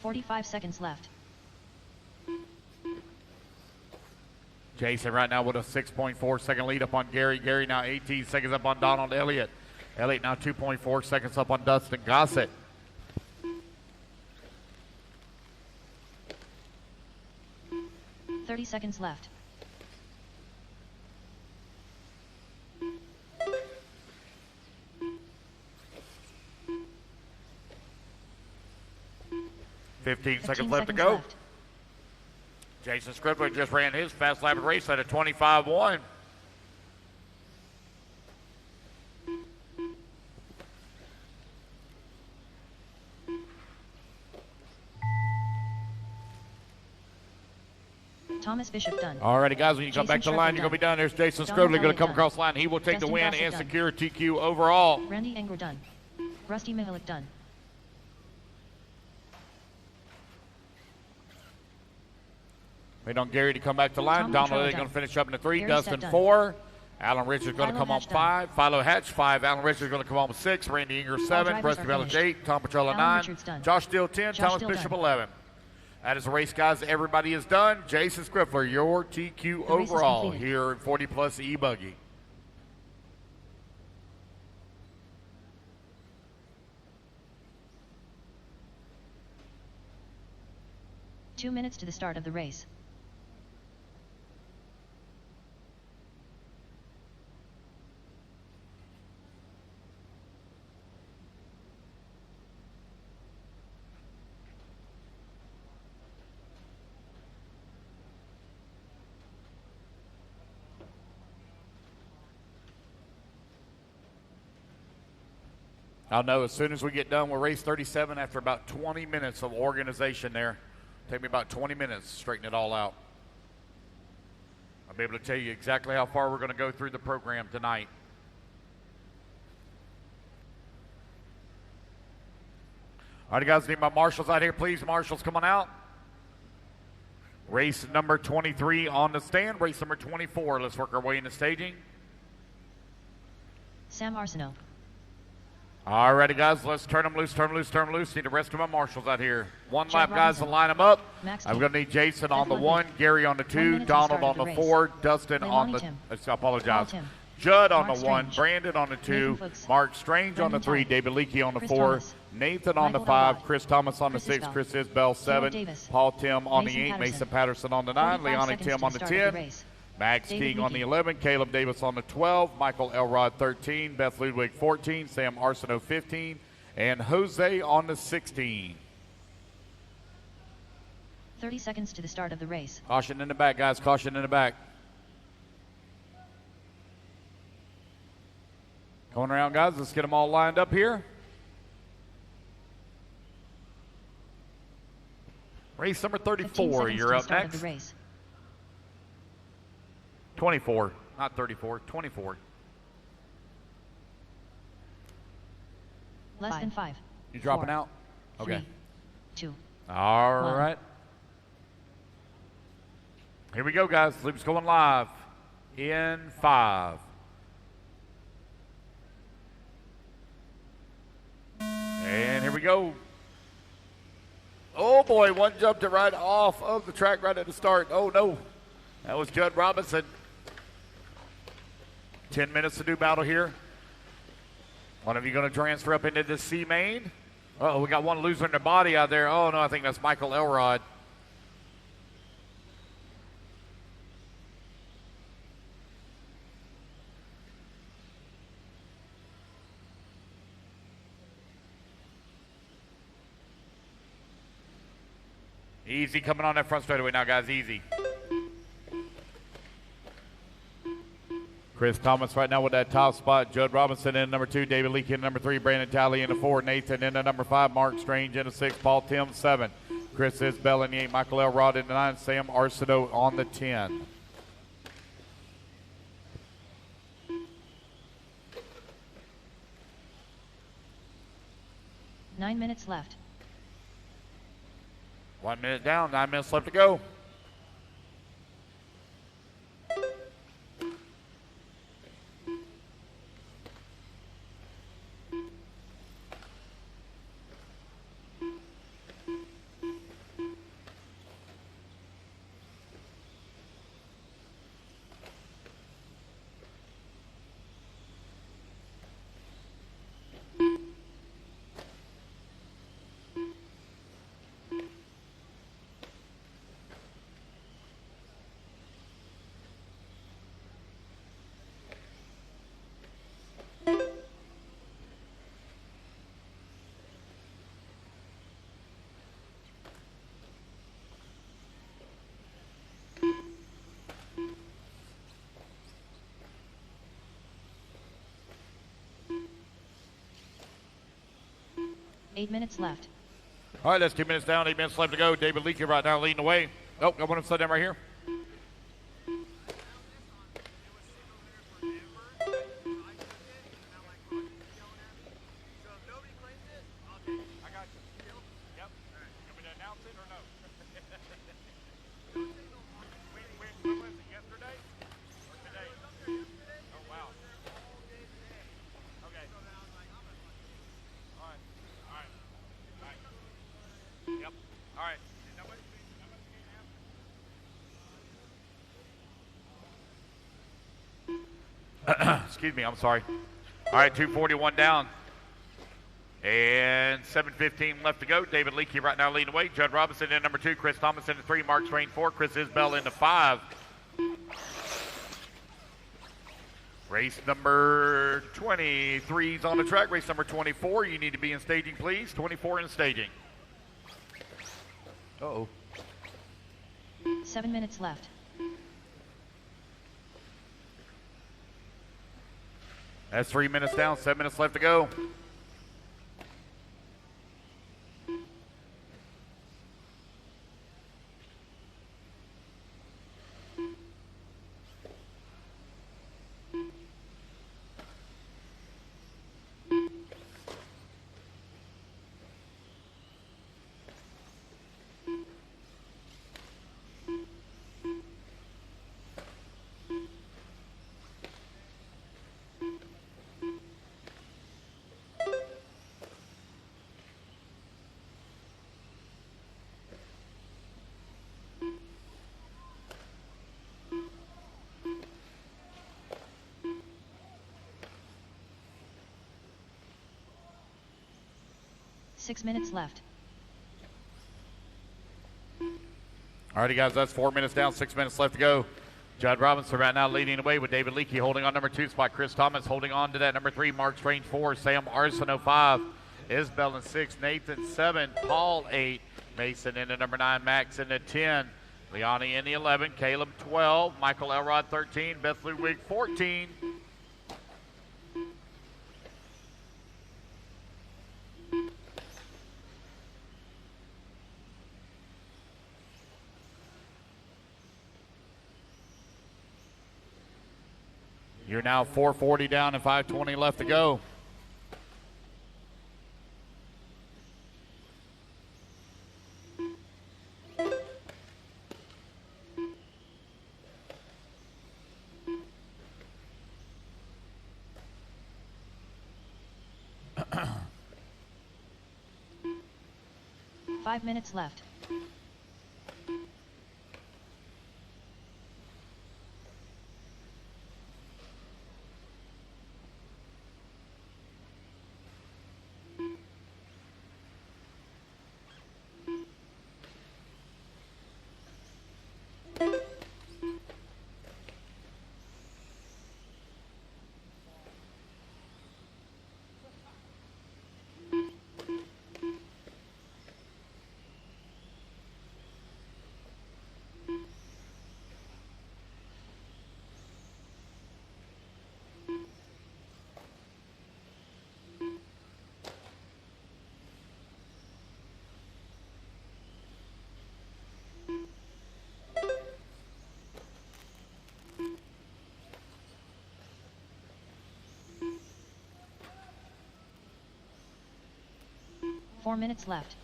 $45 seconds left. Jason right now with a 6.4 second lead up on Gary. Gary now 18 seconds up on Donald Elliott. Elliott now 2.4 seconds up on Dustin Gossett. $30 seconds left. Fifteen 15 seconds left to go. left. Jason Skriffler just ran his fast lap of the race at a 25-1. Thomas Bishop done. All righty, guys, when you come Jason back to the line, Sherman you're going to be done. done. There's Jason Donald Skriffler going to Elliott come done. across the line. He will take the Dustin win Gossett and done. secure TQ overall. Randy Engler done. Rusty Mihalik done. Wait on Gary to come back to the line. Tom Donald Petrella Elliott done. going to finish up in the 3. Gary Dustin Stepp done. 4. Alan Richards going to Philo come on Hatch 5. Philo Hatch 5. Alan Richards going to come on with 6. Randy Inger 7. drivers Rusty are Bellish finished. 8. Tom Petrella Alan 9. Richards done. Josh Steele 10. Josh Thomas Steele Bishop done. 11. That is the race, guys. Everybody is done. Jason Skriffler, your TQ The race is overall completed. here in 40 Plus E-buggy. Two minutes to the start of the race. I'll know as soon as we get done with race 37 after about 20 minutes of organization there. Take me about 20 minutes to straighten it all out. I'll be able to tell you exactly how far we're going to go through the program tonight. All right, guys, need my marshals out here, please. Marshals, come on out. Race number 23 on the stand. Race number 24. Let's work our way into staging. Sam Arsenault. All righty, guys, let's turn them loose, turn them loose, turn them loose. Need the rest of my marshals out here. One Chad lap, guys, Robinson. to line them up. Max I'm King. going to need Jason on the Ed 1, Ludwig. Gary on the 1 2, minute to the Donald start on of the the race. 4, Dustin on Leilani the, Tim. I apologize, Tim. Judd on Mark the 1, Strange. Brandon on the 2, Nathan Fuchs. Mark Strange on the Brendan 3, Tye. David Leakey on the Chris 4, Thomas. Nathan on the Michael 5, Elrod. Chris Thomas on the Chris 6, Isbell. Chris Isbell 7, Davis. Paul Tim on Mason the 8, Patterson. Mason Patterson on the 9, 45 Leone seconds Tim to on the start of the 10, race. Max David King on Leakey. the 11, Caleb Davis on the 12, Michael Elrod 13, Beth Ludwig 14, Sam Arsenault 15, and Jose on the 16. 30 seconds to the start of the race. Caution in the back, guys. Caution in the back. Going around, guys. Let's get them all lined up here. Race number 34. You're up next. 24, not 34. 24. Less than 5. You dropping 4, out? Okay. 3, 2. All 1. right. Here we go, guys. Loop's going live in 5. And here we go. Oh, boy. One jumped it right off of the track right at the start. Oh, no. That was Judd Robinson. 10 minutes to do battle here. One of you going to transfer up into the C main? Uh-oh, we got one loser in the body out there. Oh, no, I think that's Michael Elrod. Easy coming on that front straightaway now, guys. Easy. Chris Thomas right now with that top spot. Judd Robinson in number 2. David Leakey in number 3. Brandon Talley in the 4. Nathan in the number 5. Mark Strange in the 6. Paul Tim 7. Chris Isbell in the 8. Michael Elrod in the 9. Sam Arsenault on the 10. Nine minutes left. 1 minute down. 9 minutes left to go. Eight minutes left. All right, that's 2 minutes down. 8 minutes left to go. David Leakey right now leading the way. Oh, got one upside down right here. Excuse me, I'm sorry. All right, 2:41 down. And 7:15 left to go. David Leakey right now leading the way. Judd Robinson in number 2. Chris Thomas in the 3. Mark Strange 4. Chris Isbell in the 5. Race number 23 is on the track. Race number 24, you need to be in staging, please. 24 in staging. Uh-oh. 7 minutes left. That's 3 minutes down. 7 minutes left to go. 6 minutes left. Alrighty, guys, that's 4 minutes down, 6 minutes left to go. Judd Robinson right now leading away with David Leakey holding on number 2 spot. Chris Thomas holding on to that number 3. Mark Strange 4. Sam Arsenault 5. Isbell in 6. Nathan 7. Paul 8. Mason in the number 9. Max in the 10. Leonie in the 11. Caleb 12. Michael Elrod 13. Beth Ludwig 14. You're now 4:40 down and 5:20 left to go. Five minutes left. Four minutes left.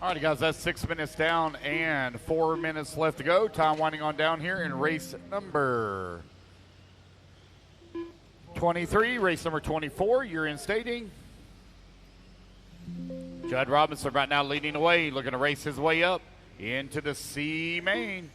All right, guys, that's 6 minutes down and 4 minutes left to go. Time winding on down here in race number 23, race number 24. You're in staging. Judd Robinson right now leading away, looking to race his way up into the C main.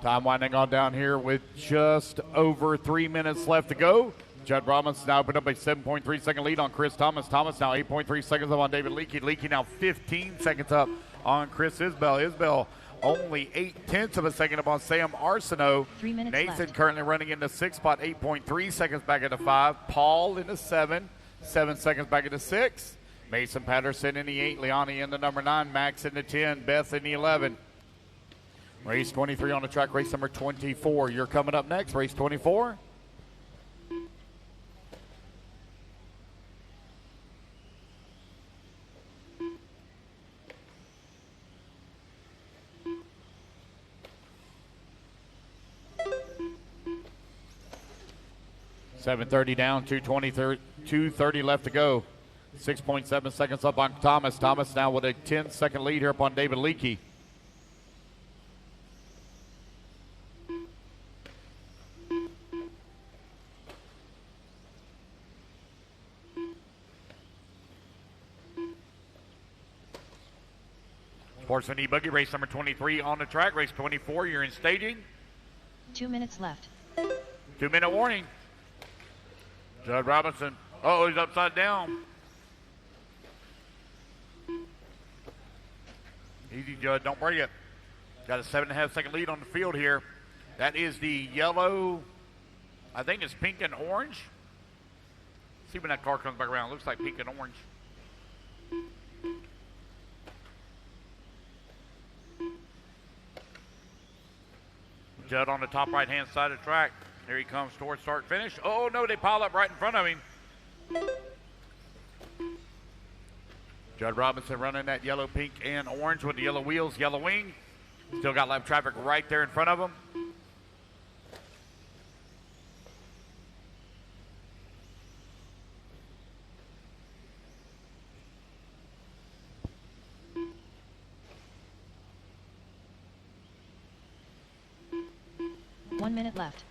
Time winding on down here with just over 3 minutes left to go. Judd Robinson now put up a 7.3 second lead on Chris Thomas. Thomas now 8.3 seconds up on David Leakey. Leakey now 15 seconds up on Chris Isbell. Isbell only 0.8 of a second up on Sam Arsenault. 3 minutes Nathan left. currently running in the 6 spot, 8.3 seconds back into 5. Paul in the 7, 7 seconds back into 6. Mason Patterson in the 8. Leonie in the number 9. Max in the 10. Beth in the 11. Race 23 on the track, race number 24. You're coming up next, race 24. $7:30 down, 2:30 left to go. 6.7 seconds up on Thomas. Thomas now with a 10-second lead here up on David Leakey. Sportsman E-buggy, race number 23 on the track. Race 24, you're in staging. 2 minutes left. 2-minute warning. Judd Robinson. Oh, he's upside down. Easy, Judd. Don't break it. Got a 7.5 second lead on the field here. That is the yellow. I think it's pink and orange. See when that car comes back around. It looks like pink and orange. Judd on the top right-hand side of the track. Here he comes towards start finish. Oh, no, they pile up right in front of him. Judd Robinson running that yellow, pink, and orange with the yellow wheels, yellow wing. Still got lap traffic right there in front of him. 1 minute left.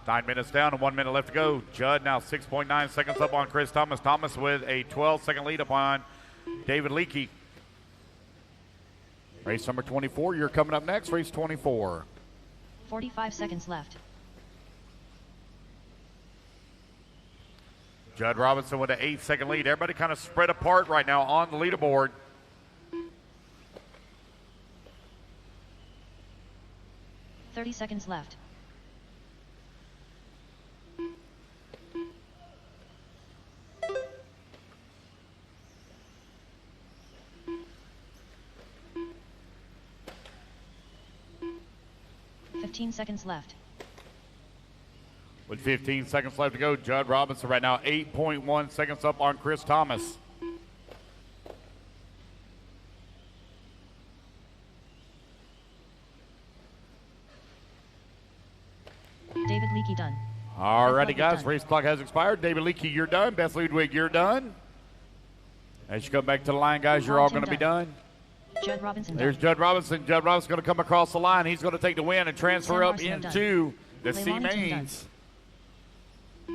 9 minutes down and 1 minute left to go. Judd now 6.9 seconds up on Chris Thomas. Thomas with a 12-second lead up on David Leakey. Race number 24, you're coming up next. Race 24. 45 seconds left. Judd Robinson with an 8-second lead. Everybody kind of spread apart right now on the leaderboard. .30 seconds left. .15 seconds left. With 15 seconds left to go, Judd Robinson right now 8.1 seconds up on Chris Thomas. David Leakey done. Alrighty, guys, done. race clock has expired. David Leakey, you're done. Beth Ludwig, you're done. As you come back to the line, guys, you're all going to be done. Judd Robinson There's done. Judd Robinson. Judd Robinson's going to come across the line. He's going to take the win and transfer Sam up Marciano into the Leilani C Tim mains.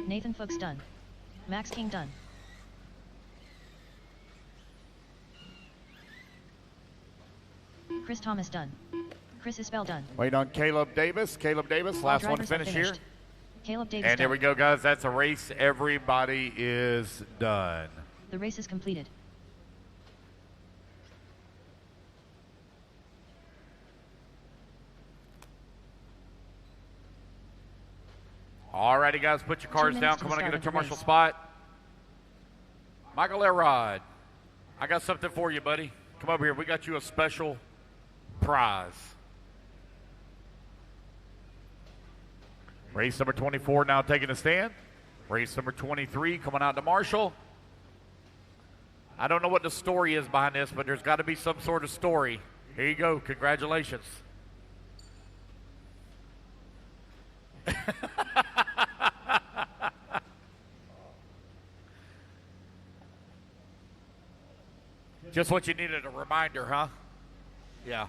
Nathan Fuchs done. Max King done. Chris Thomas done. Chris Isbell done. Wait on Caleb Davis. Caleb Davis, All last one to drivers have finish here. finished. Caleb Davis And there done. we go, guys. That's a race. Everybody is done. The race is completed. Alrighty, guys, put your cards 2 down. minutes to Come the on and start get a of the commercial race. spot. Michael Elrod, I got something for you, buddy. Come over here. We got you a special prize. Race number 24 now taking a stand. Race number 23 coming out to Marshall. I don't know what the story is behind this, but there's got to be some sort of story. Here you go. Congratulations. Just what you needed, a reminder, huh? Yeah.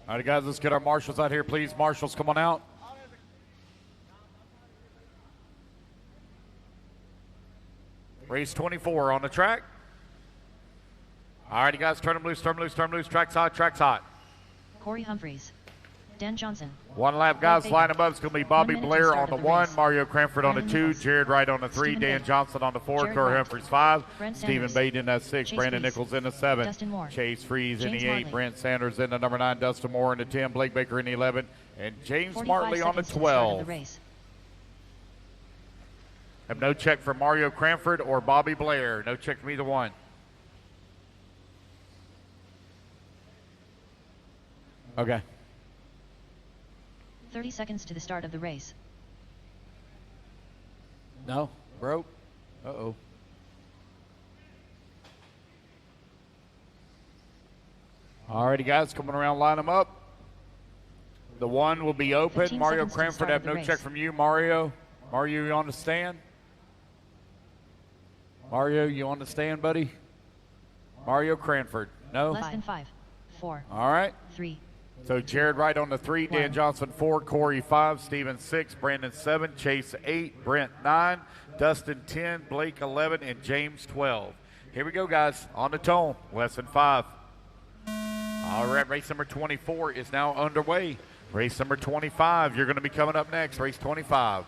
All right, guys, let's get our marshals out here, please. Marshals, come on out. Race 24 on the track. All righty, guys, turn them loose, turn them loose, turn them loose. Track's hot, track's hot. Corey Humphreys. Dan Johnson. One lap, guys. Baker. Line them up. It's going to be Bobby 1 minute to Blair start on the of the 1, race. Mario Cranford on the Brandon 2, Nichols. Jared Wright on the 3, Stephen Dan Baker. Johnson on the 4, Jared Corey Wright. Humphreys 5, Brent Stephen Sanders. Baden in that 6, Chase Brandon Reese. Nichols in the 7, Dustin Moore. Chase Freeze in James the 8, Martley. Brent Sanders in the number 9, Dustin Moore in the 10, Blake Baker in the 11, and James 45 Martley on the seconds to the start of 12. the race. Have no check for Mario Cranford or Bobby Blair. No check from either one. Okay. 30 seconds to the start of the race. No, broke. Uh-oh. All righty, guys, coming around, line them up. The 1 will be open. 15 Mario seconds to the Cranford, start have of the no race. check from you. Mario, you on the stand? Mario, you on the stand, buddy? Mario Cranford, no? Less than 5, 4, All right. 3. So Jared Wright on the 3, Dan 1. Johnson 4, Corey 5, Steven 6, Brandon 7, Chase 8, Brent 9, Dustin 10, Blake 11, and James 12. Here we go, guys. On the tone, less than 5. All right, race number 24 is now underway. Race number 25, you're going to be coming up next, race 25.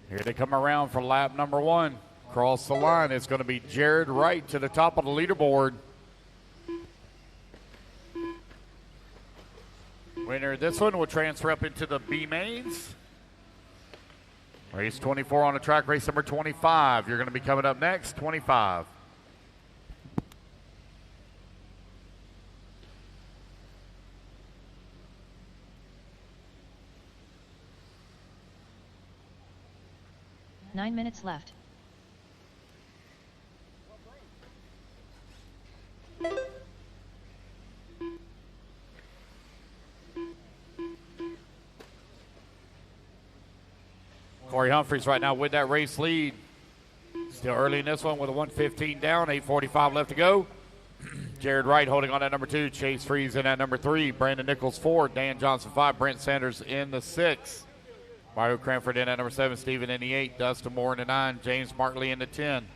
Here they come around for lap number 1. Cross the line. It's going to be Jared Wright to the top of the leaderboard. Winner of this one will transfer up into the B mains. Race 24 on the track, race number 25. You're going to be coming up next, 25. 9 minutes left. Corey Humphreys right now with that race lead. Still early in this one with a 1:15 down, 8:45 left to go. Jared Wright holding on at number 2, Chase Freeze in at number 3, Brandon Nichols 4, Dan Johnson 5, Brent Sanders in the 6, Mario Cranford in at number 7, Steven in the 8, Dustin Moore in the 9, James Martley in the 10.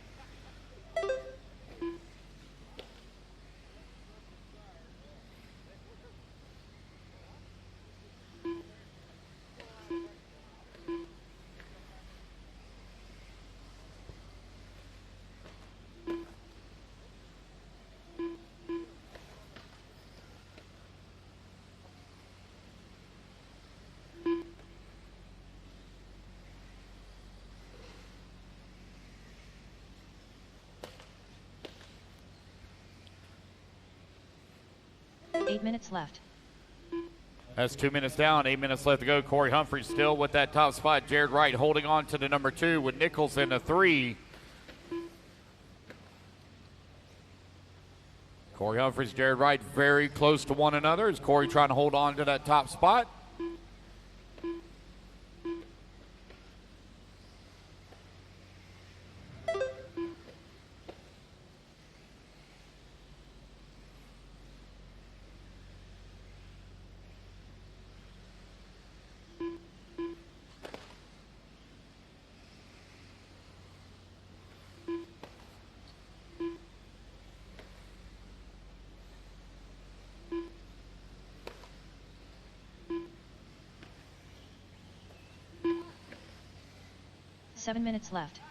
Eight minutes left. That's 2 minutes down, 8 minutes left to go. Corey Humphreys still with that top spot. Jared Wright holding on to the number 2 with Nichols in the 3. Corey Humphreys, Jared Wright very close to one another. Is Corey trying to hold on to that top spot? Seven minutes left.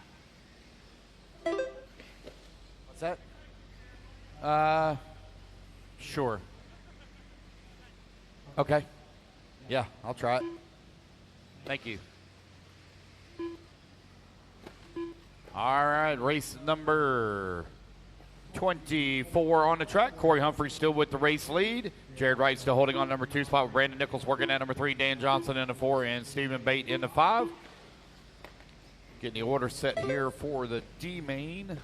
What's that? Sure. Okay. Yeah, I'll try it. Thank you. All right, race number 24 on the track. Corey Humphrey still with the race lead. Jared Wright still holding on number 2 spot with Brandon Nichols working at number 3, Dan Johnson in the 4, and Stephen Bate in the 5. Getting the order set here for the D main.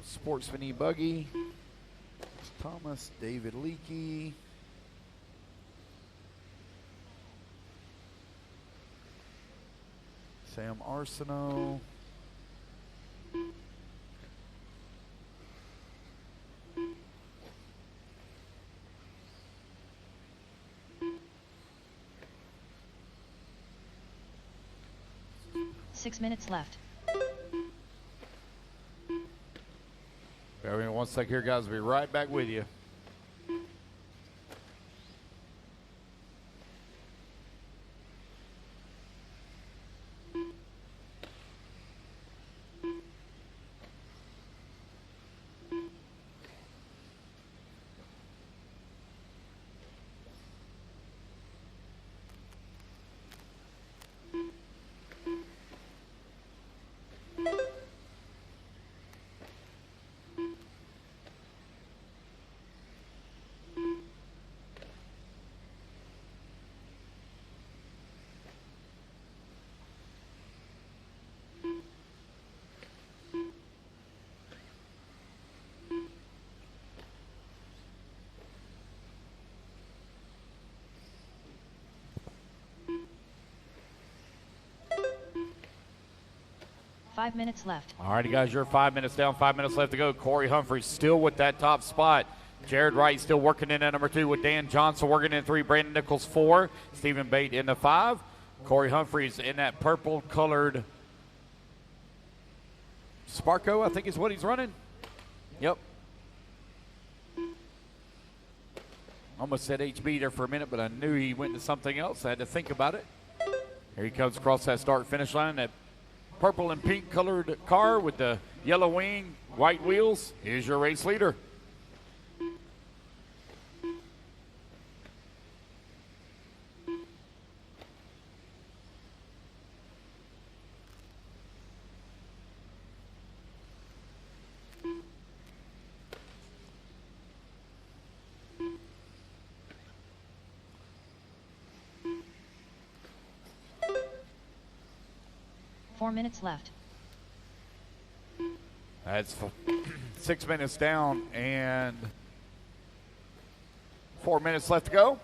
Sportsman E-buggy. Thomas, David Leakey. Sam Arsenault. Six minutes left. Bear with me one sec here, guys. We'll be right back with you. Five minutes left. All righty, guys, you're 5 minutes down, 5 minutes left to go. Corey Humphrey still with that top spot. Jared Wright still working in at number 2 with Dan Johnson working in 3, Brandon Nichols 4, Stephen Bate in the 5. Corey Humphreys in that purple-colored Sparko, I think is what he's running. Yep. Almost said HB there for a minute, but I knew he went to something else. I had to think about it. Here he comes across that start-finish line. That purple and pink colored car with the yellow wing, white wheels. Here's your race leader. 4 minutes left. That's 6 minutes down and 4 minutes left to go.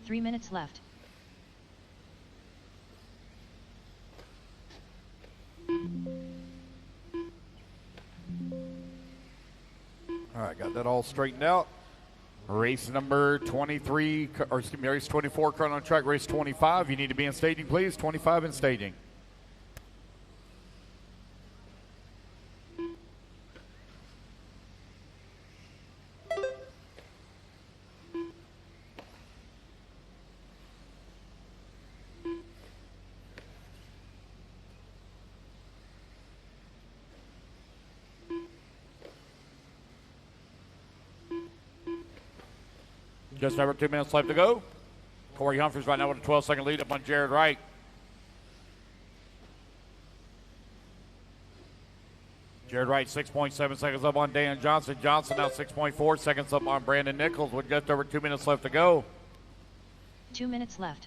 Three minutes left. All right, got that all straightened out. Race number 23, or excuse me, race 24, current on track. Race 25, you need to be in staging, please. 25 in staging. Just over 2 minutes left to go. Corey Humphries right now with a 12-second lead up on Jared Wright. Jared Wright 6.7 seconds up on Dan Johnson. Johnson now 6.4 seconds up on Brandon Nichols with just over 2 minutes left to go. 2 minutes left.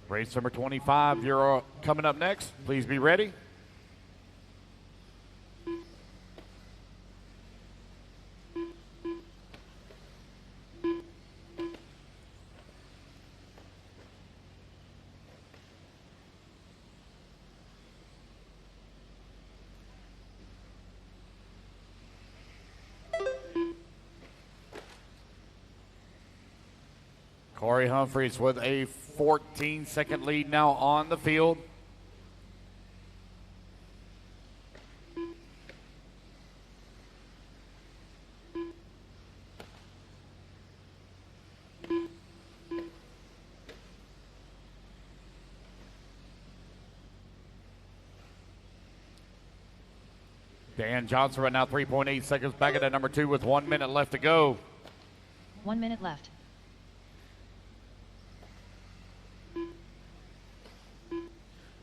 Race number 25, you're coming up next. Please be ready. Corey Humphries with a 14-second lead now on the field. Dan Johnson right now 3.8 seconds back at that number 2 with 1 minute left to go. 1 minute left.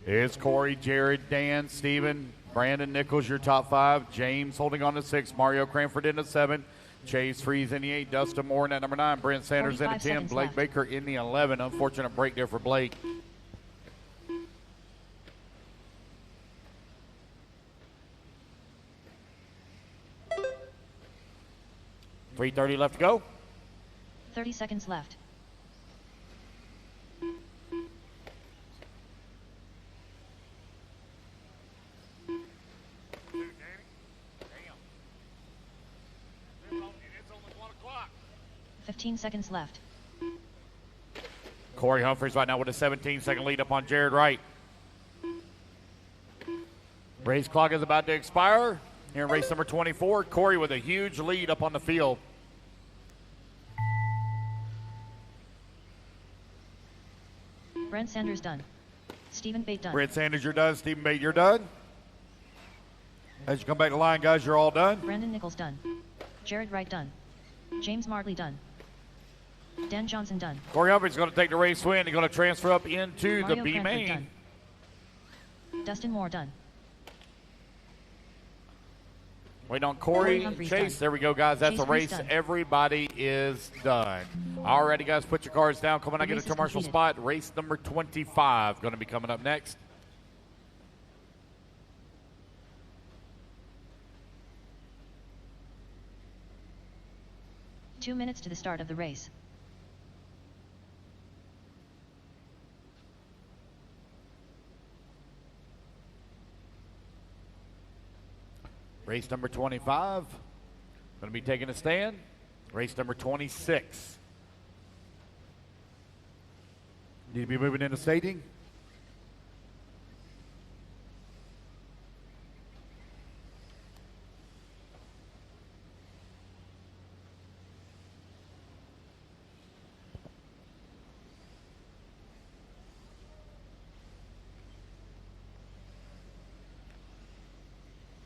It's Corey, Jared, Dan, Steven, Brandon Nichols, your top 5. James holding on to 6. Mario Cranford in at 7. Chase Freeze in the 8. Dustin Moore in at number 9. Brent Sanders in at 10. Blake left. Baker in the 11. Unfortunate break there for Blake. .330 left to go. 30 seconds left. Dude, Danny? Damn. It's only 1 o'clock. 15 seconds left. Corey Humphries right now with a 17-second lead up on Jared Wright. Race clock is about to expire. Here in race number 24, Corey with a huge lead up on the field. Brent Sanders done. Stephen Bate done. Brent Sanders, you're done. Stephen Bate, you're done. As you come back to the line, guys, you're all done. Brandon Nichols done. Jared Wright done. James Martley done. Dan Johnson done. Corey Humphries is going to take the race win. He's going to transfer up into Mario the B Cranford main. done. Dustin Moore done. Waiting on Corey Humphries Chase. done. There we go, guys. That's Chase a race. Freeze done. Everybody is done. Alrighty, guys, put your cards down. Come on, I get a race is commercial completed. spot. Race number 25 going to be coming up next. Two minutes to the start of the race. Race number 25. Going to be taking a stand. Race number 26. Need to be moving into staging.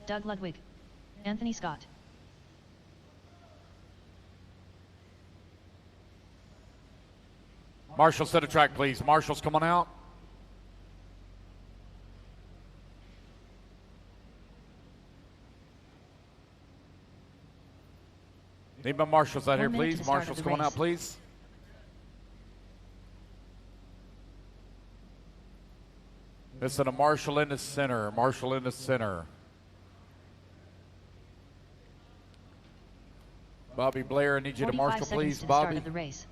Doug Ludwig. Anthony Scott. Marshall, set a track, please. Marshall's coming out. Need my marshals out here, 1 minute to please. the start Marshals of the coming out, race. please. Missing a marshal in the center. Marshal in the center. Bobby Blair, I need you to 45 marshal, seconds please, to the start Bobby. of the race.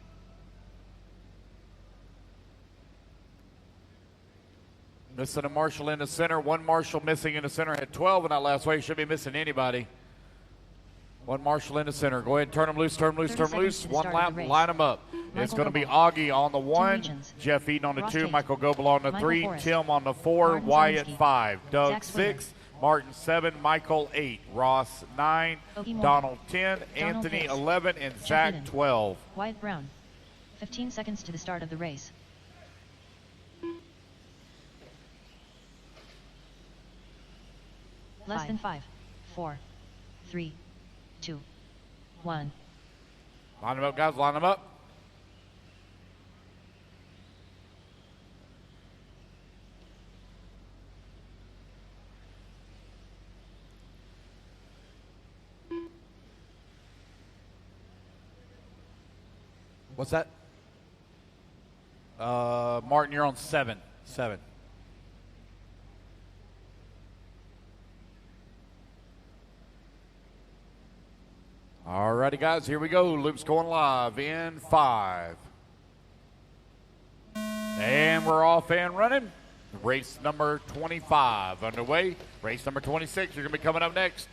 Missing a marshal in the center. One marshal missing in the center. Had 12 in that last race. Should be missing anybody. One marshal in the center. Go ahead and turn them loose, turn them loose, 30 turn them seconds loose. to the One start of lap, the race. line them up. It's Michael going to be Goebel. Augie on the 1, Regions. Jeff Eaton on the Ross 2, Tate. Michael Goebel on the Michael 3, Forrest. Tim on the 4, Martin Wyatt Zielinski. 5, Doug Zach Swinner. 6, Martin 7, Michael 8, Ross 9, Ogie Moore. Donald 10, Donald Anthony Hicks. 11, and Jeff Zach Eden. 12. Wyatt Brown. 15 seconds to the start of the race. Less than 5, 4, 3, 2, 1. Line them up, guys, line them up. What's that? Martin, you're on 7. 7. All righty, guys, here we go. Loop's going live in 5. And we're off and running. Race number 25 underway. Race number 26, you're going to be coming up next.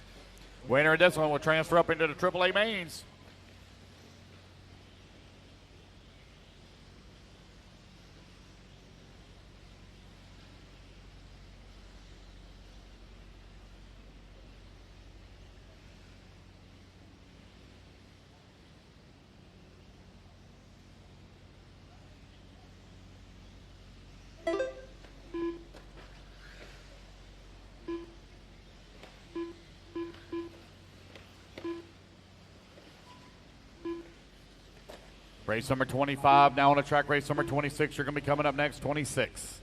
Winner of this one will transfer up into the AAA mains. Race number 25 now on the track. Race number 26, you're going to be coming up next, 26.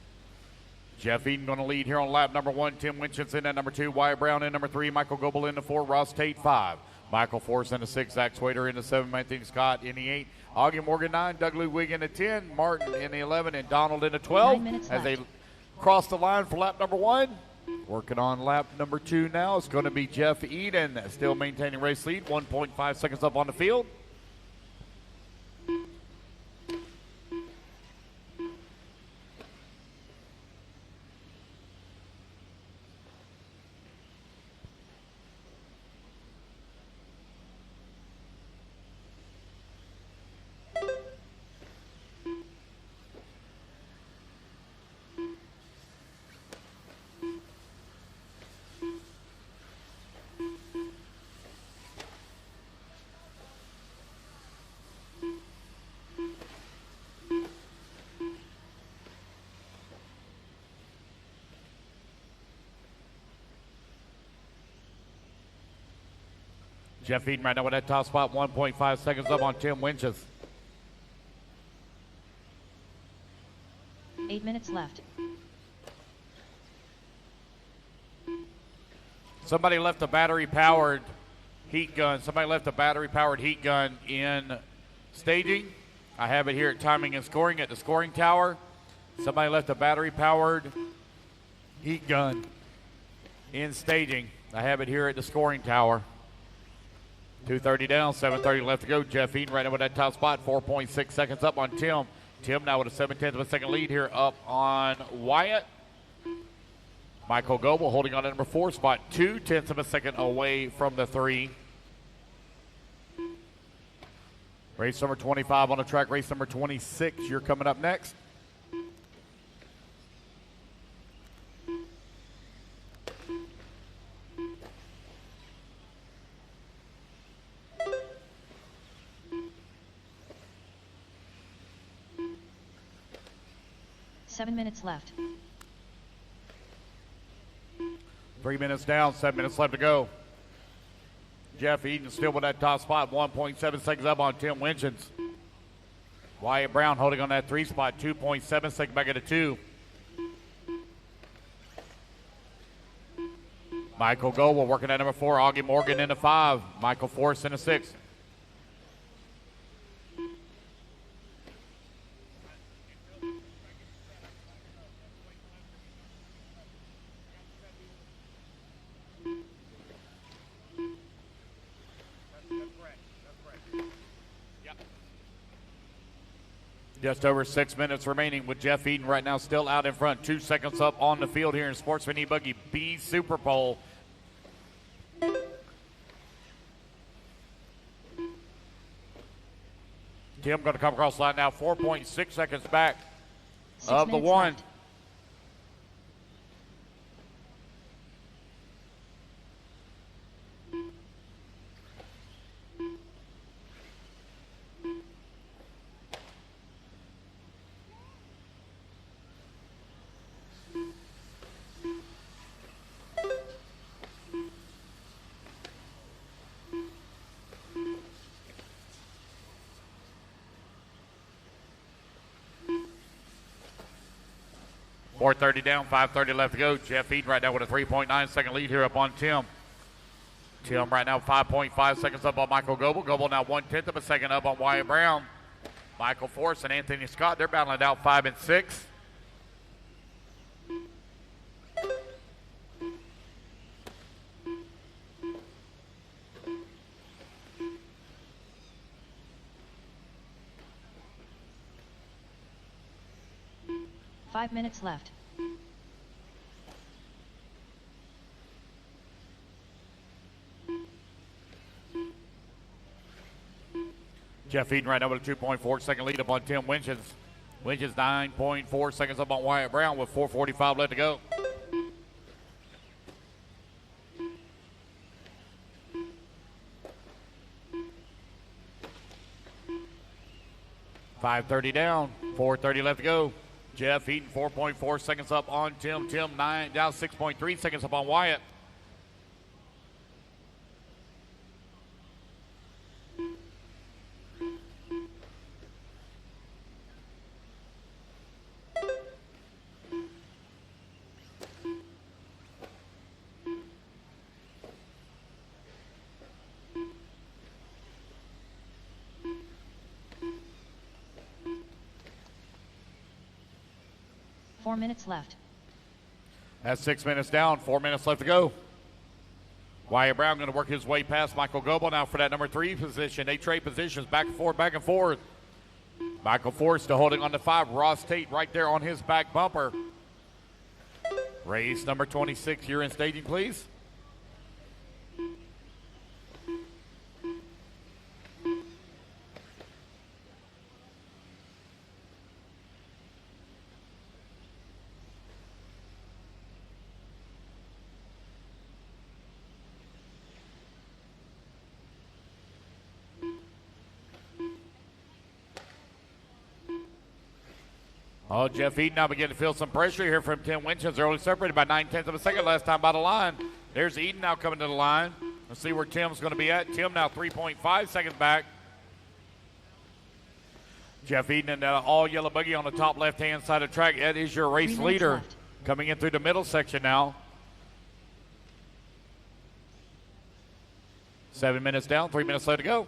Jeff Eaton going to lead here on lap number 1. Tim Winchester at number 2. Wyatt Brown in number 3. Michael Goebel in the 4. Ross Tate 5. Michael Forrest in the 6. Zach Swader in the 7. Anthony Scott in the 8. Augie Morgan 9. Doug Ludwig in the 10. Martin in the 11. And Donald in the 12. 9 minutes as left. they cross the line for lap number 1. Working on lap number 2 now. It's going to be Jeff Eaton still maintaining race lead. 1.5 seconds up on the field. Jeff Eaton right now with that top spot, 1.5 seconds up on Tim Winchester. 8 minutes left. Somebody left a battery-powered heat gun. Somebody left a battery-powered heat gun in staging. I have it here at timing and scoring at the scoring tower. Somebody left a battery-powered heat gun in staging. I have it here at the scoring tower. 2:30 down, 7:30 left to go. Jeff Eaton right now with that top spot, 4.6 seconds up on Tim. Tim now with a 7/10 of a second lead here up on Wyatt. Michael Goebel holding on to number 4 spot, 0.2 of a second away from the 3. Race number 25 on the track. Race number 26, you're coming up next. Seven minutes left. 3 minutes down, 7 minutes left to go. Jeff Eden still with that top spot, 1.7 seconds up on Tim Winchins. Wyatt Brown holding on that 3 spot, 2.7 seconds back at the 2. Michael Goble working at number 4, Augie Morgan in the 5, Michael Forrest in the 6. Just over 6 minutes remaining with Jeff Eden right now still out in front. 2 seconds up on the field here in Sportsman E-buggy B Super Bowl. Tim going to come across the line now, 4.6 seconds back of the 1. Left. .430 down, 5:30 left to go. Jeff Eden right now with a 3.9 second lead here up on Tim. Tim right now 5.5 seconds up on Michael Goble. Goble now 1/10 of a second up on Wyatt Brown. Michael Forrest and Anthony Scott, they're battling it out 5 and 6. Five minutes left. Jeff Eden right now with a 2.4 second lead up on Tim Winchins. Winchins 9.4 seconds up on Wyatt Brown with 4:45 left to go. .530 down, 4:30 left to go. Jeff Eden 4.4 seconds up on Tim. Tim down 6.3 seconds up on Wyatt. Four minutes left. That's 6 minutes down, 4 minutes left to go. Wyatt Brown going to work his way past Michael Goble now for that number 3 position. They trade positions back and forth, back and forth. Michael Forrest still holding on to 5. Ross Tate right there on his back bumper. Race number 26, you're in staging, please. Oh, Jeff Eden now beginning to feel some pressure here from Tim Winchins. They're only separated by 9/10 of a second last time by the line. There's Eden now coming to the line. Let's see where Tim's going to be at. Tim now 3.5 seconds back. Jeff Eden and that all yellow buggy on the top left-hand side of the track. That is your race leader left. coming in through the middle section now. 7 minutes down, 3 minutes left to go.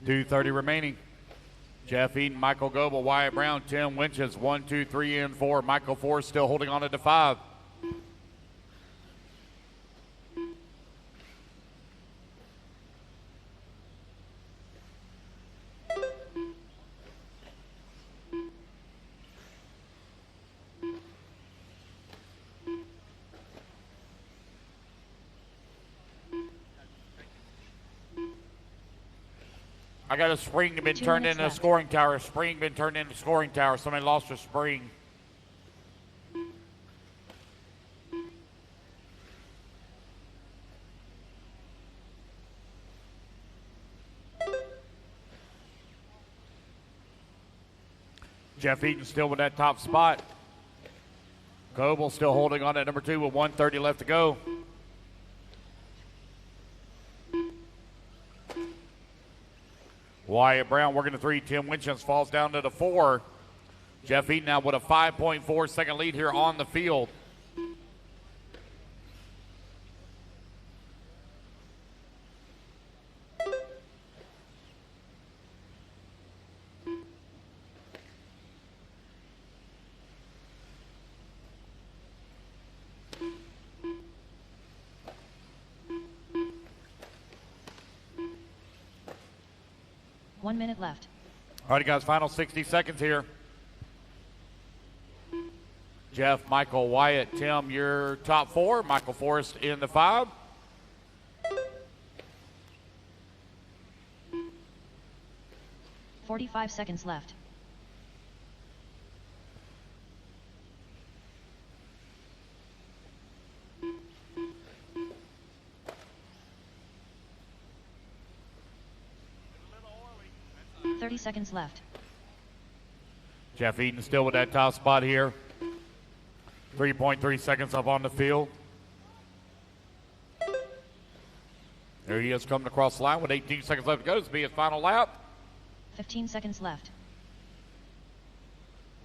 .230 remaining. Jeff Eden, Michael Goble, Wyatt Brown, Tim Winchins, 1, 2, 3, and 4. Michael Forrest still holding on to 5. I got a spring been 2 turned minutes into a left. scoring tower. A spring been turned into a scoring tower. Somebody lost a spring. Jeff Eaton still with that top spot. Coble still holding on at number 2 with 1:30 left to go. Wyatt Brown working the 3. Tim Winchance falls down to the 4. Jeff Eaton now with a 5.4 second lead here on the field. One minute left. All right, guys, final 60 seconds here. Jeff, Michael, Wyatt, Tim, your top 4. Michael Forrest in the 5. $45 seconds left. A little early. 30 seconds left. Jeff Eaton still with that top spot here. 3.3 seconds up on the field. There he is coming across the line with 18 seconds left to go. This will be his final lap. 15 seconds left.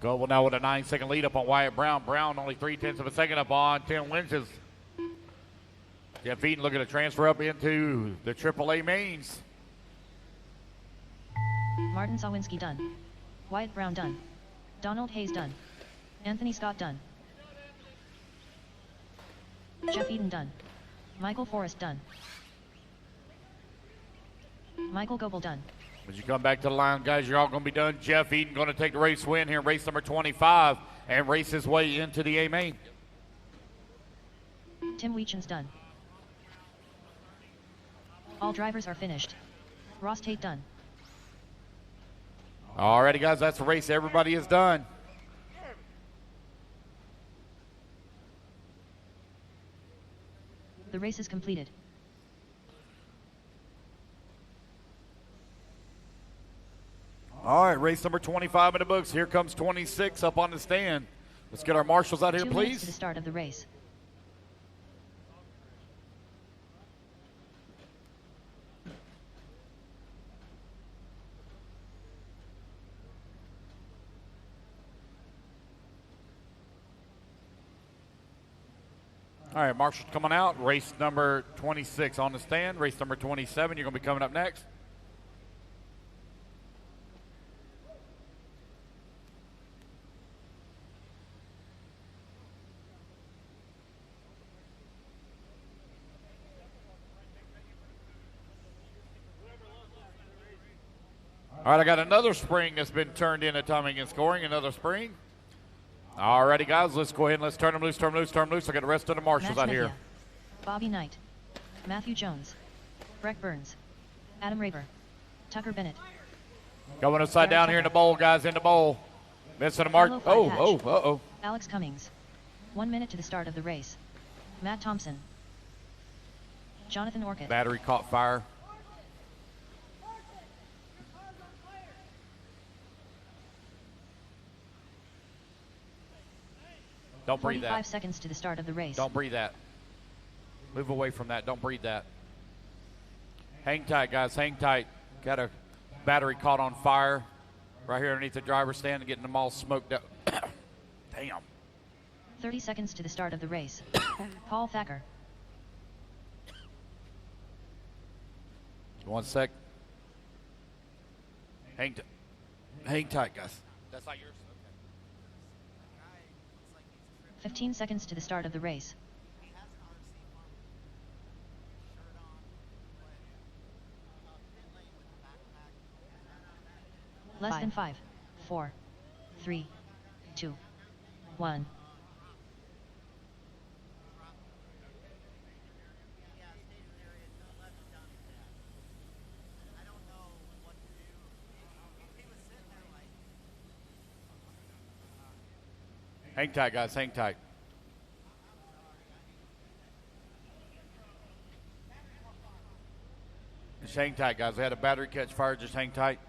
Goble now with a 9-second lead up on Wyatt Brown. Brown only 0.3 of a second up on Tim Lynch's. Jeff Eaton looking to transfer up into the AAA mains. Martin Sawinski done. Wyatt Brown done. Donald Hayes done. Anthony Scott done. Jeff Eaton done. Michael Forrest done. Michael Goble done. As you come back to the line, guys, you're all going to be done. Jeff Eaton going to take the race win here, race number 25, and race his way into the A main. Tim Weechan's done. All drivers are finished. Ross Tate done. Alrighty, guys, that's the race. Everybody is done. The race is completed. All right, race number 25 in the books. Here comes 26 up on the stand. Let's get our marshals out here, 2 minutes to please. the start of the race. All right, marshals coming out. Race number 26 on the stand. Race number 27, you're going to be coming up next. All right, I got another spring that's been turned into timing and scoring. Another spring. All righty, guys, let's go ahead and let's turn them loose, turn them loose, turn them loose. I got the rest of the marshals Max out here. Mejia, Bobby Knight. Matthew Jones. Breck Burns. Adam Raber. Tucker Bennett. Going upside down here in the bowl, guys, in the bowl. Missing the mark. Carlo Oh, Flyhatch. uh-oh. Alex Cummings. 1 minute to the start of the race. Matt Thompson. Jonathan Orcutt. Battery caught fire. Don't breathe 45 that. seconds to the start of the race. Don't breathe that. Move away from that. Don't breathe that. Hang tight, guys. Hang tight. Got a battery caught on fire right here underneath the driver's stand and getting them all smoked up. Damn. 30 seconds to the start of the race. Paul Thacker. 1 sec. Hang tight, guys. That's not yours. 15 seconds to the start of the race. Less than 5, 4, 3, 2, 1. Hang tight, guys. Hang tight. Just hang tight, guys. They had a battery catch fire. Just hang tight.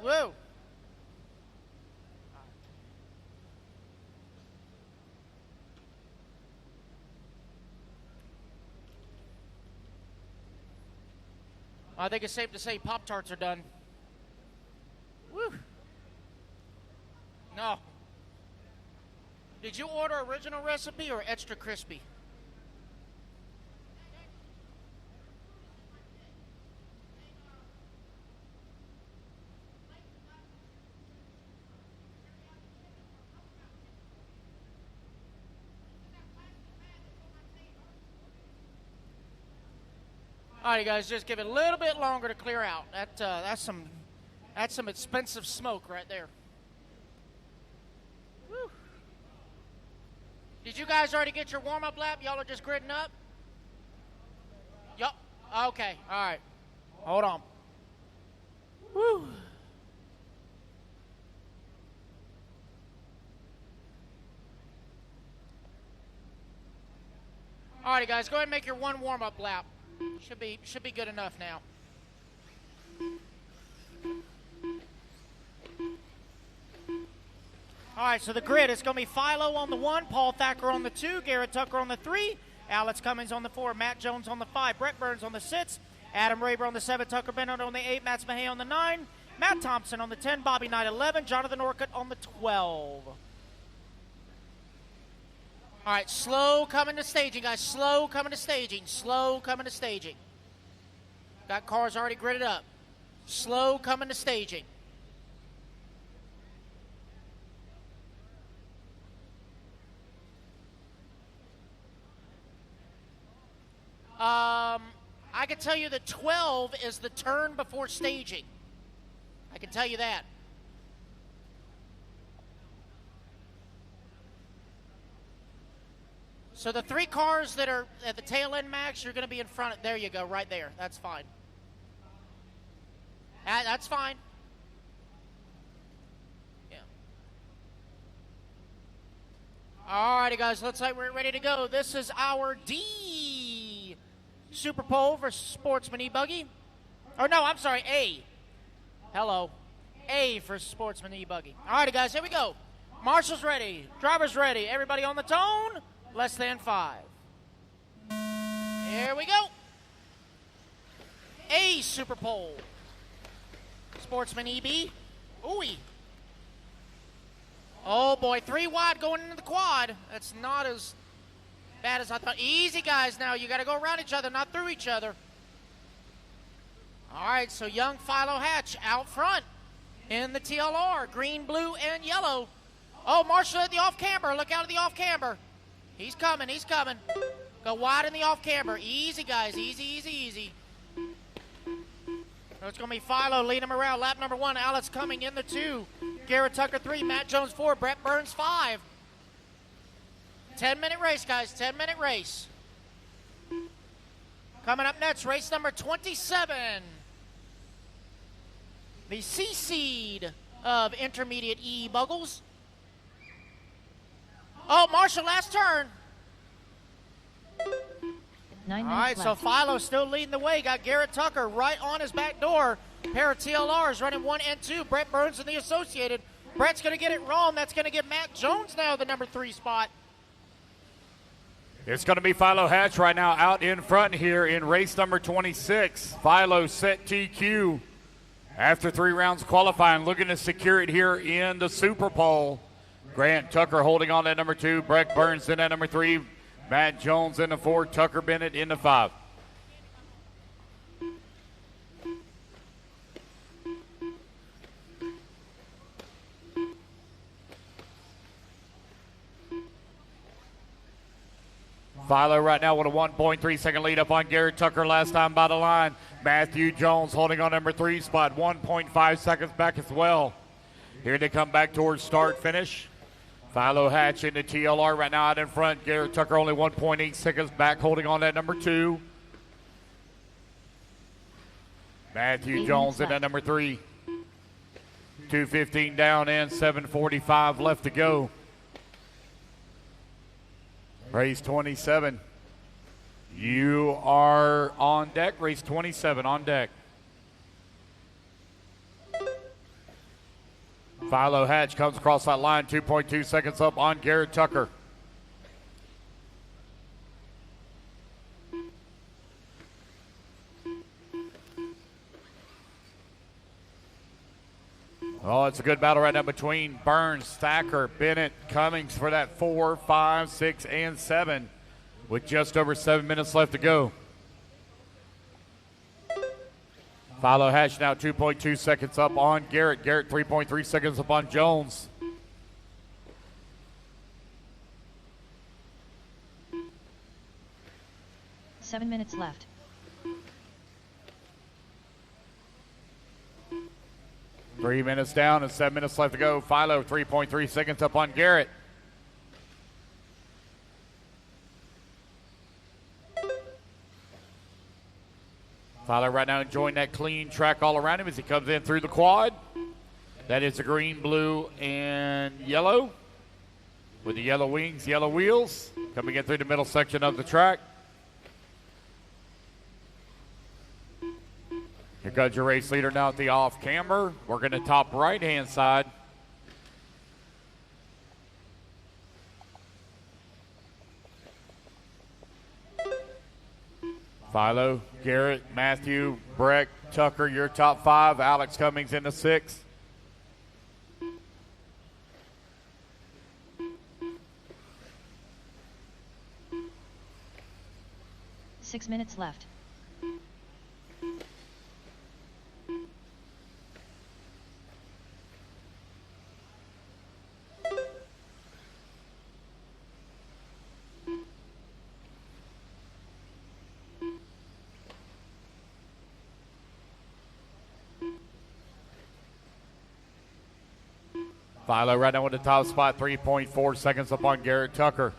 Woo! I think it's safe to say Pop-Tarts are done. Woo! No. Did you order original recipe or extra crispy? All right, guys, just give it a little bit longer to clear out. That's some expensive smoke right there. Woo. Did you guys already get your warm-up lap? Y'all are just gridding up? Yup. Okay. All right. Hold on. Woo. All right, guys, go ahead and make your one warm-up lap. Should be good enough now. All right, so the grid is going to be Philo on the 1, Paul Thacker on the 2, Garrett Tucker on the 3, Alex Cummings on the 4, Matt Jones on the 5, Brett Burns on the 6, Adam Raber on the 7, Tucker Bennett on the 8, Matt Mahay on the 9, Matt Thompson on the 10, Bobby Knight 11, Jonathan Orcutt on the 12. All right, slow coming to staging, guys. Slow coming to staging. Slow coming to staging. Got cars already gridded up. Slow coming to staging. I can tell you that 12 is the turn before staging. I can tell you that. So the 3 cars that are at the tail end, Max, you're going to be in front. There you go, right there. That's fine. That's fine. Yeah. All righty, guys. Looks like we're ready to go. This is our D Super Pole for Sportsman E-buggy. Or no, I'm sorry, A. Hello. A for Sportsman E-buggy. All righty, guys. Here we go. Marshall's ready. Driver's ready. Everybody on the tone. Less than 5. Here we go. A Super Pole. Sportsman EB. Ooh-wee. Oh, boy. 3 wide going into the quad. That's not as bad as I thought. Easy, guys, now. You got to go around each other, not through each other. All right, so young Philo Hatch out front in the TLR. Green, blue, and yellow. Oh, Marshall at the off-camber. Look out at the off-camber. He's coming, he's coming. Go wide in the off-camber. Easy, guys, easy, easy, easy. So it's going to be Philo leading him around. Lap number 1, Alex Cumming in the 2. Garrett Tucker 3, Matt Jones 4, Brett Burns 5. 10-minute race, guys, 10-minute race. Coming up next, race number 27. The C-seed of intermediate E-buggles. Oh, Marshall, last turn. 9 minutes All right, left. so Philo's still leading the way. Got Garrett Tucker right on his back door. Pair of TLRs running 1 and 2. Brett Burns in the Associated. Brett's going to get it wrong. That's going to give Matt Jones now the number 3 spot. It's going to be Philo Hatch right now out in front here in race number 26. Philo set TQ after 3 rounds qualifying, looking to secure it here in the Super Pole. Grant Tucker holding on at number 2. Brett Burns in at number 3. Matt Jones in the 4. Tucker Bennett in the 5. Philo right now with a 1.3 second lead up on Garrett Tucker last time by the line. Matthew Jones holding on number 3 spot, 1.5 seconds back as well. Here they come back towards start finish. Philo Hatch in the TLR right now out in front. Garrett Tucker only 1.8 seconds back holding on that number 2. Matthew Jones in that number 3. 2:15 down and 7:45 left to go. Race 27. You are on deck. Race 27 on deck. Philo Hatch comes across that line, 2.2 seconds up on Garrett Tucker. Oh, it's a good battle right now between Burns, Thacker, Bennett, Cummings for that 4, 5, 6, and 7 with just over 7 minutes left to go. Philo Hatch now 2.2 seconds up on Garrett. Garrett 3.3 seconds up on Jones. Seven minutes left. Three minutes down and 7 minutes left to go. Philo 3.3 seconds up on Garrett. Philo right now enjoying that clean track all around him as he comes in through the quad. That is the green, blue, and yellow with the yellow wings, yellow wheels. Coming in through the middle section of the track. Here comes your race leader now at the off camber. We're going to top right-hand side. Philo, Garrett, Matthew, Breck, Tucker, your top 5. Alex Cummings in the 6th. Six minutes left. Philo right now with the top spot, 3.4 seconds up on Garrett Tucker.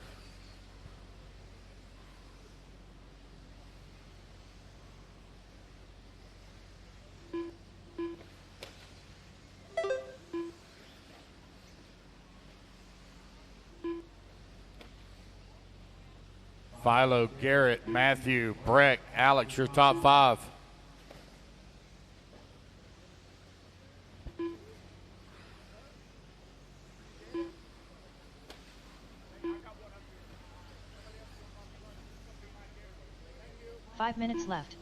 Philo, Garrett, Matthew, Breck, Alex, your top 5. Five minutes left.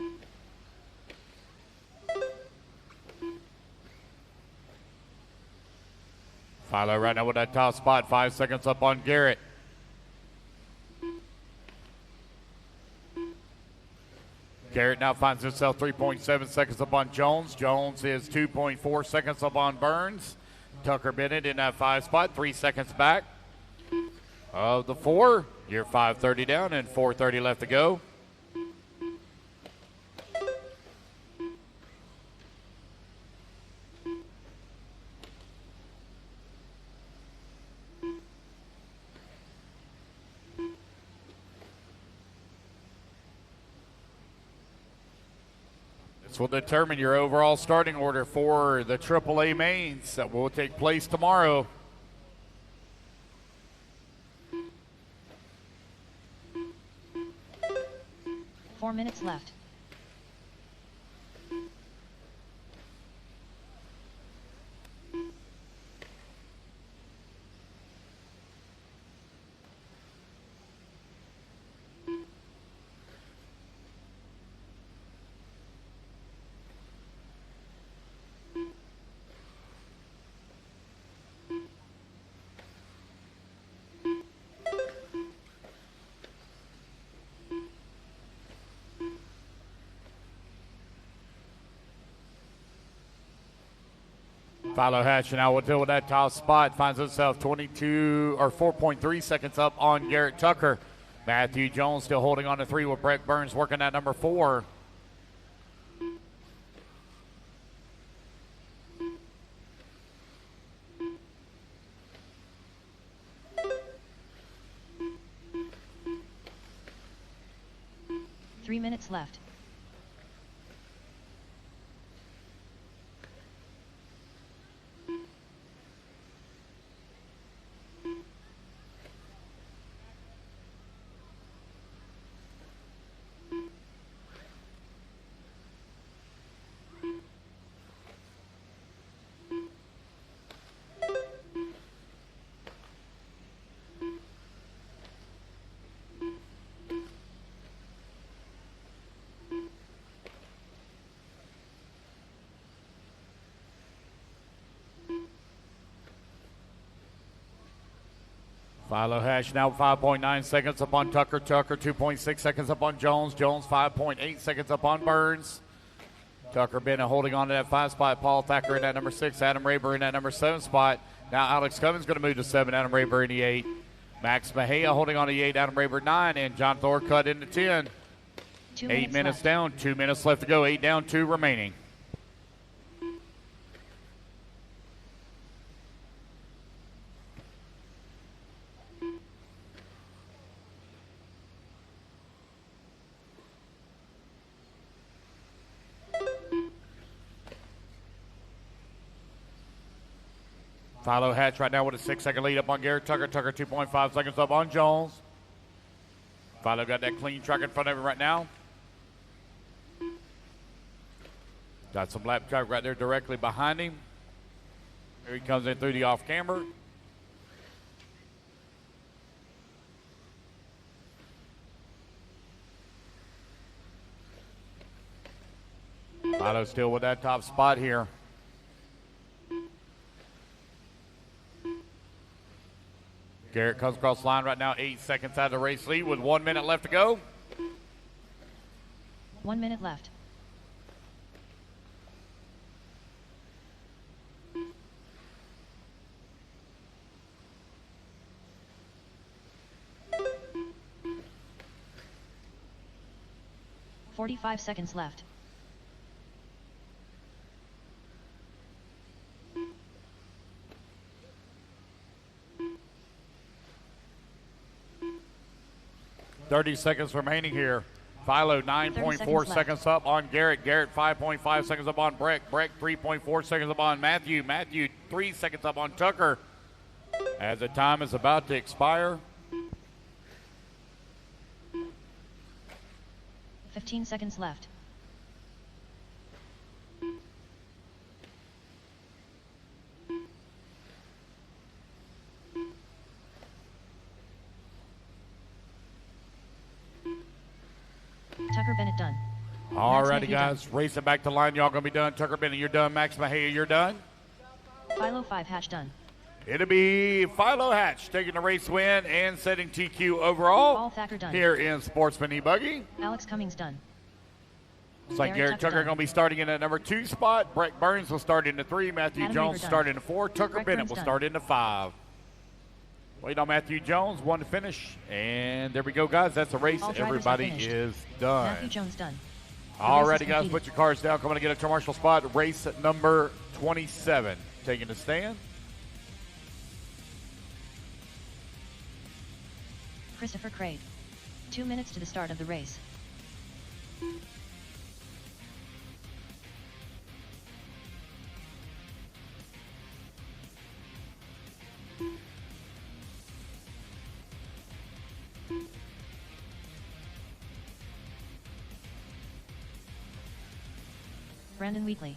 Philo right now with that top spot, 5 seconds up on Garrett. Garrett now finds himself 3.7 seconds up on Jones. Jones is 2.4 seconds up on Burns. Tucker Bennett in that 5 spot, 3 seconds back of the 4. You're 5:30 down and 4:30 left to go. This will determine your overall starting order for the AAA mains that will take place tomorrow. Four minutes left. Philo Hatch now will deal with that top spot. Finds himself 22 or 4.3 seconds up on Garrett Tucker. Matthew Jones still holding on to 3 with Brett Burns working at number 4. Three minutes left. Philo Hatch now 5.9 seconds up on Tucker. Tucker 2.6 seconds up on Jones. Jones 5.8 seconds up on Burns. Tucker Bennett holding on to that 5 spot. Paul Thacker in that number 6. Adam Raber in that number 7 spot. Now Alex Cummins going to move to 7. Adam Raber in the 8. Max Mejia holding on to the 8. Adam Raber 9. And John Thorcutt in the 10. 8 minutes left. down. 2 minutes left to go. 8 down, 2 remaining. Philo Hatch right now with a 6-second lead up on Garrett Tucker. Tucker 2.5 seconds up on Jones. Philo got that clean truck in front of him right now. Got some lap truck right there directly behind him. Here he comes in through the off camber. Philo still with that top spot here. Garrett comes across the line right now, 8 seconds out of the race lead with 1 minute left to go. 1 minute left. .45 seconds left. .30 seconds remaining here. Philo 9.4 seconds up on Garrett. Garrett 5.5 seconds up on Breck. Breck 3.4 seconds up on Matthew. Matthew 3 seconds up on Tucker. As the time is about to expire. 15 seconds left. Tucker Bennett done. All righty, Mejia guys. Racing back to the line. Y'all going to be done. Tucker Bennett, you're done. Max Mejia, you're done. Philo 5 Hatch done. It'll be Philo Hatch taking the race win and setting TQ overall. Paul Thacker done. Here in Sportsman E-buggy. Alex Cummings done. Looks like Garrett Garrett Tucker Tucker going to be starting in at number 2 spot. Brett Burns will start in the 3. Matthew Adam Jones Raber start done. in the 4. Tucker Brett Bennett Burns will done. start in the 5. Wait on Matthew Jones, 1 to finish. And there we go, guys. That's the race. All drivers have Everybody finished. is done. Matthew Jones done. All race is righty, guys. completed. Put your cards down. Coming to get a commercial spot. Race number 27. Taking the stand. Christopher Craig. 2 minutes to the start of the race. Brandon Wheatley.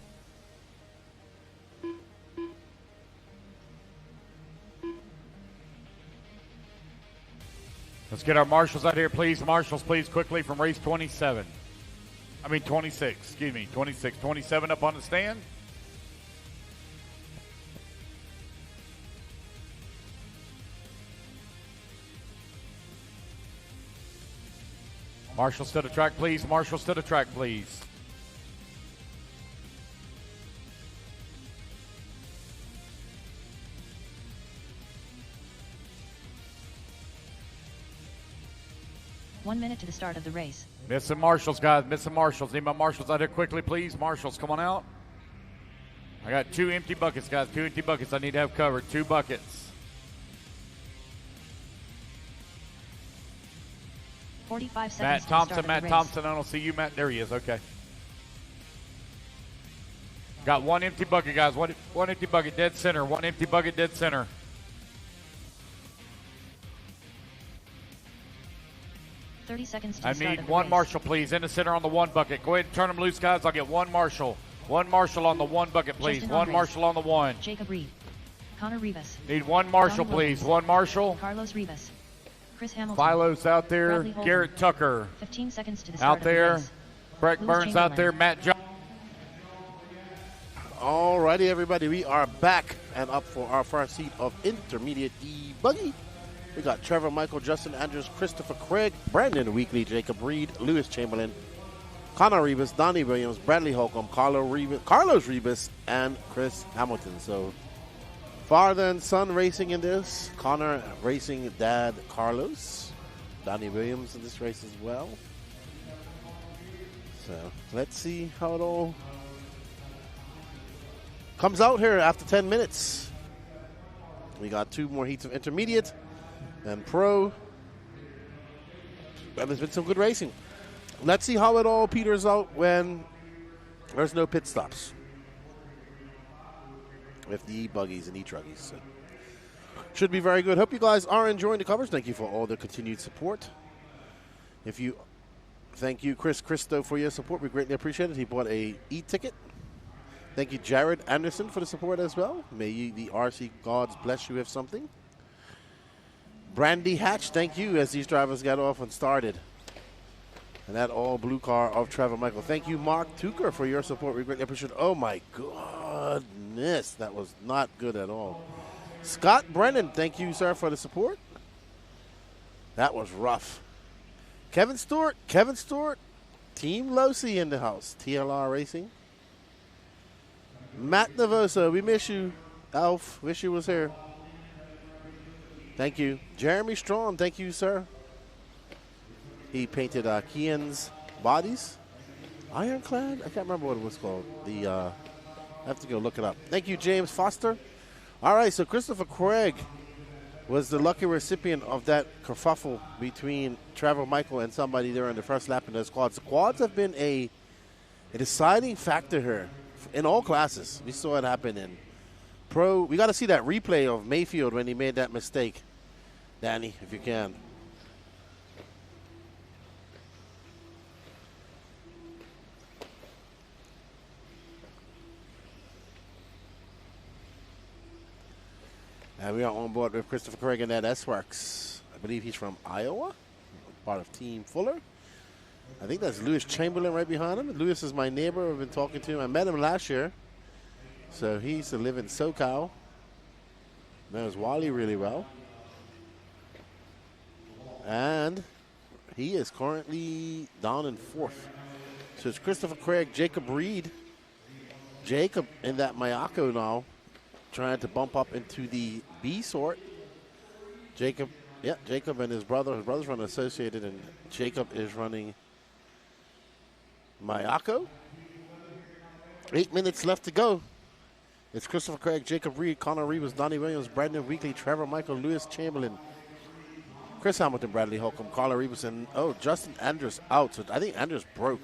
Let's get our marshals out here, please. Marshals, please, quickly from race 27. I mean 26, excuse me, 26. 27 up on the stand. Marshals to the track, please. Marshals to the track, please. 1 minute to the start of the race. Missing marshals, guys. Missing marshals. Need my marshals out here quickly, please. Marshals, come on out. I got 2 empty buckets, guys. 2 empty buckets I need to have covered. 2 buckets. 45 seconds Matt to the Thompson, start of Matt the race. Thompson. I don't see you, Matt. There he is. Okay. Got 1 empty bucket, guys. One empty bucket, dead center. 1 empty bucket, dead center. 30 seconds to the I start need of the 1 race. marshal, please, in the center on the 1 bucket. Go ahead and turn them loose, guys. I'll get 1 marshal. 1 marshal on the 1 bucket, please. Justin 1 Andres. marshal on the 1. Jacob Reed. Connor Rivas. Need 1 marshal, Donnie please. Williams. 1 marshal. Carlos Rivas. Chris Hamilton. Philo's out there. Bradley Holden. Garrett Tucker 15 seconds to the start out there. of the race. Breck Lewis Burns out Chamberlain. there. Matt John. Alrighty, everybody, we are back and up for our first heat of Intermediate E-buggy. We got Trevor Michael, Justin Andrews, Christopher Craig, Brandon Weekly, Jacob Reed, Lewis Chamberlain, Connor Rivas, Donnie Williams, Bradley Holcomb, Carlos Rivas, and Chris Hamilton. So, father and son racing in this. Connor racing dad Carlos. Donnie Williams in this race as well. So, let's see how it all comes out here after 10 minutes. We got 2 more heats of intermediate and pro. And there's been some good racing. Let's see how it all peters out when there's no pit stops with the E-buggies and E-truggies. So, should be very good. Hope you guys are enjoying the coverage. Thank you for all the continued support. Thank you, Chris Christo, for your support. We greatly appreciate it. He bought a e-ticket. Thank you, Jared Anderson, for the support as well. May the RC gods bless you with something. Brandy Hatch, thank you, as these drivers got off and started. And that all blue car of Trevor Michael. Thank you, Mark Tucker, for your support. We greatly appreciate it. Oh, my goodness. That was not good at all. Scott Brennan, thank you, sir, for the support. That was rough. Kevin Stewart, Team Losi in the house. TLR Racing. Matt Navosa, we miss you. Alf, wish you was here. Thank you. Jeremy Strong, thank you, sir. He painted Kian's bodies. Ironclad? I can't remember what it was called. I have to go look it up. Thank you, James Foster. All right, so Christopher Craig was the lucky recipient of that kerfuffle between Trevor Michael and somebody there in the first lap in those quads. The quads have been a deciding factor here in all classes. We saw it happen in pro. We got to see that replay of Mayfield when he made that mistake. Danny, if you can. And we are on board with Christopher Craig and that S-Works. I believe he's from Iowa, part of Team Fuller. I think that's Lewis Chamberlain right behind him. Lewis is my neighbor. I've been talking to him. I met him last year. So he used to live in SoCal. Knows Wally really well. And he is currently down in 4th. So it's Christopher Craig, Jacob Reed. Jacob in that Mayako now, trying to bump up into the B sort. Jacob and his brother. His brother's running Associated, and Jacob is running Mayako. 8 minutes left to go. It's Christopher Craig, Jacob Reed, Connor Rivas, Donnie Williams, Brandon Weekly, Trevor Michael, Lewis Chamberlain, Chris Hamilton, Bradley Holcomb, Carla Rivas, and Justin Andrews out. So I think Andrews broke.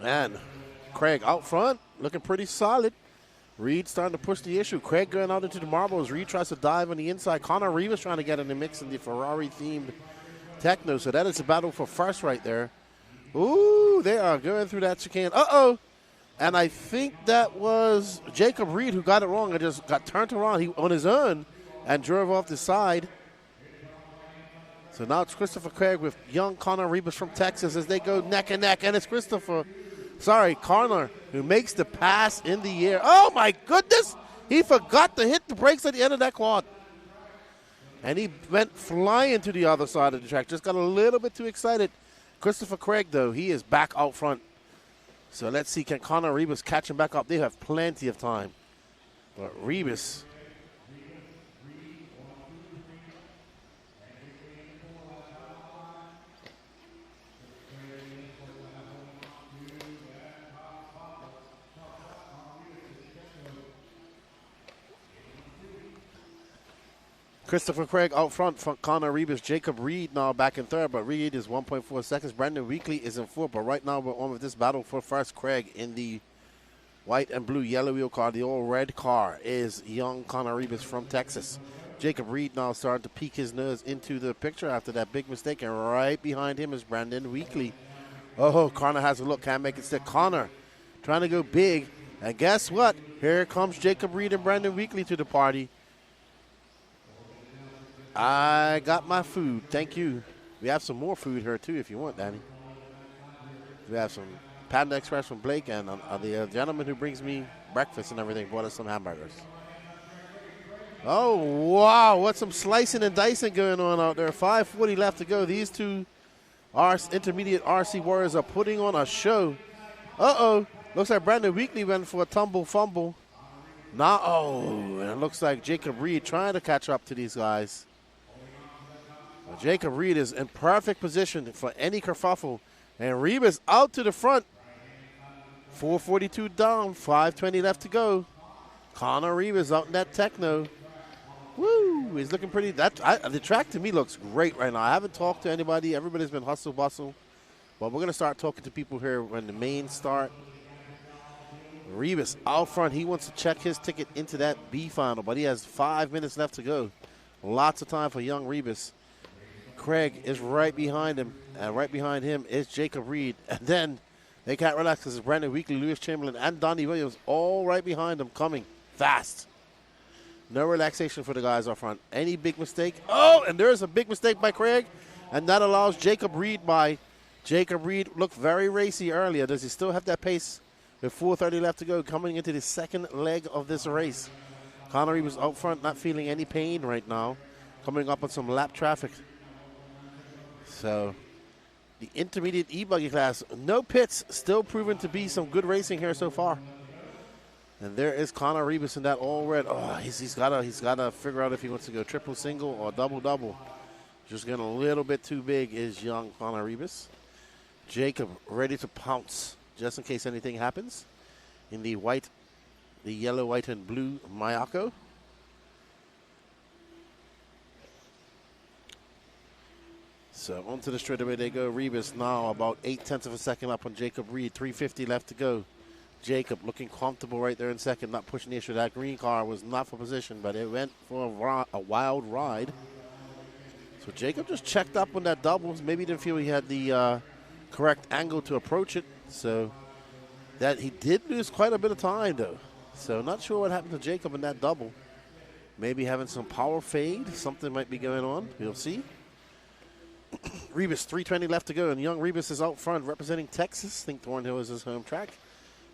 And Craig out front, looking pretty solid. Reed starting to push the issue. Craig going out into the marbles. Reed tries to dive on the inside. Connor Rivas trying to get in the mix in the Ferrari-themed Techno. So that is a battle for first right there. Ooh, they are going through that chicane. Uh-oh. And I think that was Jacob Reed who got it wrong and just got turned around on his own and drove off the side. So now it's Christopher Craig with young Connor Rivas from Texas as they go neck and neck. And it's Connor, who makes the pass in the air. Oh, my goodness. He forgot to hit the brakes at the end of that quad. And he went flying to the other side of the track. Just got a little bit too excited. Christopher Craig, though, he is back out front. So let's see, can Connor Rebus catch him back up? They have plenty of time. But Rebus... Christopher Craig out front from Connor Rebus. Jacob Reed now back in third, but Reed is 1.4 seconds. Brandon Weekly is in fourth, but right now we're on with this battle for first. Craig in the white and blue yellow wheel car. The all red car is young Connor Rebus from Texas. Jacob Reed now starting to peek his nose into the picture after that big mistake, and right behind him is Brandon Weekly. Oh, Connor has a look, can't make it stick. Connor trying to go big, and guess what? Here comes Jacob Reed and Brandon Weekly to the party. I got my food. Thank you. We have some more food here, too, if you want, Danny. We have some Panda Express from Blake, and the gentleman who brings me breakfast and everything brought us some hamburgers. Oh, wow. What's some slicing and dicing going on out there? 5:40 left to go. These two intermediate RC Warriors are putting on a show. Uh-oh. Looks like Brandon Weekly went for a tumble fumble. Now, and it looks like Jacob Reed trying to catch up to these guys. Well, Jacob Reed is in perfect position for any kerfuffle. And Rebus out to the front. 4:42 down, 5:20 left to go. Connor Rebus out in that techno. Woo, he's looking pretty. The track to me looks great right now. I haven't talked to anybody. Everybody's been hustle bustle. But we're going to start talking to people here when the main start. Rebus out front. He wants to check his ticket into that B final, but he has 5 minutes left to go. Lots of time for young Rebus. Craig is right behind him, and right behind him is Jacob Reed. And then they can't relax because it's Brandon Weekly, Lewis Chamberlain, and Donnie Williams all right behind them, coming fast. No relaxation for the guys up front. Any big mistake? Oh, and there's a big mistake by Craig, and that allows Jacob Reed by. Jacob Reed looked very racy earlier. Does he still have that pace? With 4:30 left to go, coming into the second leg of this race. Connery was out front, not feeling any pain right now, coming up on some lap traffic. So, the intermediate e-buggy class, no pits, still proven to be some good racing here so far. And there is Connor Rebus in that all red. Oh, he's gotta figure out if he wants to go triple, single, or double. Just getting a little bit too big is young Connor Rebus. Jacob ready to pounce, just in case anything happens, in the yellow, white, and blue Mayako. So onto the straightaway they go. Rebus now about 0.8 of a second up on Jacob Reed. 3:50 left to go. Jacob looking comfortable right there in second, not pushing the issue. That green car was not for position, but it went for a wild ride. So Jacob just checked up on that doubles. Maybe didn't feel he had the correct angle to approach it. So that he did lose quite a bit of time though. So not sure what happened to Jacob in that double. Maybe having some power fade. Something might be going on. We'll see. Rebus, 3:20 left to go, and young Rebus is out front representing Texas. I think Thornhill is his home track.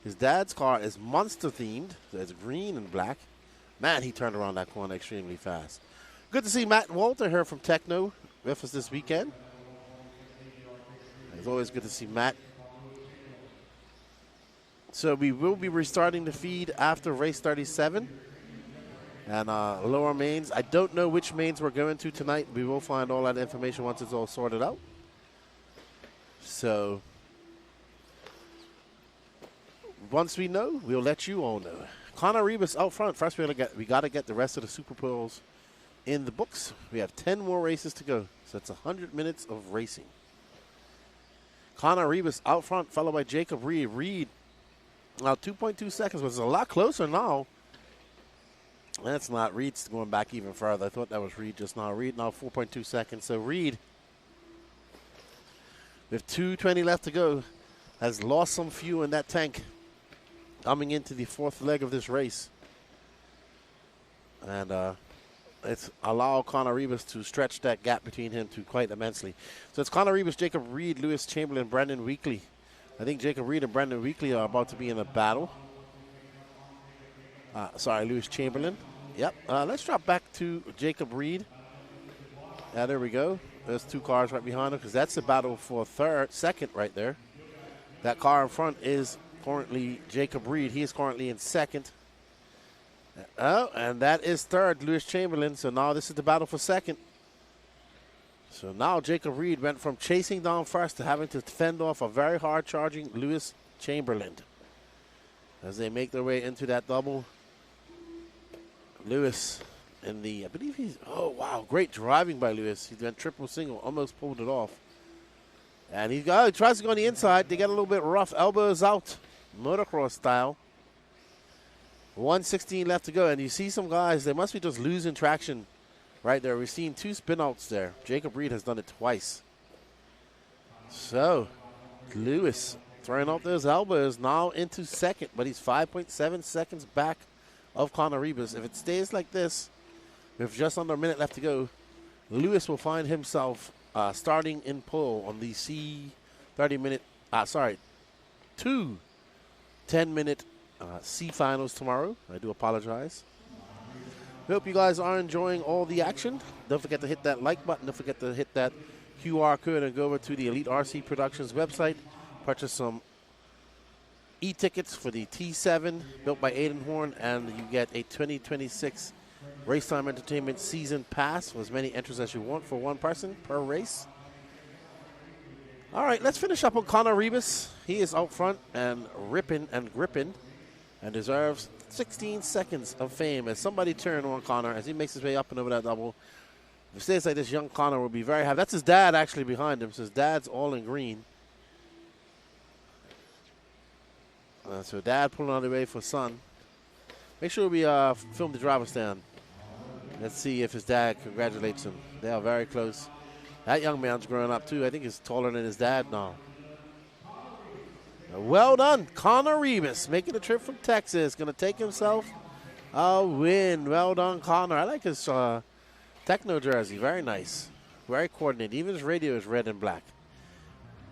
His dad's car is monster themed. So it's green and black. Man, he turned around that corner extremely fast. Good to see Matt and Walter here from Techno with us this weekend. It's always good to see Matt. So we will be restarting the feed after race 37. And lower mains. I don't know which mains we're going to tonight. We will find all that information once it's all sorted out. So once we know, we'll let you all know. Connor Rebus out front. First, we got to get the rest of the Super Pros in the books. We have 10 more races to go. So it's 100 minutes of racing. Connor Rebus out front, followed by Jacob Reed. Reed, now 2.2 seconds, which is a lot closer now. That's not. Reed's going back even further. I thought that was Reed just now. Reed now 4.2 seconds. So Reed, with 2:20 left to go, has lost some fuel in that tank coming into the fourth leg of this race. And it's allowed Connor Rebus to stretch that gap between him to quite immensely. So it's Connor Rebus, Jacob Reed, Lewis Chamberlain, Brandon Weekly. I think Jacob Reed and Brandon Weekly are about to be in a battle. Lewis Chamberlain. Yep. Let's drop back to Jacob Reed. Yeah, there we go. There's 2 cars right behind him because that's a battle for second right there. That car in front is currently Jacob Reed. He is currently in second. Oh, and that is third, Lewis Chamberlain. So now this is the battle for second. So now Jacob Reed went from chasing down first to having to fend off a very hard charging Lewis Chamberlain. As they make their way into that double. Lewis in the, I believe he's, oh wow, great driving by Lewis. He went triple single, almost pulled it off. And he tries to go on the inside. They get a little bit rough. Elbows out, motocross style. 1:16 left to go. And you see some guys, they must be just losing traction right there. We've seen 2 spinouts there. Jacob Reed has done it twice. So, Lewis throwing out those elbows now into second. But he's 5.7 seconds back of Connor Rebus. If it stays like this, with just under a minute left to go, Lewis will find himself starting in pole on the two 10-minute C finals tomorrow. I do apologize. Hope you guys are enjoying all the action. Don't forget to hit that like button. Don't forget to hit that QR code and go over to the Elite RC Productions website. Purchase some e-tickets for the T7 built by Aiden Horn, and you get a 2026 RaceTime Entertainment Season Pass with as many entries as you want for 1 person per race. All right, let's finish up on Connor Rebus. He is out front and ripping and gripping and deserves 16 seconds of fame as somebody turn on Connor as he makes his way up and over that double. If it stays like this, young Connor will be very happy. That's his dad actually behind him, so his dad's all in green. So dad pulling on the way for son. Make sure we film the driver stand. Let's see if his dad congratulates him. They are very close. That young man's growing up too. I think he's taller than his dad now. Well done, Connor Rebus making a trip from Texas. Going to take himself a win. Well done, Connor. I like his techno jersey. Very nice. Very coordinated. Even his radio is red and black.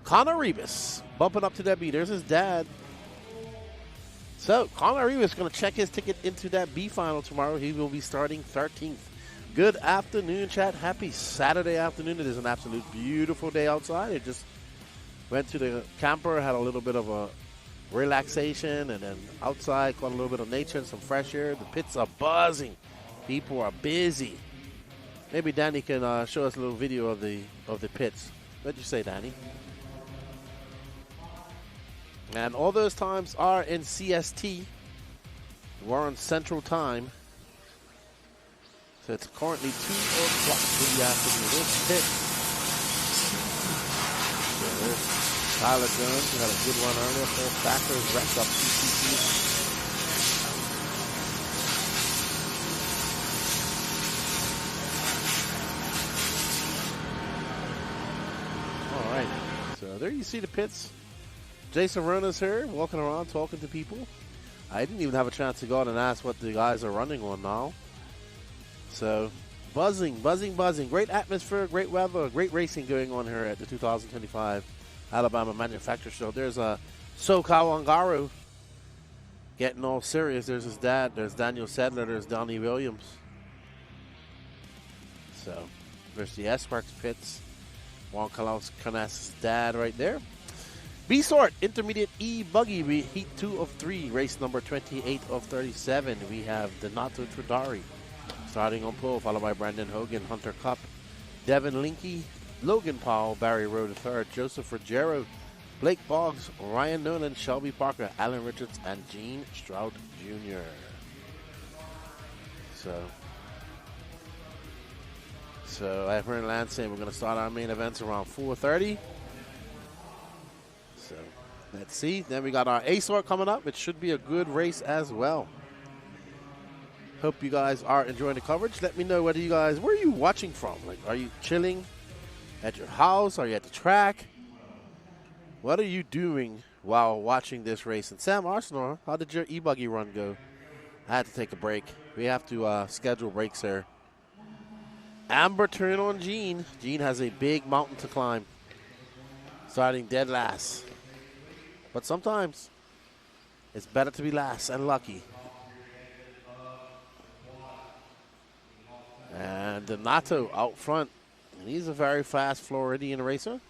Connor Rebus bumping up to that B. There's his dad. So, Connor Rebus is going to check his ticket into that B final tomorrow. He will be starting 13th. Good afternoon, chat. Happy Saturday afternoon. It is an absolute beautiful day outside. It just went to the camper, had a little bit of a relaxation, and then outside caught a little bit of nature and some fresh air. The pits are buzzing. People are busy. Maybe Danny can show us a little video of the pits. What'd you say, Danny? And all those times are in CST. We're on Central Time. So it's currently 2 o'clock in the afternoon. This pit. So there's Tyler Jones, who had a good run earlier. Full Factors wrecked up CCC. All right. So there you see the pits. Jason Rona's here, walking around, talking to people. I didn't even have a chance to go out and ask what the guys are running on now. So, buzzing. Great atmosphere, great weather, great racing going on here at the 2025 Alabama Manufacturer Show. There's a SoCal Ongaro getting all serious. There's his dad. There's Daniel Sedler. There's Donnie Williams. So, there's the S-Works pits. Juan Carlos Canas's dad right there. B-Sort, Intermediate E-Buggy, Heat 2 of 3, race number 28 of 37. We have Donato Trodari starting on pole, followed by Brandon Hogan, Hunter Cup, Devin Linky, Logan Powell, Barry Rowe III, Joseph Ruggiero, Blake Boggs, Ryan Nolan, Shelby Parker, Alan Richards, and Gene Stroud Jr. So I've heard Lance saying we're going to start our main events around 4:30. So let's see. Then we got our A-Sort coming up. It should be a good race as well. Hope you guys are enjoying the coverage. Let me know where are you watching from? Like, are you chilling at your house? Are you at the track? What are you doing while watching this race? And Sam Arsenault, how did your E-Buggy run go? I had to take a break. We have to schedule breaks here. Amber turn on Gene. Gene has a big mountain to climb. Starting dead last. But sometimes it's better to be last and lucky. And Donato out front. And he's a very fast Floridian racer.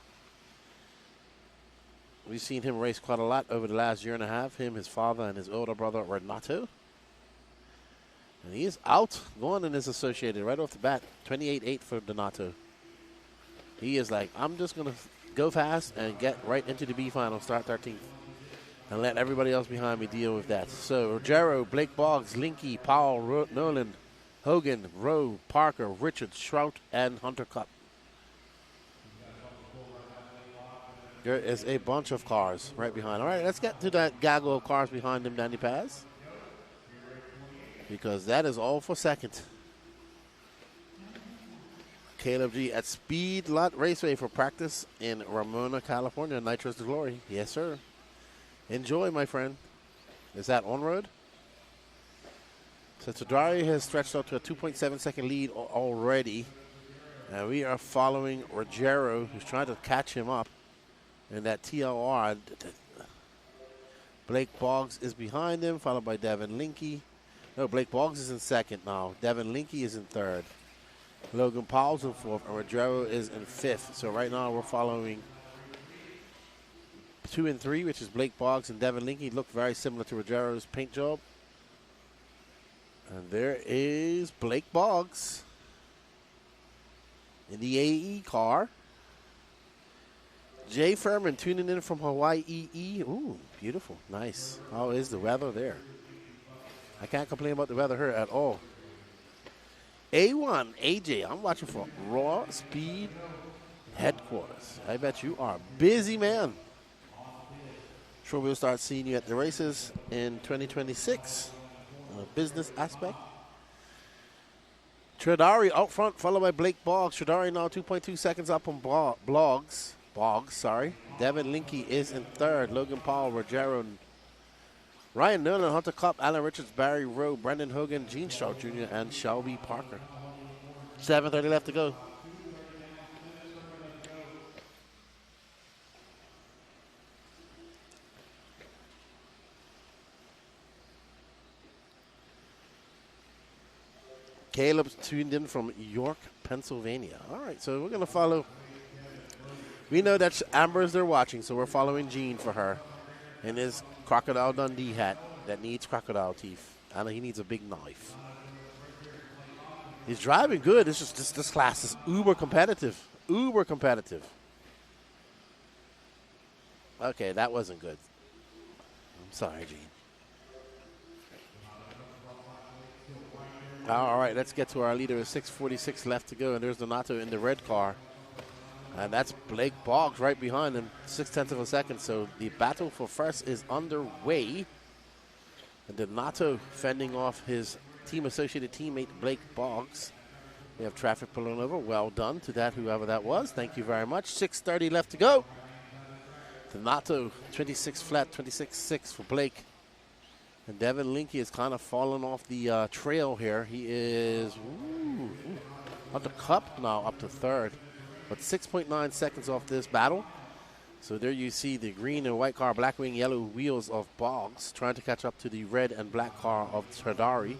We've seen him race quite a lot over the last year and a half. Him, his father, and his older brother, Renato. And he is out going in his associated right off the bat. 28-8 for Donato. He is like, I'm just going to go fast and get right into the B final, start 13th. And let everybody else behind me deal with that. So, Rogero, Blake Boggs, Linky, Powell, Nolan, Hogan, Rowe, Parker, Richards, Shrout, and Hunter Cup. There is a bunch of cars right behind. All right, let's get to that gaggle of cars behind him, Danny Paz. Because that is all for second. Caleb G at Speed Lot Raceway for practice in Ramona, California. Nitro's the glory. Yes, sir. Enjoy, my friend. Is that on road? So Tadari has stretched out to a 2.7 second lead already. And we are following Rogero, who's trying to catch him up in that TLR. Blake Boggs is behind him, followed by Devin Linky. No, Blake Boggs is in second now. Devin Linky is in third. Logan Powell's in fourth, and Rogero is in fifth. So right now we're following 2 and 3, which is Blake Boggs and Devin Linky. Look very similar to Rogero's paint job. And there is Blake Boggs in the AE car. Jay Furman tuning in from Hawaii EE. Ooh, beautiful. Nice. How is the weather there? I can't complain about the weather here at all. A1, AJ, I'm watching for Raw Speed Headquarters. I bet you are a busy man. Sure, we'll start seeing you at the races in 2026. On a business aspect. Tradari out front, followed by Blake Boggs. Tradari now 2.2 seconds up on Boggs. Devin Linky is in third. Logan Powell, Rogero, Ryan Nolan, Hunter Cup, Alan Richards, Barry Rowe, Brendan Hogan, Gene Strout Jr., and Shelby Parker. 7:30 left to go. Caleb's tuned in from York, Pennsylvania. All right, so we're going to follow. We know that Amber's there watching, so we're following Gene for her in his Crocodile Dundee hat that needs crocodile teeth. And he needs a big knife. He's driving good. It's just this class is uber competitive. Uber competitive. Okay, that wasn't good. I'm sorry, Gene. All right, let's get to our leader. 6:46 left to go, and there's Donato in the red car. And that's Blake Boggs right behind him, 0.6 of a second. So the battle for first is underway. And Donato fending off his team-associated teammate, Blake Boggs. We have traffic pulling over. Well done to that, whoever that was. Thank you very much. 6:30 left to go. Donato, 26 flat, 26.6 for Blake. And Devin Linky is kind of falling off the trail here. He is on the cup now, up to third. But 6.9 seconds off this battle. So there you see the green and white car, black wing, yellow wheels of Boggs trying to catch up to the red and black car of Tradari.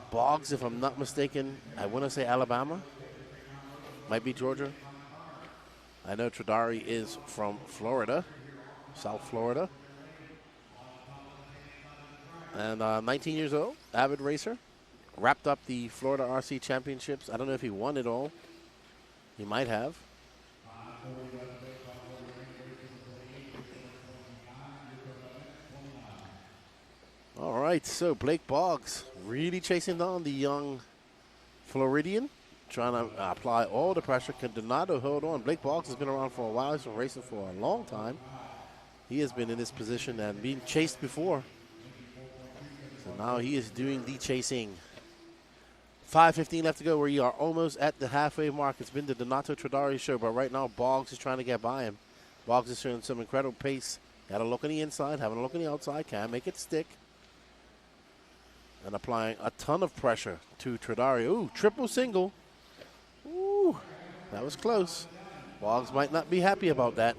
Boggs, if I'm not mistaken, I want to say Alabama. Might be Georgia. I know Tradari is from Florida, South Florida. And 19 years old, avid racer. Wrapped up the Florida RC Championships. I don't know if he won it all. He might have. All right, so Blake Boggs really chasing down the young Floridian, trying to apply all the pressure. Can Donato hold on? Blake Boggs has been around for a while. He's been racing for a long time. He has been in this position and being chased before. So now he is doing the chasing. 5:15 left to go. We are almost at the halfway mark. It's been the Donato Tradari show, but right now Boggs is trying to get by him. Boggs is showing some incredible pace. Got a look on the inside, having a look on the outside. Can't make it stick. And applying a ton of pressure to Tradari. Ooh, triple single. Ooh, that was close. Boggs might not be happy about that.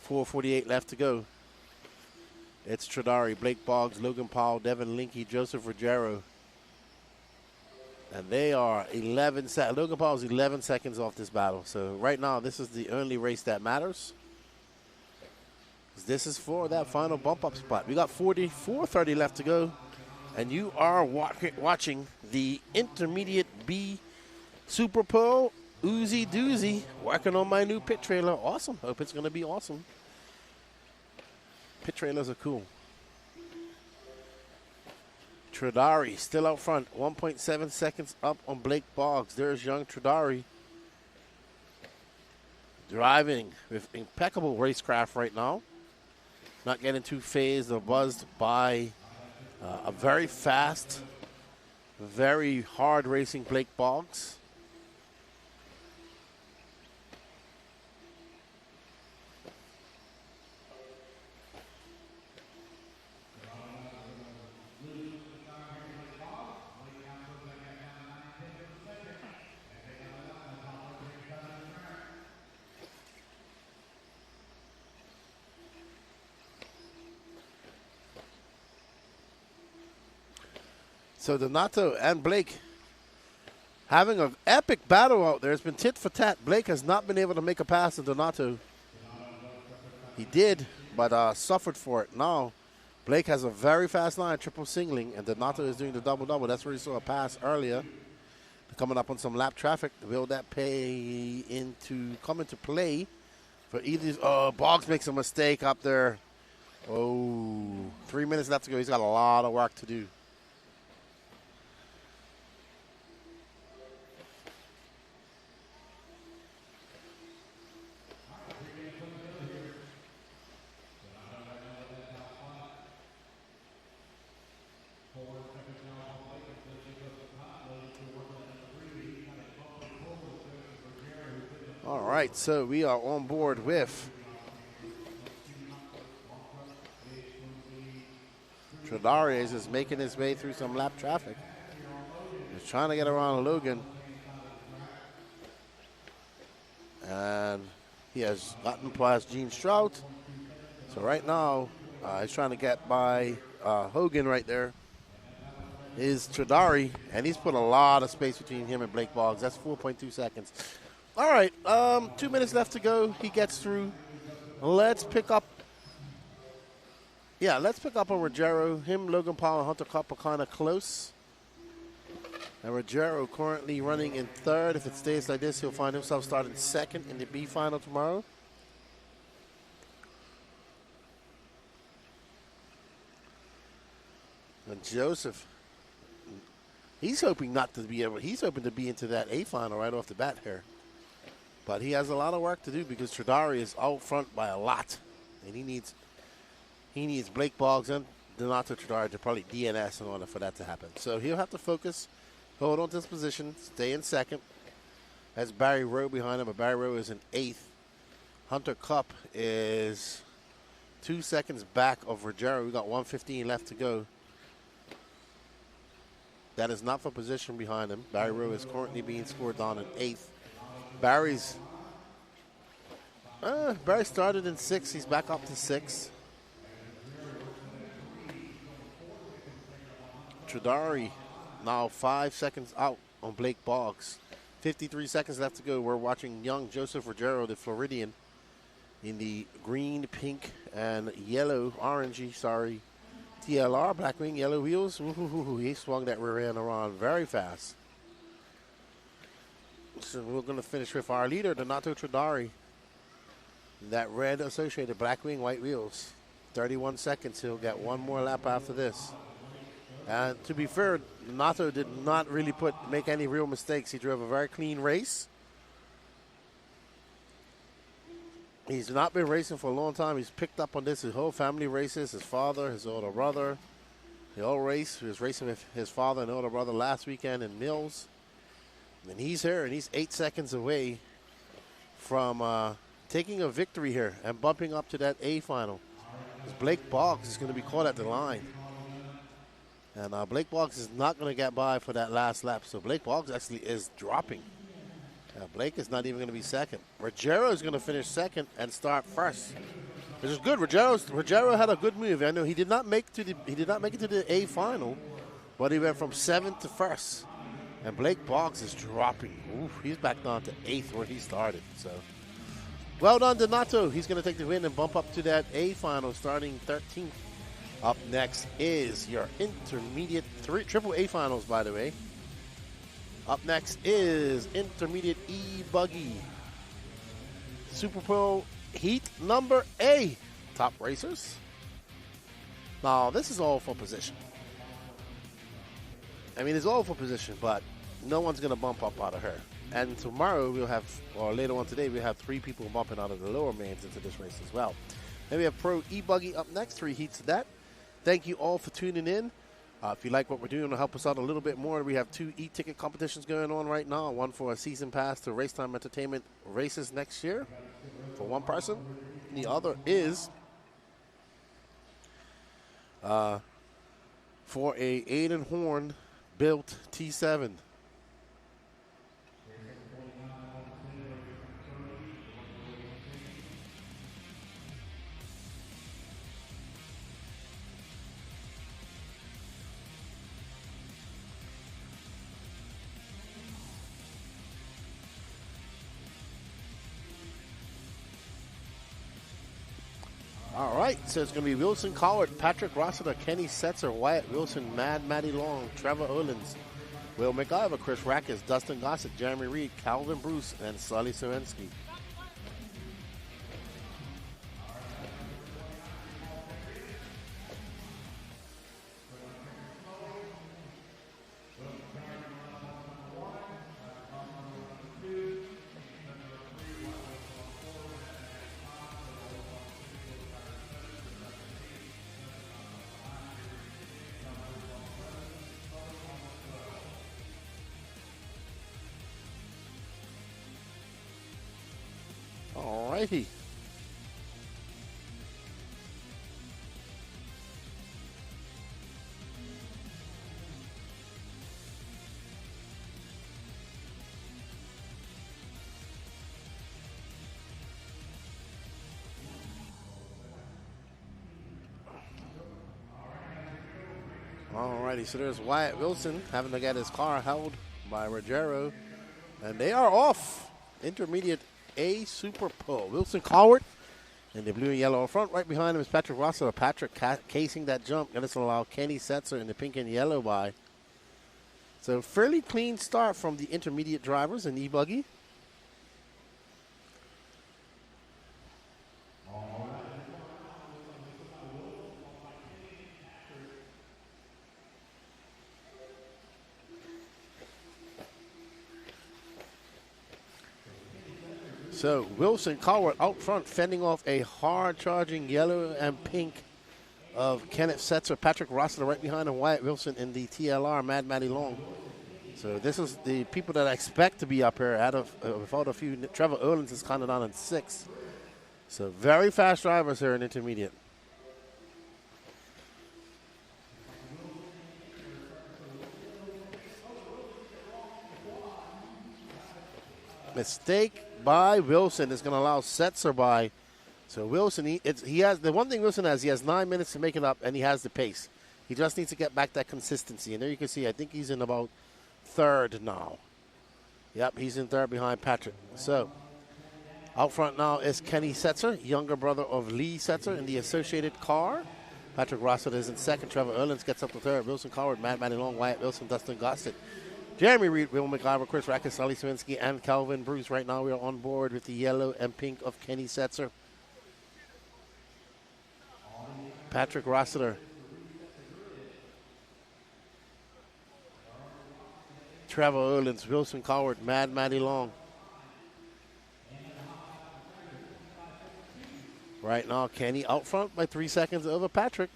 .448 left to go. It's Trudari, Blake Boggs, Logan Paul, Devin Linke, Joseph Ruggiero. And they are 11 seconds. Logan Paul is 11 seconds off this battle. So right now, this is the only race that matters. This is for that final bump-up spot. We got 4:30 left to go. And you are watching the Intermediate B Super Pole Oozy Doozy. Working on my new pit trailer. Awesome. Hope it's going to be awesome. Pit trailers are cool. Trudari still out front. 1.7 seconds up on Blake Boggs. There's young Trudari. Driving with impeccable racecraft right now. Not getting too phased or buzzed by a very fast, very hard racing Blake Boggs. So Donato and Blake having an epic battle out there. It's been tit for tat. Blake has not been able to make a pass to Donato. He did, but suffered for it. Now, Blake has a very fast line, triple singling, and Donato is doing the double-double. That's where he saw a pass earlier. Coming up on some lap traffic. Will that come into play for either? Oh, Boggs makes a mistake up there. Oh, 3 minutes left to go. He's got a lot of work to do. All right, so we are on board with Trudari is making his way through some lap traffic. He's trying to get around Logan. And he has gotten past Gene Strout. So right now, he's trying to get by Hogan right there. Is Trudari, and he's put a lot of space between him and Blake Boggs. That's 4.2 seconds. All right, 2 minutes left to go. He gets through. Let's pick up. Yeah, let's pick up on Ruggiero. Him, Logan Paul, and Hunter Cup are kind of close. And Ruggiero currently running in third. If it stays like this, he'll find himself starting second in the B final tomorrow. And Joseph, he's hoping not to be able. He's hoping to be into that A final right off the bat here. But he has a lot of work to do because Trudari is out front by a lot, and he needs Blake Boggs and Donato Trudari to probably DNS in order for that to happen. So he'll have to focus, hold on to his position, stay in second. That's Barry Rowe behind him, but Barry Rowe is in eighth. Hunter Cup is 2 seconds back of Ruggiero. We got 1:15 left to go. That is not for position behind him. Barry Rowe is currently being scored down in eighth. Barry started in sixth. He's back up to sixth. Trudari now 5 seconds out on Blake Boggs. 53 seconds left to go. We're watching young Joseph Ruggiero, the Floridian, in the green, pink, and yellow, orangey, TLR, Blackwing, yellow wheels. Ooh, he swung that rear end around very fast. So we're going to finish with our leader, Donato Trudari. That red associated Blackwing, white wheels. 31 seconds. He'll get one more lap after this. And to be fair, Donato did not really make any real mistakes. He drove a very clean race. He's not been racing for a long time. He's picked up on this. His whole family races. His father, his older brother. They all race. He was racing with his father and older brother last weekend in Mills. And he's here, and he's 8 seconds away from taking a victory here and bumping up to that A final. Blake Boggs is going to be caught at the line. And Blake Boggs is not going to get by for that last lap. So Blake Boggs actually is dropping. Blake is not even going to be second. Ruggiero is going to finish second and start first. Which is good. Rogero had a good move. I know he did not make it to the A final, but he went from 7th to 1st. And Blake Boggs is dropping. Ooh, he's back down to 8th where he started. So, well done, Donato. He's going to take the win and bump up to that A final, starting 13th. Up next is your intermediate triple A finals, by the way. Up next is intermediate E-buggy. Super Pro Heat number A. Top racers. Now, this is all for position. I mean, it's all for position, but no one's going to bump up out of her. And tomorrow we'll have, or later on today, we'll have 3 people bumping out of the lower mains into this race as well. Then we have Pro E-buggy up next, 3 heats of that. Thank you all for tuning in. If you like what we're doing to help us out a little bit more, we have 2 e-ticket competitions going on right now. One for a season pass to RaceTime Entertainment races next year for one person. The other is for a Aiden Horn built T7. All right, so it's going to be Wilson Collard, Patrick Rossiter, Kenny Setzer, Wyatt Wilson, Mad Matty Long, Trevor Olins, Will McIver, Chris Rackus, Dustin Gossett, Jeremy Reed, Calvin Bruce, and Sully Sowensky. Alrighty. Alrighty, so there's Wyatt Wilson having to get his car held by Rogero, and they are off. Intermediate A Super Pro. Wilson Coward in the blue and yellow up front. Right behind him is Patrick Russell. Patrick casing that jump. And this will allow Kenny Setzer in the pink and yellow by. So fairly clean start from the intermediate drivers in E-buggy. So Wilson Coward out front, fending off a hard-charging yellow and pink of Kenneth Setzer, Patrick Rossler right behind him, Wyatt Wilson in the TLR, Mad Matty Long. So this is the people that I expect to be up here out of without a few. Trevor Erlins is kind of down in 6th. So very fast drivers here in intermediate. Mistake by Wilson is going to allow Setzer by. So Wilson, he has the one thing Wilson has. He has 9 minutes to make it up, and he has the pace. He just needs to get back that consistency. And there you can see, I think he's in about 3rd now. Yep, he's in 3rd behind Patrick. So out front now is Kenny Setzer, younger brother of Lee Setzer in the associated car. Patrick Rossett is in 2nd. Trevor Erlins gets up to 3rd. Wilson Coward, Matt Matty Long, Wyatt Wilson, Dustin Gossett, Jeremy Reed, Will McIver, Chris Rackus, Sully Swinsky, and Calvin Bruce. Right now we are on board with the yellow and pink of Kenny Setzer. Patrick Rossiter. Trevor Erlins, Wilson Coward, Mad Matty Long. Right now, Kenny out front by 3 seconds over Patrick.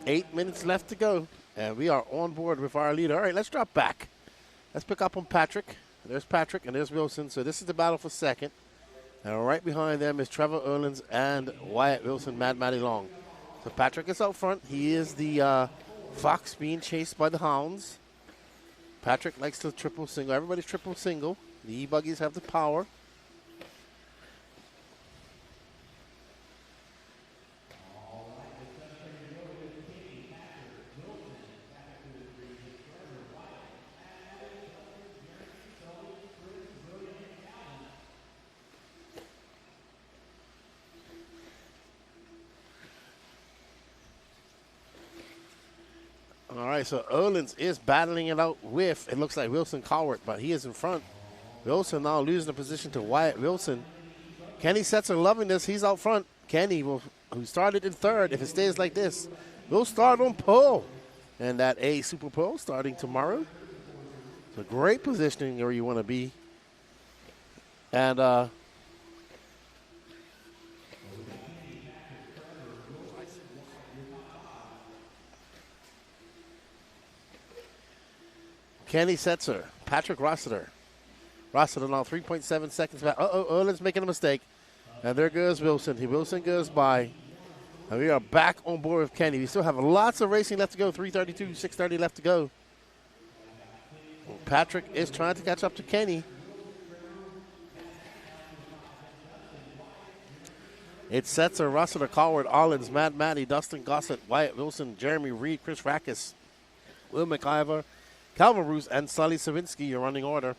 Eight minutes left to go, and we are on board with our leader. All right, let's drop back. Let's pick up on Patrick. There's Patrick, and there's Wilson. So this is the battle for 2nd. And right behind them is Trevor Erlins and Wyatt Wilson, Mad Matty Long. So Patrick is out front. He is the fox being chased by the hounds. Patrick likes to triple single. Everybody's triple single. The E-buggies have the power. All right, so Olins is battling it out with, it looks like Wilson Cowart, but he is in front. Wilson now losing the position to Wyatt Wilson. Kenny Setzer loving this. He's out front. Kenny, who started in third, if it stays like this, will start on pole. And that A Super Pole starting tomorrow. It's a great positioning where you want to be. And Kenny Setzer, Patrick Rossiter. Rossiter now 3.7 seconds back. Olin's making a mistake. And there goes Wilson. Wilson goes by. And we are back on board with Kenny. We still have lots of racing left to go. 3:32, 6:30 left to go. Patrick is trying to catch up to Kenny. It's Setzer, Rossiter, Cowart, Ollins, Mad Matty, Dustin Gossett, Wyatt Wilson, Jeremy Reed, Chris Rackus, Will McIver, Calvin Roos, and Sully Savinsky, your running order.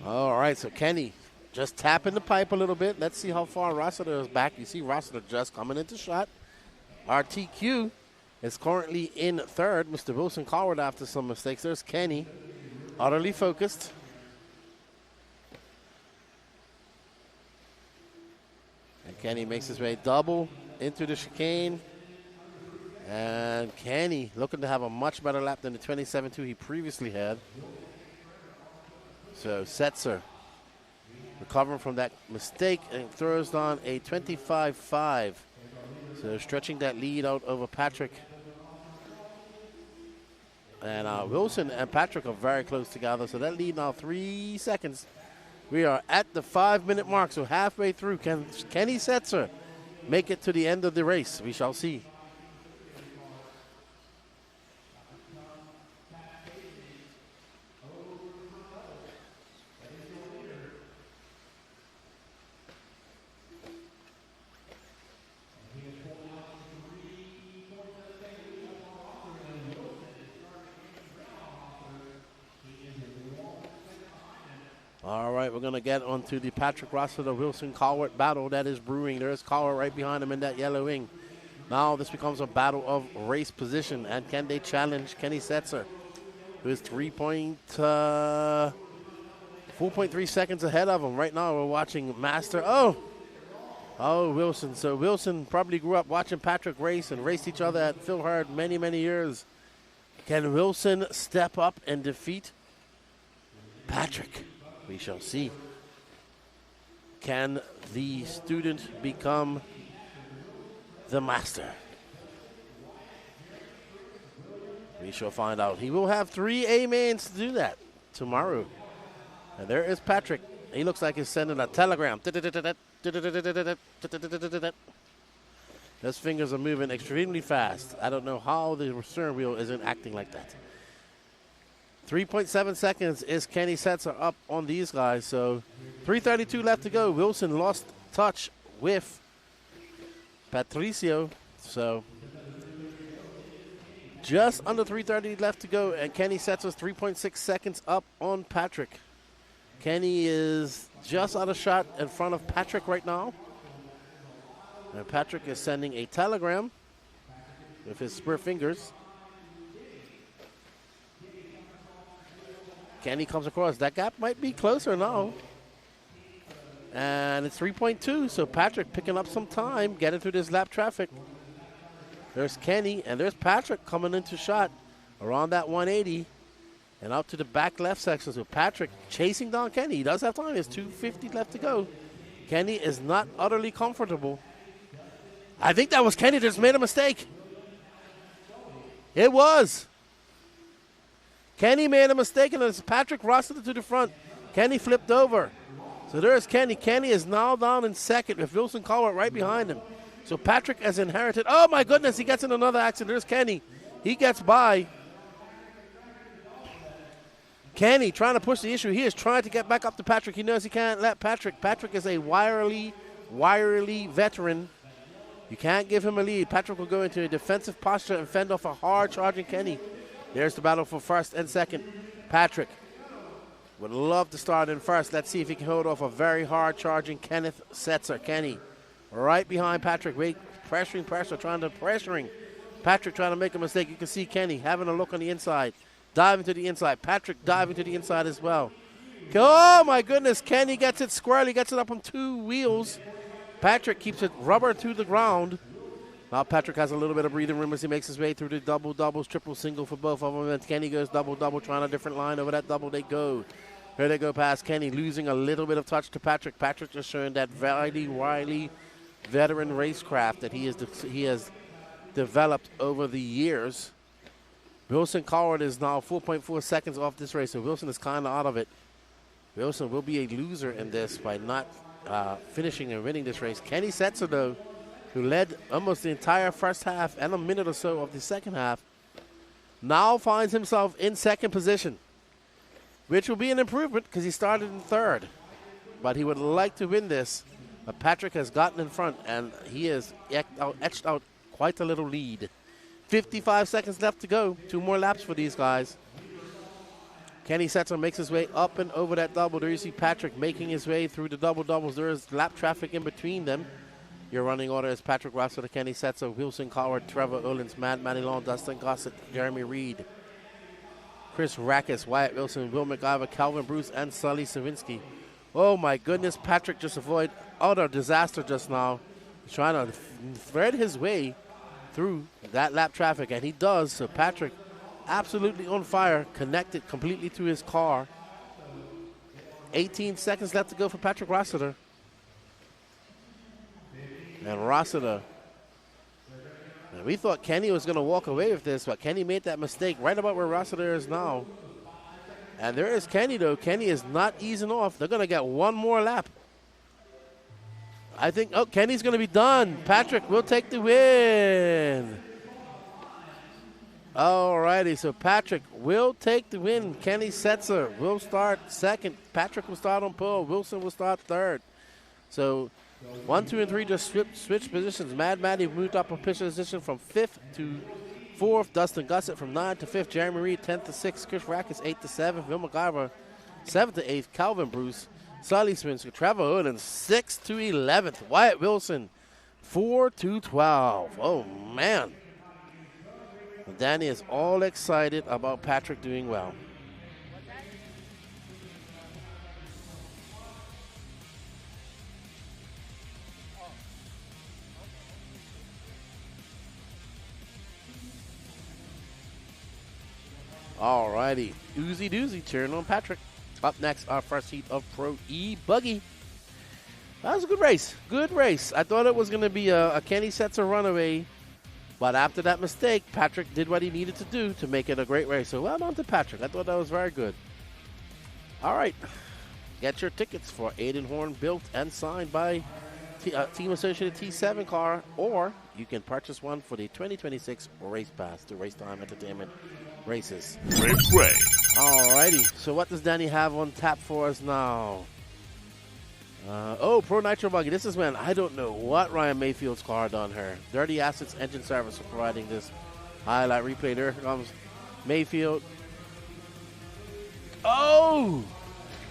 All right, so Kenny just tapping the pipe a little bit. Let's see how far Rossiter is back. You see Rossiter just coming into shot. RTQ is currently in third. Mr. Wilson Cowart after some mistakes. There's Kenny, utterly focused. And Kenny makes his way double into the chicane. And Kenny looking to have a much better lap than the 27.2 he previously had. So Setzer recovering from that mistake and throws on a 25.5. So stretching that lead out over Patrick. And Wilson and Patrick are very close together. So that lead now 3 seconds. We are at the 5-minute mark. So halfway through. Can Kenny Setzer make it to the end of the race? We shall see. All right, we're going to get onto the Patrick Rossiter Wilson Cowart battle that is brewing. There's Cowart right behind him in that yellow wing. Now this becomes a battle of race position. And can they challenge Kenny Setzer, who is 4.3 seconds ahead of him. Right now we're watching Master. Oh, Wilson. So Wilson probably grew up watching Patrick race and raced each other at Phil Hurd many, many years. Can Wilson step up and defeat Patrick? We shall see. Can the student become the master? We shall find out. He will have 3 A-mains to do that tomorrow. And there is Patrick. He looks like he's sending a telegram. His fingers are moving extremely fast. I don't know how the steering wheel isn't acting like that. 3.7 seconds is Kenny Setzer up on these guys. So 3:32 left to go. Wilson lost touch with Patricio. So just under 3:30 left to go. And Kenny Setzer's 3.6 seconds up on Patrick. Kenny is just out of shot in front of Patrick right now. And Patrick is sending a telegram with his spur fingers. Kenny comes across. That gap might be closer now. And it's 3.2, so Patrick picking up some time, getting through this lap traffic. There's Kenny, and there's Patrick coming into shot around that 180 and out to the back left section. So Patrick chasing down Kenny. He does have time. There's 2:50 left to go. Kenny is not utterly comfortable. I think that was Kenny that just made a mistake. It was. Kenny made a mistake, and it's Patrick Rossiter to the front. Kenny flipped over. So there's Kenny. Kenny is now down in second with Wilson Colbert right behind him. So Patrick has inherited. Oh, my goodness. He gets in another accident. There's Kenny. He gets by. Kenny trying to push the issue. He is trying to get back up to Patrick. He knows he can't let Patrick. Patrick is a wirily veteran. You can't give him a lead. Patrick will go into a defensive posture and fend off a hard-charging Kenny. There's the battle for first and second. Patrick would love to start in first. Let's see if he can hold off a very hard-charging Kenneth Setzer. Kenny right behind Patrick. Pressuring. Patrick trying to make a mistake. You can see Kenny having a look on the inside. Diving to the inside. Patrick diving to the inside as well. Oh, my goodness. Kenny gets it squarely. Gets it up on 2 wheels. Patrick keeps it rubber to the ground. Now Patrick has a little bit of breathing room as he makes his way through the double-doubles, triple-single for both of them. And Kenny goes double-double, trying a different line. Over that double they go. Here they go past Kenny, losing a little bit of touch to Patrick. Patrick just showing that very wily veteran racecraft that he has developed over the years. Wilson Colbert is now 4.4 seconds off this race, so Wilson is kind of out of it. Wilson will be a loser in this by not finishing and winning this race. Kenny Setzer, though, who led almost the entire first half and a minute or so of the second half, now finds himself in second position, which will be an improvement because he started in third. But he would like to win this. But Patrick has gotten in front, and he has etched out quite a little lead. 55 seconds left to go. 2 more laps for these guys. Kenny Setzer makes his way up and over that double. There you see Patrick making his way through the double-doubles. There is lap traffic in between them. Your running order is Patrick Rossiter, Kenny Setzer, Wilson Colbert, Trevor Olins, Matt Manilon, Dustin Gossett, Jeremy Reed, Chris Rackus, Wyatt Wilson, Will McIver, Calvin Bruce, and Sully Sawinski. Oh, my goodness. Patrick just avoided utter disaster just now. He's trying to thread his way through that lap traffic, and he does. So Patrick absolutely on fire, connected completely to his car. 18 seconds left to go for Patrick Rossiter. And Rossiter, and we thought Kenny was going to walk away with this, but Kenny made that mistake right about where Rossiter is now. And there is Kenny, though. Kenny is not easing off. They're going to get 1 more lap. I think, Kenny's going to be done. Patrick will take the win. All righty, so Patrick will take the win. Kenny Setzer will start second. Patrick will start on pole. Wilson will start third. So 1, 2, and 3 just switch positions. Mad Matty moved up a position from 5th to 4th. Dustin Gossett from 9th to 5th. Jeremy Reed 10th to 6th. Chris Rackus 8th to 7th. Will McIver 7th to 8th. Calvin Bruce, Sully Swinsker, Trevor Odin 6th to 11th. Wyatt Wilson 4 to 12. Oh, man. Danny is all excited about Patrick doing well. All righty. Oozy doozy, cheering on Patrick. Up next, our first heat of Pro E-buggy. That was a good race. Good race. I thought it was going to be a Kenny Setzer runaway. But after that mistake, Patrick did what he needed to do to make it a great race. So well done to Patrick. I thought that was very good. All right. Get your tickets for Aiden Horn, built and signed by Team Associated T7 car, or you can purchase one for the 2026 Race Pass to RaceTime Entertainment Races. Raceway. All righty. So what does Danny have on tap for us now? Pro Nitro Buggy. This is when I don't know what Ryan Mayfield's car done her. Dirty Assets Engine Service for providing this highlight replay. There comes Mayfield. Oh!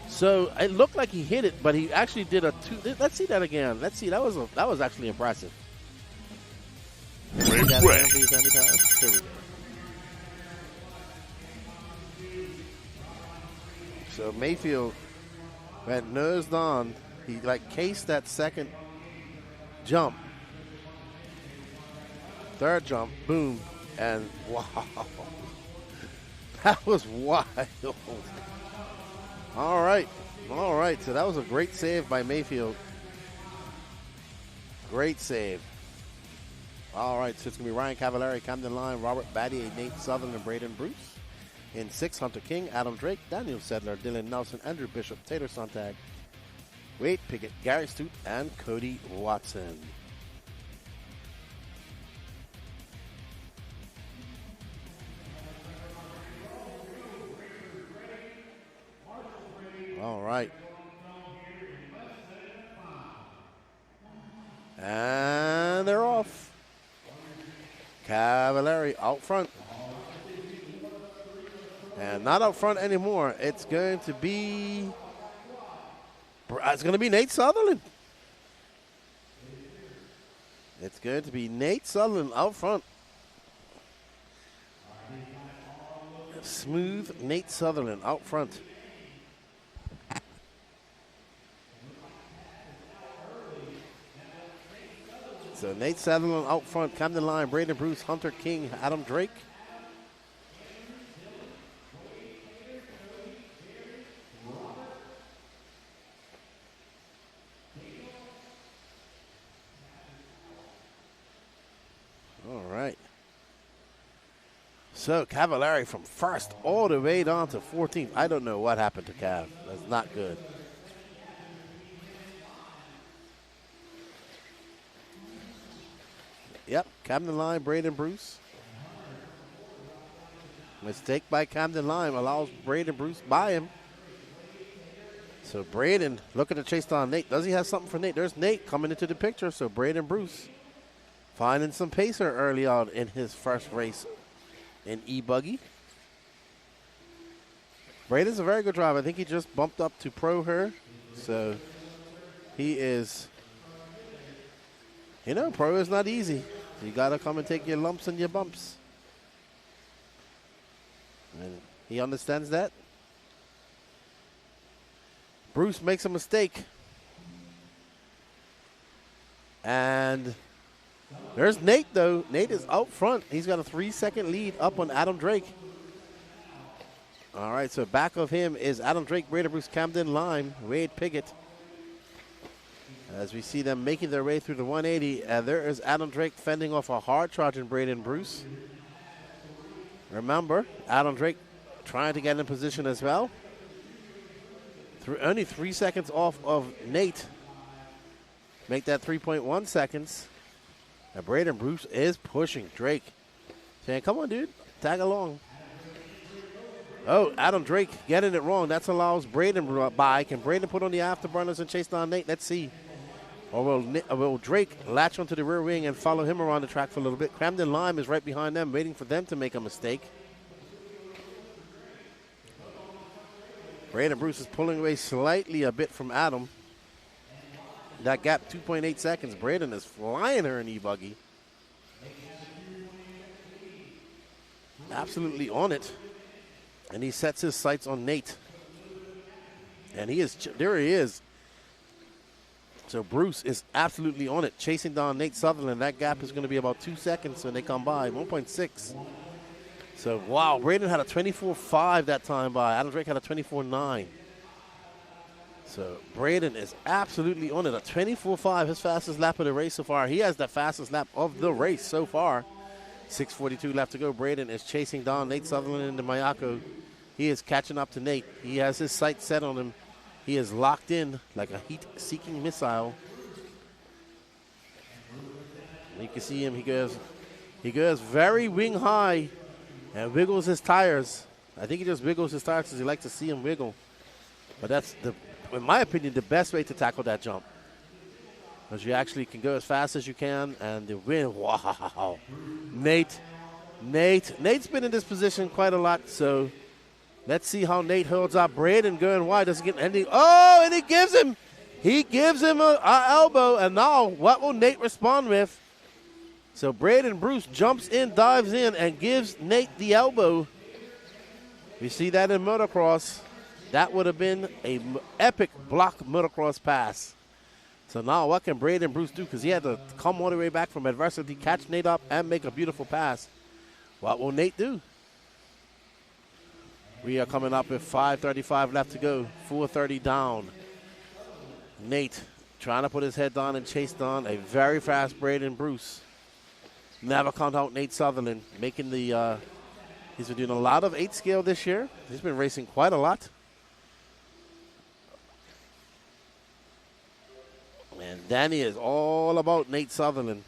So it looked like he hit it, but he actually did a 2. Let's see that again. Let's see. That was actually impressive. Raceway. Here we go. So Mayfield went nose on. He cased that second jump. Third jump, boom, and wow. That was wild. All right. So that was a great save by Mayfield. Great save. All right, so it's going to be Ryan Cavallari, Camden Line, Robert Batty, Nate Southern, and Braden Bruce. In 6, Hunter King, Adam Drake, Daniel Sedler, Dylan Nelson, Andrew Bishop, Taylor Sontag, Wade Pickett, Gary Stute, and Cody Watson. All right. And they're off. Cavallari out front. And not out front anymore. It's going to be Nate Sutherland. It's going to be Nate Sutherland out front. Smooth Nate Sutherland out front. So Nate Sutherland out front, Camden Line, Braden Bruce, Hunter King, Adam Drake. All right. So Cavallari from first all the way down to 14th. I don't know what happened to Cav. That's not good. Yep, Camden Line, Braden Bruce. Mistake by Camden Line allows Braden Bruce by him. So Braden looking to chase down Nate. Does he have something for Nate? There's Nate coming into the picture. So Braden Bruce finding some pacer early on in his first race in E-buggy. Braden's a very good driver. I think he just bumped up to pro her. So he is, pro is not easy. You got to come and take your lumps and your bumps. And he understands that. Bruce makes a mistake. And there's Nate, though. Nate is out front. He's got a 3-second lead up on Adam Drake. All right, so back of him is Adam Drake, Braden Bruce, Camden Line, Wade Pickett. As we see them making their way through the 180, there is Adam Drake fending off a hard-charging Braden Bruce. Remember, Adam Drake trying to get in position as well. Only 3 seconds off of Nate. Make that 3.1 seconds. And Braden Bruce is pushing Drake. Saying, come on, dude, tag along. Oh, Adam Drake getting it wrong. That allows Braden by. Can Braden put on the afterburners and chase down Nate? Let's see. Or will Drake latch onto the rear wing and follow him around the track for a little bit? Camden Lime is right behind them, waiting for them to make a mistake. Braden Bruce is pulling away slightly a bit from Adam. That gap, 2.8 seconds. Braden is flying her in E-buggy. Absolutely on it. And he sets his sights on Nate. And there he is. So Bruce is absolutely on it, chasing down Nate Sutherland. That gap is going to be about 2 seconds when they come by, 1.6. So, wow, Braden had a 24.5 that time by. Adam Drake had a 24.9. So Braden is absolutely on it, a 24.5, his fastest lap of the race so far. He has the fastest lap of the race so far. 6:42 left to go. Braden is chasing down Nate Sutherland in the Mayako. He is catching up to Nate. He has his sights set on him. He is locked in like a heat-seeking missile. You can see him. He goes very wing high and wiggles his tires. I think he just wiggles his tires because he likes to see him wiggle. But that's, in my opinion, the best way to tackle that jump. Because you actually can go as fast as you can and the wind. Wow. Nate's been in this position quite a lot, so let's see how Nate holds up. Braden going wide, doesn't get anything. Oh, and he gives him an elbow, and now what will Nate respond with? So Braden Bruce jumps in, dives in, and gives Nate the elbow. We see that in motocross. That would have been an epic block motocross pass. So now what can Braden Bruce do? Because he had to come all the way back from adversity, catch Nate up, and make a beautiful pass. What will Nate do? We are coming up with 5:35 left to go, 4:30 down. Nate trying to put his head down and chase down a very fast Braden Bruce. Never count out Nate Sutherland, making the, he's been doing a lot of 8 scale this year. He's been racing quite a lot. And Danny is all about Nate Sutherland.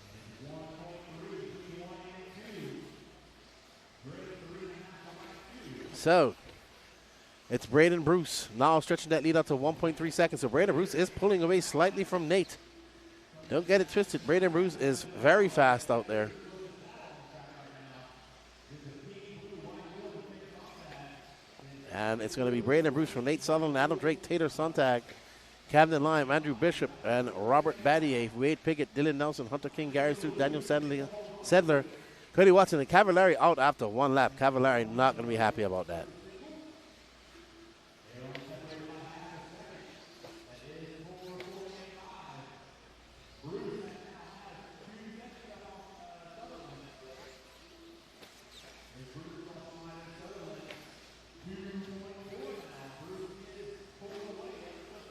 So, it's Braden Bruce now stretching that lead up to 1.3 seconds. So Braden Bruce is pulling away slightly from Nate. Don't get it twisted. Braden Bruce is very fast out there. And it's going to be Braden Bruce from Nate Sutherland, Adam Drake, Tater Sontag, Camden Lime, Andrew Bishop, and Robert Battier, Wade Pickett, Dylan Nelson, Hunter King, Gary Stewart, Daniel Sedler, Cody Watson, and Cavallari out after 1 lap. Cavallari not going to be happy about that.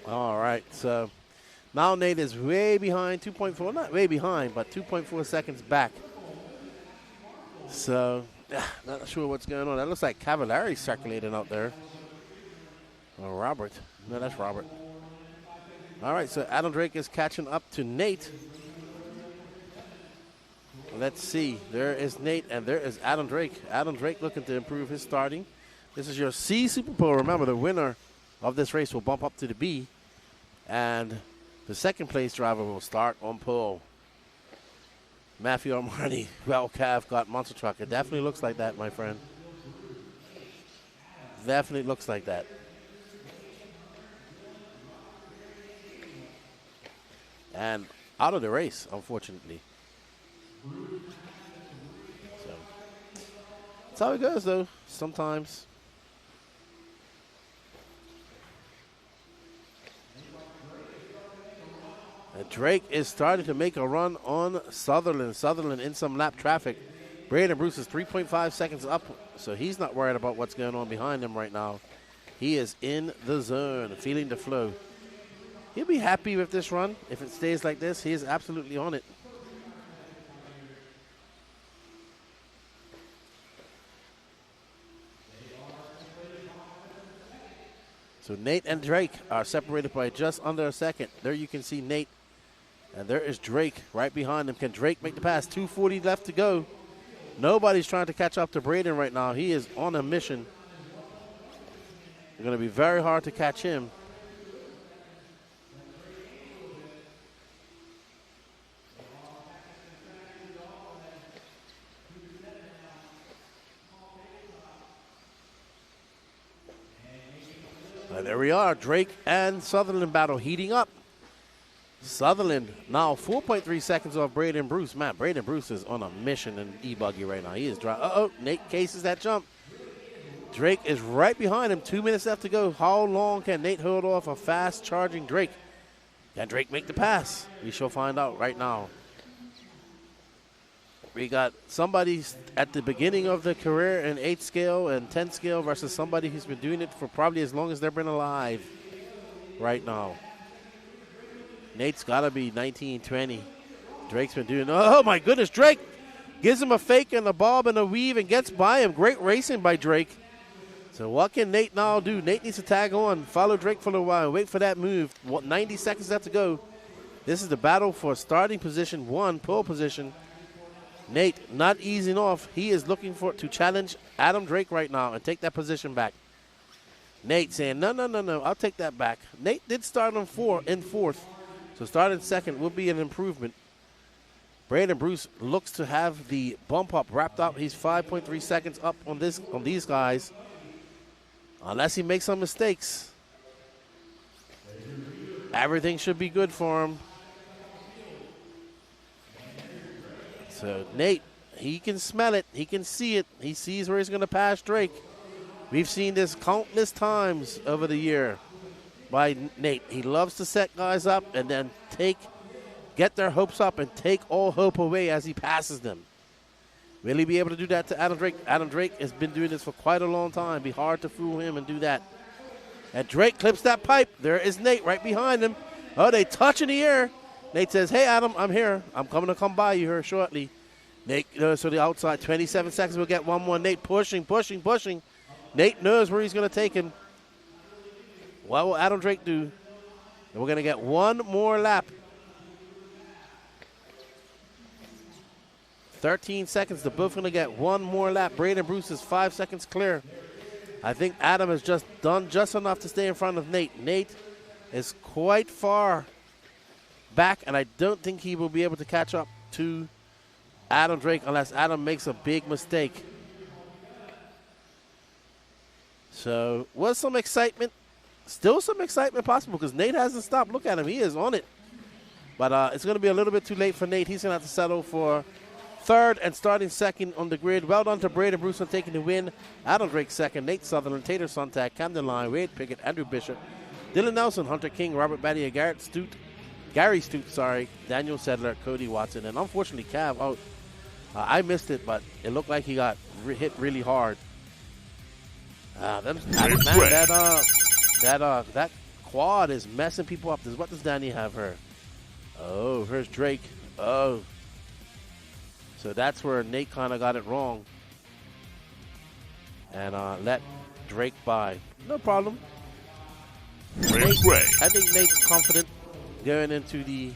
All right, so now Nate is way behind, 2.4, not way behind, but 2.4 seconds back. So, not sure what's going on. That looks like Cavallari circulating out there. Or Robert. No, that's Robert. All right, so Adam Drake is catching up to Nate. Let's see. There is Nate, and there is Adam Drake. Adam Drake looking to improve his starting. This is your C Super Bowl. Remember, the winner of this race will bump up to the B. And the second place driver will start on pole. Matthew Armani, well, Cav got monster truck. It definitely looks like that, my friend. Definitely looks like that. And out of the race, unfortunately. So that's how it goes, though, sometimes. And Drake is starting to make a run on Sutherland. Sutherland in some lap traffic. Braden Bruce is 3.5 seconds up, so he's not worried about what's going on behind him right now. He is in the zone, feeling the flow. He'll be happy with this run. If it stays like this, he is absolutely on it. So Nate and Drake are separated by just under a second. There you can see Nate. And there is Drake right behind him. Can Drake make the pass? 2:40 left to go. Nobody's trying to catch up to Braden right now. He is on a mission. It's going to be very hard to catch him. And there we are. Drake and Sutherland battle heating up. Sutherland now 4.3 seconds off Braden Bruce. Man, Braden Bruce is on a mission in E-buggy right now. He is driving. Uh-oh, Nate cases that jump. Drake is right behind him. 2 minutes left to go. How long can Nate hold off a fast-charging Drake? Can Drake make the pass? We shall find out right now. We got somebody at the beginning of the career in 8 scale and 10 scale versus somebody who's been doing it for probably as long as they've been alive right now. Nate's got to be 19, 20. Drake's been doing, oh my goodness, Drake gives him a fake and a bob and a weave and gets by him. Great racing by Drake. So what can Nate now do? Nate needs to tag on, follow Drake for a while, wait for that move. 90 seconds left to go. This is the battle for starting position 1, pole position. Nate not easing off. He is looking to challenge Adam Drake right now and take that position back. Nate saying, no, I'll take that back. Nate did start on 4th. So starting second will be an improvement. Braden Bruce looks to have the bump up wrapped up. He's 5.3 seconds up on these guys. Unless he makes some mistakes. Everything should be good for him. So Nate, he can smell it. He can see it. He sees where he's going to pass Drake. We've seen this countless times over the year by Nate. He loves to set guys up and then get their hopes up and take all hope away as he passes them. Will he be able to do that to Adam Drake? Adam Drake has been doing this for quite a long time. It'd be hard to fool him and do that. And Drake clips that pipe. There is Nate right behind him. Oh, they touch in the air. Nate says, hey, Adam, I'm here. I'm coming to come by you here shortly. Nate knows to the outside. 27 seconds. We'll get one more. Nate pushing. Nate knows where he's going to take him. What will Adam Drake do? And we're going to get one more lap. 13 seconds. They're both going to get one more lap. Braden Bruce is 5 seconds clear. I think Adam has just done just enough to stay in front of Nate. Nate is quite far back, and I don't think he will be able to catch up to Adam Drake unless Adam makes a big mistake. So, was some excitement. Still some excitement possible because Nate hasn't stopped. Look at him. He is on it. But it's going to be a little bit too late for Nate. He's going to have to settle for third and starting second on the grid. Well done to Braden Bruce on taking the win. Adam Drake second. Nate Sutherland, Tater Sontag, Camden Lyon, Wade Pickett, Andrew Bishop, Dylan Nelson, Hunter King, Robert Battier, Gary Stute, Daniel Sedler, Cody Watson, and unfortunately Cav out. I missed it, but it looked like he got hit really hard. That quad is messing people up. What does Danny have her? Oh, here's Drake. Oh. So that's where Nate kind of got it wrong. And let Drake by. No problem. I think Nate's confident going into the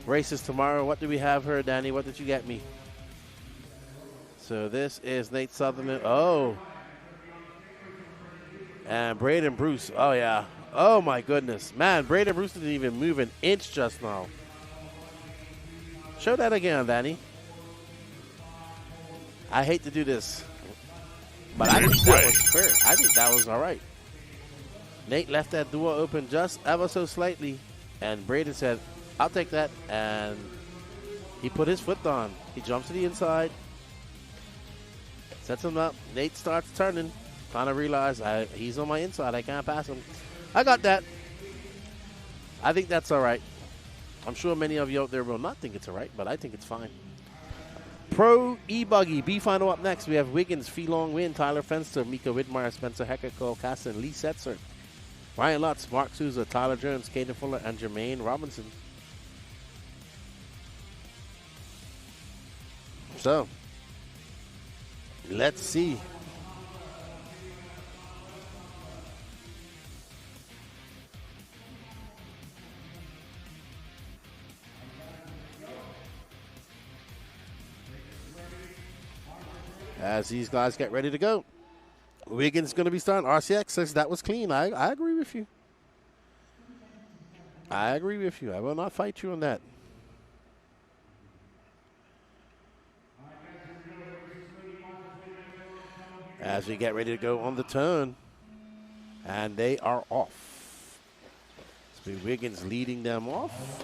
races tomorrow. What do we have here, Danny? What did you get me? So this is Nate Sutherland. Oh. And Braden Bruce. Oh, yeah. Oh, my goodness. Man, Braden Bruce didn't even move an inch just now. Show that again, Danny. I hate to do this, but I think that was fair. I think that was all right. Nate left that door open just ever so slightly, and Braden said, I'll take that, and he put his foot on. He jumps to the inside, sets him up. Nate starts turning, kind of realized he's on my inside. I can't pass him. I got that. I think that's all right. I'm sure many of you out there will not think it's all right, but I think it's fine. Pro E-buggy, B final up next. We have Wiggins, Fee Long Win, Tyler Fenster, Mika Widmeyer, Spencer Hecker, Cole Casson, Lee Setzer, Ryan Lutz, Mark Souza, Tyler Jones, Caden Fuller, and Jermaine Robinson. So, let's see. As these guys get ready to go. Wiggins going to be starting. RCX says that was clean. I agree with you. I will not fight you on that. As we get ready to go on the turn. And they are off. It's been Wiggins leading them off.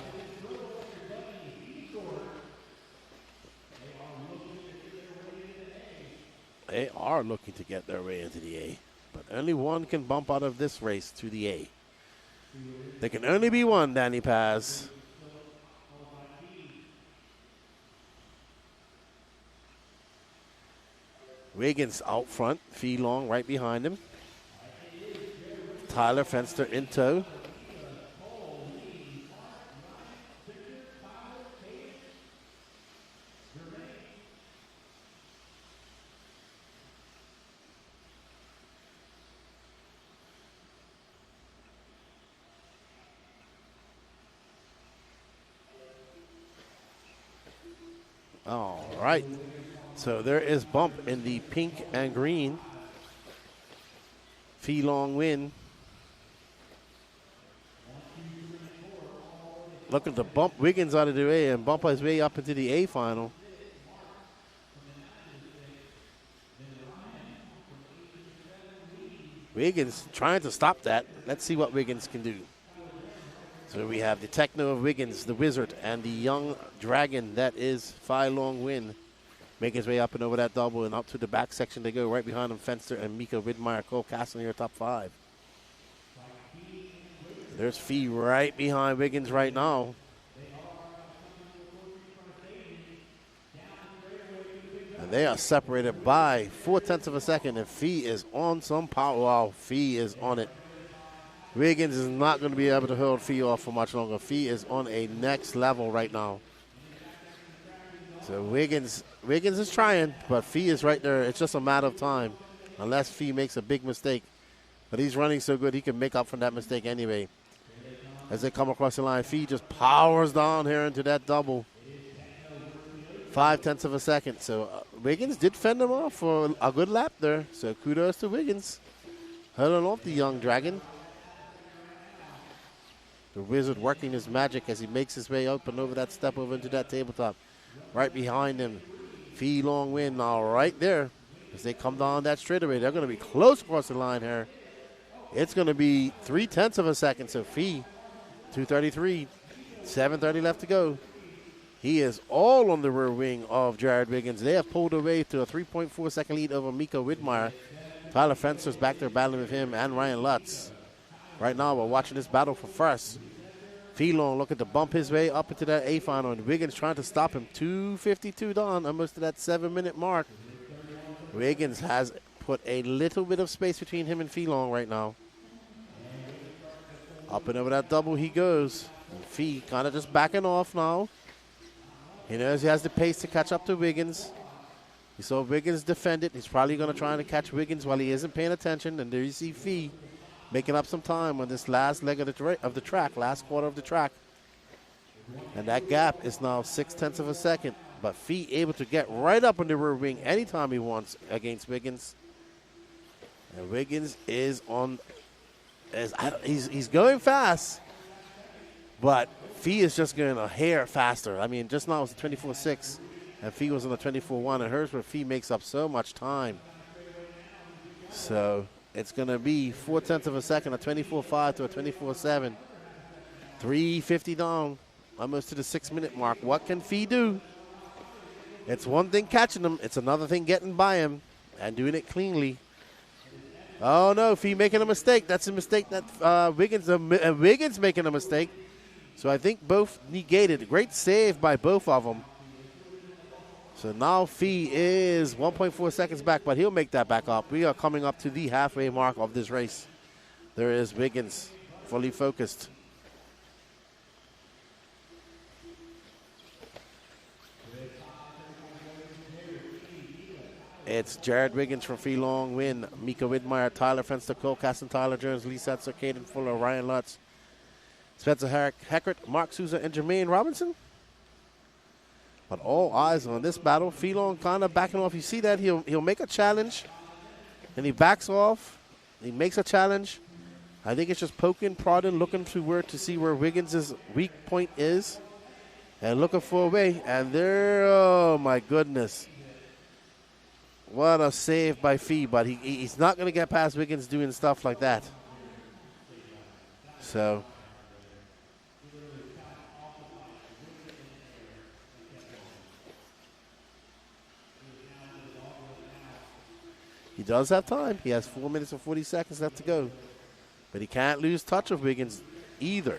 They are looking to get their way into the A, but only one can bump out of this race to the A. There can only be one, Danny Paz. Wiggins out front, Fee Long right behind him. Tyler Fenster in tow. All right. So there is bump in the pink and green. Fee Long Win. Looking to bump Wiggins out of the A and bump his way up into the A final. Wiggins trying to stop that. Let's see what Wiggins can do. So we have the Techno of Wiggins, the Wizard, and the young Dragon that is Fee Long Win. Making his way up and over that double and up to the back section they go. Right behind him, Fenster and Mika Widmeyer, Cole Castle in your top five. There's Fee right behind Wiggins right now. And they are separated by 0.4 of a second, and Fee is on some power. Wow, Fee is on it. Wiggins is not going to be able to hold Fee off for much longer. Fee is on a next level right now. So Wiggins is trying, but Fee is right there. It's just a matter of time, unless Fee makes a big mistake. But he's running so good, he can make up for that mistake anyway. As they come across the line, Fee just powers down here into that double. 0.5 of a second. So Wiggins did fend him off for a good lap there. So kudos to Wiggins. Holding off the young dragon. The Wizard working his magic as he makes his way up and over that step over into that tabletop. Right behind him, Fee Long Win now right there. As they come down that straightaway, they're going to be close across the line here. It's going to be 0.3 of a second. So Fee, 2:33, 7:30 left to go. He is all on the rear wing of Jared Wiggins. They have pulled away to a 3.4 second lead over Miko Widmeyer. Tyler Fencer's back there battling with him and Ryan Lutz. Right now, we're watching this battle for first. Phelan looking to bump his way up into that A final, and Wiggins trying to stop him. 2:52 down, almost to that 7-minute mark. Wiggins has put a little bit of space between him and Phelan right now. Up and over that double he goes. And Fee kind of just backing off now. He knows he has the pace to catch up to Wiggins. He saw Wiggins defend it. He's probably going to try to catch Wiggins while he isn't paying attention. And there you see Fee making up some time on this last leg of the track, last quarter of the track. And that gap is now 0.6 of a second. But Fee able to get right up on the rear wing anytime he wants against Wiggins. And Wiggins is on, he's going fast, but Fee is just going a hair faster. I mean, just now it was a 24.6, and Fee was on a 24.1, and hers where Fee makes up so much time. So it's going to be 0.4 of a second, a 24.5 to a 24.7. 3:50 down, almost to the 6-minute mark. What can Fee do? It's one thing catching him. It's another thing getting by him and doing it cleanly. Oh, no, Fee making a mistake. That's a mistake that Wiggins making a mistake. So I think both negated. Great save by both of them. So now Fee is 1.4 seconds back, but he'll make that back up. We are coming up to the halfway mark of this race. There is Wiggins, fully focused. It's Jared Wiggins from Fee Long Win, Mika Widmeyer, Tyler Fenster, Cole Caston, Tyler Jones, Lee Setzer, Caden Fuller, Ryan Lutz, Spencer Heckert, Mark Souza, and Jermaine Robinson. But all eyes on this battle. Fee Long kind of backing off. You see that? He'll make a challenge, and he backs off. He makes a challenge. I think it's just poking, prodding, looking to see where Wiggins' weak point is, and looking for a way. And there, oh my goodness. What a save by Fee, but he's not going to get past Wiggins doing stuff like that. So he does have time. He has 4 minutes and 40 seconds left to go. But he can't lose touch of Wiggins either.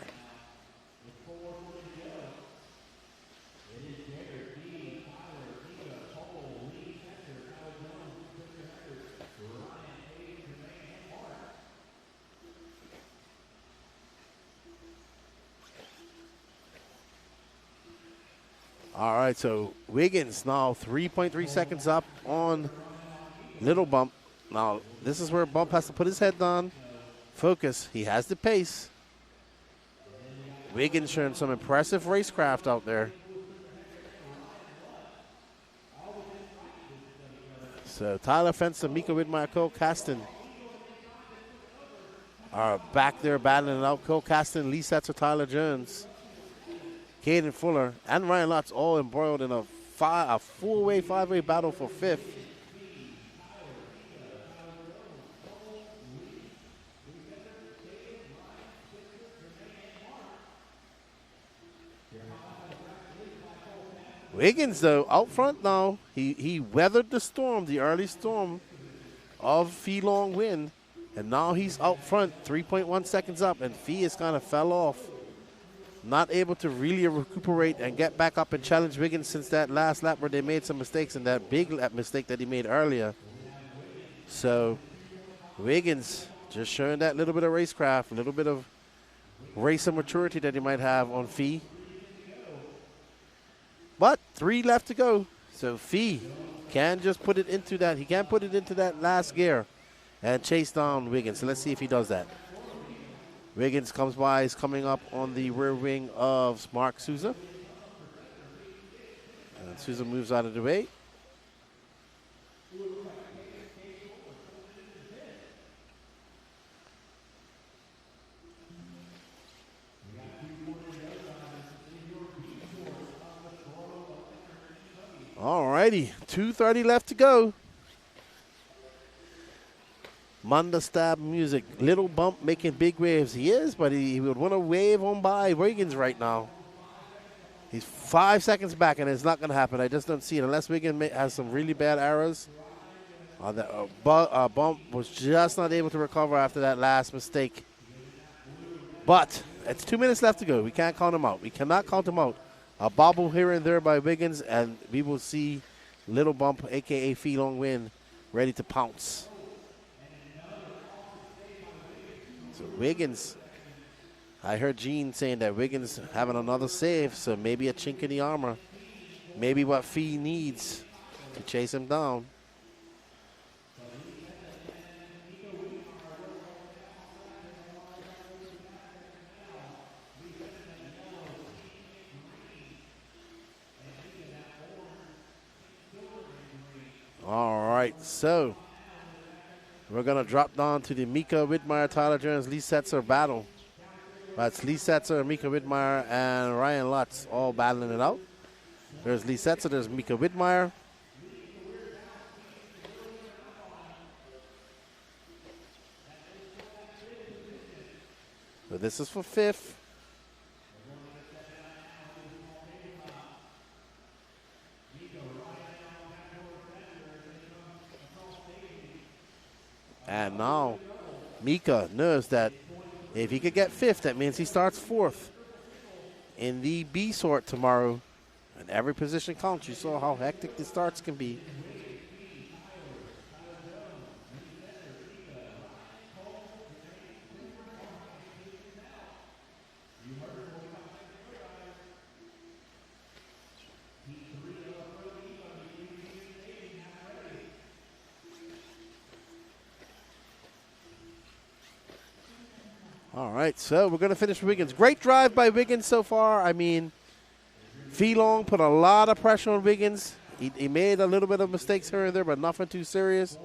All right, so Wiggins now 3.3 seconds up on Little Bump. Now, this is where Bump has to put his head down, focus. He has the pace. Wiggins showing some impressive racecraft out there. So Tyler Fenster, Mika Widmeyer, Cole Caston are back there battling it out. Cole Caston, Lee Setzer, Tyler Jones, Caden Fuller, and Ryan Lutz all embroiled in a 4-way, 5-way battle for 5th. Wiggins, though, out front now. He weathered the storm, the early storm of Fee Long Win, and now he's out front, 3.1 seconds up, and Fee has kind of fell off. Not able to really recuperate and get back up and challenge Wiggins since that last lap where they made some mistakes and that big lap mistake that he made earlier. So Wiggins just showing that little bit of racecraft, a little bit of racer maturity that he might have on Fee. But 3 left to go. So Fee can just put it into that. He can put it into that last gear and chase down Wiggins. So let's see if he does that. Wiggins comes by. He's coming up on the rear wing of Mark Souza. And Souza moves out of the way. All righty, 2:30 left to go. Munda stab music. Little bump making big waves. He is, but he would want to wave on by Wiggins right now. He's 5 seconds back, and it's not going to happen. I just don't see it unless Wiggins has some really bad errors. The bump was just not able to recover after that last mistake. But it's 2 minutes left to go. We can't count him out. We cannot count him out. A bobble here and there by Wiggins, and we will see Little Bump, a.k.a. Fee Long Win, ready to pounce. So Wiggins, I heard Gene saying that Wiggins having another save, so maybe a chink in the armor. Maybe what Fee needs to chase him down. All right, so we're going to drop down to the Mika Widmeyer, Tyler Jones, Lee Setzer battle. That's Lee Setzer, Mika Widmeyer, and Ryan Lutz all battling it out. There's Lee Setzer, there's Mika Widmeyer. So this is for 5th. And now Mika knows that if he could get 5th, that means he starts 4th in the B sort tomorrow. And every position counts. You saw how hectic the starts can be. All right, so we're going to finish with Wiggins. Great drive by Wiggins so far. I mean, Fee Long put a lot of pressure on Wiggins. He made a little bit of mistakes here and there, but nothing too serious.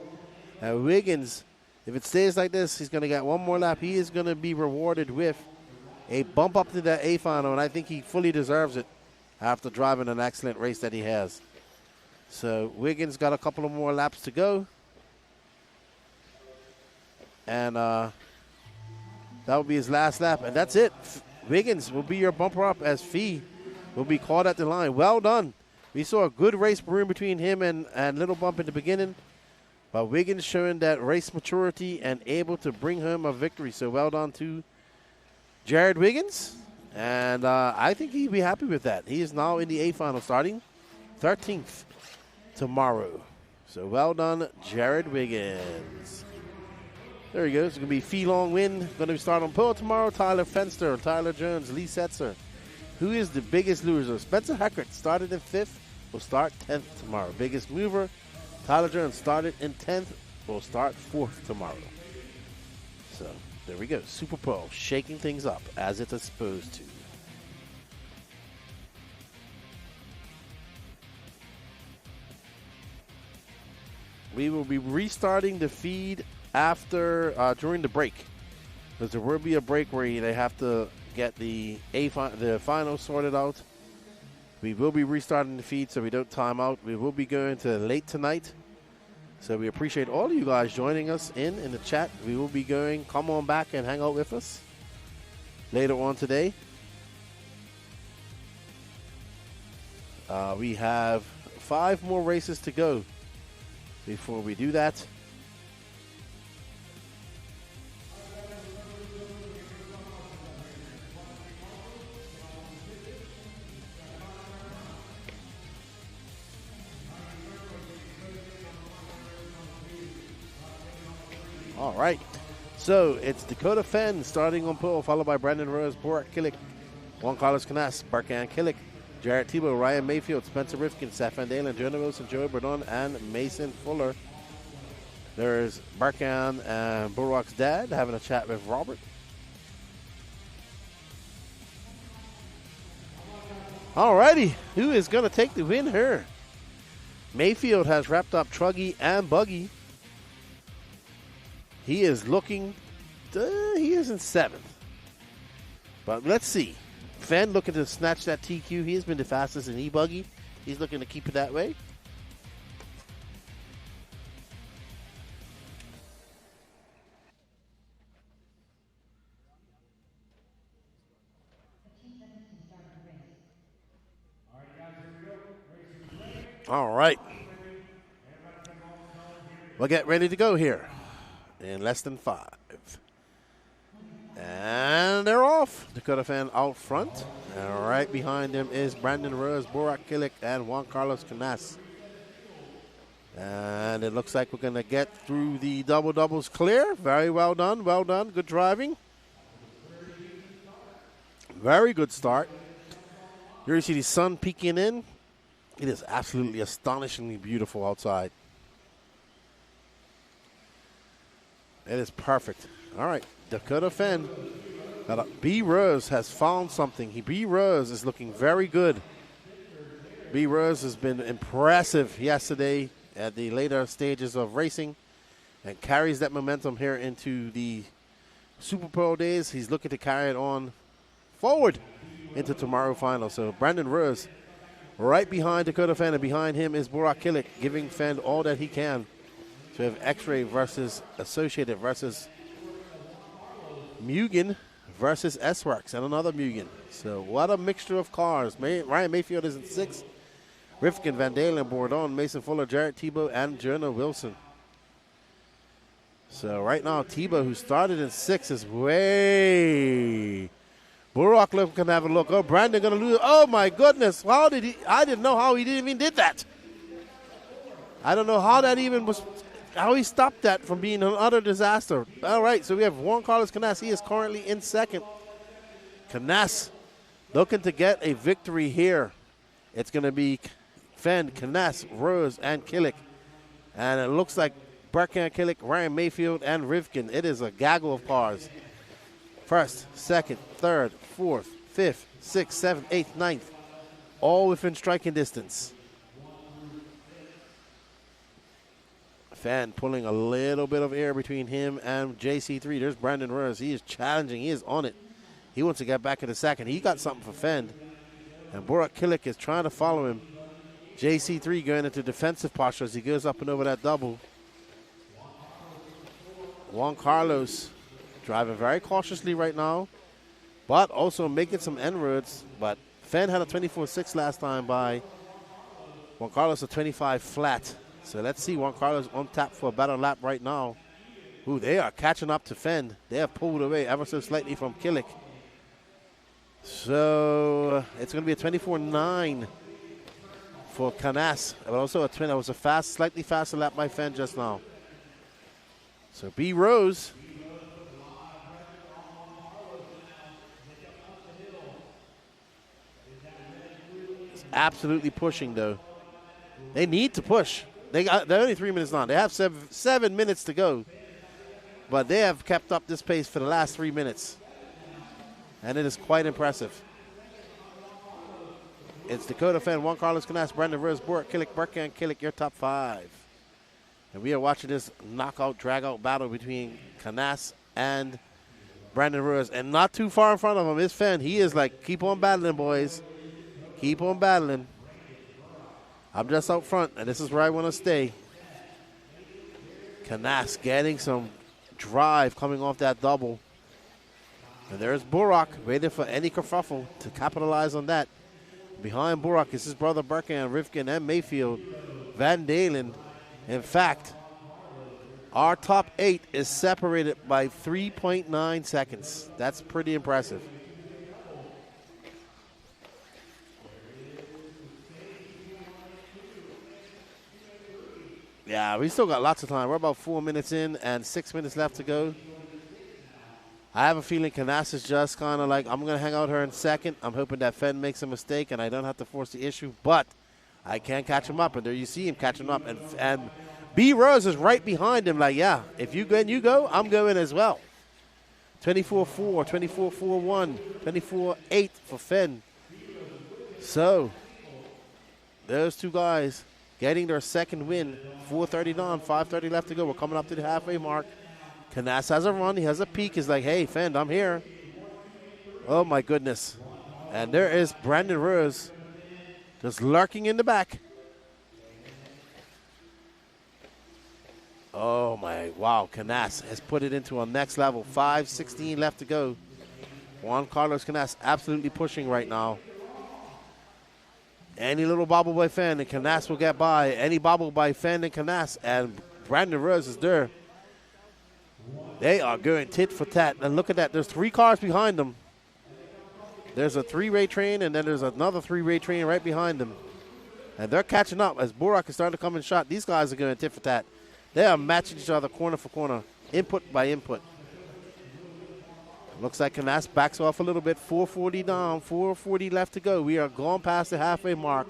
And Wiggins, if it stays like this, he's going to get one more lap. He is going to be rewarded with a bump up to that A final, and I think he fully deserves it after driving an excellent race that he has. So Wiggins got a couple of more laps to go. And that will be his last lap, and that's it. Wiggins will be your bumper up as Fee will be caught at the line. Well done. We saw a good race brewing between him and Little Bump in the beginning, but Wiggins showing that race maturity and able to bring home a victory. So well done to Jared Wiggins, and I think he'd be happy with that. He is now in the A final starting 13th tomorrow. So well done, Jared Wiggins. There he goes. It's going to be Fee Long Win. Going to start on pole tomorrow. Tyler Fenster, Tyler Jones, Lee Setzer. Who is the biggest loser? Spencer Heckert started in 5th. Will start 10th tomorrow. Biggest mover, Tyler Jones started in 10th. Will start 4th tomorrow. So there we go. Super Pro shaking things up as it's supposed to. We will be restarting the feed after during the break, because there will be a break where they have to get the final sorted out. We will be restarting the feed so we don't time out. We will be going to late tonight, so we appreciate all of you guys joining us in the chat. We will be going. Come on back and hang out with us later on today. We have 5 more races to go before we do that. All right, so it's Dakota Fenn starting on pole, followed by Brandon Rose, Borat Killick, Juan Carlos Canas, Barkan Killick, Jarrett Tebow, Ryan Mayfield, Spencer Rifkin, Seth Van Dalen, Jonah Wilson, Joey Burdon, and Mason Fuller. There's Barkan and Burrock's dad having a chat with Robert. Alrighty, who is going to take the win here? Mayfield has wrapped up Truggy and Buggy. He is looking, he is in 7th. But let's see. Fenn looking to snatch that TQ. He has been the fastest in E-buggy. He's looking to keep it that way. All right. We'll get ready to go here in less than 5. And they're off. Dakota Fan out front. And right behind them is Brandon Rose, Borak Killick, and Juan Carlos Canas. And it looks like we're going to get through the double-doubles clear. Very well done. Well done. Good driving. Very good start. Here you see the sun peeking in. It is absolutely astonishingly beautiful outside. It is perfect. All right, Dakota Fenn. B. Rose has found something. B. Rose is looking very good. B. Rose has been impressive yesterday at the later stages of racing and carries that momentum here into the Super Pro days. He's looking to carry it on forward into tomorrow final. So Brandon Rose right behind Dakota Fenn, and behind him is Borak Killick, giving Fenn all that he can. So we have X-Ray versus Associated versus Mugen versus S-Works and another Mugen. So what a mixture of cars. Ryan Mayfield is in 6th. Rifkin, Van Dalen, Bourdon, Mason Fuller, Jarrett Tebow, and Jonah Wilson. So right now, Tebow, who started in 6th, is way... Borak can have a look. Oh, Brandon going to lose. Oh, my goodness. How did he? I didn't know how he even did that. I don't know how that even was, how he stopped that from being an utter disaster. All right, so we have Juan Carlos Canas. He is currently in 2nd. Canas looking to get a victory here. It's going to be Fenn, Canas, Rose, and Killick. And it looks like Barkan Killick, Ryan Mayfield, and Rifkin. It is a gaggle of cars. 1st, 2nd, 3rd, 4th, 5th, 6th, 7th, 8th, 9th, all within striking distance. Fan pulling a little bit of air between him and JC3. There's Brandon Rose. He is challenging. He is on it. He wants to get back into 2nd. He got something for Fenn. And Borak Killick is trying to follow him. JC3 going into defensive posture as he goes up and over that double. Juan Carlos driving very cautiously right now, but also making some inroads. But Fenn had a 24.6 last time by Juan Carlos, a 25 flat. So let's see Juan Carlos on tap for a better lap right now. Ooh, they are catching up to Fenn. They have pulled away ever so slightly from Killick. So it's going to be a 24.9 for Canas, but also a twin. That was a slightly faster lap by Fenn just now. So B. Rose absolutely pushing, though. They need to push. They're only 3 minutes on. They have 7 minutes to go, but they have kept up this pace for the last 3 minutes, and it is quite impressive. It's Dakota Fenn, Juan Carlos Canas, Brandon Rose, Borak Killick, Barkan Killick, your top 5. And we are watching this knockout, drag-out battle between Canas and Brandon Rose, and not too far in front of him is Fenn. He is like, keep on battling, boys. Keep on battling. I'm just out front, and this is where I want to stay. Canas getting some drive coming off that double. And there's Borak waiting for any kerfuffle to capitalize on that. Behind Borak is his brother Barkan, Rifkin, and Mayfield. Van Dalen. In fact, our top 8 is separated by 3.9 seconds. That's pretty impressive. Yeah, we still got lots of time. We're about 4 minutes in and 6 minutes left to go. I have a feeling Canas is just kind of like, I'm going to hang out here in second. I'm hoping that Fenn makes a mistake and I don't have to force the issue, but I can't catch him up. And there you see him catching up. And B. Rose is right behind him like, yeah, if you go and you go, I'm going as well. 24-4, 24-4-1, 24-8 for Fenn. So, those two guys getting their second win. 4:30 down, 5:30 left to go. We're coming up to the halfway mark. Canas has a run. He has a peek. He's like, hey, Fenn, I'm here. Oh, my goodness. And there is Brandon Rose just lurking in the back. Oh, my, wow. Canas has put it into a next level. 5:16 left to go. Juan Carlos Canas absolutely pushing right now. Any little bobble by Fenn and Canas will get by. Any bobble by Fenn and Canas, and Brandon Rose is there. They are going tit for tat. And look at that. There's 3 cars behind them. There's a 3-way train, and then there's another 3-way train right behind them. And they're catching up as Burak is starting to come in shot. These guys are going tit for tat. They are matching each other corner for corner, input by input. Looks like Canas backs off a little bit. 4:40 down, 4:40 left to go. We are going past the halfway mark.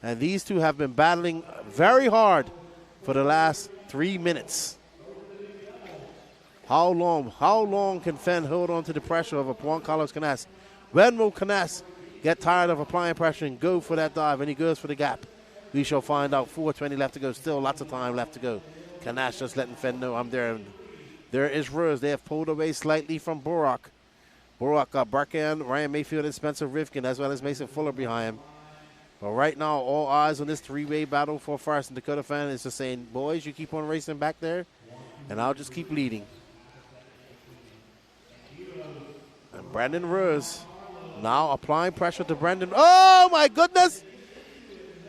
And these two have been battling very hard for the last 3 minutes. How long can Fenn hold on to the pressure of a Juan Carlos Canas? When will Canas get tired of applying pressure and go for that dive? And he goes for the gap. We shall find out. 4:20 left to go. Still lots of time left to go. Canas just letting Fenn know I'm there. There is Rose. They have pulled away slightly from Burak. Burak got Barkan, Ryan Mayfield, and Spencer Rifkin, as well as Mason Fuller behind him. But right now, all eyes on this 3-way battle for first. And Dakota Fan is just saying, boys, you keep on racing back there, and I'll just keep leading. And Brandon Rose now applying pressure to Brandon. Oh, my goodness!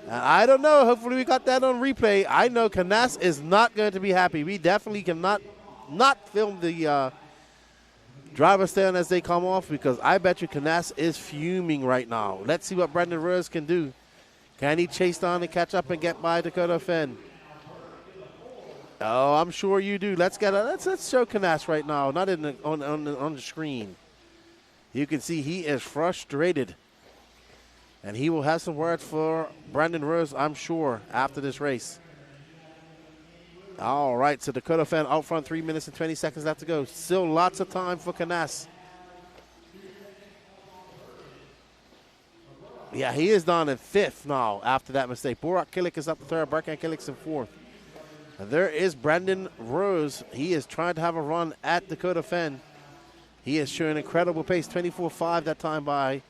And I don't know. Hopefully we got that on replay. I know Canas is not going to be happy. We definitely cannot not film the driver stand as they come off, because I bet you Canas is fuming right now. Let's see what Brandon Rose can do. Can he chase down and catch up and get by Dakota Fenn? Oh, I'm sure you do. Let's show Canas right now, not in the, on the screen. You can see he is frustrated, and he will have some words for Brandon Rose, I'm sure, after this race. All right, so Dakota Fenn out front, 3 minutes and 20 seconds left to go. Still lots of time for Canas. Yeah, he is down in 5th now after that mistake. Burak Kilik is up to 3rd. Barkan Kilik's in 4th. And there is Brandon Rose. He is trying to have a run at Dakota Fenn. He is showing incredible pace, 24.5 that time by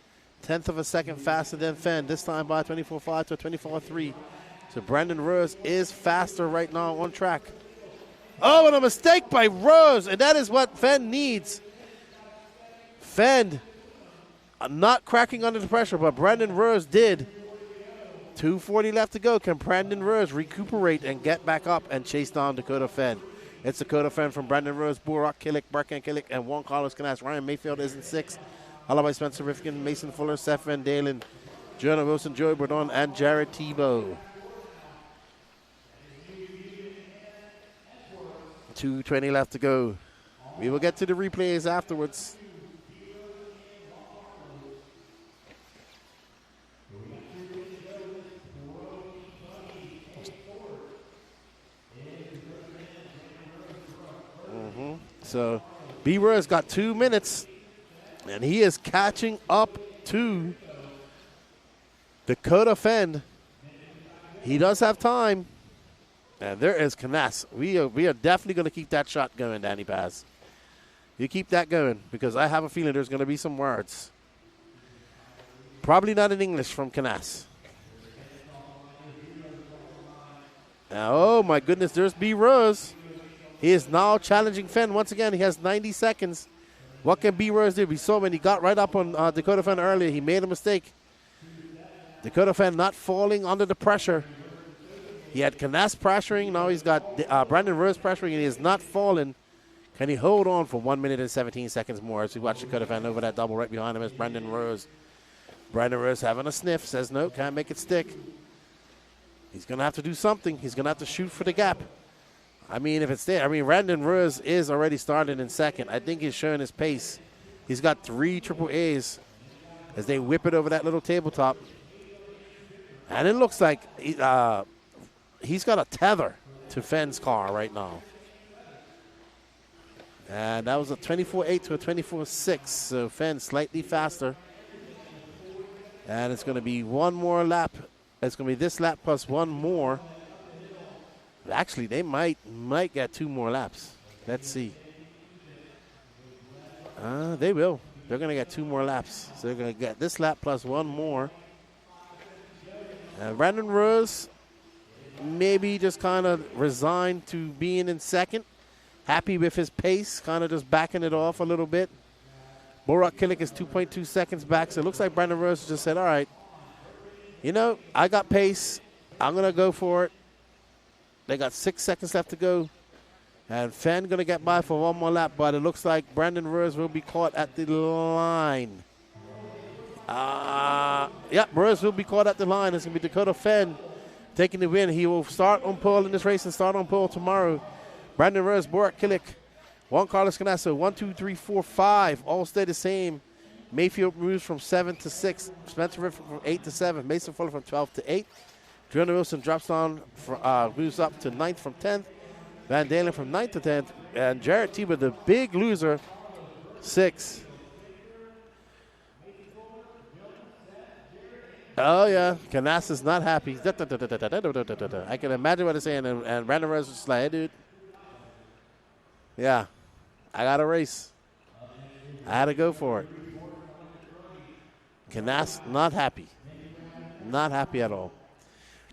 1/10 of a second faster than Fenn. This time by 24.5 to 24.3. So Brandon Rose is faster right now on track. Oh, and a mistake by Rose, and that is what Fenn needs. Fenn not cracking under the pressure, but Brandon Rose did. 2:40 left to go. Can Brandon Rose recuperate and get back up and chase down Dakota Fenn? It's Dakota Fenn from Brandon Rose, Burak Kilik, Barkan Kilik, and Juan Carlos Canas. Ryan Mayfield is in 6th. Followed by Spencer Rifkin, Mason Fuller, Seth Van Dalen, Jonah Wilson, Joey Bourdon, and Jared Tebow. 2:20 left to go. We will get to the replays afterwards. So B-Rose got 2 minutes, and he is catching up to Dakota Fenn. He does have time. And there is Canas. We are definitely going to keep that shot going, Danny Paz. You keep that going, because I have a feeling there's going to be some words. Probably not in English from Canas. Now, oh, my goodness, there's B-Rose. He is now challenging Fenn. Once again, he has 90 seconds. What can B-Rose do? We saw when he got right up on Dakota Fenn earlier. He made a mistake. Dakota Fenn not falling under the pressure. He had Canas pressuring. Now he's got Brandon Rose pressuring, and he is not falling. Can he hold on for 1 minute and 17 seconds more as we watch Dakota Fenn over that double right behind him as Brandon Rose. Brandon Rose having a sniff. Says no, can't make it stick. He's going to have to do something. He's going to have to shoot for the gap. I mean, if it's there. I mean, Brandon Ruiz is already started in second. I think he's showing his pace. He's got 3 triple A's as they whip it over that little tabletop. And it looks like he's got a tether to Fenn's car right now. And that was a 24.8 to a 24.6. So Fenn slightly faster. And it's going to be one more lap. It's going to be this lap plus one more. Actually, they might get 2 more laps. Let's see. They will. They're going to get 2 more laps. So they're going to get this lap plus one more. Brandon Rose maybe just kind of resigned to being in second. Happy with his pace, kind of just backing it off a little bit. Borak Killick is 2.2 seconds back, so it looks like Brandon Rose just said, all right, you know, I got pace. I'm going to go for it. They got 6 seconds left to go. And Fenn going to get by for one more lap, but it looks like Brandon Rose will be caught at the line. Rose will be caught at the line. It's going to be Dakota Fenn taking the win. He will start on pole in this race and start on pole tomorrow. Brandon Rose, Borak Killick, Juan Carlos Canasso, 1, 2, 3, 4, 5, all stay the same. Mayfield moves from 7 to 6. Spencer Riff from 8 to 7. Mason Fuller from 12 to 8. Jordan Wilson drops down, moves up to 9th from 10th. Van Dalen from 9th to 10th. And Jarrett Tiba, the big loser, 6th. Oh, yeah. Canassa's not happy. I can imagine what they're saying. And Brandon Rose was just like, hey, dude. Yeah. I got a race. I had to go for it. Canas, not happy. Not happy at all.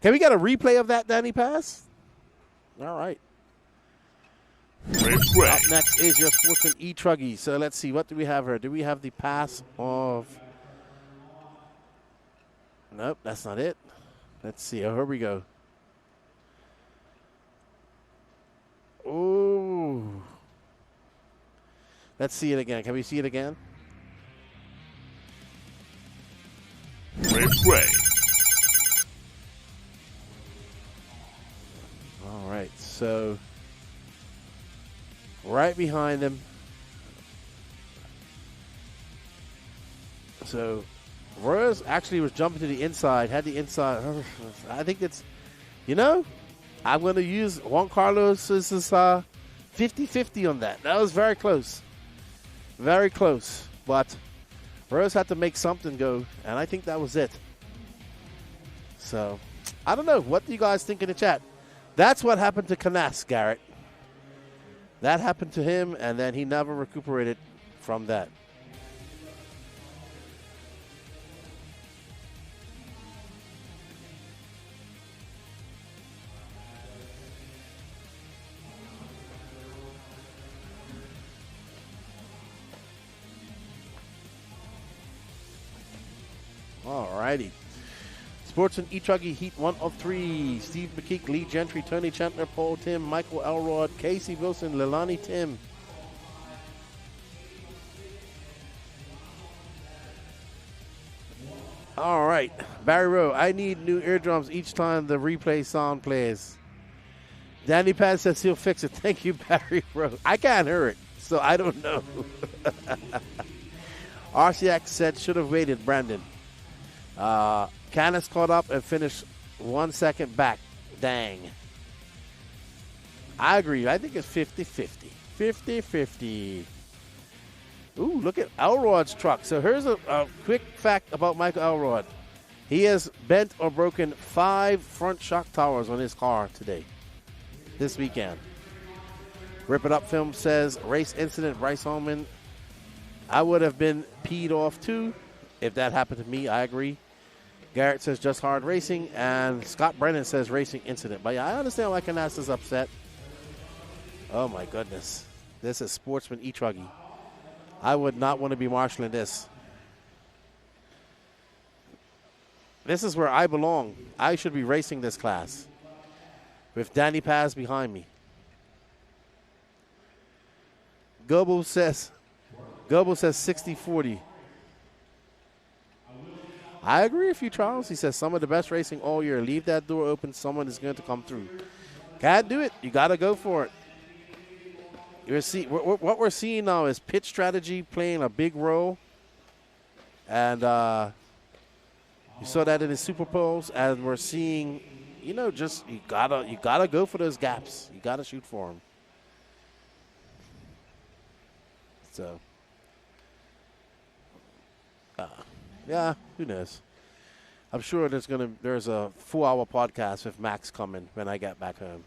Can we get a replay of that, Danny Pass? All right. Up next is your Sportsman E-truggy. So let's see. What do we have here? Do we have the pass of... Nope, that's not it. Let's see. Oh, here we go. Ooh. Let's see it again. Can we see it again? All right. So, right behind him. So, Rose actually was jumping to the inside, had the inside. I think it's, you know, I'm going to use Juan Carlos's 50-50 on that. That was very close. Very close. But Rose had to make something go, and I think that was it. So, I don't know. What do you guys think in the chat? That's what happened to Canas, Garrett. That happened to him, and then he never recuperated from that. Alrighty. Sportsman E-truggy Heat 1 of 3. Steve McKeek, Lee Gentry, Tony Chandler, Paul Tim, Michael Elrod, Casey Wilson, Leilani Tim. All right. Barry Rowe, I need new eardrums each time the replay sound plays. Danny Pad says he'll fix it. Thank you, Barry Rowe. I can't hear it, so I don't know. RCX said should have waited, Brandon. Canis caught up and finished 1 second back. Dang. I agree. I think it's 50-50. 50-50. Ooh, look at Elrod's truck. So here's a quick fact about Michael Elrod. He has bent or broken 5 front shock towers on his car today, this weekend. Rip It Up Film says, race incident, Bryce Holman. I would have been peed off too if that happened to me. I agree. Garrett says just hard racing, and Scott Brennan says racing incident. But yeah, I understand why Canas is upset. Oh my goodness. This is Sportsman E-truggy. I would not want to be marshalling this. This is where I belong. I should be racing this class with Danny Paz behind me. Gobo says 60-40. I agree with you, Charles. He says some of the best racing all year. Leave that door open. Someone is going to come through. Can't do it. You got to go for it. What we're seeing now is pitch strategy playing a big role. And you saw that in the Super Bowls. And we're seeing, just you gotta go for those gaps. You got to shoot for them. So, yeah, who knows? I'm sure there's a 4-hour podcast with Max coming when I get back home.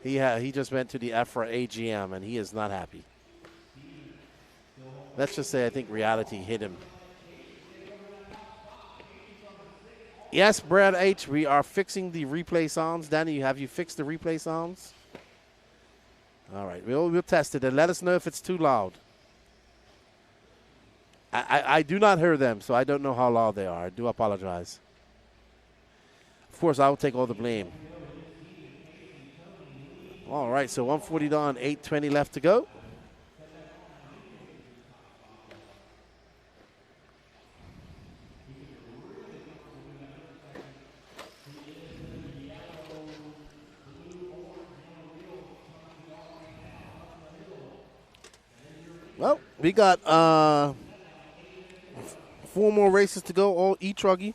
He just went to the EFRA AGM and he is not happy. Let's just say I think reality hit him. Yes, Brad H., we are fixing the replay sounds. Danny, have you fixed the replay sounds? All right, we'll test it and let us know if it's too loud. I do not hear them, so I don't know how loud they are. I do apologize. Of course, I will take all the blame. All right, so 140 down, 8:20 left to go. Well, we got 4 more races to go, all truggy.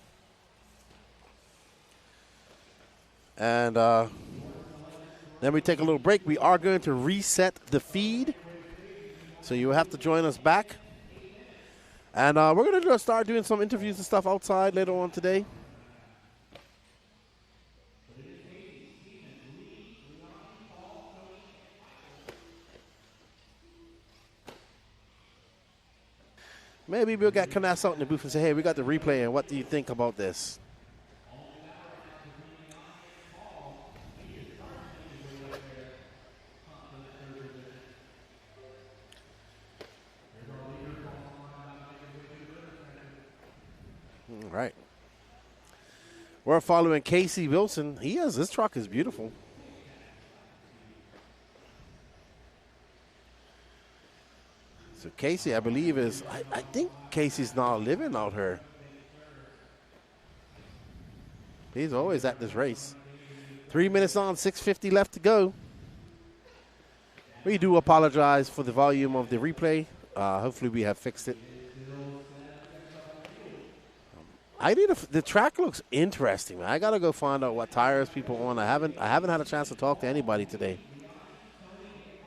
And then we take a little break. We are going to reset the feed, so you have to join us back. And we're going to start doing some interviews and stuff outside later on today. Maybe we'll get Canas out in the booth and say, hey, we got the replay, and what do you think about this? All right. We're following Casey Wilson. This truck is beautiful. So Casey, I believe, I think Casey's now living out here. He's always at this race. 3 minutes on, 6:50 left to go. We do apologize for the volume of the replay. Hopefully we have fixed it. The track looks interesting, man. I gotta go find out what tires people are on. I haven't had a chance to talk to anybody today.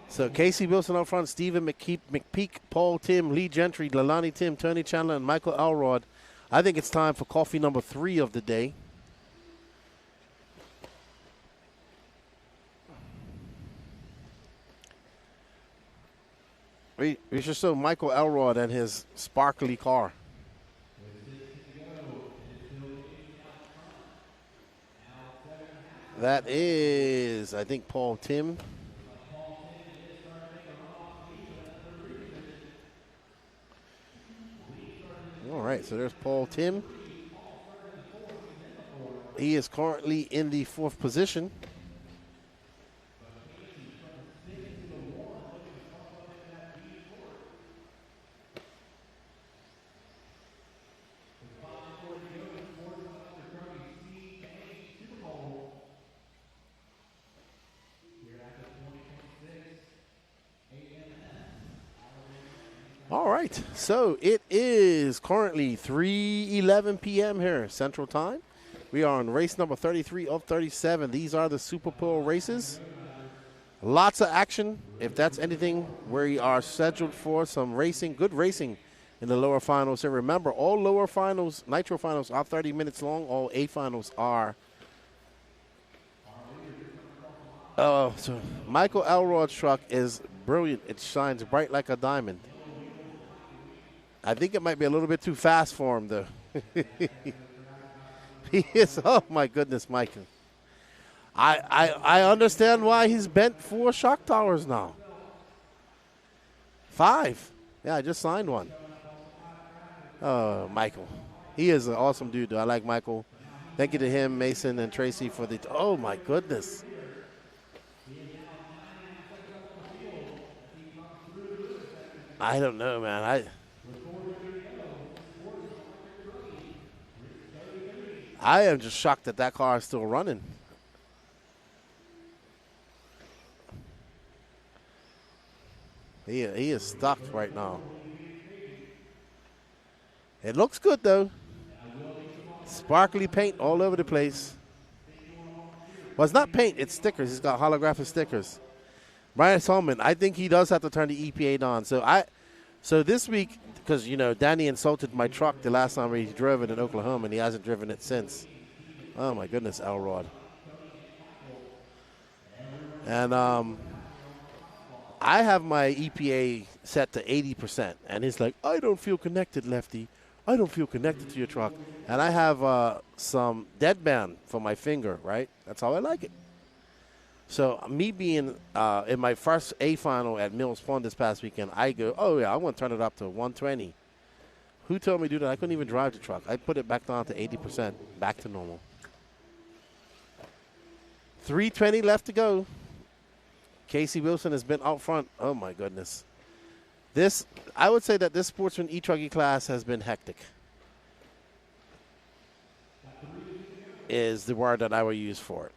So Casey Wilson up front, Stephen McPeak, Paul Tim, Lee Gentry, Lalani Tim, Tony Chandler, and Michael Elrod. I think it's time for coffee number 3 of the day. We should show Michael Elrod and his sparkly car. That is, I think, Paul Tim. All right, so there's Paul Tim. He is currently in the 4th position. All right, so it is currently 3:11 p.m. here, Central Time. We are on race number 33 of 37. These are the Super Bowl races. Lots of action. If that's anything, we are scheduled for some racing, good racing in the lower finals. So remember, all lower finals, nitro finals are 30 minutes long. All A finals are. So Michael Elrod's truck is brilliant. It shines bright like a diamond. I think it might be a little bit too fast for him, though. He is, oh my goodness, Michael. I understand why he's bent 4 shock towers now. 5. Yeah, I just signed one. Oh, Michael. He is an awesome dude, though. I like Michael. Thank you to him, Mason, and Tracy for the, oh my goodness. I don't know, man. I am just shocked that car is still running. He is stuck right now. It looks good, though. Sparkly paint all over the place. Well, it's not paint, it's stickers. He's got holographic stickers. Brian Cullman, I think he does have to turn the EP8 on. So this week, because, you know, Danny insulted my truck the last time he drove it in Oklahoma, and he hasn't driven it since. Oh, my goodness, Elrod. And I have my EPA set to 80%, and he's like, I don't feel connected, Lefty. I don't feel connected to your truck. And I have some deadband for my finger, right? That's how I like it. So me being in my first A final at Mills Pond this past weekend, I go, oh, yeah, I want to turn it up to 120. Who told me to do that? I couldn't even drive the truck. I put it back down to 80%, back to normal. 320 left to go. Casey Wilson has been out front. Oh, my goodness. I would say that this Sportsman E-truggy class has been hectic, is the word that I would use for it.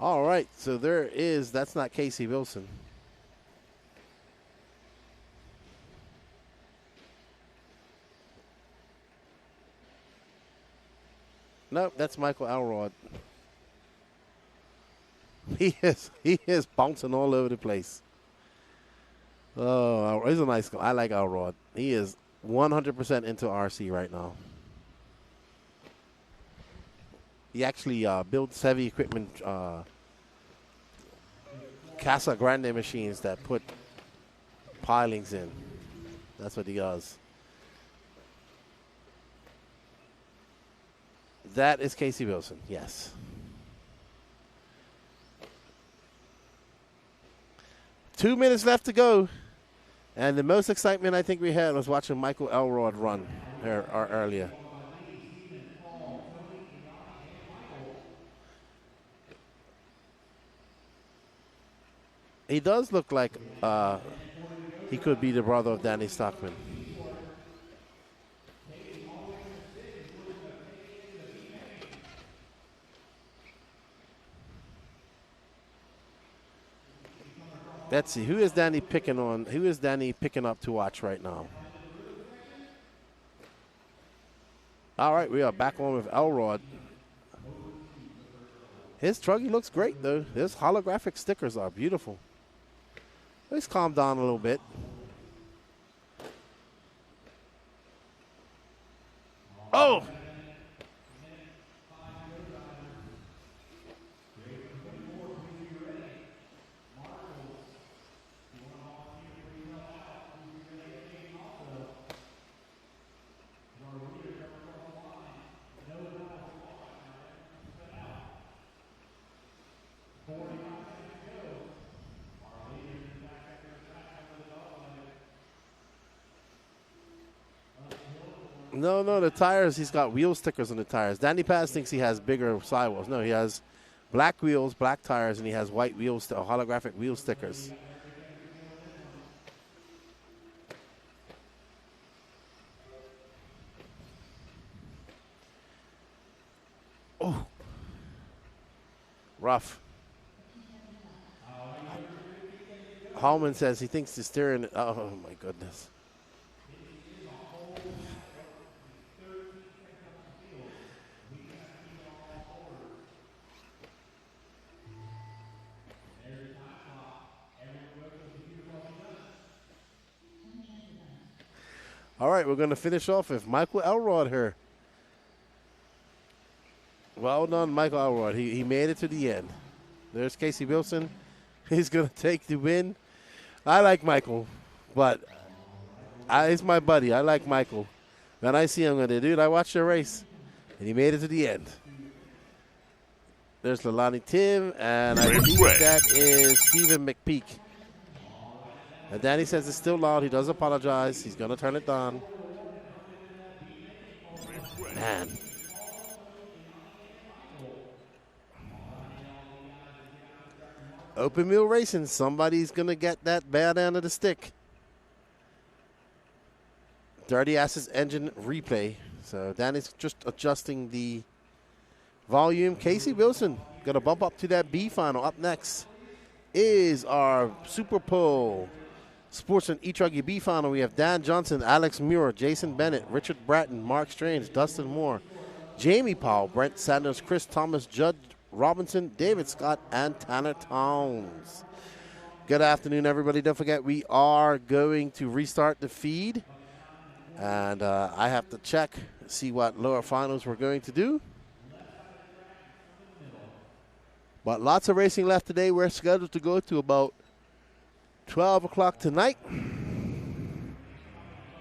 All right, so that's not Casey Wilson. Nope, that's Michael Elrod. He is bouncing all over the place. Oh, he's a nice guy. I like Elrod. He is 100% into RC right now. He actually builds heavy equipment, Casa Grande machines that put pilings in. That's what he does. That is Casey Wilson, yes. Two minutes left to go. And the most excitement I think we had was watching Michael Elrod run earlier. He does look like he could be the brother of Danny Stockman. Let's see, who is Danny picking on? Who is Danny picking up to watch right now? All right, we are back on with Elrod. His truggy looks great, though. His holographic stickers are beautiful. Let's calm down a little bit. Oh! No, the tires, he's got wheel stickers on the tires. Danny Paz thinks he has bigger sidewalls. No, he has black wheels, black tires, and he has white wheels, holographic wheel stickers. Oh. Rough. Hallman says he thinks the steering, oh my goodness. All right, we're going to finish off with Michael Elrod here. Well done, Michael Elrod. He made it to the end. There's Casey Wilson. He's going to take the win. I like Michael, but he's my buddy. I like Michael. When I see him, I'm going to, dude, I watched your race, and he made it to the end. There's Lalani Tim, and I believe that is Stephen McPeak. And Danny says it's still loud. He does apologize. He's going to turn it down. Man. Open wheel racing. Somebody's going to get that bad end of the stick. Dirty Ass's engine replay. So Danny's just adjusting the volume. Casey Wilson going to bump up to that B final. Up next is our Super Pole Sportsman E-Truggy B final. We have Dan Johnson, Alex Muir, Jason Bennett, Richard Bratton, Mark Strange, Dustin Moore, Jamie Powell, Brent Sanders, Chris Thomas, Judd Robinson, David Scott, and Tanner Towns. Good afternoon, everybody. Don't forget, we are going to restart the feed. And I have to check, see what lower finals we're going to do. But lots of racing left today. We're scheduled to go to about 12 o'clock tonight.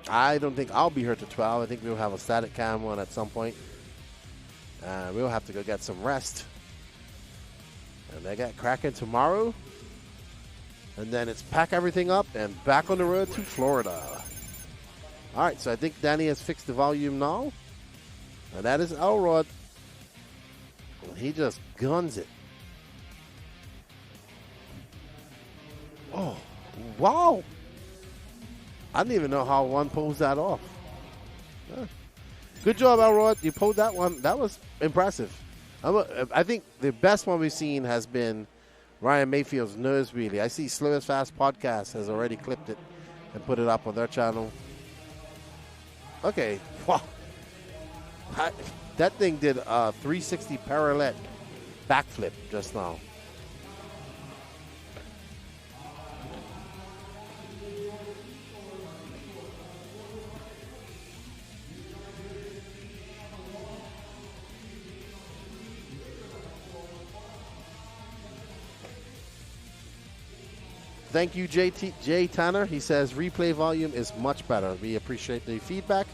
I don't think I'll be here till 12. I think we'll have a static cam on at some point. We'll have to go get some rest. And they get cracking tomorrow. And then it's pack everything up and back on the road to Florida. All right, so I think Danny has fixed the volume now. And that is Elrod. He just guns it. Oh, wow. I didn't even know how one pulls that off. Yeah. Good job, Elrod. You pulled that one. That was impressive. I think the best one we've seen has been Ryan Mayfield's nose wheelie. I see Slow as Fast Podcast has already clipped it and put it up on their channel. Okay, wow. That thing did a 360 parallel backflip just now. Thank you, Jay Tanner. He says replay volume is much better. We appreciate the feedback.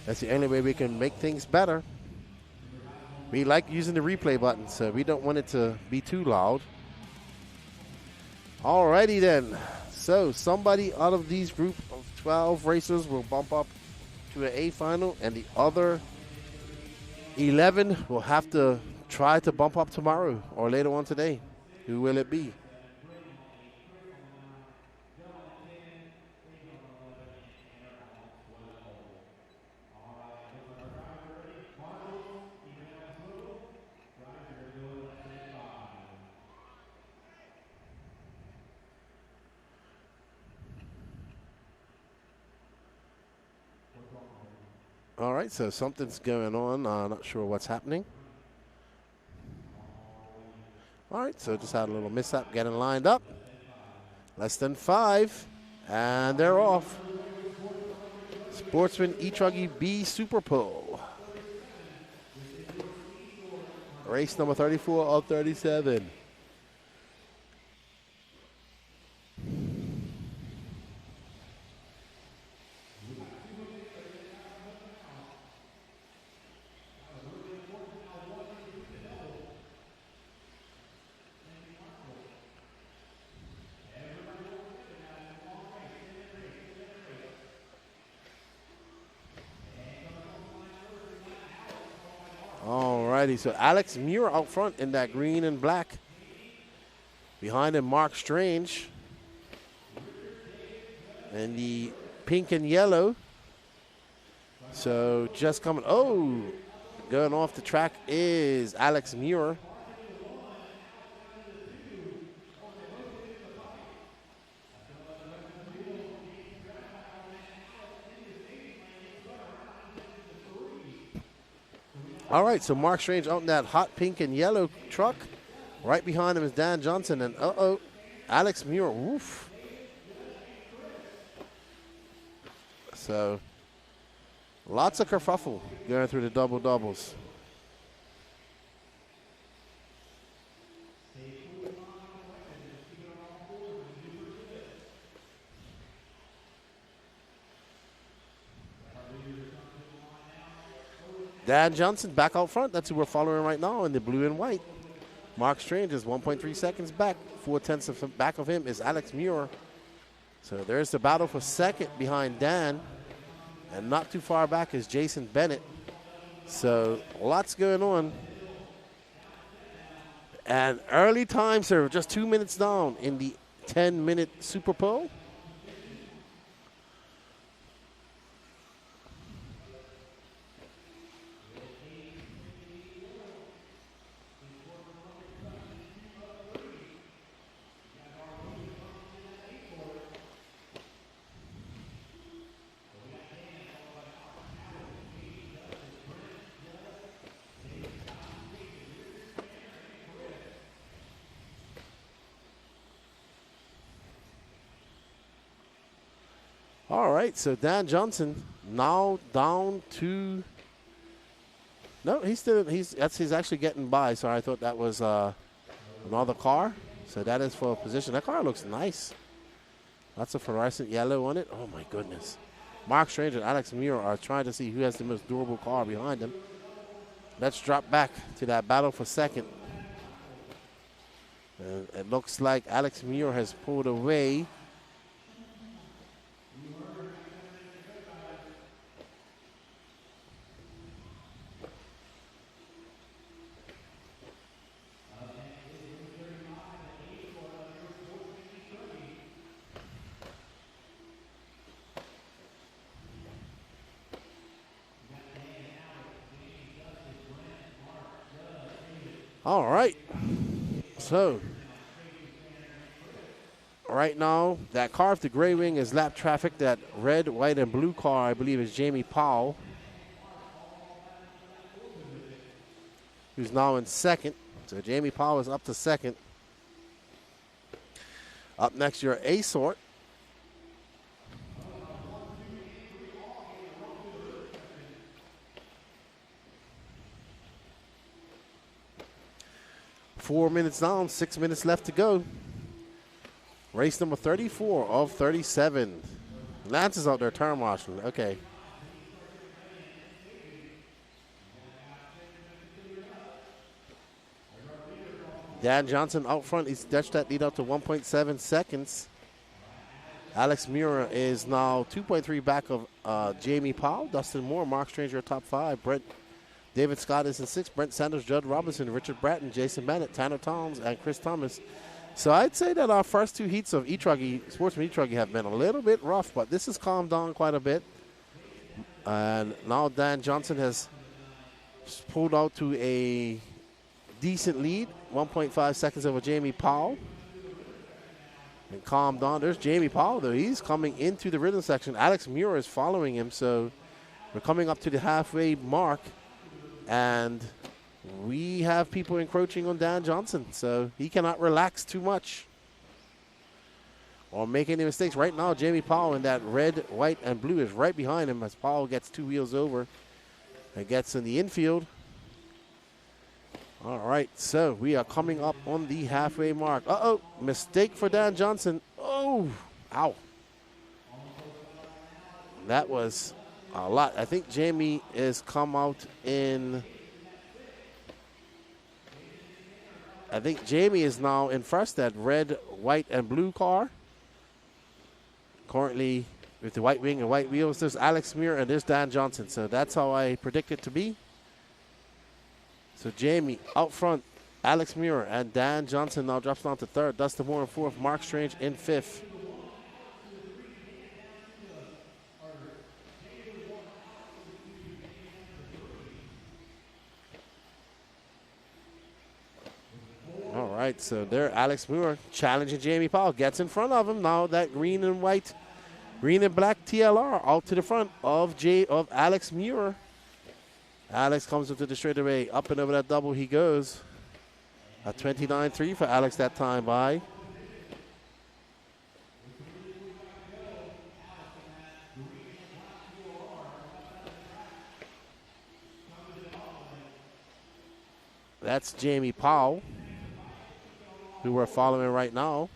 That's the only way we can make things better. We like using the replay button, so we don't want it to be too loud. Alrighty then. So somebody out of these group of 12 racers will bump up to an A final, and the other 11 will have to try to bump up tomorrow or later on today. Who will it be? All right, so something's going on. Not sure what's happening. All right, so just had a little mishap getting lined up. Less than 5, and they're off. Sportsman E-Truggy B Super Pole. Race number 34 of 37. Alrighty, so Alex Muir out front in that green and black. Behind him, Mark Strange. And the pink and yellow. So just coming, going off the track is Alex Muir. All right, so Mark Strange out in that hot pink and yellow truck. Right behind him is Dan Johnson, and Alex Muir, woof. So, lots of kerfuffle going through the double-doubles. Dan Johnson back out front. That's who we're following right now in the blue and white. Mark Strange is 1.3 seconds back. 0.4 of back of him is Alex Muir. So there's the battle for second behind Dan. And not too far back is Jason Bennett. So lots going on. And early time serve, just 2 minutes down in the 10-minute Super Bowl. All right, so Dan Johnson now down to. No, he's actually getting by. Sorry, I thought that was another car. So that is for position. That car looks nice. Lots of fluorescent yellow on it. Oh my goodness. Mark Strange and Alex Muir are trying to see who has the most durable car behind them. Let's drop back to that battle for second. And it looks like Alex Muir has pulled away. All right. So, right now, that car with the gray wing is lap traffic. That red, white, and blue car, I believe, is Jamie Powell, who's now in second. So, Jamie Powell is up to second. Up next, your A sort. Four minutes down, 6 minutes left to go. Race number 34 of 37. Lance is out there turn marshaling. Okay. Dan Johnson out front. He's stretched that lead out to 1.7 seconds. Alex Muir is now 2.3 back of Jamie Powell. Dustin Moore, Mark Stranger, top five. David Scott is in sixth. Brent Sanders, Judd Robinson, Richard Bratton, Jason Bennett, Tanner Towns, and Chris Thomas. So I'd say that our first two heats of E-truggy, Sportsman E-truggy, have been a little bit rough, but this has calmed down quite a bit. And now Dan Johnson has pulled out to a decent lead, 1.5 seconds over Jamie Powell. And calmed down. There's Jamie Powell, though. He's coming into the rhythm section. Alex Muir is following him, so we're coming up to the halfway mark. And we have people encroaching on Dan Johnson, so he cannot relax too much or make any mistakes. Right now, Jamie Powell in that red, white, and blue is right behind him as Powell gets two wheels over and gets in the infield. All right, so we are coming up on the halfway mark. Uh-oh, mistake for Dan Johnson. Oh, ow. That was a lot. I think Jamie is come out in. I think Jamie is now in first, that red, white, and blue car. Currently with the white wing and white wheels. There's Alex Muir and there's Dan Johnson. So that's how I predict it to be. So Jamie out front, Alex Muir, and Dan Johnson now drops down to third. Dustin Moore in fourth, Mark Strange in fifth. All right, so there, Alex Muir challenging Jamie Powell. Gets in front of him. Now that green and black TLR out to the front of Alex Muir. Alex comes into the straightaway. Up and over that double he goes. A 29.3 for Alex that time by. That's Jamie Powell, who we're following right now.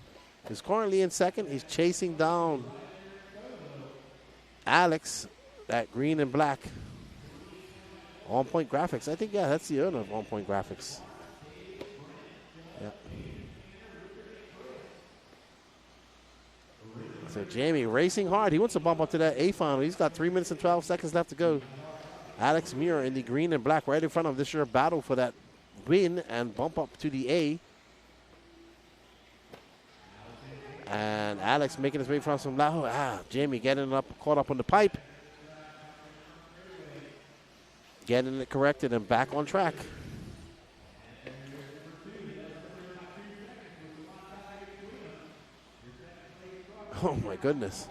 He's currently in second. He's chasing down Alex, that green and black. On Point Graphics. I think, yeah, that's the owner of On Point Graphics. Yeah. So Jamie racing hard. He wants to bump up to that A final. He's got 3 minutes and 12 seconds left to go. Alex Muir in the green and black right in front of this year battle for that win and bump up to the A. And Alex making his way from some low. Jamie getting up, caught up on the pipe. Getting it corrected and back on track. Oh my goodness.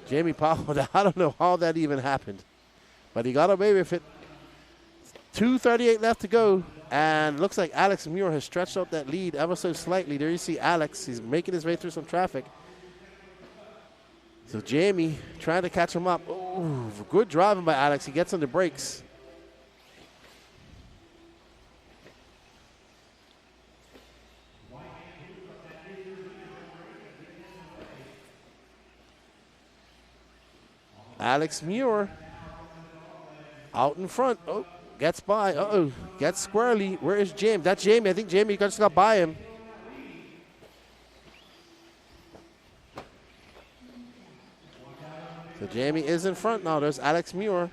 Jamie Powell, I don't know how that even happened. But he got away with it. 2:38 left to go. And looks like Alex Muir has stretched out that lead ever so slightly. There you see Alex. He's making his way through some traffic. So Jamie trying to catch him up. Oh, good driving by Alex. He gets on the brakes. Alex Muir out in front. Oh, gets by. Uh-oh. Gets squarely. Where is Jamie? That's Jamie. I think Jamie just got by him. So Jamie is in front now. There's Alex Muir.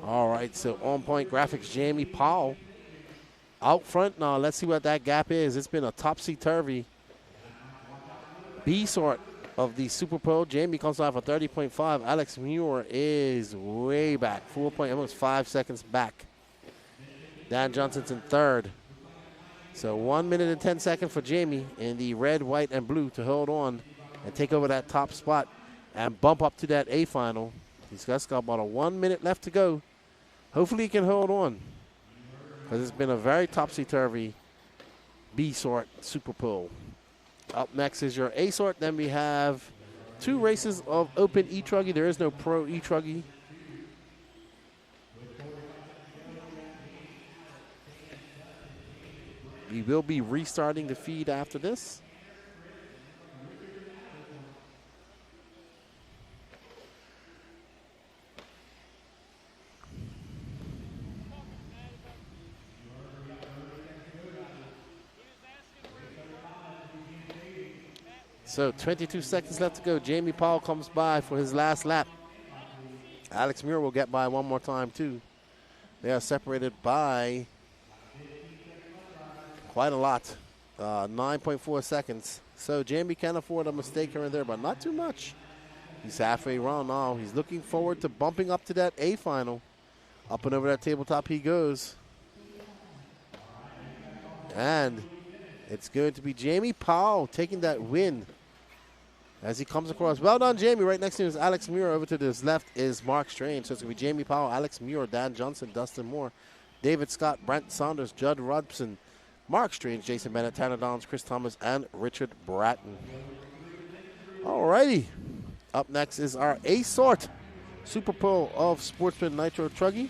All right, so on point graphics, Jamie Powell out front now. Let's see what that gap is. It's been a topsy-turvy B sort of the Super Pro. Jamie comes off a 30.5. Alex Muir is way back, 4 point, almost 5 seconds back. Dan Johnson's in third. So 1 minute and 10 seconds for Jamie in the red, white, and blue to hold on and take over that top spot and bump up to that A final. He's got about a 1 minute left to go. Hopefully he can hold on, because it's been a very topsy-turvy B-sort Super Bowl. Up next is your A-sort. Then we have 2 races of Open E-truggy. There is no Pro E-truggy. We will be restarting the feed after this. So 22 seconds left to go. Jamie Powell comes by for his last lap. Alex Muir will get by one more time too. They are separated by quite a lot, 9.4 seconds. So Jamie can afford a mistake here and there, but not too much. He's halfway around now. He's looking forward to bumping up to that A final. Up and over that tabletop he goes. And it's going to be Jamie Powell taking that win as he comes across. Well done, Jamie. Right next to him is Alex Muir. Over to his left is Mark Strange. So it's going to be Jamie Powell, Alex Muir, Dan Johnson, Dustin Moore, David Scott, Brent Saunders, Judd Robson, Mark Strange, Jason Bennett, Tanner Downs, Chris Thomas, and Richard Bratton. All righty. Up next is our A-sort Super Bowl of Sportsman Nitro Truggy.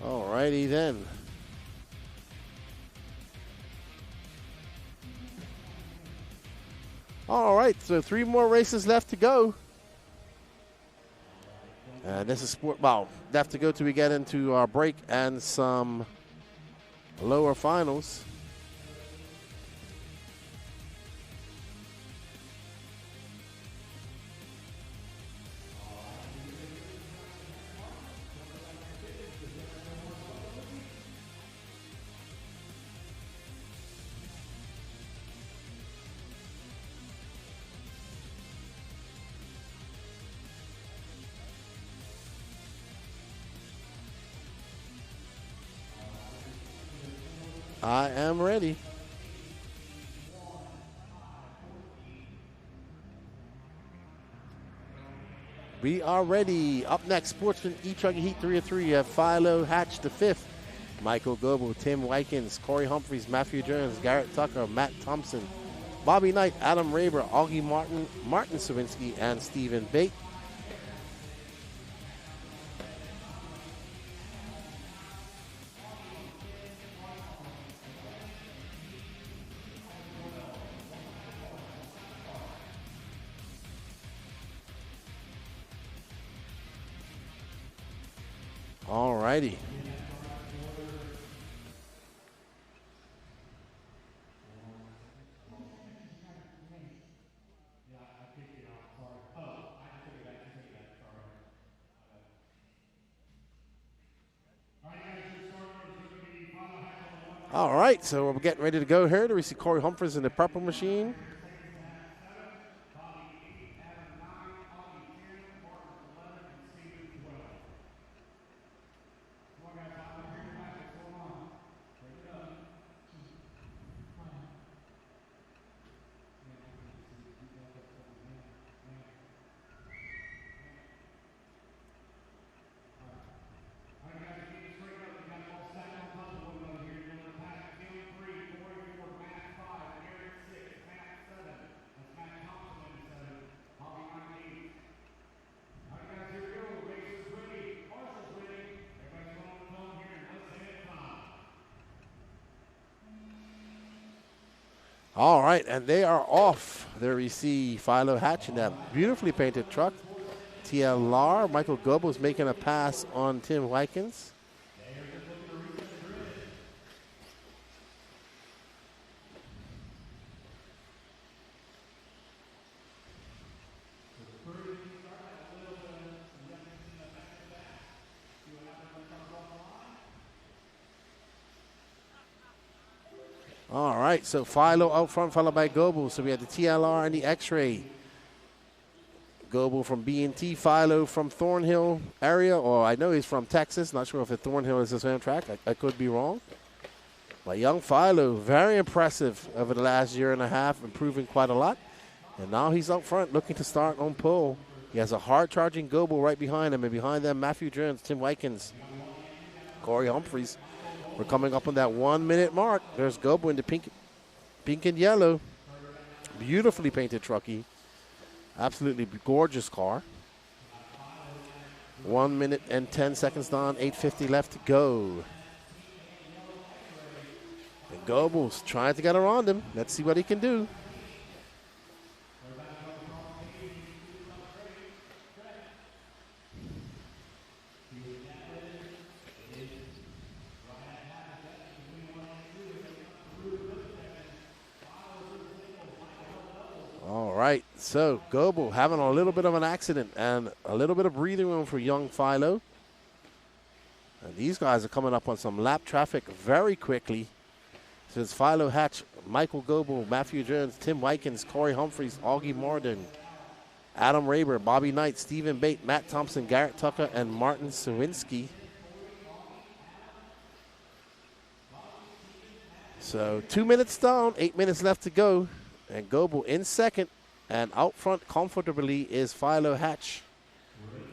Alrighty then. All right, so 3 more races left to go. And this is left to go till we get into our break and some lower finals. I am ready. We are ready. Up next, Sportsman E-Truggy Heat 3 of 3. You have Philo Hatch the 5th, Michael Goebel, Tim Wykins, Corey Humphreys, Matthew Jones, Garrett Tucker, Matt Thompson, Bobby Knight, Adam Raber, Augie Martin, Martin Sawinski, and Stephen Bate. All righty. All right, so we're getting ready to go here. We see Corey Humphreys in the purple machine. All right, and they are off. There we see Philo Hatch in that beautifully painted truck. TLR, Michael Goebel is making a pass on Tim Wykins. All right, so Philo out front, followed by Goebel. So we have the TLR and the X-Ray. Goebel from B&T, Philo from Thornhill area, or I know he's from Texas. Not sure if the Thornhill is the same track. I could be wrong. But young Philo, very impressive over the last year and a half, improving quite a lot. And now he's out front looking to start on pole. He has a hard-charging Goebel right behind him, and behind them, Matthew Jones, Tim Wykins, Corey Humphreys. We're coming up on that 1 minute mark. There's Goebel in the pink and yellow. Beautifully painted trucky. Absolutely gorgeous car. 1 minute and 10 seconds down, 8:50 left to go. And Goebel's trying to get around him. Let's see what he can do. All right, so Goebel having a little bit of an accident and a little bit of breathing room for young Philo. And these guys are coming up on some lap traffic very quickly. Since Philo Hatch, Michael Goebel, Matthew Jones, Tim Wykins, Corey Humphreys, Augie Martin, Adam Raber, Bobby Knight, Stephen Bate, Matt Thompson, Garrett Tucker, and Martin Sawinski. So 2 minutes down, 8 minutes left to go. And Goebel in second, and out front comfortably is Philo Hatch.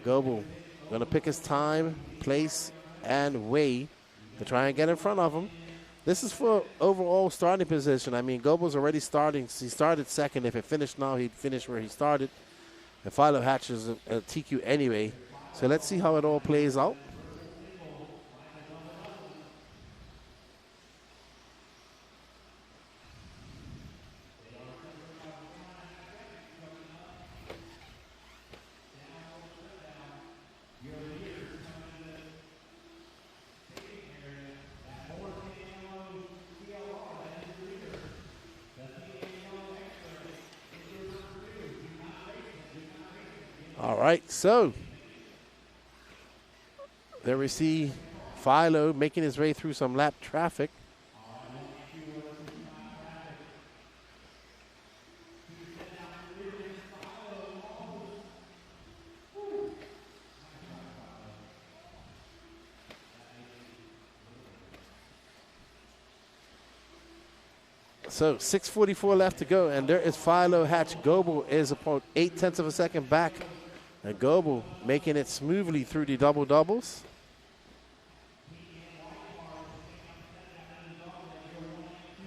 Goebel going to pick his time, place, and way to try and get in front of him. This is for overall starting position. I mean, Goebel's already starting. He started second. If it finished now, he'd finish where he started. And Philo Hatch is a TQ anyway. So let's see how it all plays out. All right, so there we see Philo making his way through some lap traffic. So 6:44 left to go, and there is Philo Hatch. Goebel is about 0.8 of a second back And Goebel making it smoothly through the double doubles.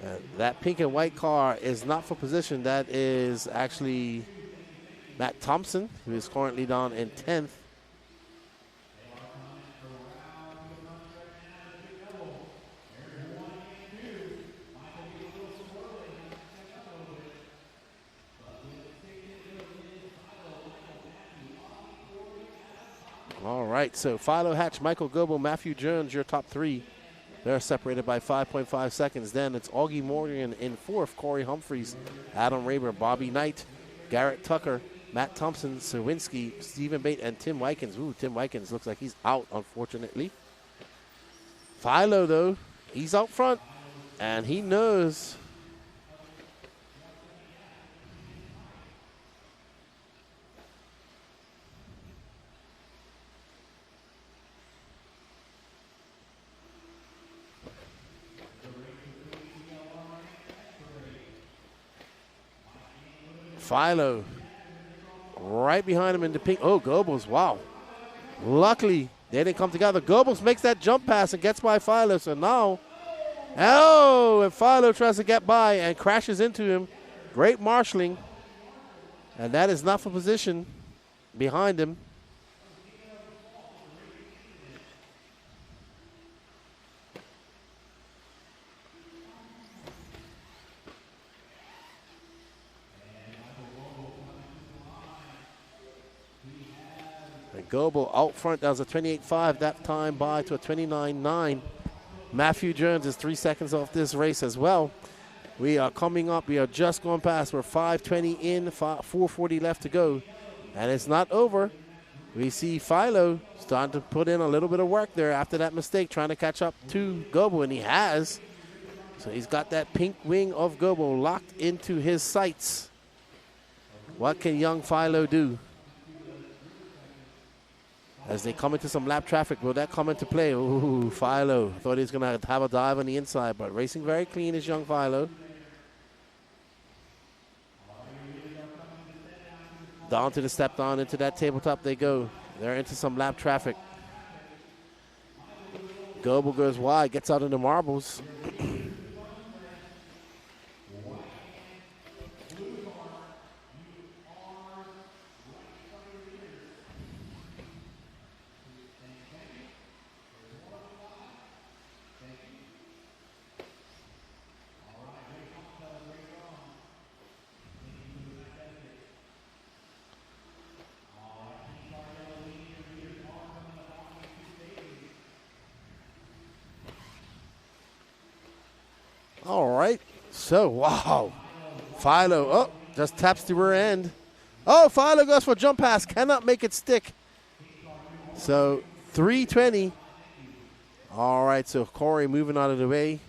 And that pink and white car is not for position. That is actually Matt Thompson, who is currently down in 10th. All right, so Philo Hatch, Michael Goebel, Matthew Jones, your top three. They're separated by 5.5 seconds. Then it's Augie Morgan in fourth, Corey Humphreys, Adam Rayburn, Bobby Knight, Garrett Tucker, Matt Thompson, Sawinski, Stephen Bate, and Tim Wykins. Ooh, Tim Wykins looks like he's out, unfortunately. Philo, though, he's out front, and he knows. Philo right behind him in the pink. Oh, Goebbels, wow. Luckily, they didn't come together. Goebbels makes that jump pass and gets by Philo. So now, and Philo tries to get by and crashes into him. Great marshalling. And that is not for position behind him. Goebel out front. That was a 28.5 that time by to a 29.9. Matthew Jones is 3 seconds off this race as well. We are coming up. We are just going past. We're 5:20 in, 4:40 left to go. And it's not over. We see Philo starting to put in a little bit of work there after that mistake, trying to catch up to Goebel, and he has. So he's got that pink wing of Goebel locked into his sights. What can young Philo do? As they come into some lap traffic, will that come into play? Ooh, Philo. Thought he was going to have a dive on the inside, but racing very clean is young Philo. Down to the step down, into that tabletop they go. They're into some lap traffic. Goebel goes wide, gets out in the marbles. All right, so wow, Philo, just taps the rear end. Oh, Philo goes for jump pass, cannot make it stick. So 3:20. All right, so Corey moving out of the way.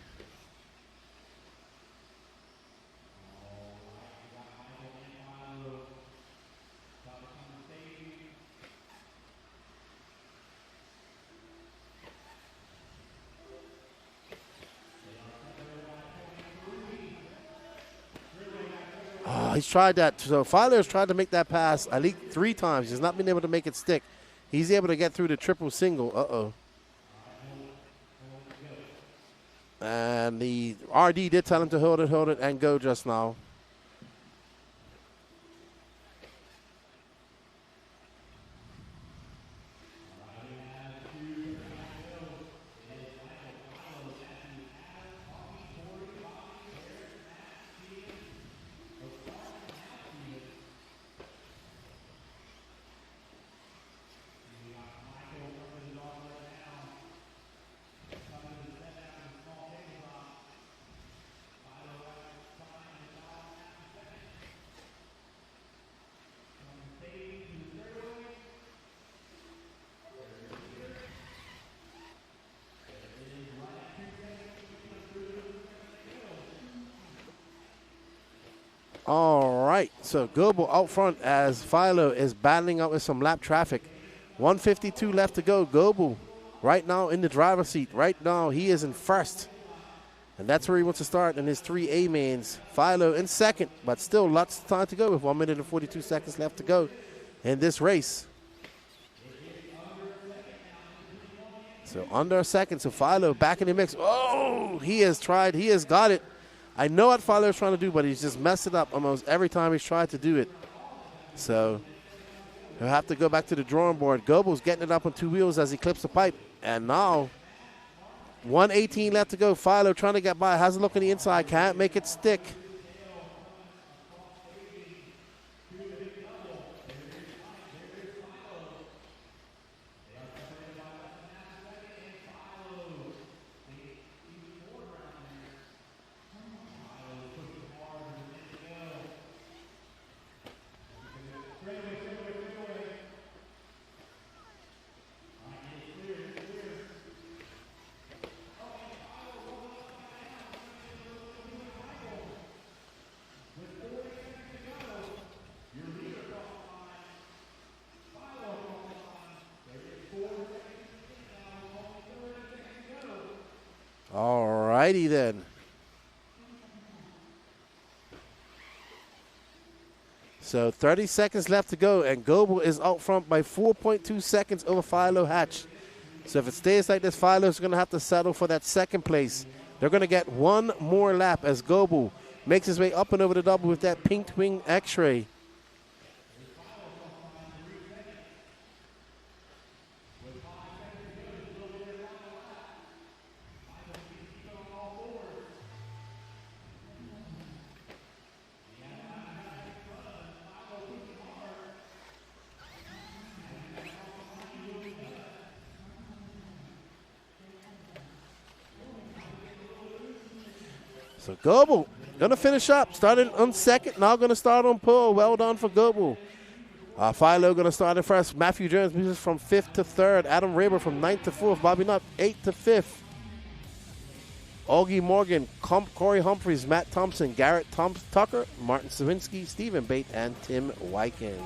He's tried that. So Philo's tried to make that pass at least 3 times. He's not been able to make it stick. He's able to get through the triple single. And the RD did tell him to hold it, and go just now. All right, so Goebel out front as Philo is battling out with some lap traffic. 1:52 left to go. Goebel right now in the driver's seat. Right now he is in first. And that's where he wants to start in his 3 A-mains. Philo in second, but still lots of time to go with 1 minute and 42 seconds left to go in this race. So under a second. So Philo back in the mix. Oh, he has tried. He has got it. I know what Philo is trying to do, but he's just messed it up almost every time he's tried to do it. So he'll have to go back to the drawing board. Goebel's getting it up on 2 wheels as he clips the pipe. And now 1:18 left to go. Philo trying to get by. Has a look on the inside. Can't make it stick. All righty then. So 30 seconds left to go, and Goebel is out front by 4.2 seconds over Philo Hatch. So if it stays like this, Philo's going to have to settle for that second place. They're going to get one more lap as Goebel makes his way up and over the double with that pink wing X-ray. So Goebel going to finish up, starting on second, now going to start on pole. Well done for Goebel. Philo going to start in first. Matthew Jones moves from 5th to 3rd. Adam Raber from 9th to 4th. Bobby Nutt 8th to 5th. Augie Morgan, Corey Humphreys, Matt Thompson, Garrett Tucker, Martin Sawinski, Stephen Bate, and Tim Wykins.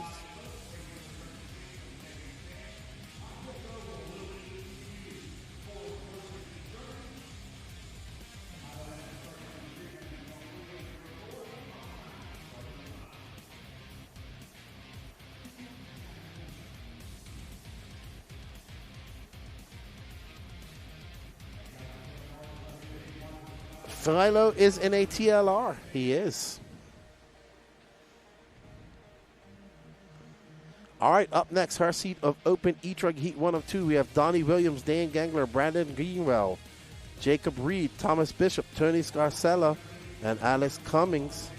Philo is in a TLR. He is. All right, up next, her seat of open E-Trug Heat 1 of 2. We have Donnie Williams, Dan Gangler, Brandon Greenwell, Jacob Reed, Thomas Bishop, Tony Scarcella, and Alex Cummings.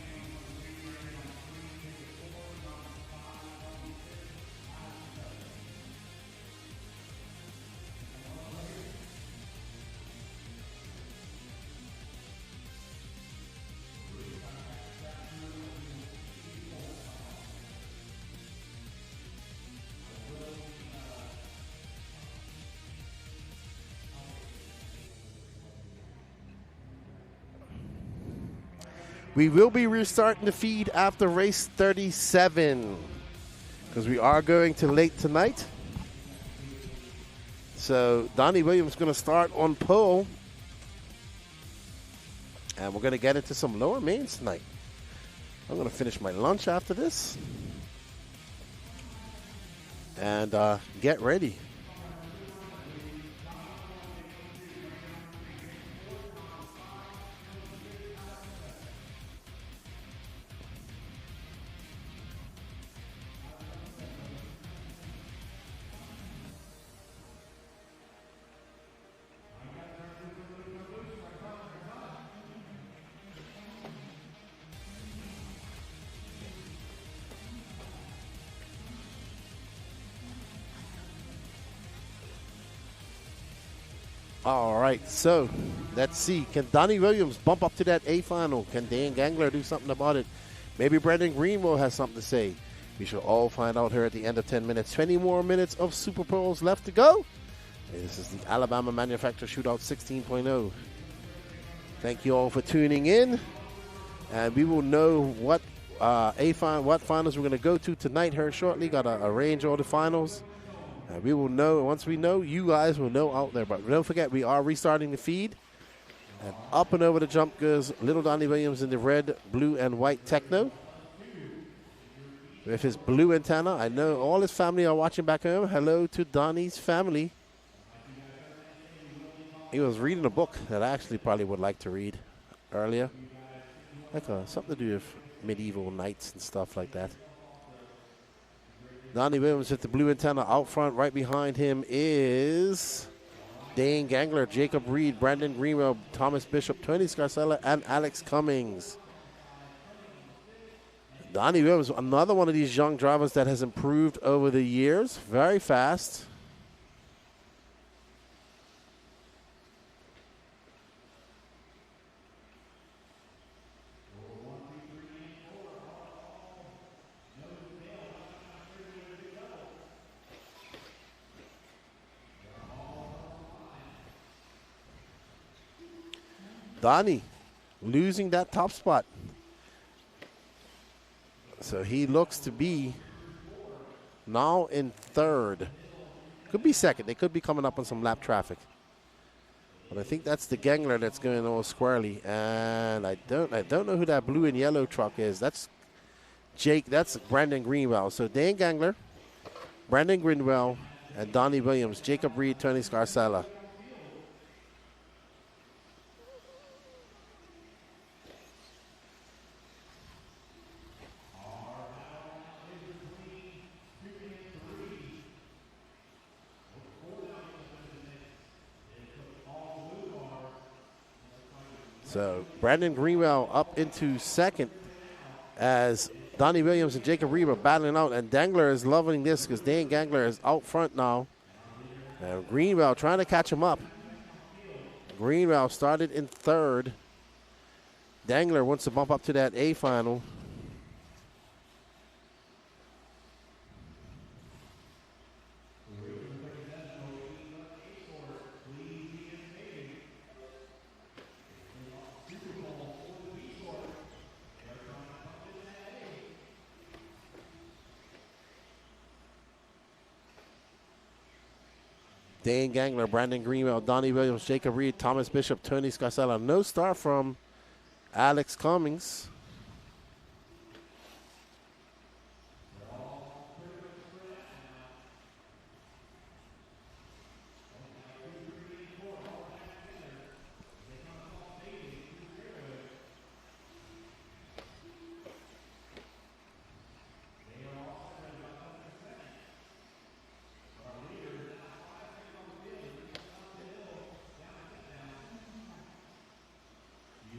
We will be restarting the feed after race 37 because we are going to late tonight. So Donnie Williams is going to start on pole. And we're going to get into some lower mains tonight. I'm going to finish my lunch after this. And get ready. All right, so let's see. Can Donnie Williams bump up to that A final? Can Dan Gangler do something about it? Maybe Brendan Greenwell has something to say. We shall all find out here at the end of 10 minutes. 20 more minutes of Super Pros left to go. This is the Alabama Manufacturer Shootout 16.0. Thank you all for tuning in. And we will know what what finals we're going to go to tonight here shortly. Got to arrange all the finals. And we will know, once we know, you guys will know out there. But don't forget, we are restarting the feed. And up and over the jump goes little Donnie Williams in the red, blue, and white Techno. With his blue antenna. I know all his family are watching back home. Hello to Donnie's family. he was reading a book that I actually probably would like to read earlier. Like something to do with medieval knights and stuff like that. Donnie Williams with the blue antenna out front. Right behind him is Dane Gangler, Jacob Reed, Brandon Greenwell, Thomas Bishop, Tony Scarcella, and Alex Cummings. Donnie Williams, another one of these young drivers that has improved over the years. Very fast. Donnie losing that top spot. So he looks to be now in third. Could be second. They could be coming up on some lap traffic. But I think that's the Gangler that's going all squarely. And I don't know who that blue and yellow truck is. That's Brandon Greenwell. So Dan Gangler, Brandon Greenwell, and Donnie Williams, Jacob Reed, Tony Scarcella. So Brandon Greenwell up into second as Donnie Williams and Jacob Reed are battling out. And Dangler is loving this because Dan Gangler is out front now. And Greenwell trying to catch him up. Greenwell started in third. Dangler wants to bump up to that A final. Dane Gangler, Brandon Greenwell, Donnie Williams, Jacob Reed, Thomas Bishop, Tony Scarcella. No start from Alex Cummings.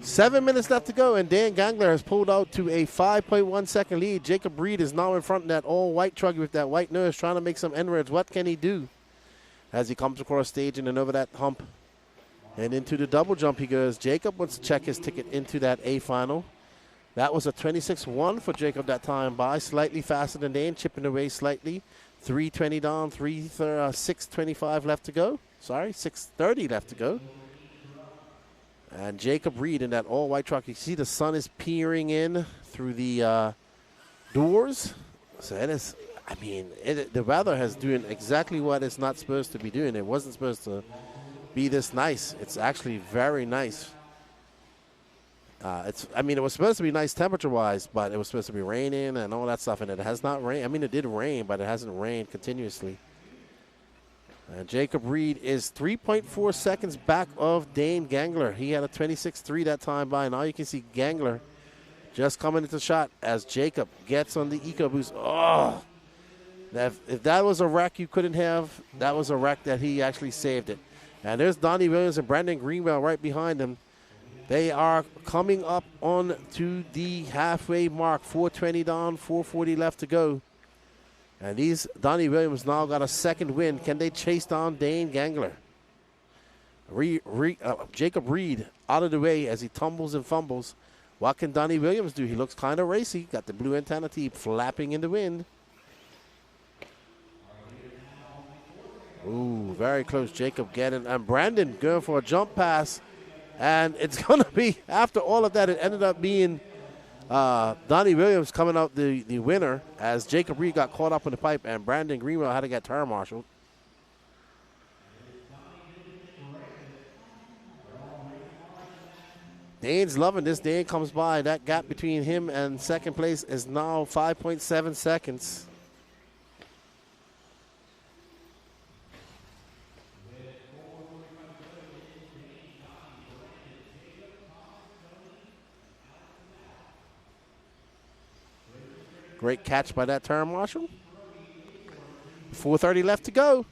Seven minutes left to go, and Dan Gangler has pulled out to a 5.1 second lead. Jacob Reed is now in front of that all-white truggy with that white nose, trying to make some inroads. What can he do? As he comes across stage and then over that hump and into the double jump he goes. Jacob wants to check his ticket into that A final. That was a 26-1 for Jacob that time by, slightly faster than Dan, chipping away slightly. 3:20 down, 6:25 left to go. Sorry, 6:30 left to go. And Jacob Reed in that all-white truck. You see the sun is peering in through the doors. So it is, I mean, the weather has doing exactly what it's not supposed to be doing. It wasn't supposed to be this nice. It's actually very nice. It was supposed to be nice temperature-wise, but it was supposed to be raining and all that stuff, and it has not rained. I mean, it did rain, but it hasn't rained continuously. And Jacob Reed is 3.4 seconds back of Dane Gangler. He had a 26.3 that time by. Now you can see Gangler just coming into shot as Jacob gets on the EcoBoost. Oh, if that was a wreck you couldn't have, that was a wreck that he actually saved it. And there's Donnie Williams and Brandon Greenwell right behind him. They are coming up on to the halfway mark. 4:20 down, 4:40 left to go. And Donnie Williams now got a second win. Can they chase down Dane Gangler? Jacob Reed out of the way as he tumbles and fumbles. What can Donnie Williams do? He looks kind of racy. Got the blue antenna tee flapping in the wind. Ooh, very close. Jacob getting, and Brandon going for a jump pass. And it's going to be, after all of that, it ended up being Donnie Williams coming out the winner as Jacob Reed got caught up in the pipe and Brandon Greenwell had to get turn marshaled. Dane's loving this. Dane comes by. That gap between him and second place is now 5.7 seconds. Great catch by that turn marshal. 4:30 left to go.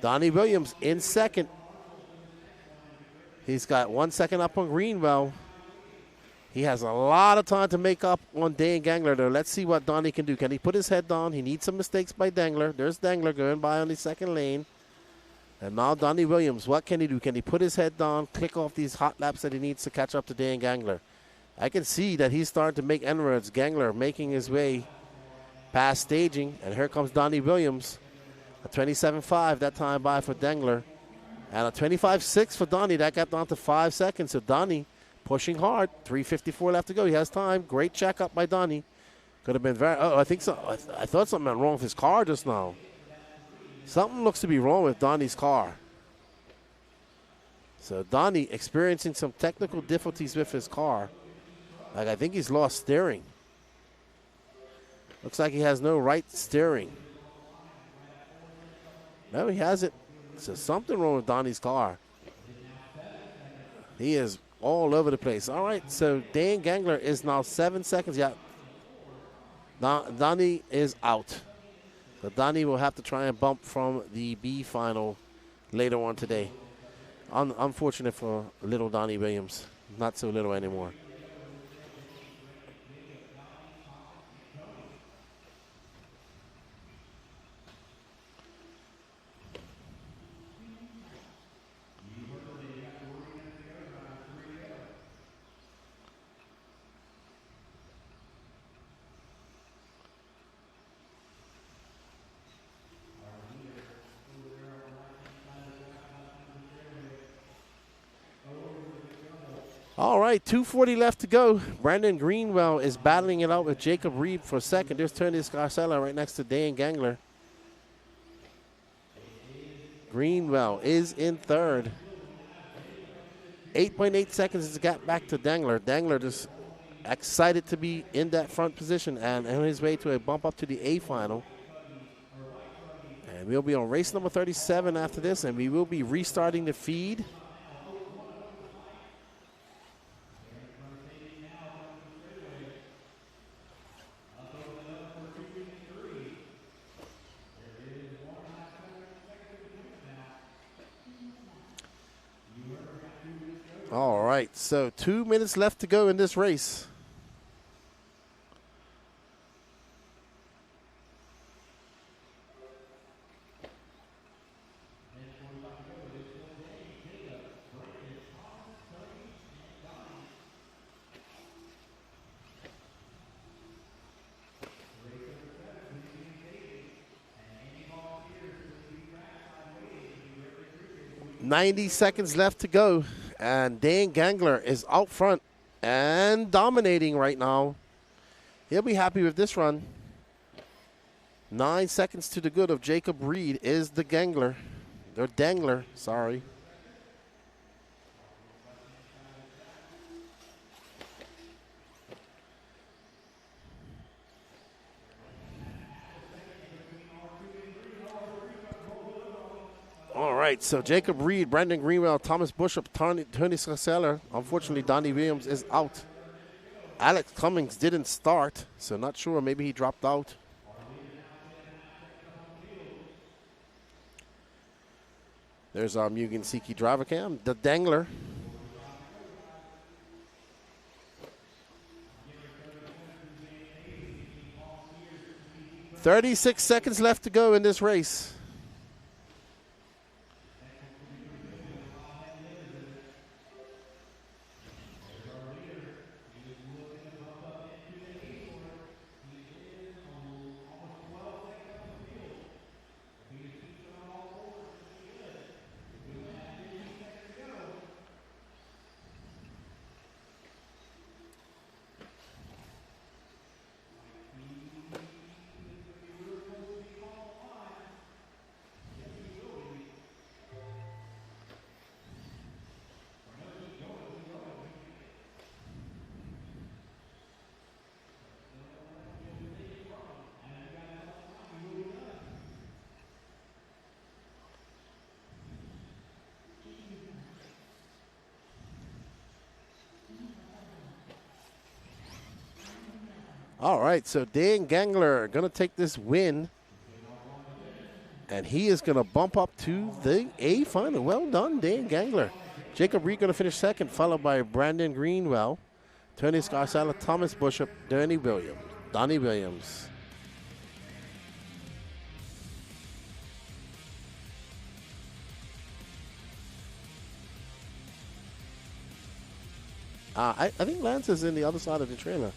Donnie Williams in second. He's got 1 second up on Greenwell. He has a lot of time to make up on Dan Gangler, though. Let's see what Donnie can do. Can he put his head down? He needs some mistakes by Dangler. There's Dangler going by on the second lane. And now Donnie Williams, what can he do? Can he put his head down, click off these hot laps that he needs to catch up to Dan Gangler? I can see that he's starting to make inroads. Gangler making his way past staging. And here comes Donnie Williams. A 27.5 that time by for Dangler. And a 25.6 for Donnie. That got down to 5 seconds. So Donnie pushing hard. 3:54 left to go. He has time. Great check up by Donnie. Could have been very. Oh, I think so. I thought something went wrong with his car just now. Something looks to be wrong with Donnie's car. So Donnie experiencing some technical difficulties with his car. Like, I think he's lost steering. Looks like he has no right steering. No, he hasn't. So something wrong with Donnie's car. He is all over the place. All right, so Dan Gangler is now 7 seconds. Yeah, Donnie is out. So Donnie will have to try and bump from the B final later on today. Unfortunate for little Donnie Williams. Not so little anymore. All right, 2:40 left to go. Brandon Greenwell is battling it out with Jacob Reed for second. There's Tony Scarcella right next to Dan Gangler. Greenwell is in third. 8.8 seconds to get back to Dangler. Dangler just excited to be in that front position and on his way to a bump up to the A final. And we'll be on race number 37 after this, and we will be restarting the feed. All right, so 2 minutes left to go in this race. .90 seconds left to go. And Dan Gangler is out front and dominating right now. He'll be happy with this run. 9 seconds to the good of Jacob Reed is the Gangler. Or Dangler, sorry. All right, so Jacob Reed, Brandon Greenwell, Thomas Bishop, Tony Scarcella. Unfortunately, Donnie Williams is out. Alex Cummings didn't start, so not sure. Maybe he dropped out. There's our Mugen Siki driver cam, the Dangler. .36 seconds left to go in this race. All right, so Dan Gangler going to take this win, and he is going to bump up to the A final. Well done, Dan Gangler. Jacob Reed going to finish second, followed by Brandon Greenwell, Tony Scarsella, Thomas Bishop, Donnie Williams. I think Lance is in the other side of the trailer.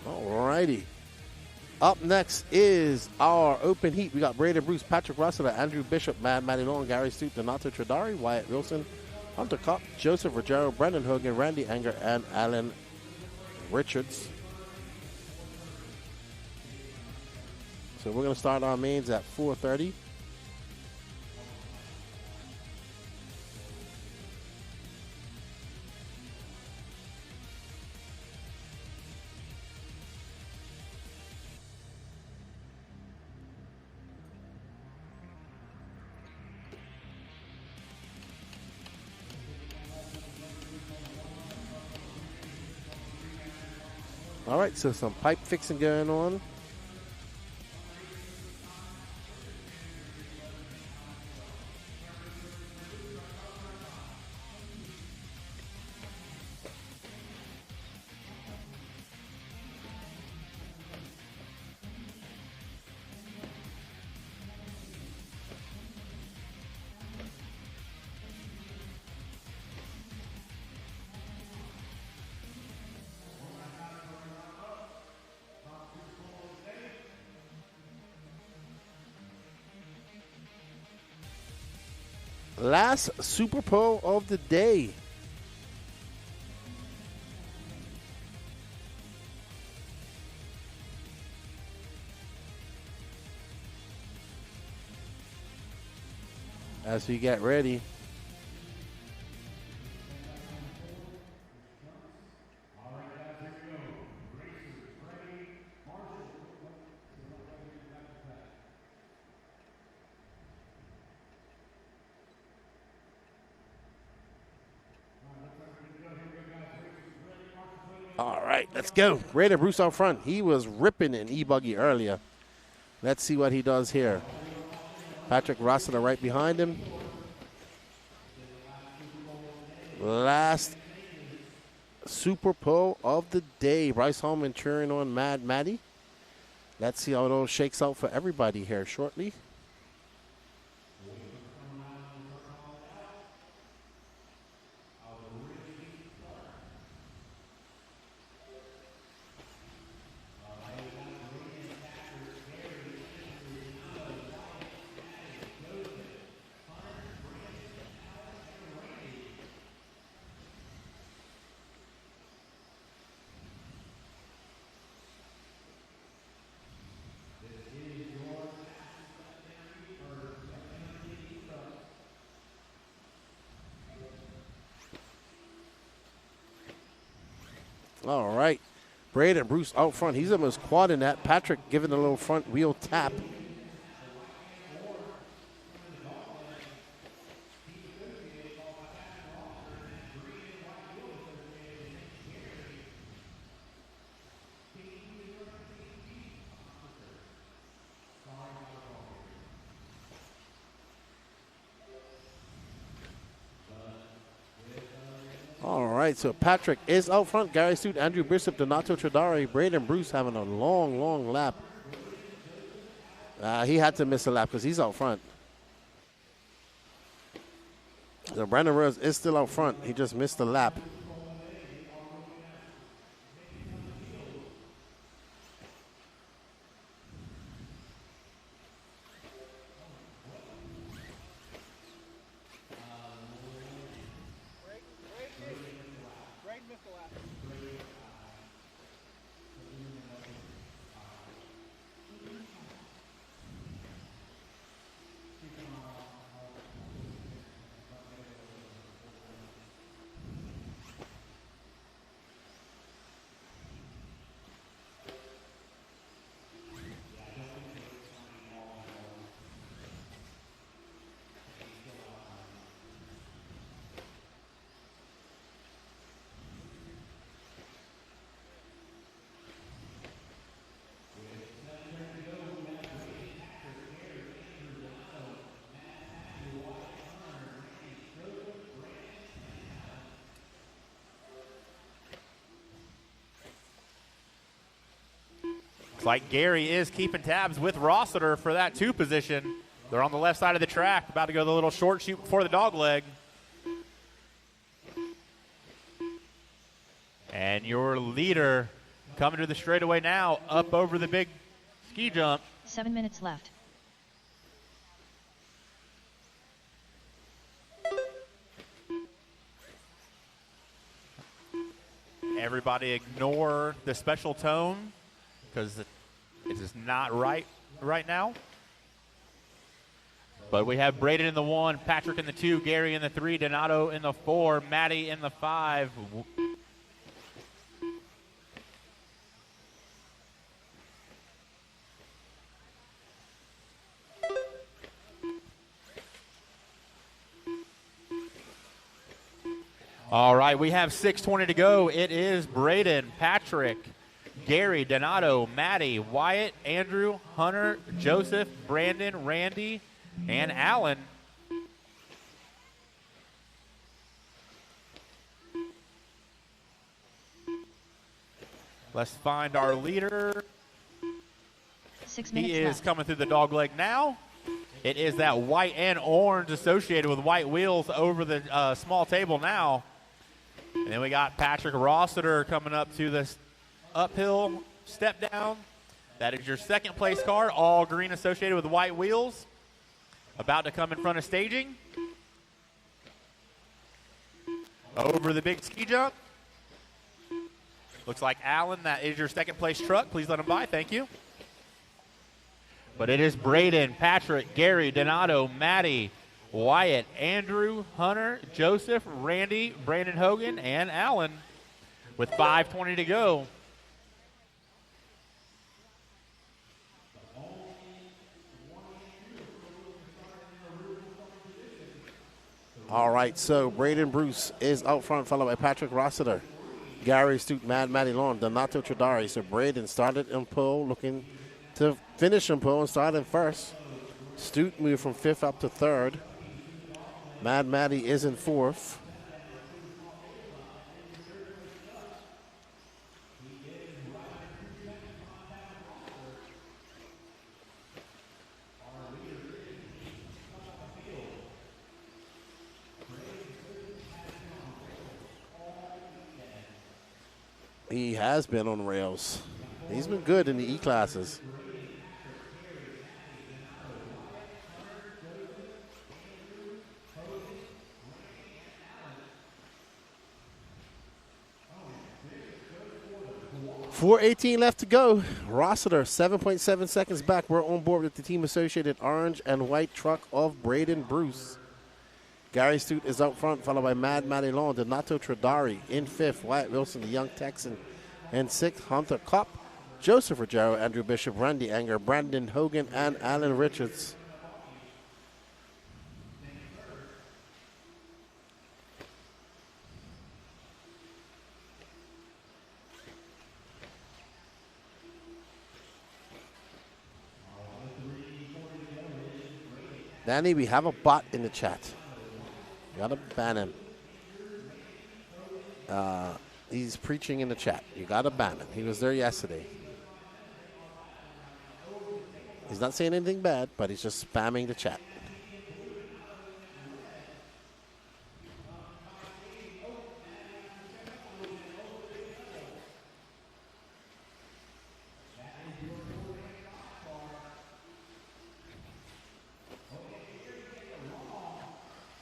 Alrighty. Up next is our open heat. We got Braden Bruce, Patrick Russell, Andrew Bishop, Matty Nolan, Gary Stute, Donato Tradari, Wyatt Wilson, Hunter Kopp, Joseph Rogero, Brendan Hogan, Randy Anger, and Alan Richards. So we're going to start our mains at 4:30. All right, so some pipe fixing going on. Last Super Bowl of the day. As we get ready. All right, let's go. Braden Bruce out front. He was ripping in E-buggy earlier. Let's see what he does here. Patrick Rossiter right behind him. Last Super Bowl of the day. Bryce Holman cheering on Mad Matty. Let's see how it all shakes out for everybody here shortly. All right. Braden Bruce out front. He's almost quadding that. Patrick giving a little front wheel tap. All right, so Patrick is out front. Gary Stute, Andrew Bishop, Donato Tradari, Braden Bruce having a long, long lap. He had to miss a lap because he's out front. So Brandon Rose is still out front. He just missed the lap. like Gary is keeping tabs with Rossiter for that 2 position. They're on the left side of the track, about to go the little short shoot before the dog leg. And your leader coming to the straightaway now, up over the big ski jump. 7 minutes left. Everybody ignore the special tone because it is not right now. But we have Braden in the 1, Patrick in the 2, Gary in the 3, Donato in the 4, Maddie in the 5. All right, we have 6:20 to go. It is Braden, Patrick, Gary, Donato, Maddie, Wyatt, Andrew, Hunter, Joseph, Brandon, Randy, and Alan. Let's find our leader. 6 minutes He is left. coming through the dog leg now. It is that white and orange associated with white wheels over the small table now. And then we got Patrick Rossiter coming up to this uphill step down. That is your second place car, all green associated with white wheels. About to come in front of staging. Over the big ski jump. Looks like Alan, that is your second place truck. Please let him by, thank you. But it is Braden, Patrick, Gary, Donato, Maddie, Wyatt, Andrew, Hunter, Joseph, Randy, Brandon Hogan, and Alan with 5:20 to go. All right, so Braden Bruce is out front, followed by Patrick Rossiter, Gary Stute, Maddie Lawn, Donato Tradari. So Braden started in pole, looking to finish in pole and start in first. Stute moved from 5th up to 3rd. Maddie is in 4th. He has been on rails. He's been good in the E-classes. .418 left to go. Rossiter, 7.7 seconds back. We're on board with the team associated orange and white truck of Braden Bruce. Gary Stute is out front, followed by Maddie Long, Donato Tradari in 5th. Wyatt Wilson, the young Texan, in 6th. Hunter Kopp, Joseph Ruggiero, Andrew Bishop, Randy Anger, Brandon Hogan, and Alan Richards. Danny, we have a bot in the chat. You gotta ban him. He's preaching in the chat. You gotta ban him. He was there yesterday. He's not saying anything bad, but he's just spamming the chat.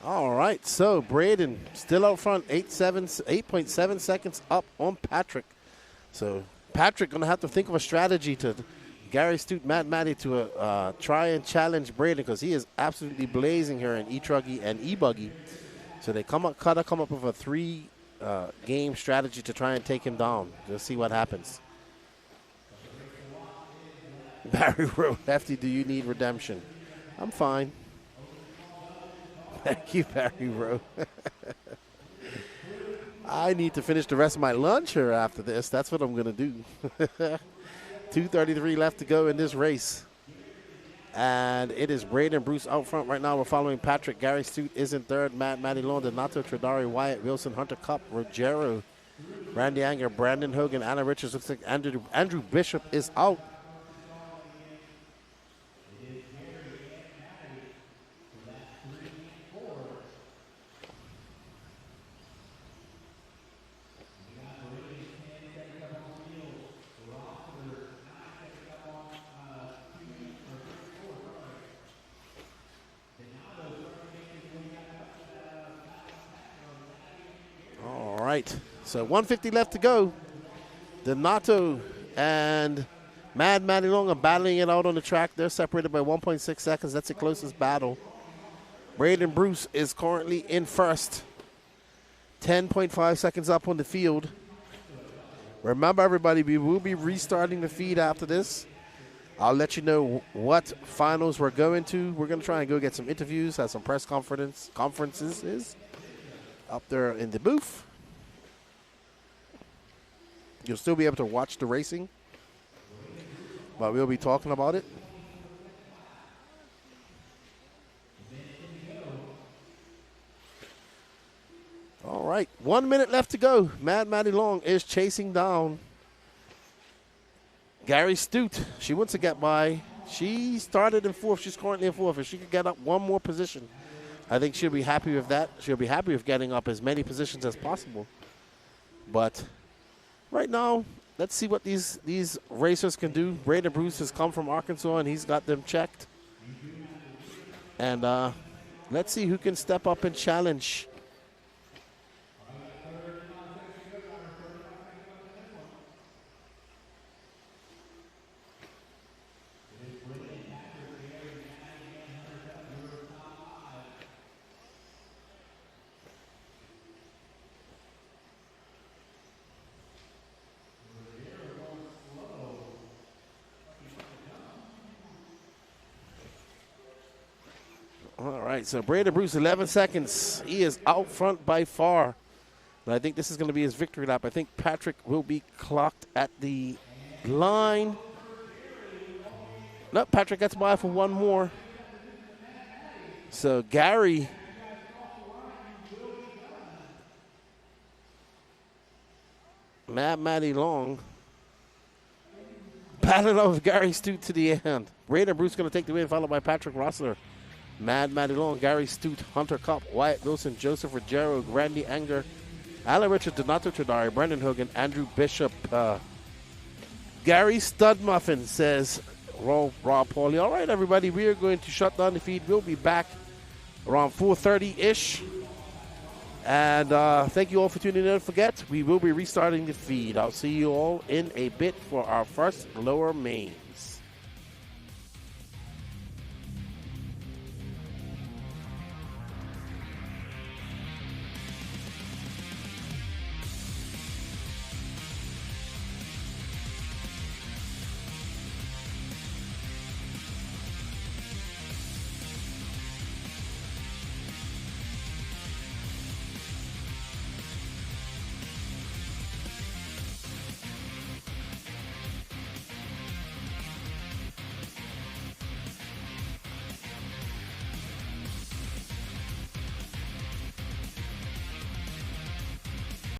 All right, so Braden still out front, 8.7 seconds up on Patrick. So Patrick going to have to think of a strategy to Gary Stute, Maddie to try and challenge Braden because he is absolutely blazing here in E-truggy and E-buggy. So they come up with a 3-game strategy to try and take him down. Just see what happens. Barry Rowe, Hefty, do you need redemption? I'm fine. Thank you, Barry Rowe. I need to finish the rest of my lunch here after this. That's what I'm going to do. 2:33 left to go in this race. And it is Braden Bruce out front right now. We're following Patrick. Gary Stute is in 3rd. Maddie Long, Donato Tradari, Wyatt Wilson, Hunter Kopp, Ruggiero, Randy Anger, Brandon Hogan, Anna Richards. Looks like Andrew Bishop is out. right. So 150 left to go. Donato and Mad Matty Long are battling it out on the track. They're separated by 1.6 seconds. That's the closest battle. Braden Bruce is currently in first. 10.5 seconds up on the field. Remember, everybody, we will be restarting the feed after this. I'll let you know what finals we're going to. We're going to try and go get some interviews, have some press conferences up there in the booth. You'll still be able to watch the racing, but we'll be talking about it. All right, 1 minute left to go. Mad Matty Long is chasing down Gary Stute. She wants to get by. She started in fourth. She's currently in fourth. If she could get up one more position, I think she'll be happy with that. She'll be happy with getting up as many positions as possible. But right now, let's see what these racers can do. Braden Bruce has come from Arkansas, and he's got them checked. And let's see who can step up and challenge. All right, so Braden Bruce, 11 seconds. He is out front by far. And I think this is going to be his victory lap. I think Patrick will be clocked at the line. No, Patrick gets by for one more. So Gary Mad Matty Long battling out with Gary Stute to the end. Braden Bruce going to take the win, followed by Patrick Rossler. Mad Matty Long, Gary Stute, Hunter Kopp, Wyatt Wilson, Joseph Ruggiero, Randy Anger, Alan Richard, Donato Tradari, Brendan Hogan, Andrew Bishop. Gary Studmuffin says, Rob Pauly. All right, everybody, we are going to shut down the feed. We'll be back around 4:30-ish. And thank you all for tuning in. Don't forget, we will be restarting the feed. I'll see you all in a bit for our first lower main.